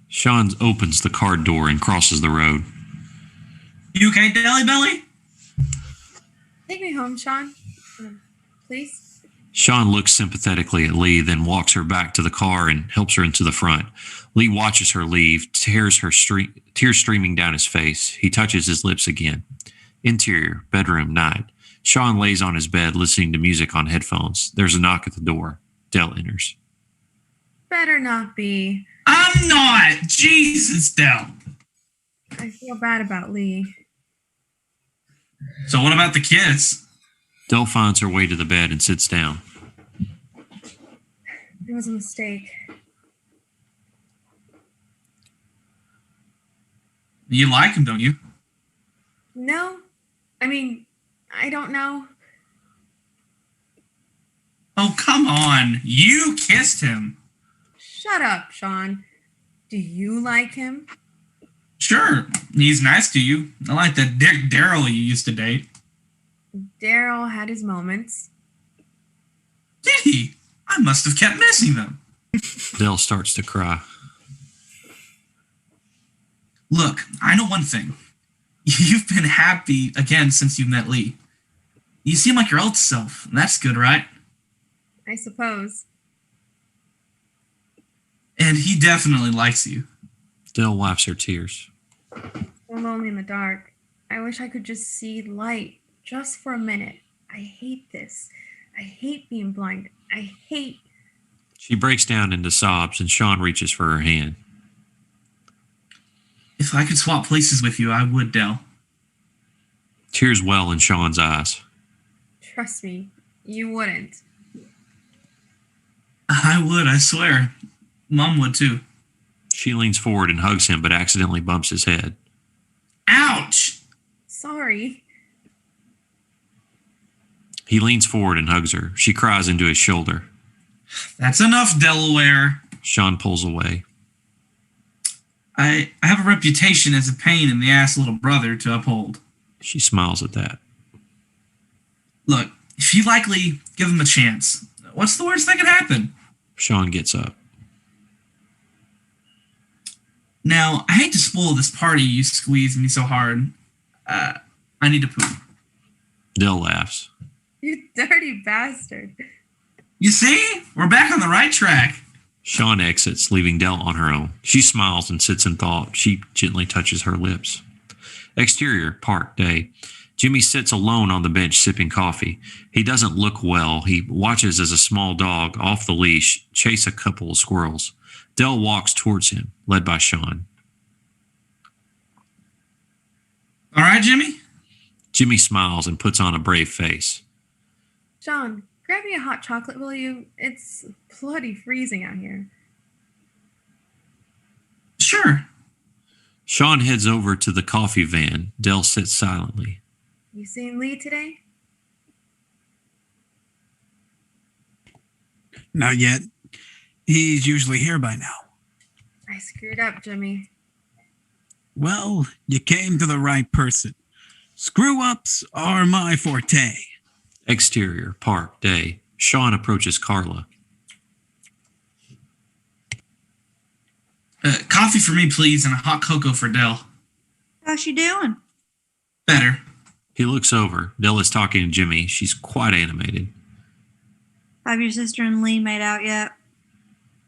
Speaker 12: Sean opens the car door and crosses the road.
Speaker 19: You okay, Deli Belly?
Speaker 1: Take me home, Sean. Please?
Speaker 12: Sean looks sympathetically at Lee, then walks her back to the car and helps her into the front. Lee watches her leave, tears streaming down his face. He touches his lips again. Interior, bedroom, night. Sean lays on his bed listening to music on headphones. There's a knock at the door. Dell enters.
Speaker 1: Better not be.
Speaker 19: I'm not! Jesus, Dell.
Speaker 1: I feel bad about Lee.
Speaker 19: So what about the kids?
Speaker 12: Dell finds her way to the bed and sits down.
Speaker 1: It was a mistake.
Speaker 19: You like him, don't you?
Speaker 1: No. I mean, I don't know.
Speaker 19: Oh, come on. You kissed him.
Speaker 1: Shut up, Sean. Do you like him?
Speaker 19: Sure. He's nice to you. I like that Dick Daryl you used to date.
Speaker 1: Daryl had his moments.
Speaker 19: Did he? I must have kept missing them.
Speaker 12: Dell starts to cry.
Speaker 19: Look, I know one thing. You've been happy again since you met Lee. You seem like your old self. That's good, right?
Speaker 1: I suppose.
Speaker 19: And he definitely likes you.
Speaker 12: Dell wipes her tears.
Speaker 1: I'm lonely in the dark. I wish I could just see light just for a minute. I hate this. I hate being blind. I hate...
Speaker 12: She breaks down into sobs and Sean reaches for her hand.
Speaker 19: If I could swap places with you, I would, Dell.
Speaker 12: Tears well in Sean's eyes.
Speaker 1: Trust me, you wouldn't.
Speaker 19: I would, I swear. Mom would too.
Speaker 12: She leans forward and hugs him, but accidentally bumps his head.
Speaker 19: Ouch!
Speaker 1: Sorry.
Speaker 12: He leans forward and hugs her. She cries into his shoulder.
Speaker 19: That's enough, Delaware.
Speaker 12: Sean pulls away.
Speaker 19: I have a reputation as a pain in the ass little brother to uphold.
Speaker 12: She smiles at that.
Speaker 19: Look, if you like Lee, give him a chance. What's the worst that could happen?
Speaker 12: Sean gets up.
Speaker 19: Now, I hate to spoil this party you squeezed me so hard. I need to poop.
Speaker 12: Dell laughs.
Speaker 1: You dirty bastard.
Speaker 19: You see? We're back on the right track.
Speaker 12: Sean exits, leaving Dell on her own. She smiles and sits in thought. She gently touches her lips. Exterior, park, day. Jimmy sits alone on the bench sipping coffee. He doesn't look well. He watches as a small dog, off the leash, chase a couple of squirrels. Dell walks towards him, led by Sean.
Speaker 19: All right, Jimmy?
Speaker 12: Jimmy smiles and puts on a brave face.
Speaker 1: Sean, grab me a hot chocolate, will you? It's bloody freezing out here.
Speaker 19: Sure.
Speaker 12: Sean heads over to the coffee van. Dell sits silently.
Speaker 1: You seen Lee today?
Speaker 25: Not yet. He's usually here by now.
Speaker 1: I screwed up, Jimmy.
Speaker 25: Well, you came to the right person. Screw-ups are my forte.
Speaker 12: Exterior, park, day. Sean approaches Carla.
Speaker 19: Coffee for me, please, and a hot cocoa for Dell.
Speaker 15: How's she doing?
Speaker 19: Better.
Speaker 12: He looks over. Dell is talking to Jimmy. She's quite animated.
Speaker 15: Have your sister and Lee made out yet?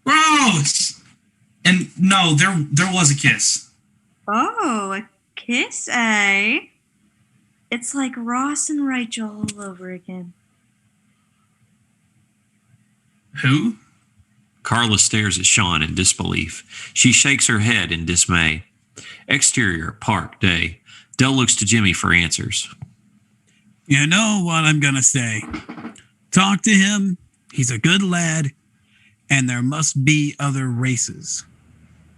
Speaker 19: Gross! And no, there was a kiss.
Speaker 15: Oh, a kiss, eh? It's like Ross and Rachel all over again.
Speaker 19: Who?
Speaker 12: Carla stares at Sean in disbelief. She shakes her head in dismay. Exterior, park, day. Dell looks to Jimmy for answers.
Speaker 25: You know what I'm going to say. Talk to him. He's a good lad. And there must be other races.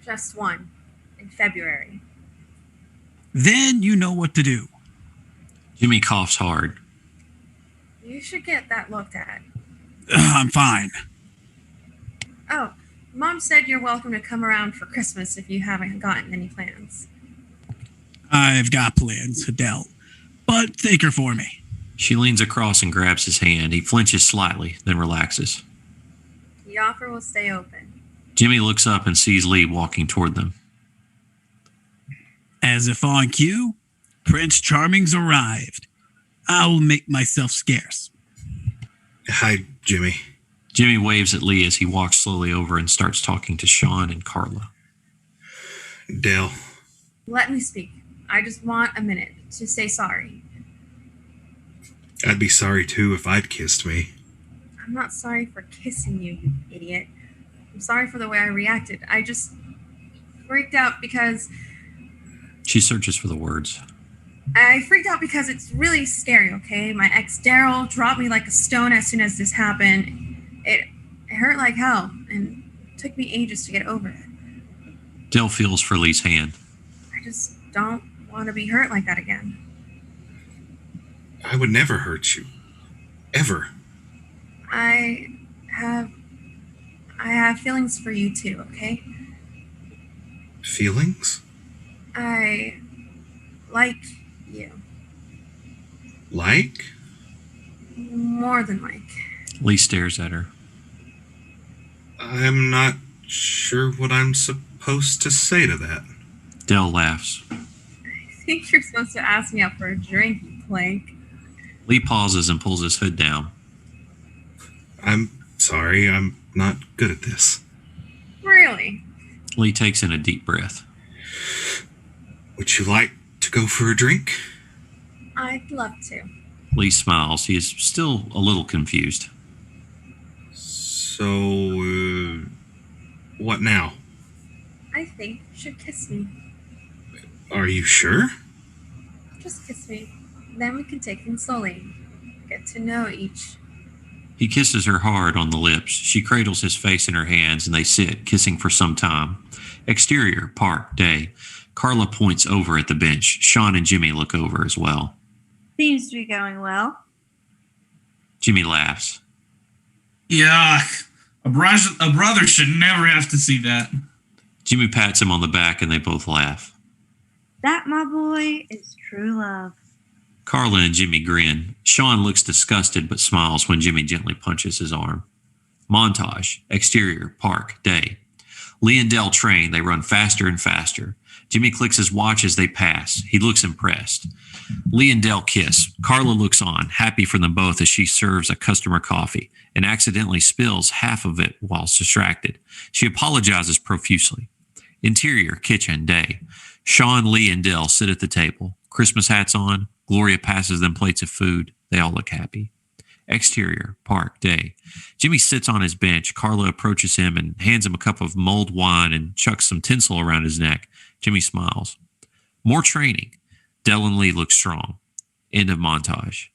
Speaker 1: Just one. In February.
Speaker 25: Then you know what to do.
Speaker 12: Jimmy coughs hard.
Speaker 1: You should get that looked at.
Speaker 25: I'm fine.
Speaker 1: Oh, Mom said you're welcome to come around for Christmas if you haven't gotten any plans.
Speaker 25: I've got plans, Adele. But take her for me.
Speaker 12: She leans across and grabs his hand. He flinches slightly, then relaxes.
Speaker 1: The offer will stay open.
Speaker 12: Jimmy looks up and sees Lee walking toward them.
Speaker 25: As if on cue, Prince Charming's arrived. I will make myself scarce.
Speaker 23: Hi, Jimmy.
Speaker 12: Jimmy waves at Lee as he walks slowly over and starts talking to Sean and Carla.
Speaker 23: Dale.
Speaker 1: Let me speak. I just want a minute to say sorry.
Speaker 23: I'd be sorry too if I'd kissed me.
Speaker 1: I'm not sorry for kissing you, you idiot. I'm sorry for the way I reacted. I just freaked out because...
Speaker 12: She searches for the words.
Speaker 1: I freaked out because it's really scary, okay? My ex Daryl dropped me like a stone as soon as this happened. It hurt like hell, and it took me ages to get over it.
Speaker 12: Dell feels for Lee's hand.
Speaker 1: I just don't want to be hurt like that again.
Speaker 23: I would never hurt you. Ever.
Speaker 1: I have feelings for you too, okay?
Speaker 23: Feelings?
Speaker 1: I like you.
Speaker 23: Like?
Speaker 1: More than like.
Speaker 12: Lee stares at her.
Speaker 23: I'm not sure what I'm supposed to say to that.
Speaker 12: Dell laughs.
Speaker 1: I think you're supposed to ask me out for a drink, you plank.
Speaker 12: Lee pauses and pulls his hood down.
Speaker 23: I'm sorry, I'm not good at this.
Speaker 1: Really?
Speaker 12: Lee takes in a deep breath.
Speaker 23: Would you like to go for a drink?
Speaker 1: I'd love to.
Speaker 12: Lee smiles. He is still a little confused.
Speaker 23: So, what now?
Speaker 1: I think you should kiss me.
Speaker 23: Are you sure?
Speaker 1: Just kiss me. Then we can take things slowly. Get to know each.
Speaker 12: He kisses her hard on the lips. She cradles his face in her hands and they sit, kissing for some time. Exterior, park, day. Carla points over at the bench. Sean and Jimmy look over as well.
Speaker 15: Seems to be going well.
Speaker 12: Jimmy laughs.
Speaker 19: Yuck. A brother should never have to see that.
Speaker 12: Jimmy pats him on the back and they both laugh.
Speaker 15: That, my boy, is true love.
Speaker 12: Carla and Jimmy grin. Sean looks disgusted but smiles when Jimmy gently punches his arm. Montage. Exterior, park, day. Lee and Dell train. They run faster and faster. Jimmy clicks his watch as they pass. He looks impressed. Lee and Dell kiss. Carla looks on, happy for them both as she serves a customer coffee and accidentally spills half of it while distracted. She apologizes profusely. Interior, kitchen, day. Sean, Lee, and Dell sit at the table. Christmas hats on. Gloria passes them plates of food. They all look happy. Exterior, park, day. Jimmy sits on his bench. Carla approaches him and hands him a cup of mulled wine and chucks some tinsel around his neck. Jimmy smiles. More training. Dell and Lee look strong. End of montage.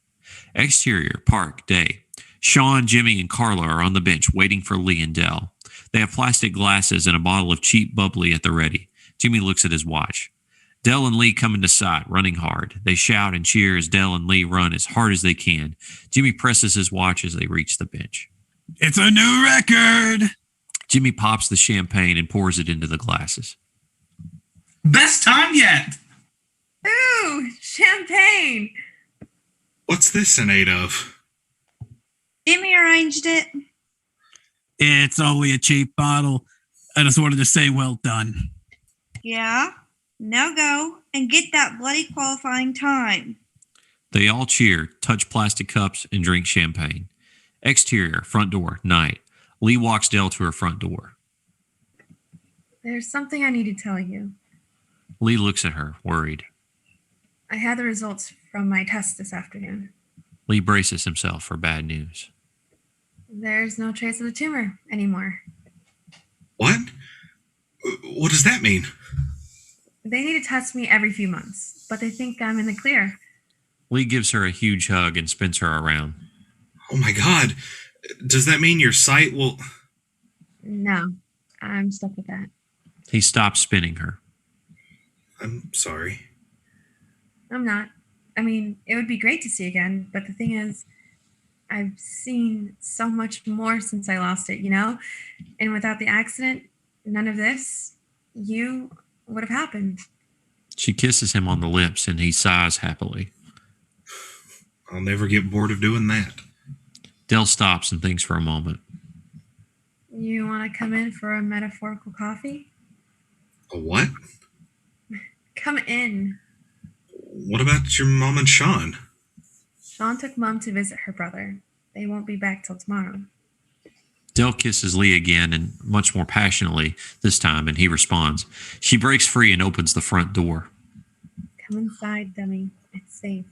Speaker 12: Exterior, park, day. Sean, Jimmy, and Carla are on the bench waiting for Lee and Dell. They have plastic glasses and a bottle of cheap bubbly at the ready. Jimmy looks at his watch. Dell and Lee come into sight, running hard. They shout and cheer as Dell and Lee run as hard as they can. Jimmy presses his watch as they reach the bench.
Speaker 25: It's a new record!
Speaker 12: Jimmy pops the champagne and pours it into the glasses.
Speaker 19: Best time yet!
Speaker 1: Ooh, champagne!
Speaker 23: What's this in aid of?
Speaker 15: Jimmy arranged it.
Speaker 25: It's only a cheap bottle. I just wanted to say well done.
Speaker 15: Yeah. Now go and get that bloody qualifying time.
Speaker 12: They all cheer, touch plastic cups, and drink champagne. Exterior, front door, night. Lee walks Dell to her front door.
Speaker 1: There's something I need to tell you.
Speaker 12: Lee looks at her, worried.
Speaker 1: I had the results from my test this afternoon.
Speaker 12: Lee braces himself for bad news.
Speaker 1: There's no trace of the tumor anymore.
Speaker 23: What? What does that mean?
Speaker 1: They need to test me every few months, but they think I'm in the clear.
Speaker 12: Lee gives her a huge hug and spins her around.
Speaker 23: Oh my God. Does that mean your sight will...
Speaker 1: No, I'm stuck with that.
Speaker 12: He stops spinning her.
Speaker 23: I'm sorry.
Speaker 1: I'm not. I mean, it would be great to see again, but the thing is, I've seen so much more since I lost it, you know? And without the accident, none of this, you would have happened.
Speaker 12: She kisses him on the lips and he sighs happily.
Speaker 23: I'll never get bored of doing that.
Speaker 12: Dell stops and thinks for a moment.
Speaker 1: You want to come in for a metaphorical coffee?
Speaker 23: A what?
Speaker 1: Come in.
Speaker 23: What about your mom and Sean?
Speaker 1: Sean took Mom to visit her brother. They won't be back till tomorrow.
Speaker 12: Dell kisses Lee again and much more passionately this time, and he responds. She breaks free and opens the front door.
Speaker 1: Come inside, dummy. It's safe.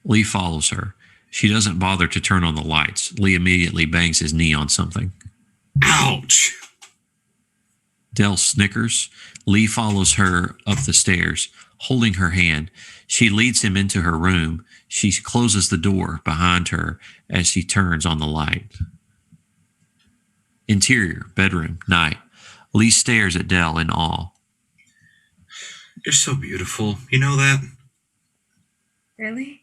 Speaker 12: Lee follows her. She doesn't bother to turn on the lights. Lee immediately bangs his knee on something.
Speaker 23: Ouch!
Speaker 12: Dell snickers. Lee follows her up the stairs, holding her hand. She leads him into her room. She closes the door behind her as she turns on the light. Interior, bedroom, night. Lee stares at Dell in awe.
Speaker 23: You're so beautiful. You know that?
Speaker 1: Really?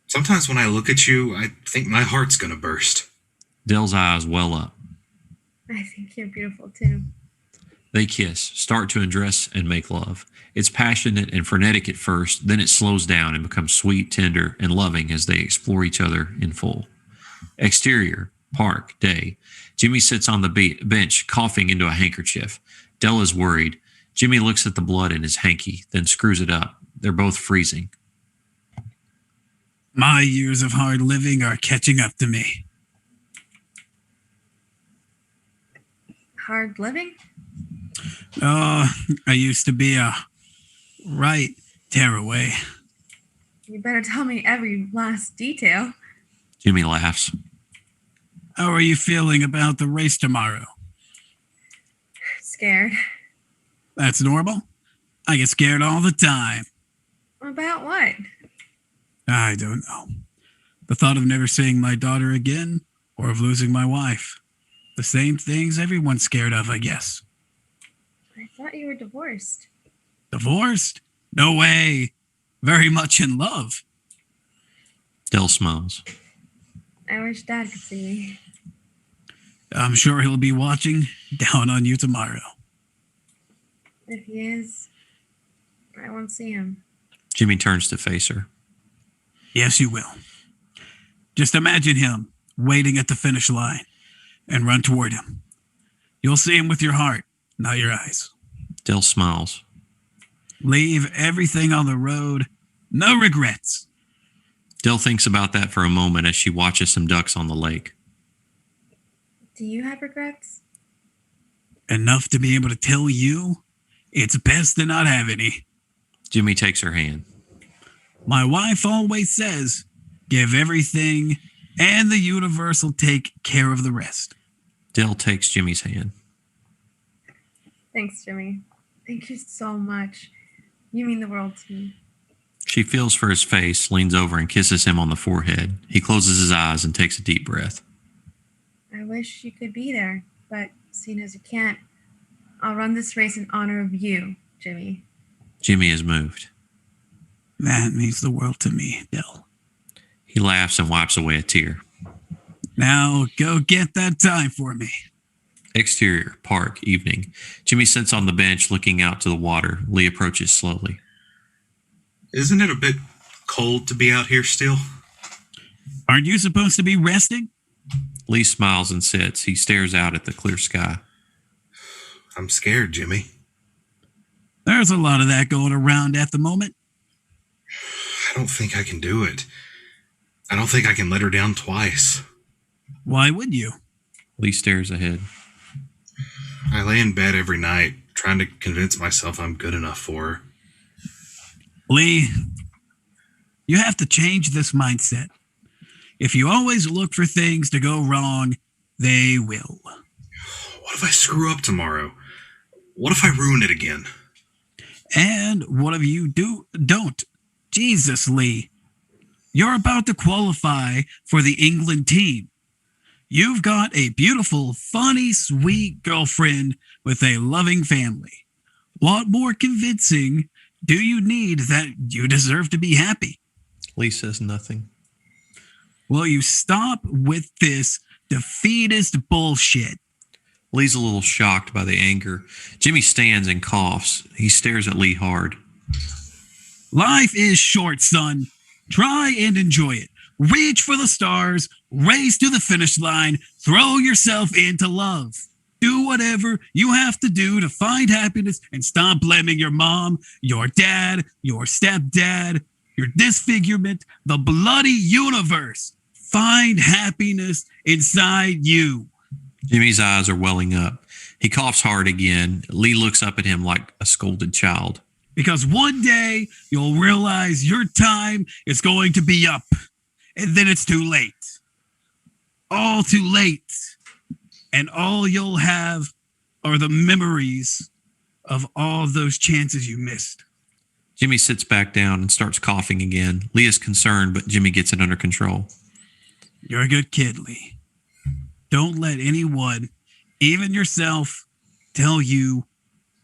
Speaker 23: Sometimes when I look at you, I think my heart's gonna burst.
Speaker 12: Dell's eyes well up.
Speaker 1: I think you're beautiful too.
Speaker 12: They kiss, start to undress, and make love. It's passionate and frenetic at first, then it slows down and becomes sweet, tender, and loving as they explore each other in full. Exterior, park, day. Jimmy sits on the bench, coughing into a handkerchief. Dell is worried. Jimmy looks at the blood in his hanky, then screws it up. They're both freezing.
Speaker 25: My years of hard living are catching up to me.
Speaker 1: Hard living?
Speaker 25: Oh, I used to be a right tearaway.
Speaker 1: You better tell me every last detail.
Speaker 12: Jimmy laughs.
Speaker 25: How are you feeling about the race tomorrow?
Speaker 1: Scared.
Speaker 25: That's normal. I get scared all the time.
Speaker 1: About what?
Speaker 25: I don't know. The thought of never seeing my daughter again, or of losing my wife. The same things everyone's scared of, I guess.
Speaker 1: I thought you were divorced.
Speaker 25: Divorced? No way. Very much in love.
Speaker 12: Dell smiles.
Speaker 1: I wish Dad could see me.
Speaker 25: I'm sure he'll be watching down on you tomorrow.
Speaker 1: If he is, I won't see him.
Speaker 12: Jimmy turns to face her.
Speaker 25: Yes, you will. Just imagine him waiting at the finish line and run toward him. You'll see him with your heart, not your eyes.
Speaker 12: Dell smiles.
Speaker 25: Leave everything on the road. No regrets.
Speaker 12: Dell thinks about that for a moment as she watches some ducks on the lake.
Speaker 1: Do you have regrets?
Speaker 25: Enough to be able to tell you it's best to not have any.
Speaker 12: Jimmy takes her hand.
Speaker 25: My wife always says, give everything and the universe will take care of the rest.
Speaker 12: Dell takes Jimmy's hand.
Speaker 1: Thanks, Jimmy. Thank you so much. You mean the world to me.
Speaker 12: She feels for his face, leans over and kisses him on the forehead. He closes his eyes and takes a deep breath.
Speaker 1: I wish you could be there, but seeing as you can't, I'll run this race in honor of you, Jimmy.
Speaker 12: Jimmy is moved.
Speaker 25: That means the world to me, Dell.
Speaker 12: He laughs and wipes away a tear.
Speaker 25: Now go get that time for me.
Speaker 12: Exterior, park, evening. Jimmy sits on the bench looking out to the water. Lee approaches slowly.
Speaker 23: Isn't it a bit cold to be out here still?
Speaker 25: Aren't you supposed to be resting?
Speaker 12: Lee smiles and sits. He stares out at the clear sky.
Speaker 23: I'm scared, Jimmy.
Speaker 25: There's a lot of that going around at the moment.
Speaker 23: I don't think I can do it. I don't think I can let her down twice.
Speaker 25: Why would you?
Speaker 12: Lee stares ahead.
Speaker 23: I lay in bed every night trying to convince myself I'm good enough for her.
Speaker 25: Lee, You have to change this mindset. If you always look for things to go wrong, they will.
Speaker 23: What if I screw up tomorrow? What if I ruin it again?
Speaker 25: And what if you don't? Jesus, Lee. You're about to qualify for the England team. You've got a beautiful, funny, sweet girlfriend with a loving family. What more convincing do you need that you deserve to be happy?
Speaker 12: Lee says nothing.
Speaker 25: Will you stop with this defeatist bullshit?
Speaker 12: Lee's a little shocked by the anger. Jimmy stands and coughs. He stares at Lee hard.
Speaker 25: Life is short, son. Try and enjoy it. Reach for the stars, race to the finish line, throw yourself into love. Do whatever you have to do to find happiness and stop blaming your mom, your dad, your stepdad, your disfigurement, the bloody universe. Find happiness inside you.
Speaker 12: Jimmy's eyes are welling up. He coughs hard again. Lee looks up at him like a scolded child.
Speaker 25: Because one day you'll realize your time is going to be up. And then it's too late. All too late. And all you'll have are the memories of all those chances you missed.
Speaker 12: Jimmy sits back down and starts coughing again. Lee is concerned, but Jimmy gets it under control.
Speaker 25: You're a good kid, Lee. Don't let anyone, even yourself, tell you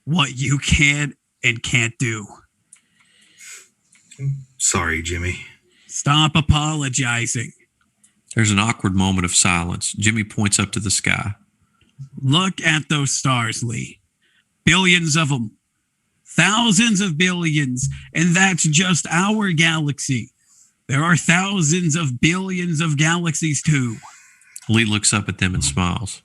Speaker 25: what you can and can't do.
Speaker 23: Sorry, Jimmy.
Speaker 25: Stop apologizing.
Speaker 12: There's an awkward moment of silence. Jimmy points up to the sky.
Speaker 25: Look at those stars, Lee. Billions of them. Thousands of billions. And that's just our galaxy. There are thousands of billions of galaxies too.
Speaker 12: Lee looks up at them and smiles.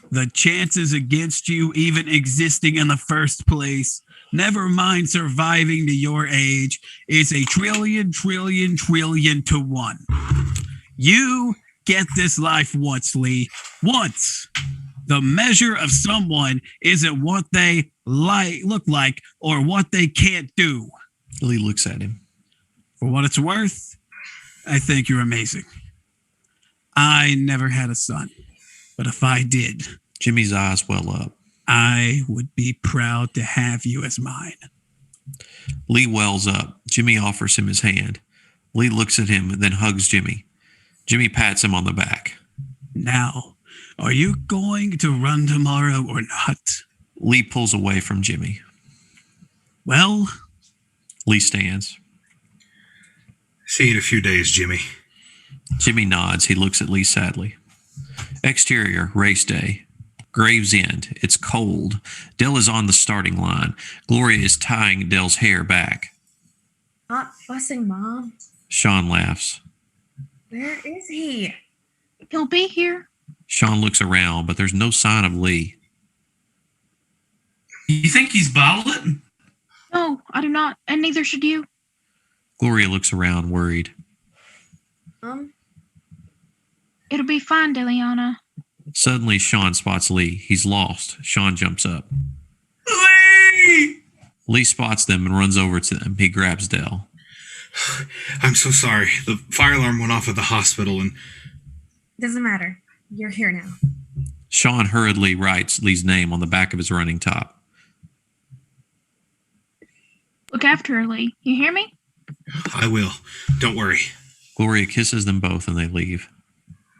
Speaker 25: The chances against you even existing in the first place, never mind surviving to your age, is a trillion to 1. You get this life once, Lee. Once. The measure of someone isn't what they look like or what they can't do.
Speaker 12: Lee looks at him.
Speaker 25: For what it's worth, I think you're amazing. I never had a son, but if I did,
Speaker 12: Jimmy's eyes well up.
Speaker 25: I would be proud to have you as mine.
Speaker 12: Lee wells up. Jimmy offers him his hand. Lee looks at him and then hugs Jimmy. Jimmy pats him on the back.
Speaker 25: Now, are you going to run tomorrow or not?
Speaker 12: Lee pulls away from Jimmy.
Speaker 25: Well?
Speaker 12: Lee stands.
Speaker 23: See you in a few days, Jimmy.
Speaker 12: Jimmy nods. He looks at Lee sadly. Exterior, race day. Gravesend. It's cold. Dell is on the starting line. Gloria is tying Dell's hair back.
Speaker 1: Not fussing, Mom.
Speaker 12: Sean laughs.
Speaker 1: Where is he?
Speaker 17: He'll be here.
Speaker 12: Sean looks around, but there's no sign of Lee.
Speaker 19: You think he's bottled?
Speaker 17: No, I do not, and neither should you.
Speaker 12: Gloria looks around, worried.
Speaker 17: It'll be fine, Deliana.
Speaker 12: Suddenly, Sean spots Lee. He's lost. Sean jumps up.
Speaker 19: Lee!
Speaker 12: Lee spots them and runs over to them. He grabs Dell.
Speaker 23: I'm so sorry. The fire alarm went off at the hospital and...
Speaker 1: Doesn't matter. You're here now.
Speaker 12: Sean hurriedly writes Lee's name on the back of his running top.
Speaker 17: Look after her, Lee. You hear me?
Speaker 23: I will. Don't worry.
Speaker 12: Gloria kisses them both and they leave.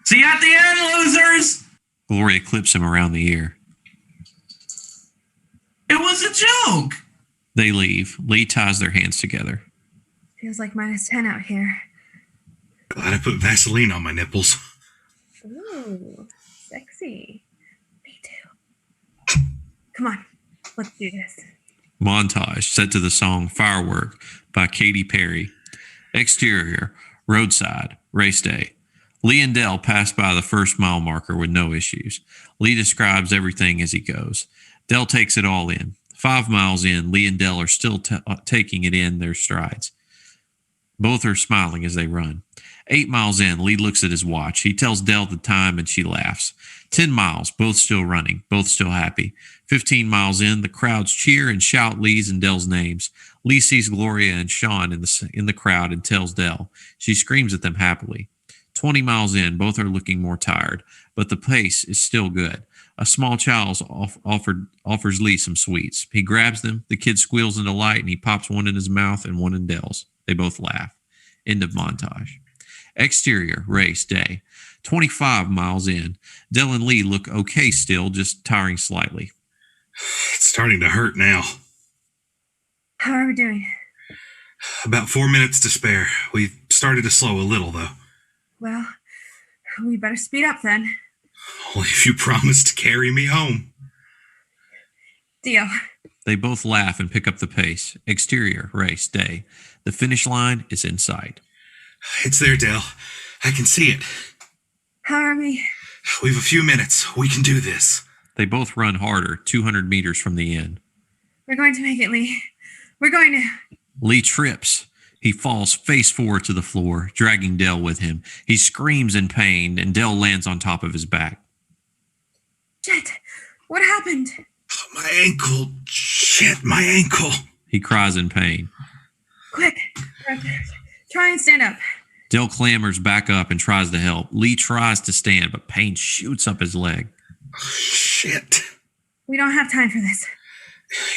Speaker 19: See you at the end, losers!
Speaker 12: Gloria clips him around the ear.
Speaker 19: It was a joke!
Speaker 12: They leave. Lee ties their hands together.
Speaker 1: Feels like -10 out here.
Speaker 23: Glad I put Vaseline on my nipples.
Speaker 1: Ooh, sexy. Me too. Come on, let's do this.
Speaker 12: Montage set to the song Firework by Katy Perry. Exterior, roadside, race day. Lee and Dell pass by the first mile marker with no issues. Lee describes everything as he goes. Dell takes it all in. 5 miles in, Lee and Dell are still taking it in their strides. Both are smiling as they run. 8 miles in, Lee looks at his watch. He tells Dell the time and she laughs. 10 miles, both still running, both still happy. 15 miles in, the crowds cheer and shout Lee's and Dell's names. Lee sees Gloria and Sean in the crowd and tells Dell. She screams at them happily. 20 miles in, both are looking more tired, but the pace is still good. A small child offers Lee some sweets. He grabs them, the kid squeals in delight, and he pops one in his mouth and one in Dell's. They both laugh. End of montage. Exterior, race, day. 25 miles in. Dell and Lee look okay still, just tiring slightly.
Speaker 23: It's starting to hurt now.
Speaker 1: How are we doing?
Speaker 23: About 4 minutes to spare. We've started to slow a little, though.
Speaker 1: Well, we better speed up then.
Speaker 23: Only if you promise to carry me home.
Speaker 1: Deal.
Speaker 12: They both laugh and pick up the pace. Exterior, race, day. The finish line is in sight.
Speaker 23: It's there, Dell. I can see it.
Speaker 1: How are we?
Speaker 23: We've a few minutes. We can do this.
Speaker 12: They both run harder, 200 meters from the end.
Speaker 1: We're going to make it, Lee. We're going to.
Speaker 12: Lee trips. He falls face forward to the floor, dragging Dell with him. He screams in pain, and Dell lands on top of his back.
Speaker 1: Shit! What happened?
Speaker 23: My ankle. Shit, my ankle.
Speaker 12: He cries in pain.
Speaker 1: Quick. Try and stand up.
Speaker 12: Dell clambers back up and tries to help. Lee tries to stand, but pain shoots up his leg.
Speaker 23: Shit.
Speaker 1: We don't have time for this.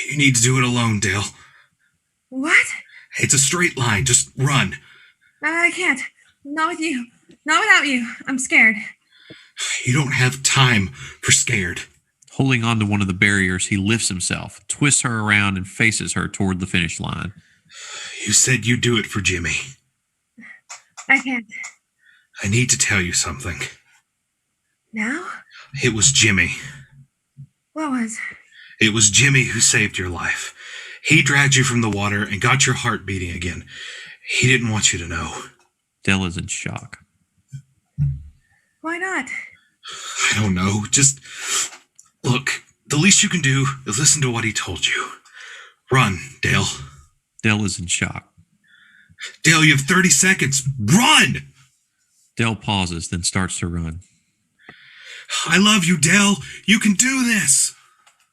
Speaker 23: You need to do it alone, Dell.
Speaker 1: What?
Speaker 23: It's a straight line. Just run.
Speaker 1: I can't. Not with you. Not without you. I'm scared.
Speaker 23: You don't have time for scared.
Speaker 12: Holding on to one of the barriers, he lifts himself, twists her around, and faces her toward the finish line.
Speaker 23: You said you'd do it for Jimmy.
Speaker 1: I can't.
Speaker 23: I need to tell you something.
Speaker 1: Now?
Speaker 23: It was Jimmy.
Speaker 1: What was?
Speaker 23: It was Jimmy who saved your life. He dragged you from the water and got your heart beating again. He didn't want you to know.
Speaker 12: Dell is in shock.
Speaker 1: Why not?
Speaker 23: I don't know. Just look, the least you can do is listen to what he told you. Run, Dale.
Speaker 12: Dell is in shock.
Speaker 23: Dale, you have 30 seconds. Run!
Speaker 12: Dell pauses, then starts to run.
Speaker 23: I love you, Dale. You can do this.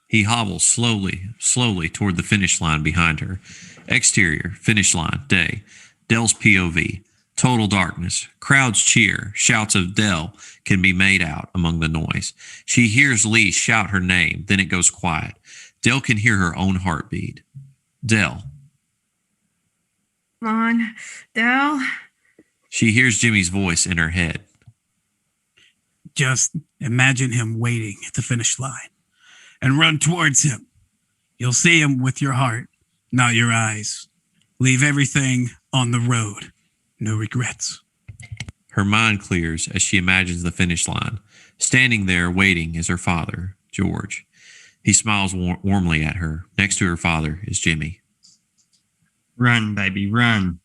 Speaker 12: He hobbles slowly toward the finish line behind her. Exterior, finish line, day. Dell's POV. Total darkness. Crowds cheer. Shouts of Dell can be made out among the noise. She hears Lee shout her name, then it goes quiet. Dell can hear her own heartbeat. Dell.
Speaker 1: Come on, Dell.
Speaker 12: She hears Jimmy's voice in her head.
Speaker 25: Just imagine him waiting at the finish line and run towards him. You'll see him with your heart, not your eyes. Leave everything on the road. No regrets.
Speaker 12: Her mind clears as she imagines the finish line. Standing there waiting is her father, George. He smiles warmly at her. Next to her father is Jimmy.
Speaker 24: Run, baby, run.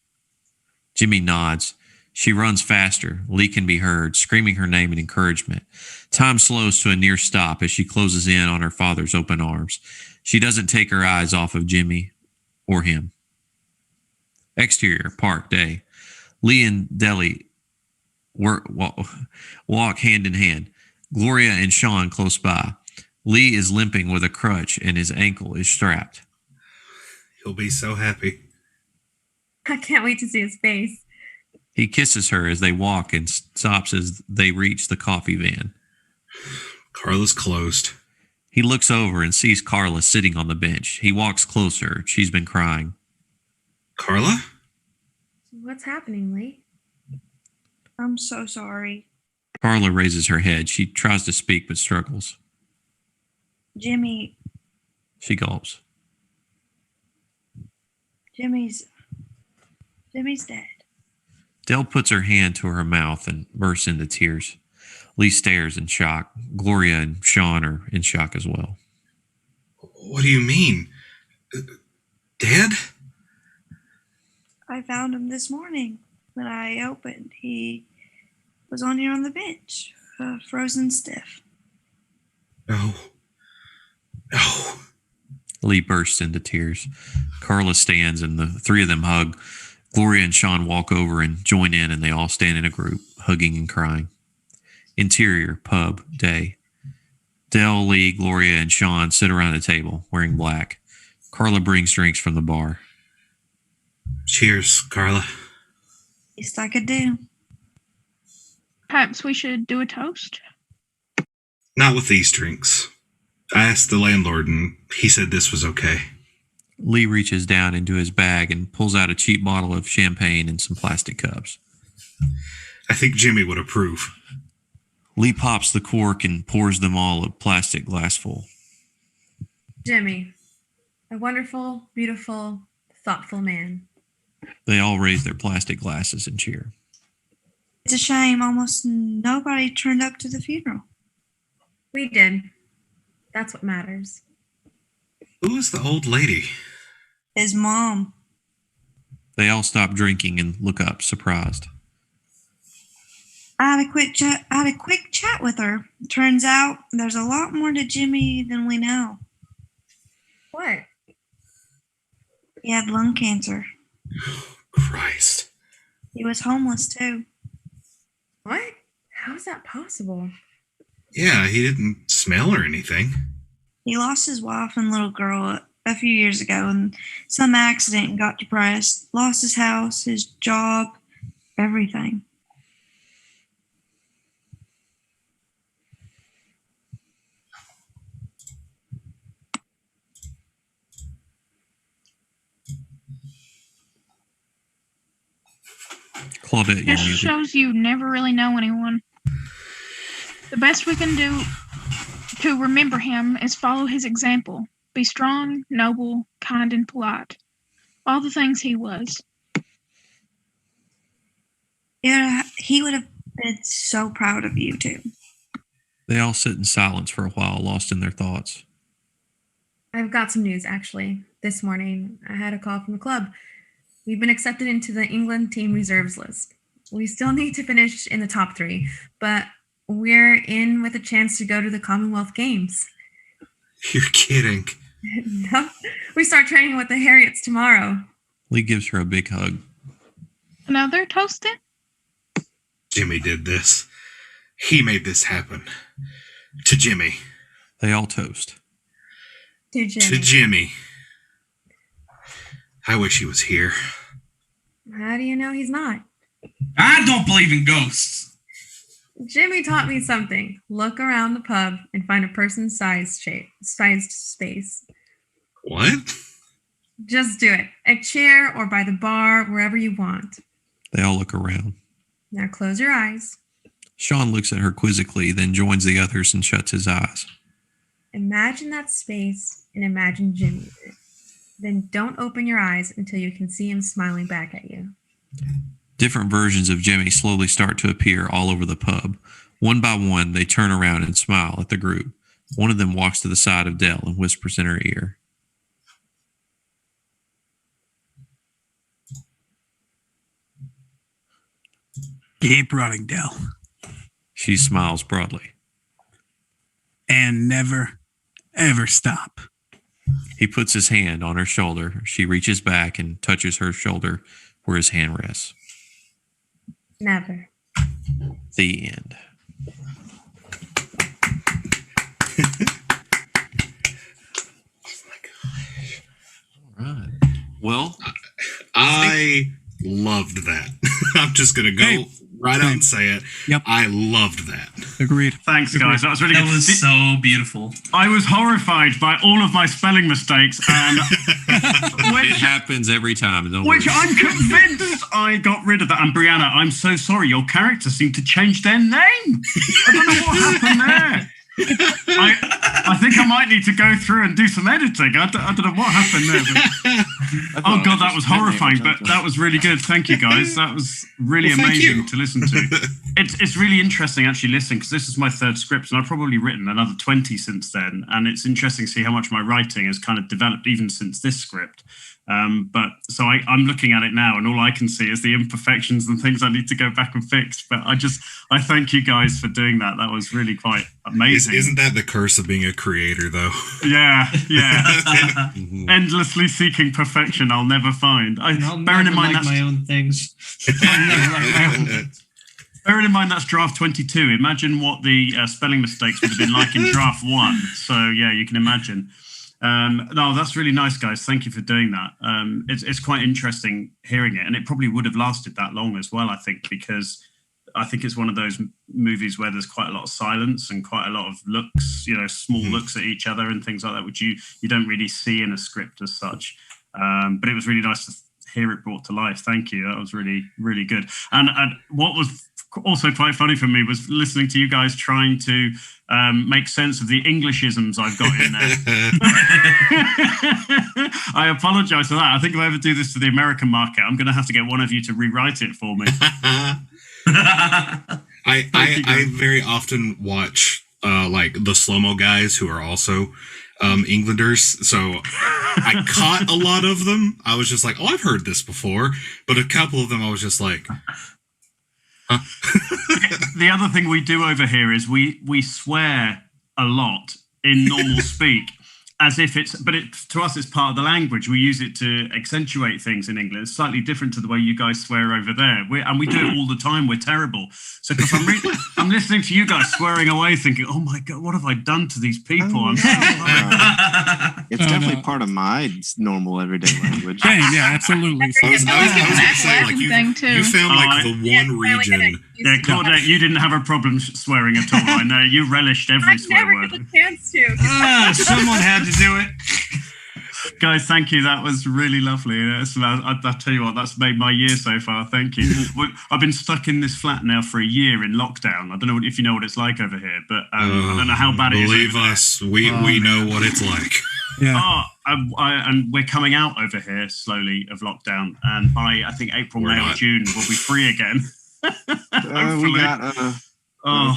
Speaker 12: Jimmy nods. She runs faster. Lee can be heard, screaming her name in encouragement. Time slows to a near stop as she closes in on her father's open arms. She doesn't take her eyes off of Jimmy or him. Exterior, park, day. Lee and Deli walk hand in hand. Gloria and Sean close by. Lee is limping with a crutch and his ankle is strapped.
Speaker 23: He'll be so happy.
Speaker 1: I can't wait to see his face.
Speaker 12: He kisses her as they walk and stops as they reach the coffee van.
Speaker 23: Carla's closed.
Speaker 12: He looks over and sees Carla sitting on the bench. He walks closer. She's been crying.
Speaker 23: Carla?
Speaker 1: What's happening, Lee?
Speaker 15: I'm so sorry.
Speaker 12: Carla raises her head. She tries to speak but struggles.
Speaker 15: Jimmy.
Speaker 12: She gulps.
Speaker 15: Jimmy's dead.
Speaker 12: Dell puts her hand to her mouth and bursts into tears. Lee stares in shock. Gloria and Sean are in shock as well.
Speaker 23: What do you mean? Dead?
Speaker 15: I found him this morning when I opened. He was on here on the bench, frozen stiff.
Speaker 23: No.
Speaker 12: Lee bursts into tears. Carla stands and the three of them hug. Gloria and Sean walk over and join in, and they all stand in a group, hugging and crying. Interior, pub, day. Dell, Lee, Gloria, and Sean sit around a table, wearing black. Carla brings drinks from the bar.
Speaker 23: Cheers, Carla.
Speaker 15: Least I could do.
Speaker 17: Perhaps we should do a toast?
Speaker 23: Not with these drinks. I asked the landlord, and he said this was okay.
Speaker 12: Lee reaches down into his bag and pulls out a cheap bottle of champagne and some plastic cups.
Speaker 23: I think Jimmy would approve.
Speaker 12: Lee pops the cork and pours them all a plastic glassful.
Speaker 1: Jimmy, a wonderful, beautiful, thoughtful man.
Speaker 12: They all raise their plastic glasses and cheer.
Speaker 15: It's a shame almost nobody turned up to the funeral.
Speaker 1: We did. That's what matters.
Speaker 23: Who is the old lady?
Speaker 15: His mom.
Speaker 12: They all stop drinking and look up, surprised.
Speaker 15: I had a quick chat with her. Turns out there's a lot more to Jimmy than we know.
Speaker 1: What?
Speaker 15: He had lung cancer.
Speaker 23: Christ.
Speaker 15: He was homeless too.
Speaker 1: What? How is that possible?
Speaker 23: Yeah, he didn't smell or anything.
Speaker 15: He lost his wife and little girl a few years ago in some accident and got depressed. Lost his house, his job, everything.
Speaker 12: Claudette, you're
Speaker 17: This
Speaker 12: muted.
Speaker 17: shows you never really know anyone. The best we can do to remember him is follow his example. Be strong, noble, kind, and polite. All the things he was.
Speaker 15: Yeah, he would have been so proud of you too.
Speaker 12: They all sit in silence for a while, lost in their thoughts.
Speaker 1: I've got some news, actually. This morning, I had a call from the club. We've been accepted into the England team reserves list. We still need to finish in the top 3, but we're in with a chance to go to the Commonwealth Games.
Speaker 23: You're kidding.
Speaker 1: No, we start training with the Harriets tomorrow.
Speaker 12: Lee gives her a big hug.
Speaker 17: Another toasting?
Speaker 23: Jimmy did this. He made this happen. To Jimmy.
Speaker 12: They all toast.
Speaker 1: To Jimmy.
Speaker 23: To Jimmy. I wish he was here.
Speaker 1: How do you know he's not?
Speaker 19: I don't believe in ghosts.
Speaker 1: Jimmy taught me something. Look around the pub and find a person's sized space.
Speaker 23: What?
Speaker 1: Just do it. A chair or by the bar, wherever you want.
Speaker 12: They all look around.
Speaker 1: Now close your eyes.
Speaker 12: Sean looks at her quizzically, then joins the others and shuts his eyes.
Speaker 1: Imagine that space and imagine Jimmy in it. Then don't open your eyes until you can see him smiling back at you.
Speaker 12: Different versions of Jimmy slowly start to appear all over the pub. One by one, they turn around and smile at the group. One of them walks to the side of Dell and whispers in her ear.
Speaker 25: Keep running, Dell.
Speaker 12: She smiles broadly.
Speaker 25: And never, ever stop.
Speaker 12: He puts his hand on her shoulder. She reaches back and touches her shoulder where his hand rests.
Speaker 1: Never.
Speaker 12: The end. All right. Well,
Speaker 23: I loved that. I'm just going to go right out and say it.
Speaker 25: Yep.
Speaker 23: I loved that.
Speaker 25: Agreed.
Speaker 14: Thanks, guys. That was really good.
Speaker 19: That was so beautiful.
Speaker 14: I was horrified by all of my spelling mistakes, and
Speaker 12: it happens every time. Don't
Speaker 14: which
Speaker 12: worry.
Speaker 14: I'm convinced I got rid of that. And Brianna, I'm so sorry. Your character seemed to change their name. I don't know what happened there. I think I might need to go through and do some editing. I don't know what happened there. But, oh God, that was horrifying, but that was really good. Thank you, guys. That was really amazing to listen to. It's really interesting actually listening, because this is my 3rd script, and I've probably written another 20 since then. And it's interesting to see how much my writing has kind of developed even since this script. But so I'm looking at it now, and all I can see is the imperfections and things I need to go back and fix. But I thank you guys for doing that. That was really quite amazing.
Speaker 23: Isn't that the curse of being a creator, though?
Speaker 14: Yeah. Endlessly seeking perfection I'll never find. Bearing in mind that's
Speaker 2: my own things. I'll never like my own things.
Speaker 14: Bearing in mind that's draft 22, imagine what the spelling mistakes would have been like in draft 1. So yeah, you can imagine. No, that's really nice, guys. Thank you for doing that. It's quite interesting hearing it, and it probably would have lasted that long as well, I think, because I think it's one of those movies where there's quite a lot of silence and quite a lot of looks, small looks at each other and things like that, which you don't really see in a script as such. But it was really nice to hear it brought to life. Thank you. That was really, really good. And what was also quite funny for me was listening to you guys trying to make sense of the Englishisms I've got in there. I apologize for that. I think if I ever do this to the American market, I'm going to have to get one of you to rewrite it for me.
Speaker 23: I very often watch like the slow-mo guys who are also Englanders, so I caught a lot of them. I was just like, oh, I've heard this before, but a couple of them I was just like, huh?
Speaker 14: The other thing we do over here is we swear a lot in normal speak, as if to us it's part of the language. We use it to accentuate things in England. It's slightly different to the way you guys swear over there. We do it all the time. We're terrible. So because I'm listening to you guys swearing away, thinking, oh my God, what have I done to these people?
Speaker 3: It's definitely part of my normal everyday language.
Speaker 25: Yeah, absolutely.
Speaker 23: I was gonna say, like, you found like the one region.
Speaker 14: Yeah, Claudette, you didn't have a problem swearing at all. I know you relished every swear word.
Speaker 1: I never get the chance to.
Speaker 2: Someone had to do it.
Speaker 14: Guys, thank you. That was really lovely. I'll tell you what, that's made my year so far. Thank you. I've been stuck in this flat now for a year in lockdown. I don't know if you know what it's like over here, but I don't know how bad it is.
Speaker 23: Believe us, we know what it's like.
Speaker 25: Yeah.
Speaker 14: And we're coming out over here slowly of lockdown, and by I think April, May, or June, we'll be free again.
Speaker 3: We got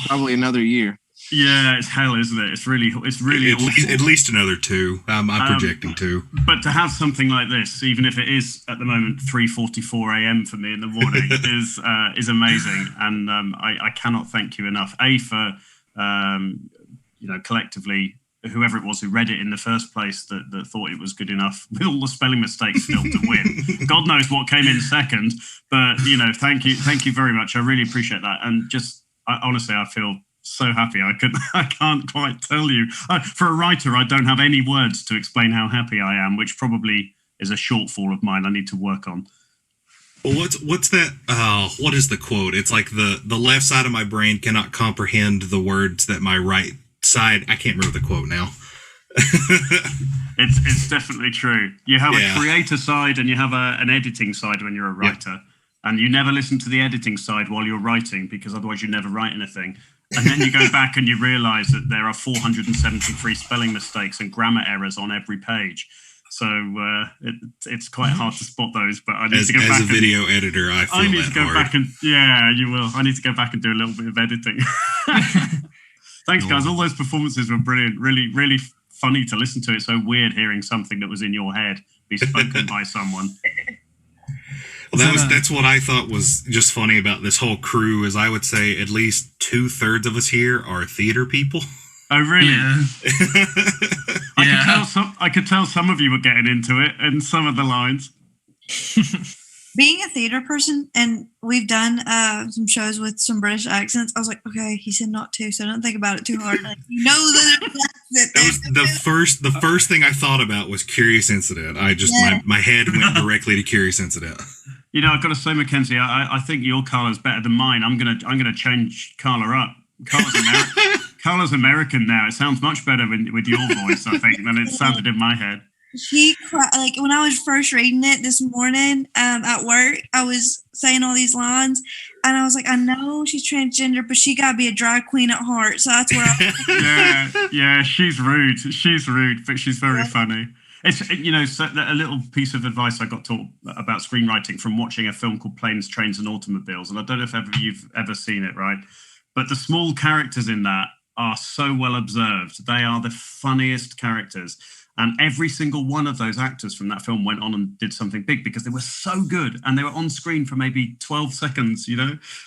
Speaker 3: probably another year.
Speaker 14: Yeah, it's hell, isn't it? It's really
Speaker 23: at least another 2. I'm projecting 2.
Speaker 14: But to have something like this, even if it is at the moment 3:44 a.m. for me in the morning, is amazing, and I cannot thank you enough. For collectively, whoever it was who read it in the first place that thought it was good enough with all the spelling mistakes still to win. God knows what came in second, but thank you very much. I really appreciate that, and honestly, I feel so happy. I can't quite tell you. For a writer, I don't have any words to explain how happy I am, which probably is a shortfall of mine I need to work on.
Speaker 23: Well, what's that? What is the quote? It's like the left side of my brain cannot comprehend the words that my right side. I can't remember the quote now.
Speaker 14: It's definitely true. You have a creator side and you have an editing side when you're a writer, and you never listen to the editing side while you're writing, because otherwise you never write anything. And then you go back and you realize that there are 473 spelling mistakes and grammar errors on every page. So it's quite hard to spot those. But I need to go back.
Speaker 23: As a video editor, I need to go
Speaker 14: back and you will. I need to go back and do a little bit of editing. Thanks, guys. All those performances were brilliant. Really, really funny to listen to. It's so weird hearing something that was in your head be spoken by someone.
Speaker 23: Well, that's what I thought was just funny about this whole crew, is I would say at least 2/3 of us here are theater people.
Speaker 14: Oh, really?
Speaker 19: Yeah.
Speaker 14: I could tell some of you were getting into it and some of the lines.
Speaker 15: Being a theater person, and we've done some shows with some British accents, I was like, okay, he said not to, so don't think about it too hard. Like,
Speaker 23: That was the first thing I thought about was Curious Incident. My head went directly to Curious Incident.
Speaker 14: I've got to say, Mackenzie, I think your Carla's better than mine. I'm gonna change Carla up. Carla's American now. It sounds much better with your voice, I think, than it sounded in my head.
Speaker 15: She cried, like when I was first reading it this morning at work, I was saying all these lines, and I was like, I know she's transgender, but she gotta be a drag queen at heart. So that's where I
Speaker 14: yeah, she's rude. She's rude, but she's very funny. It's so a little piece of advice I got taught about screenwriting from watching a film called Planes, Trains and Automobiles, and I don't know if you've ever seen it, right? But the small characters in that are so well observed. They are the funniest characters. And every single one of those actors from that film went on and did something big because they were so good, and they were on screen for maybe 12 seconds,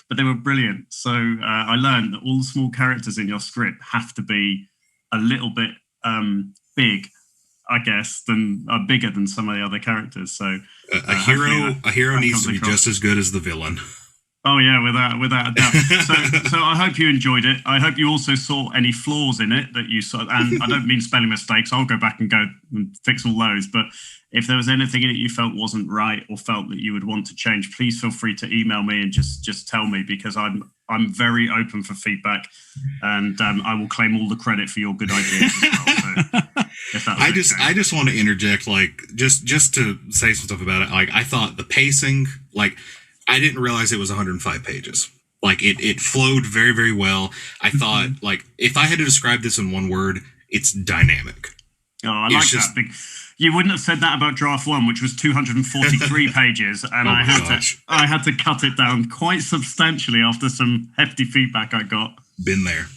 Speaker 14: but they were brilliant. So I learned that all the small characters in your script have to be a little bit big, I guess, bigger than some of the other characters. So
Speaker 23: a hero needs to be just as good as the villain.
Speaker 14: Oh yeah, without a doubt. So I hope you enjoyed it. I hope you also saw any flaws in it that you saw. And I don't mean spelling mistakes. I'll go back and fix all those. But if there was anything in it you felt wasn't right or felt that you would want to change, please feel free to email me and just tell me, because I'm very open for feedback, and I will claim all the credit for your good ideas as well. So, if that was
Speaker 23: I just want to interject, just to say some stuff about it. I thought the pacing, I didn't realize it was 105 pages. It flowed very, very well. I thought, if I had to describe this in one word, it's dynamic.
Speaker 14: Oh, I like that. You wouldn't have said that about Draft 1, which was 243 pages, and I had to cut it down quite substantially after some hefty feedback I got.
Speaker 23: Been there.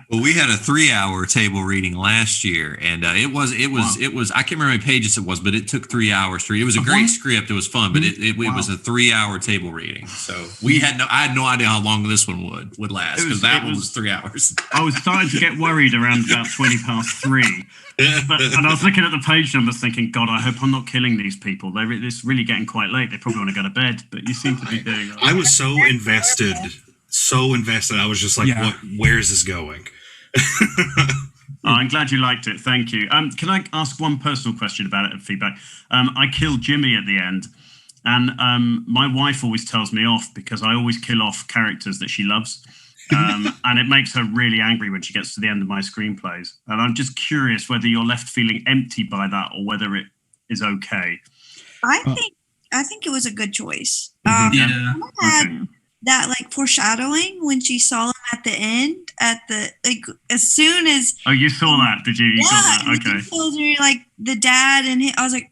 Speaker 12: Well, we had a 3-hour table reading last year, and it was I can't remember how many pages it was, but it took 3 hours to read. It was a great script. It was fun, but it was a 3-hour table reading. So I had no idea how long this one would last, because that one was 3 hours.
Speaker 14: I was starting to get worried around about 20 past 3. And I was looking at the page numbers thinking, God, I hope I'm not killing these people. It's really getting quite late. They probably want to go to bed, but you seem to be doing all right.
Speaker 23: I was so invested. I was just like, where is this going?
Speaker 14: I'm glad you liked it. Thank you. Can I ask one personal question about it and feedback? I killed Jimmy at the end, and my wife always tells me off because I always kill off characters that she loves. And it makes her really angry when she gets to the end of my screenplays. And I'm just curious whether you're left feeling empty by that or whether it is okay.
Speaker 15: I think it was a good choice. That foreshadowing when she saw him at the end, as soon as
Speaker 14: you saw that, did you? You got that, okay.
Speaker 15: He told me the dad and I was like,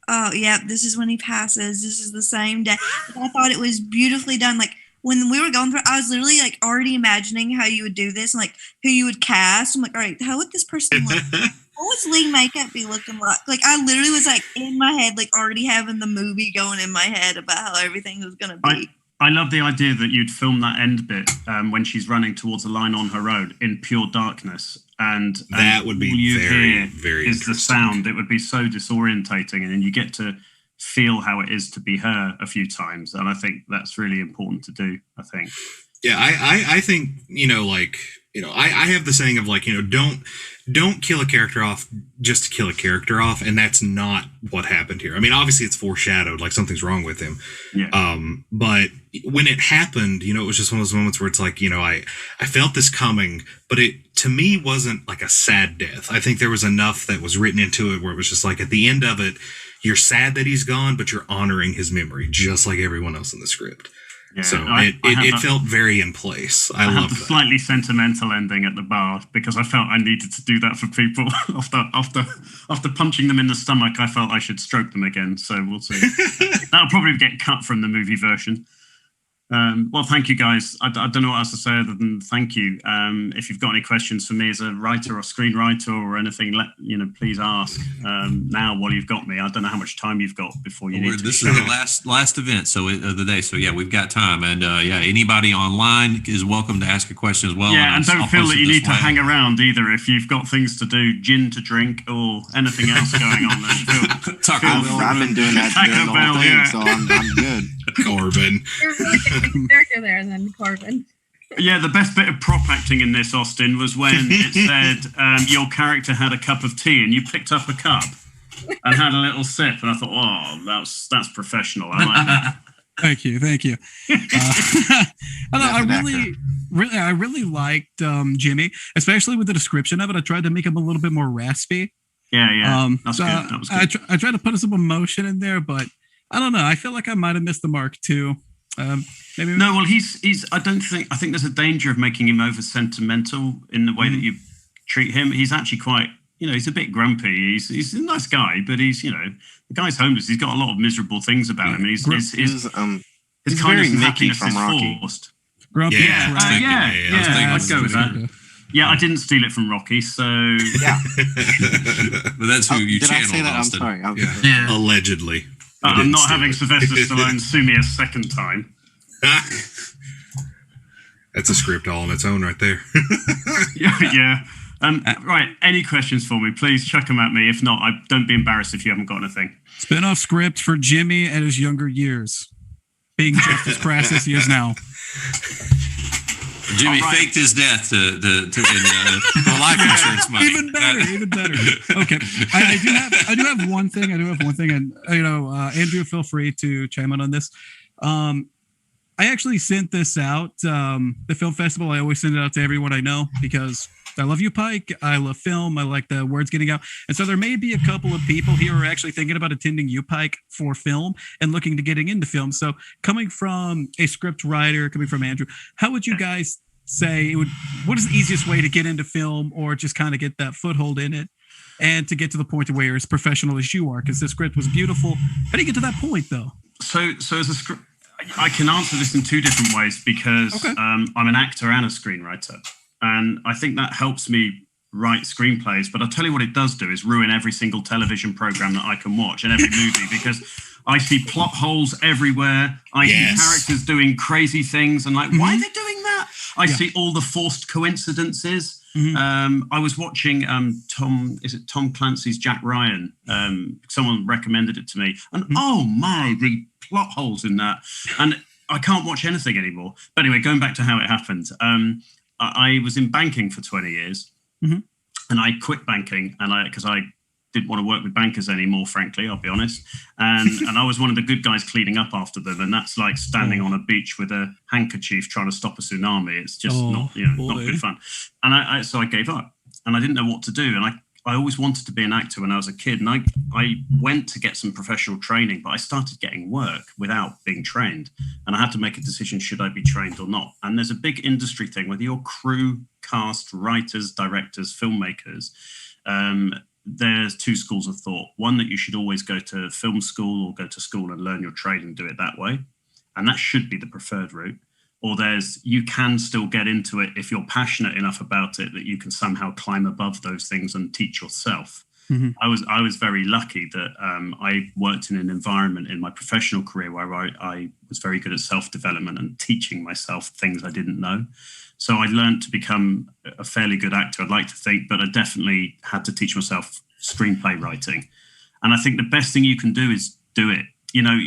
Speaker 15: oh yeah, this is when he passes. This is the same day. I thought it was beautifully done. When we were going through, I was literally already imagining how you would do this and who you would cast. I'm like, all right, how would this person look? What would Lee makeup be looking like? I literally was in my head, already having the movie going in my head about how everything was going to be.
Speaker 14: I love the idea that you'd film that end bit when she's running towards a line on her road in pure darkness, and
Speaker 23: that would be very, very
Speaker 14: is the sound. It would be so disorientating, and then you get to feel how it is to be her a few times, and I think that's really important to do. I think.
Speaker 23: Yeah, I think I have the saying of don't kill a character off just to kill a character off, and that's not what happened here. I mean, obviously it's foreshadowed, something's wrong with him.
Speaker 14: Yeah.
Speaker 23: But when it happened, it was just one of those moments where it's I felt this coming, but it to me wasn't a sad death. I think there was enough that was written into it where it was just at the end of it, you're sad that he's gone, but you're honoring his memory, just like everyone else in the script.
Speaker 14: Yeah,
Speaker 23: so it felt very in place. I love
Speaker 14: the
Speaker 23: that.
Speaker 14: Slightly sentimental ending at the bar because I felt I needed to do that for people. after punching them in the stomach, I felt I should stroke them again. So we'll see. That'll probably get cut from the movie version. Well, thank you guys. I don't know what else to say other than thank you. If you've got any questions for me as a writer or screenwriter or anything, please ask now while you've got me. I don't know how much time you've got before you need to.
Speaker 12: This is the last event of the day. So yeah, we've got time. And anybody online is welcome to ask a question as well.
Speaker 14: Yeah, and don't feel that you need to hang around either. If you've got things to do, gin to drink or anything else going on, then
Speaker 3: I've been doing that during the whole thing, so I'm good.
Speaker 23: Corbin.
Speaker 1: You're really getting character there, then Corbin.
Speaker 14: Yeah, the best bit of prop acting in this, Austin, was when it said your character had a cup of tea and you picked up a cup and had a little sip, and I thought, oh, that's professional. I like that.
Speaker 25: Thank you. I really liked Jimmy, especially with the description of it. I tried to make him a little bit more raspy.
Speaker 14: Yeah. That's good. That was good.
Speaker 25: I tried to put some emotion in there, but I don't know. I feel like I might have missed the mark too. Maybe.
Speaker 14: No, well, he's. I think there's a danger of making him over sentimental in the way that you treat him. He's actually quite. He's a bit grumpy. He's a nice guy, but he's. The guy's homeless. He's got a lot of miserable things about him, and his kindness and happiness is forced.
Speaker 25: Grumpy.
Speaker 14: Yeah. I'd go with that. Yeah, I didn't steal it from Rocky, so
Speaker 5: yeah.
Speaker 12: But that's who you
Speaker 3: did I
Speaker 12: channeled,
Speaker 3: say that?
Speaker 12: Austin.
Speaker 3: I'm sorry.
Speaker 12: Yeah.
Speaker 23: Allegedly.
Speaker 14: I'm not having Sylvester Stallone sue me a second time.
Speaker 23: That's a script all on its own right there.
Speaker 14: Yeah. Right. Any questions for me? Please chuck them at me. If not, don't be embarrassed if you haven't got anything.
Speaker 25: Spin-off script for Jimmy at his younger years, being just as crass as he is now.
Speaker 12: Jimmy faked his death to for life insurance money.
Speaker 25: Even better. Okay, I do have one thing. And Andrew, feel free to chime in on this. I actually sent this out. The film festival, I always send it out to everyone I know because I love UPIKE. I love film. I like the words getting out. And so there may be a couple of people here who are actually thinking about attending UPIKE for film and looking to getting into film. So coming from a script writer, coming from Andrew, how would you guys say what is the easiest way to get into film or just kind of get that foothold in it and to get to the point of where you're as professional as you are? Because the script was beautiful. How do you get to that point though?
Speaker 14: So as a script, I can answer this in two different ways because I'm an actor and a screenwriter. And I think that helps me write screenplays. But I'll tell you what it does do is ruin every single television program that I can watch and every movie because I see plot holes everywhere. I see characters doing crazy things and like, why are they doing that? I see all the forced coincidences. I was watching Tom Clancy's Jack Ryan? Someone recommended it to me. And oh my, the plot holes in that. And I can't watch anything anymore. But anyway, going back to how it happened. I was in banking for 20 years and I quit banking because I didn't want to work with bankers anymore, frankly, I'll be honest. And I was one of the good guys cleaning up after them. And that's like standing on a beach with a handkerchief trying to stop a tsunami. It's just not good fun. And so I gave up and I didn't know what to do. And I always wanted to be an actor when I was a kid. And I went to get some professional training, but I started getting work without being trained. And I had to make a decision, should I be trained or not? And there's a big industry thing, whether you're crew, cast, writers, directors, filmmakers, there's two schools of thought. One, that you should always go to film school or go to school and learn your trade and do it that way. And that should be the preferred route. Or you can still get into it if you're passionate enough about it that you can somehow climb above those things and teach yourself. I was very lucky that I worked in an environment in my professional career where I was very good at self-development and teaching myself things I didn't know. So I learned to become a fairly good actor, I'd like to think, but I definitely had to teach myself screenplay writing. And I think the best thing you can do is do it. You know,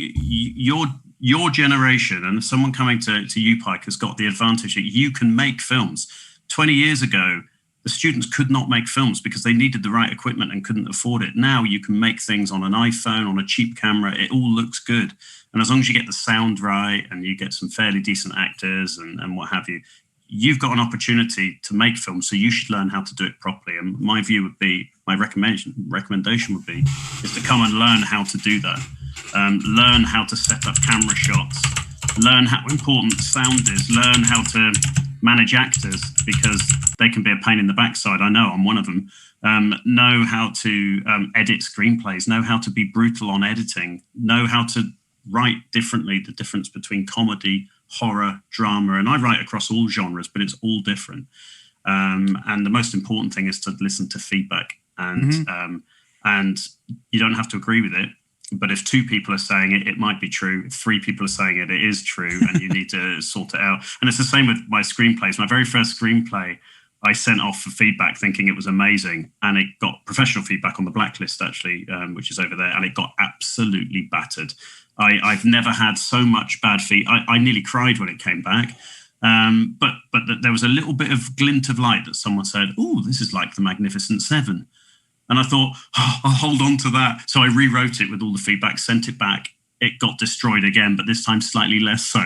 Speaker 14: your generation and someone coming to UPIKE has got the advantage that you can make films. 20 years ago, the students could not make films because they needed the right equipment and couldn't afford it. Now you can make things on an iPhone, on a cheap camera. It all looks good. And as long as you get the sound right and you get some fairly decent actors and what have you, you've got an opportunity to make films. So you should learn how to do it properly. And my view would be, my recommendation would be, is to come and learn how to do that. Learn how to set up camera shots. Learn how important sound is. Learn how to manage actors because they can be a pain in the backside. I know, I'm one of them. Know how to edit screenplays. Know how to be brutal on editing. Know how to write differently, the difference between comedy, horror, drama. And I write across all genres, but it's all different. And the most important thing is to listen to feedback. And you don't have to agree with it. But if 2 people are saying it, it might be true. If 3 people are saying it, it is true. And you need to sort it out. And it's the same with my screenplays. My very first screenplay, I sent off for feedback thinking it was amazing. And it got professional feedback on the blacklist, actually, which is over there. And it got absolutely battered. I've never had so much bad feedback. I nearly cried when it came back. But there was a little bit of glint of light that someone said, oh, this is like The Magnificent Seven. And I thought, I'll hold on to that. So I rewrote it with all the feedback, sent it back. It got destroyed again, but this time slightly less so.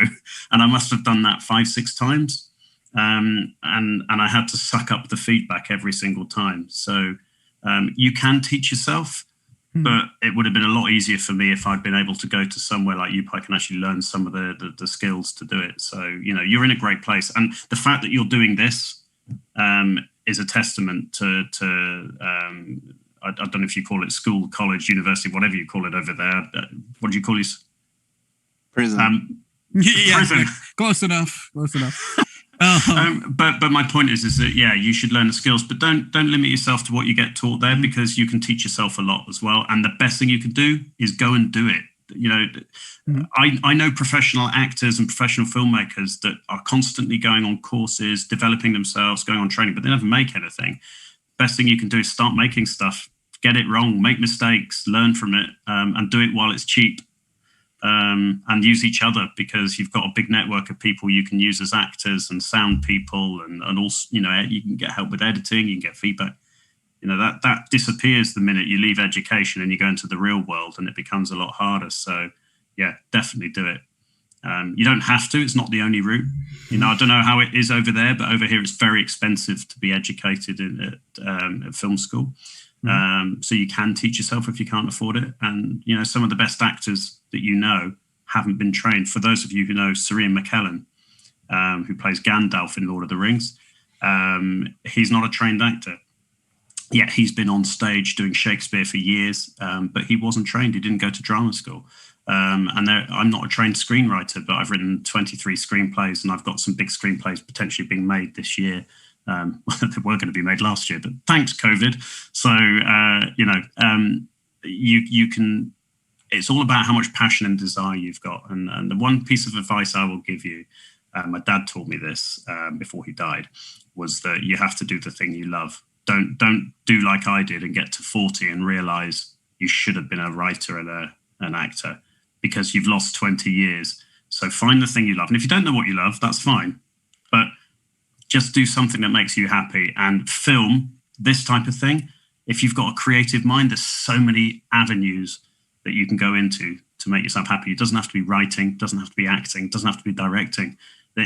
Speaker 14: And I must have done that 5-6 times. And I had to suck up the feedback every single time. So you can teach yourself, but it would have been a lot easier for me if I'd been able to go to somewhere like UPIKE and actually learn some of the skills to do it. So, you know, you're in a great place. And the fact that you're doing this is a testament to I don't know if you call it school, college, university, whatever you call it over there. What do you call it?
Speaker 3: Prison.
Speaker 25: Yeah,
Speaker 14: prison.
Speaker 25: Close enough.
Speaker 14: But my point is that yeah, you should learn the skills, but don't limit yourself to what you get taught there, because you can teach yourself a lot as well. And the best thing you can do is go and do it. You know, I know professional actors and professional filmmakers that are constantly going on courses, developing themselves, going on training, but they never make anything. Best thing you can do is start making stuff, get it wrong, make mistakes, learn from it, and do it while it's cheap. And use each other, because you've got a big network of people you can use as actors and sound people, and also, you know, you can get help with editing, you can get feedback. You know, that disappears the minute you leave education and you go into the real world, and it becomes a lot harder. So yeah, definitely do it. You don't have to, it's not the only route. You know, I don't know how it is over there, but over here it's very expensive to be educated at film school. So you can teach yourself if you can't afford it. And, you know, some of the best actors that you know haven't been trained. For those of you who know Ciaran McKellen, who plays Gandalf in Lord of the Rings, he's not a trained actor. Yet he's been on stage doing Shakespeare for years, but he wasn't trained. He didn't go to drama school. I'm not a trained screenwriter, but I've written 23 screenplays, and I've got some big screenplays potentially being made this year. They were going to be made last year, but thanks COVID. So, you can, it's all about how much passion and desire you've got. And the one piece of advice I will give you, my dad taught me this before he died, was that you have to do the thing you love. Don't do like I did and get to 40 and realize you should have been a writer and an actor, because you've lost 20 years. So find the thing you love. And if you don't know what you love, that's fine. But just do something that makes you happy. And film, this type of thing, if you've got a creative mind, there's so many avenues that you can go into to make yourself happy. It doesn't have to be writing, doesn't have to be acting, doesn't have to be directing.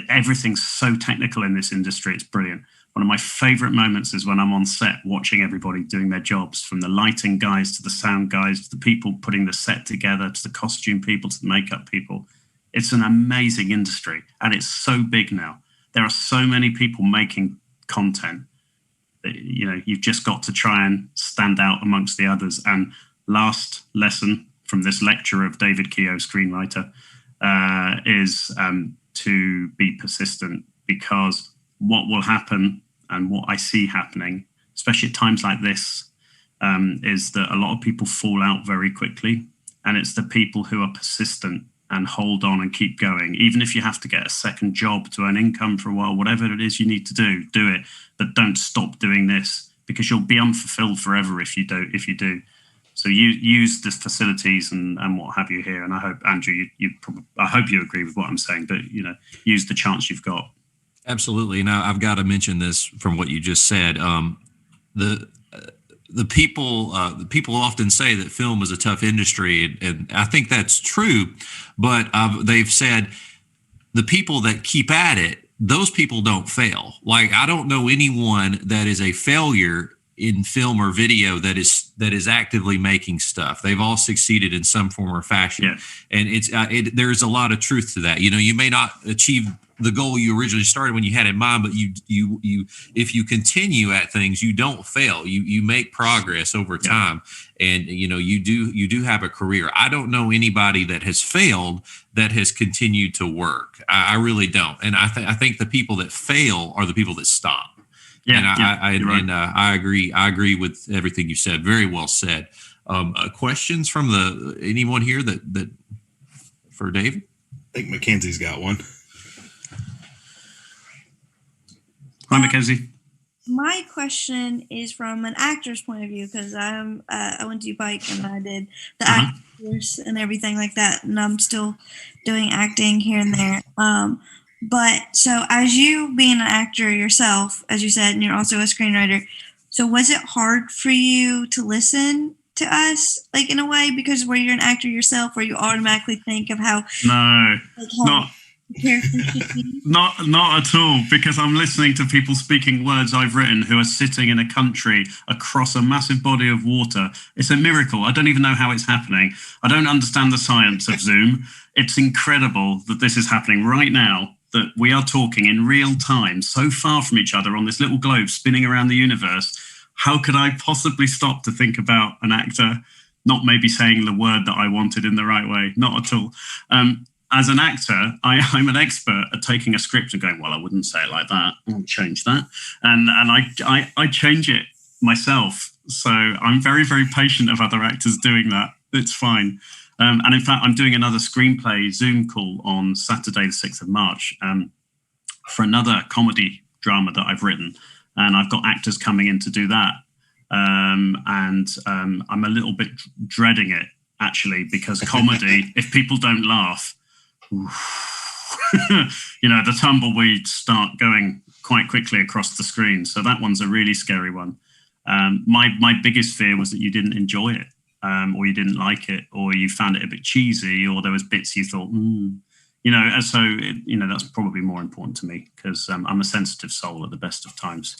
Speaker 14: Everything's so technical in this industry, it's brilliant. One of my favorite moments is when I'm on set watching everybody doing their jobs, from the lighting guys to the sound guys, to the people putting the set together, to the costume people, to the makeup people. It's an amazing industry, and it's so big now. There are so many people making content that, you know, you've just got to try and stand out amongst the others. And last lesson from this lecture of David Keogh, screenwriter, is to be persistent, because what will happen, and what I see happening, especially at times like this, is that a lot of people fall out very quickly. And it's the people who are persistent and hold on and keep going. Even if you have to get a second job to earn income for a while, whatever it is you need to do, do it. But don't stop doing this, because you'll be unfulfilled forever if you do. So you use the facilities and what have you here. And I hope, Andrew, I hope you agree with what I'm saying, but, you know, use the chance you've got.
Speaker 12: Absolutely. Now, I've got to mention this from what you just said. The people often say that film is a tough industry, and I think that's true. But they've said the people that keep at it, those people don't fail. Like, I don't know anyone that is a failure in film or video that is actively making stuff. They've all succeeded in some form or fashion. Yeah. And there's a lot of truth to that. You know, you may not achieve the goal you originally started when you had in mind, but you if you continue at things, you don't fail. You make progress over time, and you know you do have a career. I don't know anybody that has failed that has continued to work. I really don't, and I think the people that fail are the people that stop. Yeah, and I agree. I agree with everything you said. Very well said. Questions from anyone here that for David?
Speaker 23: I think Mackenzie's got one.
Speaker 14: Hi, Mackenzie.
Speaker 15: My question is from an actor's point of view, because I went to UPIKE and I did the acting course and everything like that, and I'm still doing acting here and there. But so as you being an actor yourself, as you said, and you're also a screenwriter, so was it hard for you to listen to us, like, in a way, because where you're an actor yourself, where you automatically think of how
Speaker 14: not at all, because I'm listening to people speaking words I've written who are sitting in a country across a massive body of water. It's a miracle. I don't even know how it's happening. I don't understand the science of Zoom. It's incredible that this is happening right now, that we are talking in real time, so far from each other on this little globe spinning around the universe. How could I possibly stop to think about an actor not maybe saying the word that I wanted in the right way? Not at all. as an actor, I'm an expert at taking a script and going, well, I wouldn't say it like that. I'll change that. And I change it myself. So I'm very, very patient of other actors doing that. It's fine. And in fact, I'm doing another screenplay Zoom call on Saturday, the 6th of March, for another comedy drama that I've written. And I've got actors coming in to do that. I'm a little bit dreading it, actually, because comedy, if people don't laugh, the tumbleweeds start going quite quickly across the screen. So that one's a really scary one. My biggest fear was that you didn't enjoy it, or you didn't like it, or you found it a bit cheesy, or there was bits you thought, that's probably more important to me because I'm a sensitive soul at the best of times.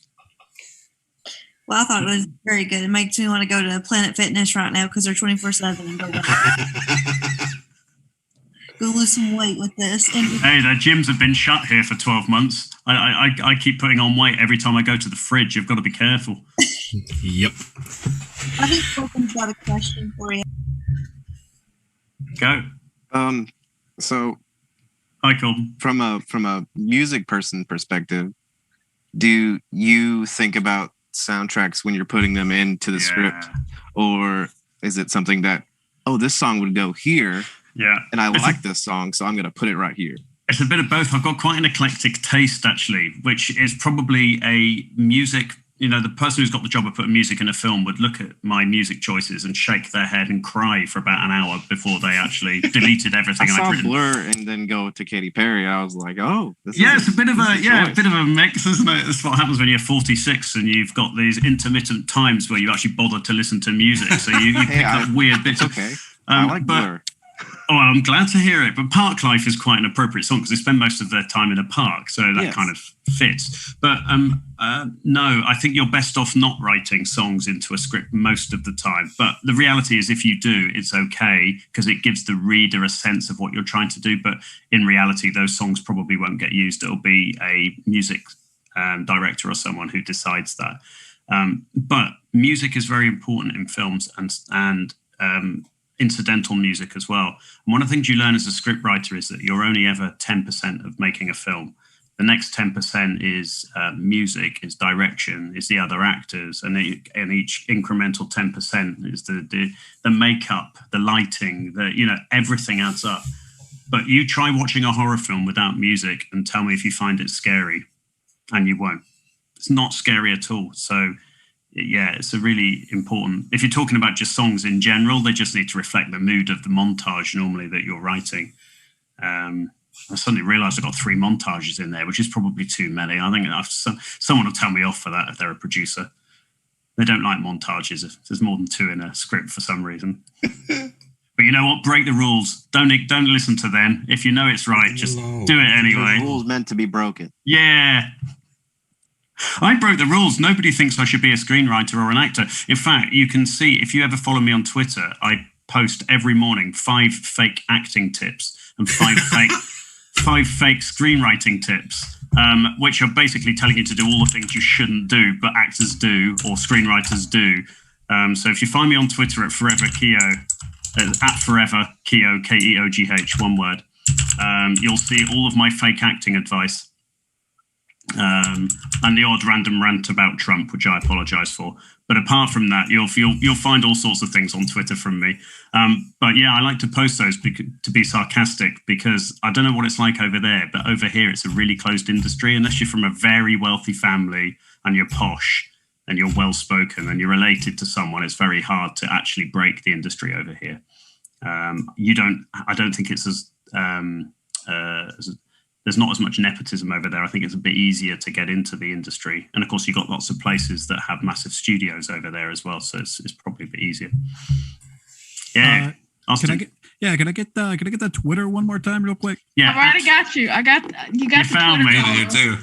Speaker 15: Well, I thought it was very good. It makes me want to go to Planet Fitness right now because they're 24/7 and go lose some weight with this. And
Speaker 14: hey, the gyms have been shut here for 12 months. I keep putting on weight every time I go to the fridge. You've got to be careful.
Speaker 23: Yep.
Speaker 15: I think Colton's got a question for you.
Speaker 14: Go.
Speaker 3: So,
Speaker 14: hi, Colton.
Speaker 3: From a music person perspective, do you think about soundtracks when you're putting them into the script, or is it something that, this song would go here?
Speaker 14: Yeah.
Speaker 3: And I like this song, so I'm going to put it right here.
Speaker 14: It's a bit of both. I've got quite an eclectic taste, actually, which is probably a music, the person who's got the job of putting music in a film would look at my music choices and shake their head and cry for about an hour before they actually deleted everything
Speaker 3: I saw
Speaker 14: I'd written.
Speaker 3: Blur and then go to Katy Perry. I was like,
Speaker 14: it's a bit of a mix, isn't it? That's what happens when you're 46 and you've got these intermittent times where you actually bother to listen to music. So you pick up weird bits.
Speaker 3: Okay. I like Blur.
Speaker 14: Oh, I'm glad to hear it. But Park Life is quite an appropriate song because they spend most of their time in a park. So that kind of fits. But no, I think you're best off not writing songs into a script most of the time. But the reality is if you do, it's okay because it gives the reader a sense of what you're trying to do. But in reality, those songs probably won't get used. It'll be a music director or someone who decides that. But music is very important in films and incidental music as well. And one of the things you learn as a scriptwriter is that you're only ever 10% of making a film. The next 10% is music, is direction, is the other actors, and each incremental 10% is the makeup, the lighting, everything adds up. But you try watching a horror film without music and tell me if you find it scary, and you won't. It's not scary at all. So yeah, it's a really important. If you're talking about just songs in general, they just need to reflect the mood of the montage normally that you're writing. I suddenly realised I've got 3 montages in there, which is probably too many. I think someone will tell me off for that if they're a producer. They don't like montages if there's more than 2 in a script for some reason. But you know what? Break the rules. Don't listen to them. If you know it's right, just do it anyway.
Speaker 3: The rules meant to be broken.
Speaker 14: Yeah. I broke the rules. Nobody thinks I should be a screenwriter or an actor. In fact, you can see, if you ever follow me on Twitter, I post every morning 5 fake acting tips and 5 fake screenwriting tips, which are basically telling you to do all the things you shouldn't do, but actors do or screenwriters do. So if you find me on Twitter at Forever Keo, at Forever Keo, Keogh, one word, you'll see all of my fake acting advice. And the odd random rant about Trump, which I apologise for. But apart from that, you'll find all sorts of things on Twitter from me. But yeah, I like to post those to be sarcastic because I don't know what it's like over there, but over here it's a really closed industry. Unless you're from a very wealthy family and you're posh and you're well-spoken and you're related to someone, it's very hard to actually break the industry over here. I don't think it's as there's not as much nepotism over there. I think it's a bit easier to get into the industry. And of course, you've got lots of places that have massive studios over there as well. So it's probably a bit easier. Yeah.
Speaker 7: Can I get that Twitter one more time real quick?
Speaker 14: Yeah.
Speaker 17: I've already got you. You
Speaker 14: found me.
Speaker 17: You
Speaker 14: too.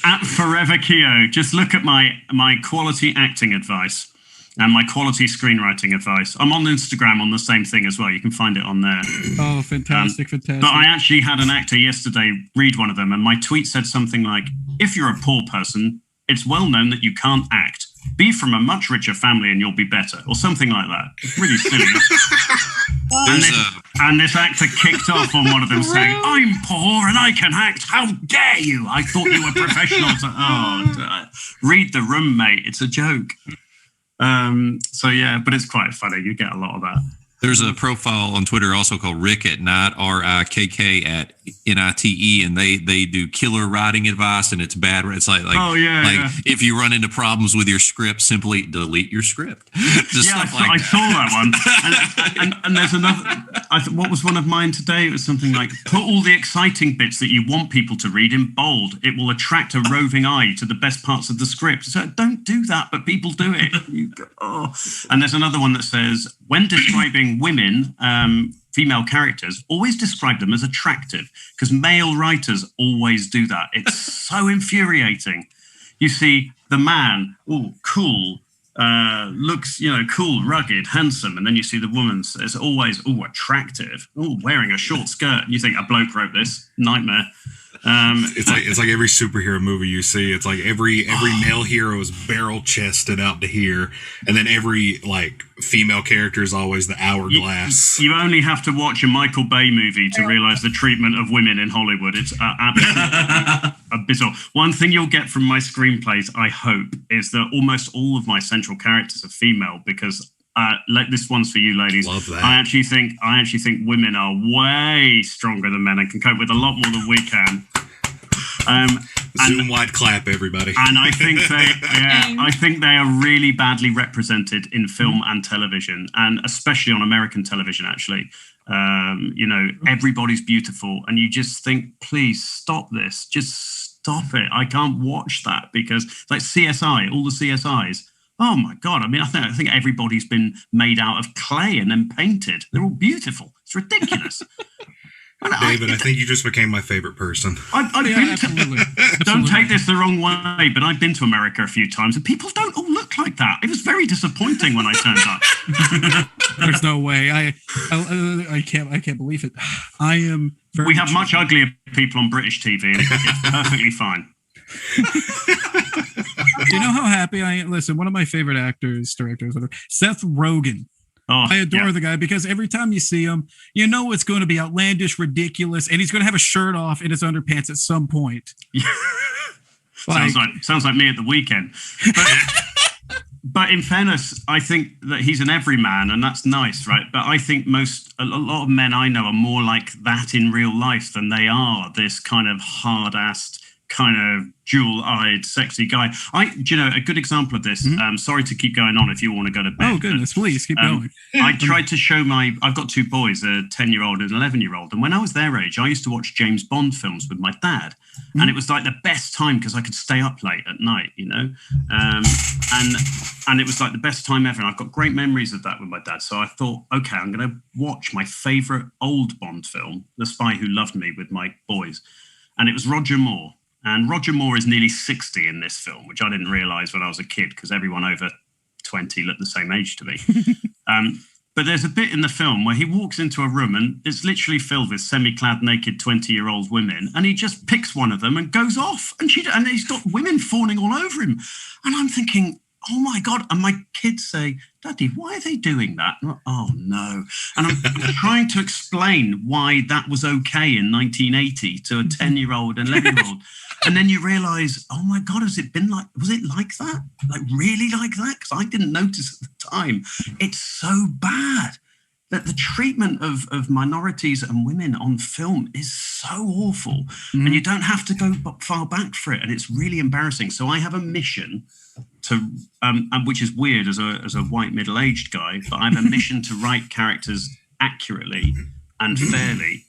Speaker 14: At Forever Keo. Just look at my quality acting advice and my quality screenwriting advice. I'm on Instagram on the same thing as well. You can find it on there.
Speaker 7: Oh, fantastic.
Speaker 14: But I actually had an actor yesterday read one of them, and my tweet said something like, if you're a poor person, it's well known that you can't act. Be from a much richer family and you'll be better, or something like that. It's really silly. And this actor kicked off on one of them saying, "I'm poor and I can act. How dare you? I thought you were professionals." Read the room, mate. It's a joke. So yeah, but it's quite funny. You get a lot of that.
Speaker 12: There's a profile on Twitter also called Rick at Night, RIKK at NITE, and they do killer writing advice, and it's bad. It's like if you run into problems with your script, simply delete your script.
Speaker 14: I saw that one. And there's another. What was one of mine today? It was something like, put all the exciting bits that you want people to read in bold. It will attract a roving eye to the best parts of the script. So don't do that, but people do it. And there's another one that says, when describing women, female characters, always describe them as attractive, because male writers always do that. It's so infuriating. You see the man, cool, looks, cool, rugged, handsome, and then you see the woman, it's always, attractive, wearing a short skirt. And you think, a bloke wrote this, nightmare.
Speaker 23: It's like every superhero movie you see. It's like every male hero is barrel chested out to here, and then every female character is always the hourglass.
Speaker 14: You only have to watch a Michael Bay movie to realize the treatment of women in Hollywood. It's absolutely abysmal. One thing you'll get from my screenplays, I hope, is that almost all of my central characters are female, because this one's for you, ladies.
Speaker 23: Love that.
Speaker 14: I actually think women are way stronger than men and can cope with a lot more than we can.
Speaker 23: Zoom wide clap, everybody.
Speaker 14: And I think they are really badly represented in film and television, and especially on American television. Actually, everybody's beautiful, and you just think, please stop this. Just stop it. I can't watch that, because CSI, all the CSIs. Oh my God! I mean, I think everybody's been made out of clay and then painted. They're all beautiful. It's ridiculous.
Speaker 23: David, I think you just became my favorurt person.
Speaker 14: Absolutely. Don't take this the wrong way, but I've been to America a few times, and people don't all look like that. It was very disappointing when I turned up.
Speaker 25: There's no way. I can't believe it. I am.
Speaker 14: We have much uglier people on British TV, and it's perfectly fine.
Speaker 25: Do you know how happy I am? Listen, one of my favorite actors, directors, whatever, Seth Rogen. I adore the guy, because every time you see him, you know it's going to be outlandish, ridiculous, and he's going to have a shirt off in his underpants at some point.
Speaker 14: Sounds like me at the weekend. But in fairness, I think that he's an everyman, and that's nice, right? But I think a lot of men I know are more like that in real life than they are this kind of hard-assed, kind of jewel-eyed, sexy guy. A good example of this, sorry to keep going on if you want to go to bed.
Speaker 25: Oh, goodness, please keep going.
Speaker 14: I tried to show I've got two boys, a 10-year-old and an 11-year-old. And when I was their age, I used to watch James Bond films with my dad. And it was like the best time, because I could stay up late at night, and it was like the best time ever. And I've got great memories of that with my dad. So I thought, okay, I'm going to watch my favorite old Bond film, The Spy Who Loved Me, with my boys. And it was Roger Moore. And Roger Moore is nearly 60 in this film, which I didn't realize when I was a kid, because everyone over 20 looked the same age to me. But there's a bit in the film where he walks into a room and it's literally filled with semi-clad, naked 20-year-old women. And he just picks one of them and goes off. And he's got women fawning all over him. And I'm thinking, oh my God. And my kids say, Daddy, why are they doing that? And oh no. And I'm trying to explain why that was okay in 1980 to a 10-year-old and 11-year-old. And then you realize, oh my God, was it like that? Like really like that? Because I didn't notice at the time. It's so bad that the treatment of minorities and women on film is so awful. And you don't have to go far back for it. And it's really embarrassing. So I have a mission to, which is weird as a white middle-aged guy, but I have a mission to write characters accurately and fairly.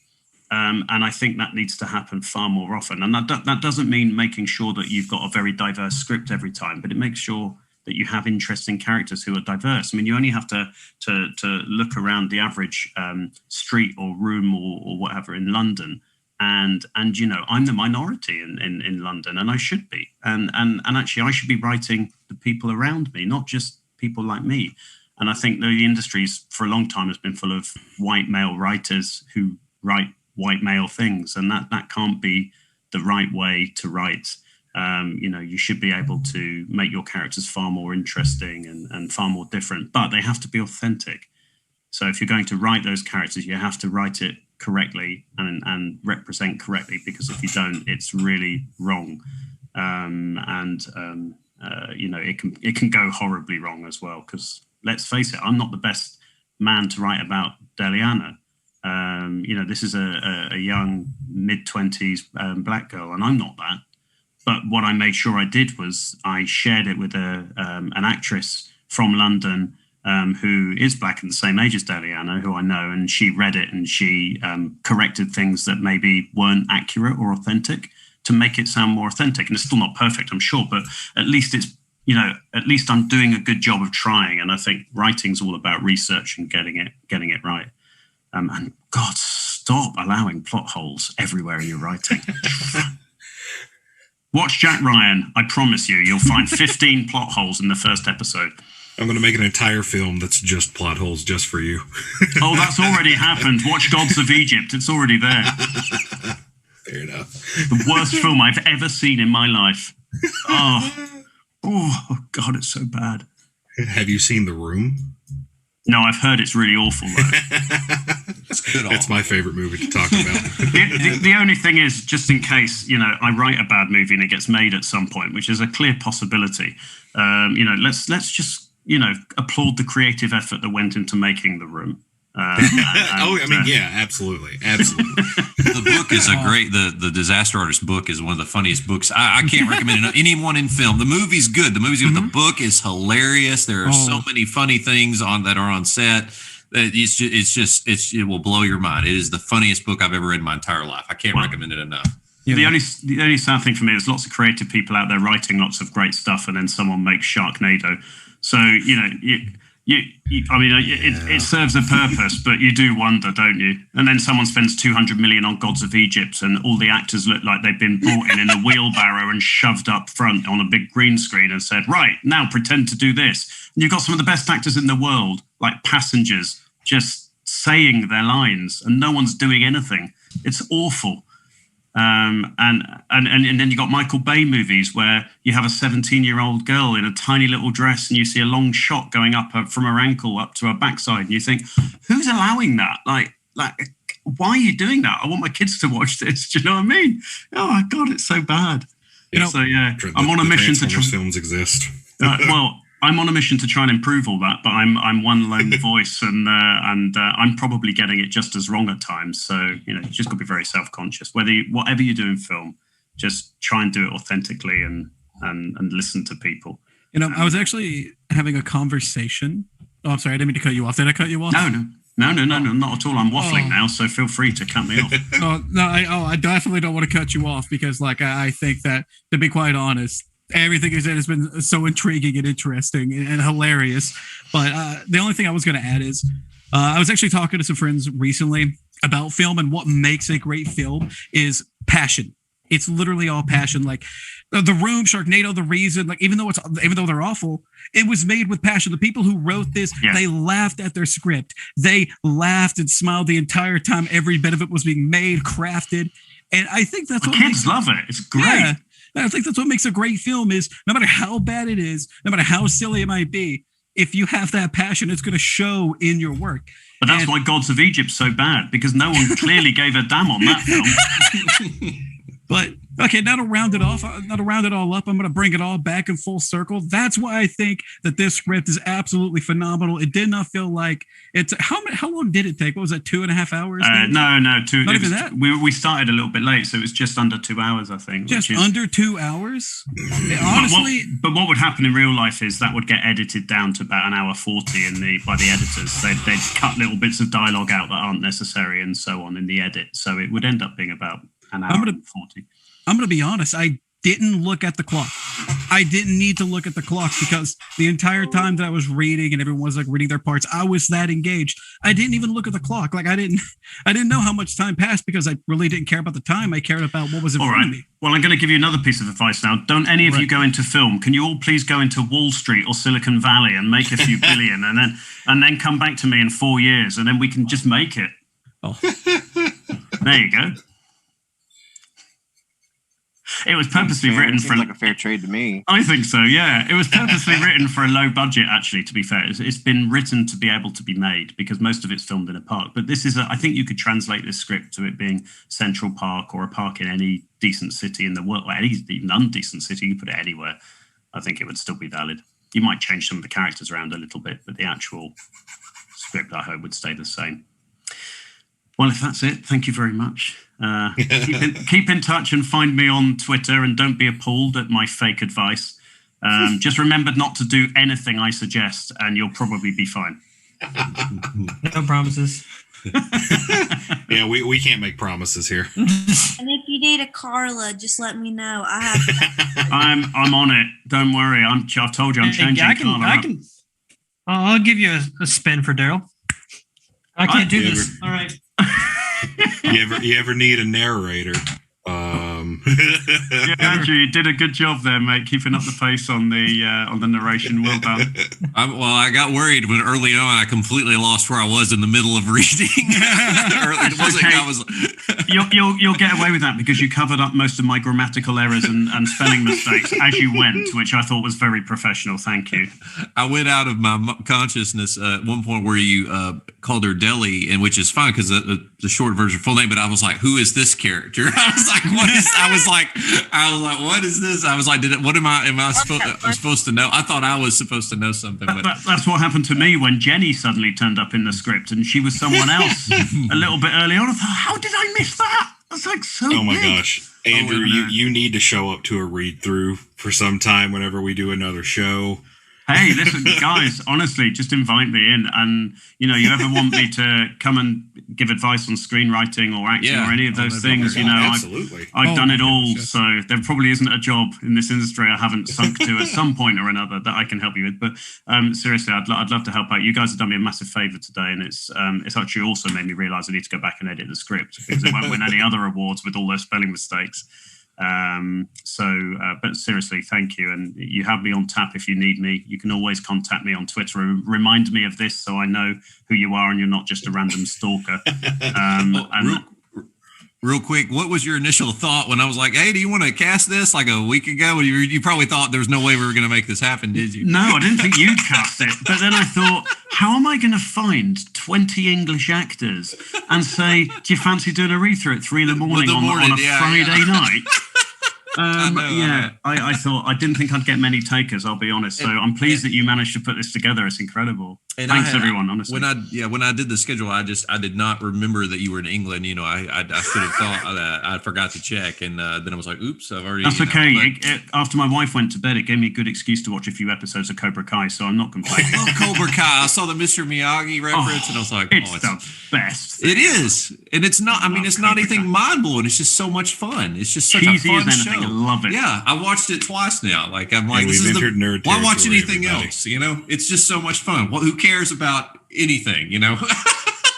Speaker 14: And I think that needs to happen far more often. And that doesn't mean making sure that you've got a very diverse script every time, but it makes sure that you have interesting characters who are diverse. I mean, you only have to look around the average street or room or whatever in London. And I'm the minority in London, and I should be. And actually, I should be writing the people around me, not just people like me. And I think the industries for a long time has been full of white male writers who write white male things, and that can't be the right way to write You should be able to make your characters far more interesting and far more different, but they have to be authentic. So if you're going to write those characters, you have to write it correctly and represent correctly, because if you don't, it's really wrong. It can go horribly wrong as well, because let's face it, I'm not the best man to write about Deliana. This is a young mid-20s black girl, and I'm not that. But what I made sure I did was I shared it with an actress from London who is black and the same age as Deliana, who I know, and she read it and she corrected things that maybe weren't accurate or authentic to make it sound more authentic. And it's still not perfect, I'm sure, but at least at least I'm doing a good job of trying. And I think writing's all about research and getting it right. And God, stop allowing plot holes everywhere in your writing. Watch Jack Ryan. I promise you'll find 15 plot holes in the first episode.
Speaker 23: I'm going to make an entire film that's just plot holes just for you.
Speaker 14: Oh, that's already happened. Watch Gods of Egypt. It's already there.
Speaker 23: Fair enough.
Speaker 14: The worst film I've ever seen in my life. Oh, God, it's so bad.
Speaker 23: Have you seen The Room?
Speaker 14: No, I've heard it's really awful, though.
Speaker 23: That's my favorite movie to talk about.
Speaker 14: The only thing is, just in case, I write a bad movie and it gets made at some point, which is a clear possibility. Let's just, applaud the creative effort that went into making The Room.
Speaker 23: Yeah, absolutely.
Speaker 12: The book is the Disaster Artist book is one of the funniest books. I can't recommend anyone in film. The movie's good. The book is hilarious. There are so many funny things that are on set. It will blow your mind. It is the funniest book I've ever read in my entire life. I can't recommend it enough.
Speaker 14: The only sad thing for me is lots of creative people out there writing lots of great stuff, and then someone makes Sharknado. So it serves a purpose, but you do wonder, don't you? And then someone spends $200 million on Gods of Egypt, and all the actors look like they've been brought in a wheelbarrow and shoved up front on a big green screen and said, "Right, now pretend to do this." And you've got some of the best actors in the world, like passengers, just saying their lines, and no one's doing anything. It's awful. And then you got Michael Bay movies where you have a 17-year-old girl in a tiny little dress and you see a long shot going up from her ankle up to her backside, and you think, who's allowing that? Like, why are you doing that? I want my kids to watch this. Do you know what I mean? Oh my God, it's so bad. I'm on a mission to
Speaker 23: films exist.
Speaker 14: I'm on a mission to try and improve all that, but I'm one lone voice, and I'm probably getting it just as wrong at times. So you just got to be very self-conscious. Whatever you do in film, just try and do it authentically and listen to people.
Speaker 25: I was actually having a conversation. Oh, I'm sorry, I didn't mean to cut you off. Did I cut you off?
Speaker 14: No, not at all. I'm waffling now, so feel free to cut me off.
Speaker 25: I definitely don't want to cut you off, because I think that, to be quite honest, everything you said has been so intriguing and interesting and hilarious. But the only thing I was going to add is I was actually talking to some friends recently about film, and what makes a great film is passion. It's literally all passion. Like The Room, Sharknado, The Reason, even though they're awful, it was made with passion. The people who wrote this, They laughed at their script. They laughed and smiled the entire time every bit of it was being made, crafted. And I think that's what
Speaker 14: kids love it. It's great.
Speaker 25: Yeah. I think that's what makes a great film is, no matter how bad it is, no matter how silly it might be, if you have that passion, it's going to show in your work.
Speaker 14: But that's why Gods of Egypt's so bad, because no one clearly gave a damn on that film.
Speaker 25: But okay, now to round it all up, I'm going to bring it all back in full circle. That's why I think that this script is absolutely phenomenal. It did not feel like it's how long did it take? What was that? 2.5 hours?
Speaker 14: No,
Speaker 25: Not even that.
Speaker 14: We started a little bit late, so it was just under 2 hours, I think.
Speaker 25: Under 2 hours? Honestly,
Speaker 14: but what would happen in real life is that would get edited down to about 1:40 by the editors. They'd cut little bits of dialogue out that aren't necessary and so on in the edit. So it would end up being about an hour and 40.
Speaker 25: I'm going to be honest. I didn't look at the clock. I didn't need to look at the clock, because the entire time that I was reading and everyone was reading their parts, I was that engaged. I didn't even look at the clock. I didn't know how much time passed, because I really didn't care about the time. I cared about what was in front of me.
Speaker 14: Well, I'm going to give you another piece of advice now. Don't any of you go into film. Can you all please go into Wall Street or Silicon Valley and make a few billion, and then come back to me in 4 years, and then we can just make it.
Speaker 25: Oh.
Speaker 14: There you go. It was purposely written for
Speaker 3: like a fair trade to me.
Speaker 14: I think so. Yeah, it was purposely written for a low budget. Actually, to be fair, it's been written to be able to be made because most of it's filmed in a park. But this is, I think you could translate this script to it being Central Park or a park in any decent city in the world, or any even undecent city. You put it anywhere, I think it would still be valid. You might change some of the characters around a little bit, but the actual script, I hope, would stay the same. Well, if that's it, thank you very much. Keep in touch and find me on Twitter, and don't be appalled at my fake advice. Just remember not to do anything I suggest, and you'll probably be fine.
Speaker 2: No promises.
Speaker 23: Yeah, we can't make promises here.
Speaker 15: And if you need a Carla, just let me know. I have.
Speaker 14: I'm on it. Don't worry. I've told you I'm changing Carla up.
Speaker 2: I'll give you a spin for Daryl. I can't do this. All right.
Speaker 23: You ever need a narrator?
Speaker 14: Yeah, Andrew, you did a good job there, mate, keeping up the pace on the narration. Well done.
Speaker 12: I got worried when early on I completely lost where I was in the middle of reading.
Speaker 14: You'll get away with that because you covered up most of my grammatical errors and spelling mistakes as you went, which I thought was very professional. Thank you.
Speaker 12: I went out of my consciousness at one point where you called her Deli, and which is fine because the short version, full name. But I was like, "Who is this character?" I was like, "What is?" I was like, "What is this?" I was like, "What am I supposed to know?" I thought I was supposed to know something. But
Speaker 14: that's what happened to me when Jenny suddenly turned up in the script, and she was someone else a little bit early on. I thought, how did I miss that? That's like so.
Speaker 23: Oh my
Speaker 14: weird.
Speaker 23: gosh, Andrew, you need to show up to a read through for some time whenever we do another show.
Speaker 14: Hey, listen, guys, honestly, just invite me in. And, you ever want me to come and give advice on screenwriting or acting or any of those things,
Speaker 23: absolutely.
Speaker 14: I've done it all. So there probably isn't a job in this industry I haven't sunk to at some point or another that I can help you with. But seriously, I'd love to help out. You guys have done me a massive favor today. And it's actually also made me realize I need to go back and edit the script because it won't win any other awards with all those spelling mistakes. But seriously, thank you. And you have me on tap if you need me. You can always contact me on Twitter. Remind me of this so I know who you are and you're not just a random stalker.
Speaker 12: Real quick, what was your initial thought when I was like, "Hey, do you want to cast this?" Like a week ago? You probably thought there was no way we were going to make this happen, did you?
Speaker 14: No, I didn't think you'd cast it. But then I thought, how am I going to find 20 English actors and say, "Do you fancy doing a read-through at 3 a.m. on a Friday night?" I thought I didn't think I'd get many takers. I'll be honest. So I'm pleased that you managed to put this together. It's incredible.
Speaker 12: And
Speaker 14: thanks everyone. Honestly,
Speaker 12: when I did the schedule, I did not remember that you were in England. I should have thought that I forgot to check, and then I was like, "Oops, I've already."
Speaker 14: That's okay. After my wife went to bed, it gave me a good excuse to watch a few episodes of Cobra Kai, so I'm not complaining.
Speaker 12: I love Cobra Kai. I saw the Mr. Miyagi reference, and I was like,
Speaker 14: it's the best.
Speaker 12: It is, and it's not. I mean, it's not anything mind blowing. It's just so much fun. It's just such
Speaker 14: cheesy
Speaker 12: a fun
Speaker 14: as anything.
Speaker 12: show.
Speaker 14: I love it.
Speaker 12: Yeah, I watched it twice now. Like I'm like,
Speaker 23: this is nerd
Speaker 12: why watch
Speaker 23: territory,
Speaker 12: anything
Speaker 23: everybody.
Speaker 12: else? It's just so much fun. Well, who cares about anything?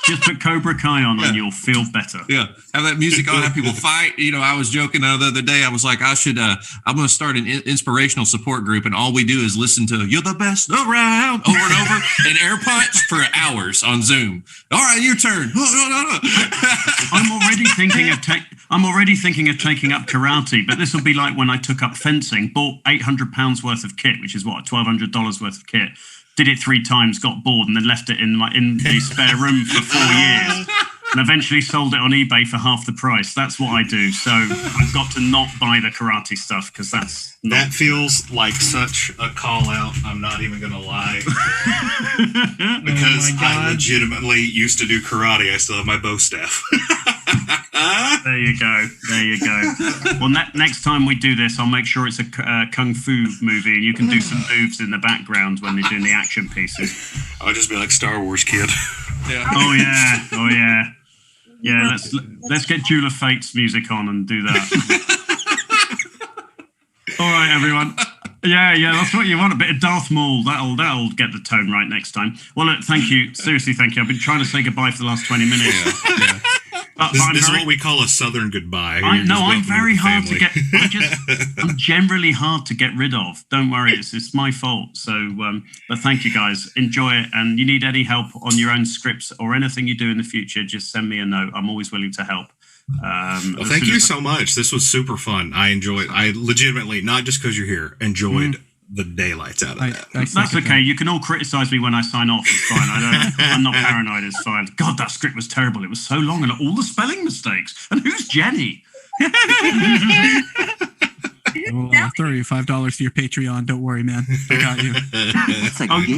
Speaker 14: Just put Cobra Kai on and you'll feel better.
Speaker 12: Yeah, have that music on, have people fight. I was joking the other day. I was like, I'm going to start an inspirational support group, and all we do is listen to "You're the Best Around" over and over, and air punch for hours on Zoom. All right, your turn.
Speaker 14: I'm already thinking of taking up karate, but this will be like when I took up fencing, bought £800 worth of kit, which is what, $1,200 worth of kit. Did it 3 times, got bored, and then left it in the spare room for 4 years, and eventually sold it on eBay for half the price. That's what I do. So I've got to not buy the karate stuff because
Speaker 23: that feels like such a call out. I'm not even going to lie, because I legitimately used to do karate. I still have my bow staff.
Speaker 14: There you go. Well, next time we do this, I'll make sure it's a kung fu movie, and you can do some moves in the background when they're doing the action pieces.
Speaker 23: I'll just be like Star Wars kid.
Speaker 12: Yeah.
Speaker 14: Oh yeah. Yeah. Let's get Jewel of Fate's music on and do that. All right, everyone. Yeah, that's what you want. A bit of Darth Maul. That'll get the tone right next time. Well, look, thank you. Seriously, thank you. I've been trying to say goodbye for the last 20 minutes.
Speaker 23: Yeah. This is what we call a Southern goodbye.
Speaker 14: I'm very hard to get. I'm generally hard to get rid of. Don't worry, it's my fault. So, but thank you guys. Enjoy it. And you need any help on your own scripts or anything you do in the future, just send me a note. I'm always willing to help.
Speaker 23: Well, thank you so much. This was super fun. I enjoyed. I legitimately, not just because you're here, enjoyed the daylights out of that.
Speaker 14: That's okay. You can all criticize me when I sign off. It's fine. I'm not paranoid. It's fine. God, that script was terrible. It was so long and all the spelling mistakes. And who's Jenny?
Speaker 25: I'll throw you $5 to your Patreon. Don't worry, man. I got you.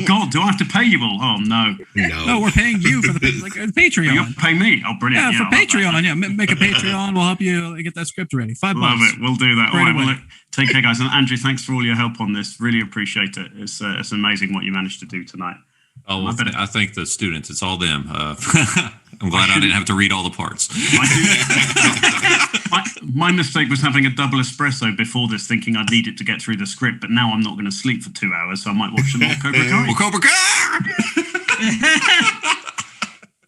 Speaker 14: God, do I have to pay you all? Oh, no.
Speaker 25: No, we're paying you for the Patreon.
Speaker 14: You're paying me? Oh, brilliant.
Speaker 25: Yeah, for Patreon. Yeah, make a Patreon. We'll help you get that script ready. $5.
Speaker 14: Love it. We'll do that.
Speaker 25: Right
Speaker 14: all right.
Speaker 25: away.
Speaker 14: Well, look, take care, guys. And Andrew, thanks for all your help on this. Really appreciate it. It's amazing what you managed to do tonight.
Speaker 12: Oh, well, I thank the students. It's all them. I'm glad I didn't have to read all the parts.
Speaker 14: My mistake was having a double espresso before this, thinking I'd need it to get through the script. But now I'm not going to sleep for 2 hours, so I might watch some more Cobra Kai.
Speaker 12: Well, Cobra Kai!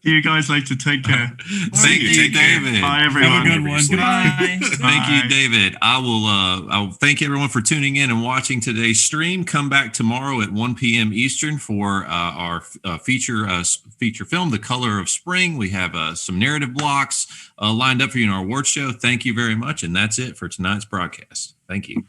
Speaker 14: See you guys later. Take care.
Speaker 12: Thank you, David.
Speaker 14: Bye, everyone.
Speaker 25: Have a good one. Goodbye.
Speaker 12: Thank you, David. I'll thank everyone for tuning in and watching today's stream. Come back tomorrow at 1 p.m. Eastern for our feature film, The Color of Spring. We have some narrative blocks lined up for you in our award show. Thank you very much. And that's it for tonight's broadcast. Thank you.